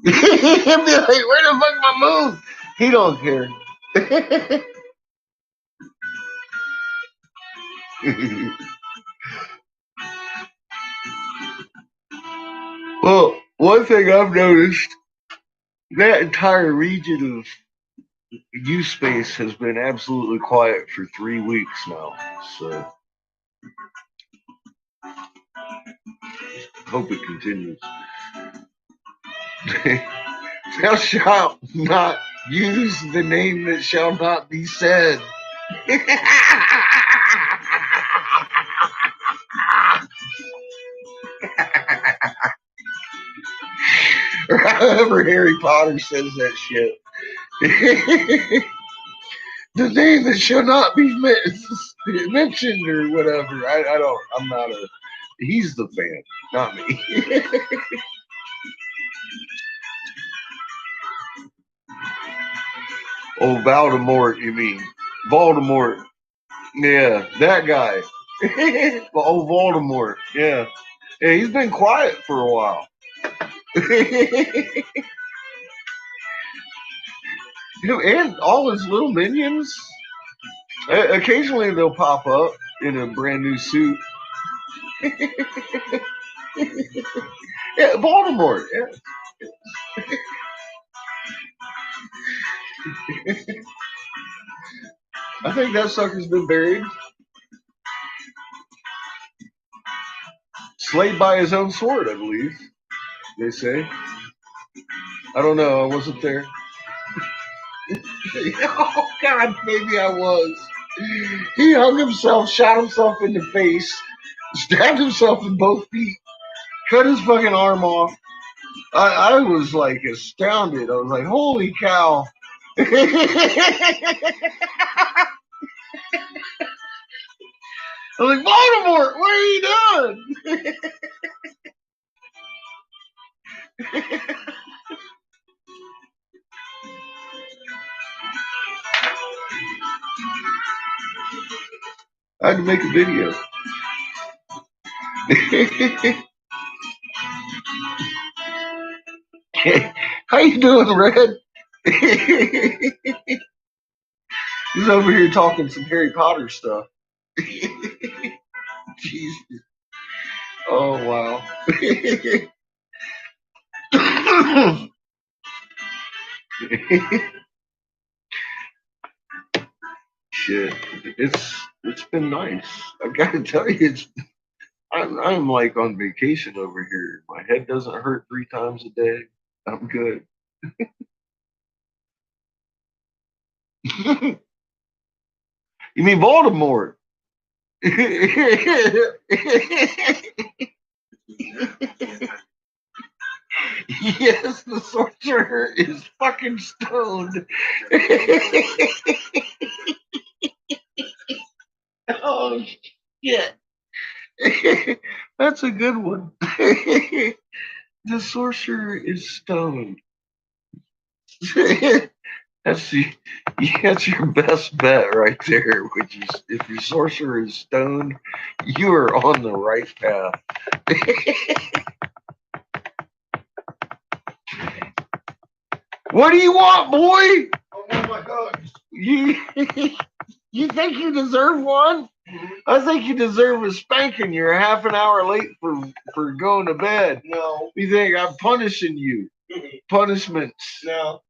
He'd be like, where the fuck my moon? He don't care. Well, one thing I've noticed, that entire region of U space has been absolutely quiet for 3 weeks now. So hope it continues. Thou shalt not use the name that shall not be said. Or however Harry Potter says that shit. The name that shall not be mentioned or whatever. I'm not a. He's the fan, not me. Oh, Voldemort, you mean? Voldemort. Yeah, that guy. Oh, Voldemort. Yeah. Yeah, he's been quiet for a while. And all his little minions. Occasionally they'll pop up in a brand new suit. Yeah, Voldemort. Yeah. I think that sucker's been buried. Slayed by his own sword, I believe. They say. I don't know. I wasn't there. Oh, God, maybe I was. He hung himself, shot himself in the face, stabbed himself in both feet, cut his fucking arm off. I was like astounded. I was like, holy cow. I was like, Baltimore, what are you doing? I had to make a video. How you doing, Red? He's over here talking some Harry Potter stuff. Jesus. Oh, wow. Shit. It's been nice. I gotta tell you, I'm like on vacation over here. My head doesn't hurt 3 times a day. I'm good. You mean Baltimore? Yes, the sorcerer is fucking stoned. Oh, shit. That's a good one. The sorcerer is stoned. That's your best bet right there. Which is, if your sorcerer is stoned, you are on the right path. What do you want, boy? Oh my God. You think you deserve one? I think you deserve a spanking. You're half an hour late for going to bed. No. You think I'm punishing you? Punishments. No.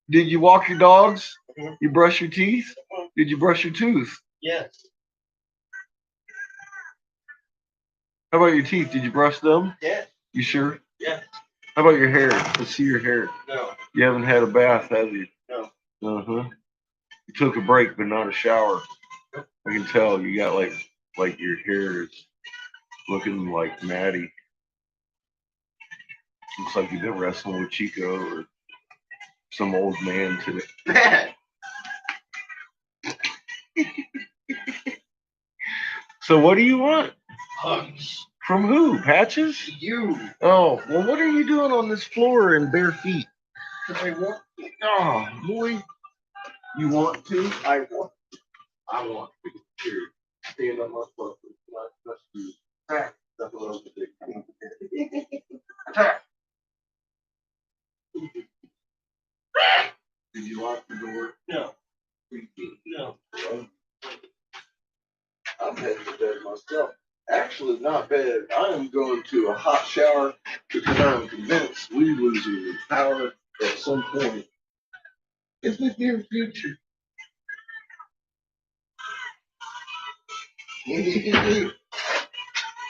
Did you walk your dogs? Mhm. You brush your teeth? Did you brush your tooth? Yes. How about your teeth? Did you brush them? Yes. You sure? Yes. How about your hair? Let's see your hair. No. You haven't had a bath, have you? No. Uh-huh. You took a break, but not a shower. Nope. I can tell you got like your hair is looking like matty. Looks like you've been wrestling with Chico or some old man today. So what do you want? Hugs. From who? Patches? You. Oh, well, what are you doing on this floor in bare feet? I want. Oh, boy. You want to? I want. I want to. Here, stand on my foot. Let's do attack. That's what I was doing. Attack. Did you lock the door? No. No. I'm heading to bed myself. Actually, not bad. I am going to a hot shower because I'm convinced we losing the power at some point in the near future.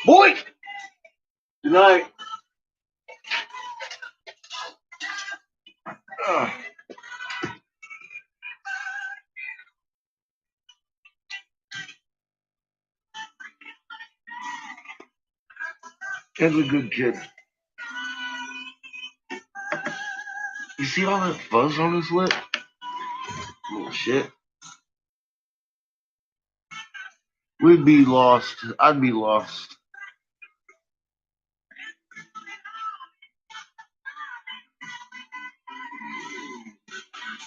Boy! Good night. He's a good kid. You see all that fuzz on his lip? Oh, shit. We'd be lost. I'd be lost.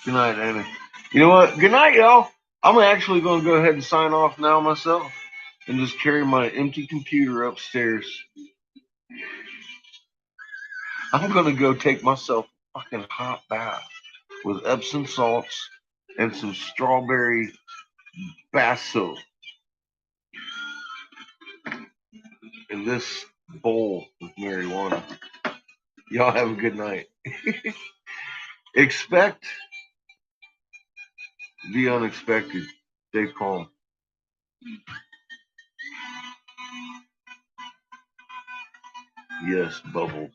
Good night, Annie. You know what? Good night, y'all. I'm actually going to go ahead and sign off now myself and just carry my empty computer upstairs. I'm going to go take myself a fucking hot bath with Epsom salts and some strawberry bath soap in this bowl of marijuana. Y'all have a good night. Expect the unexpected. Stay calm. Yes, Bubbles.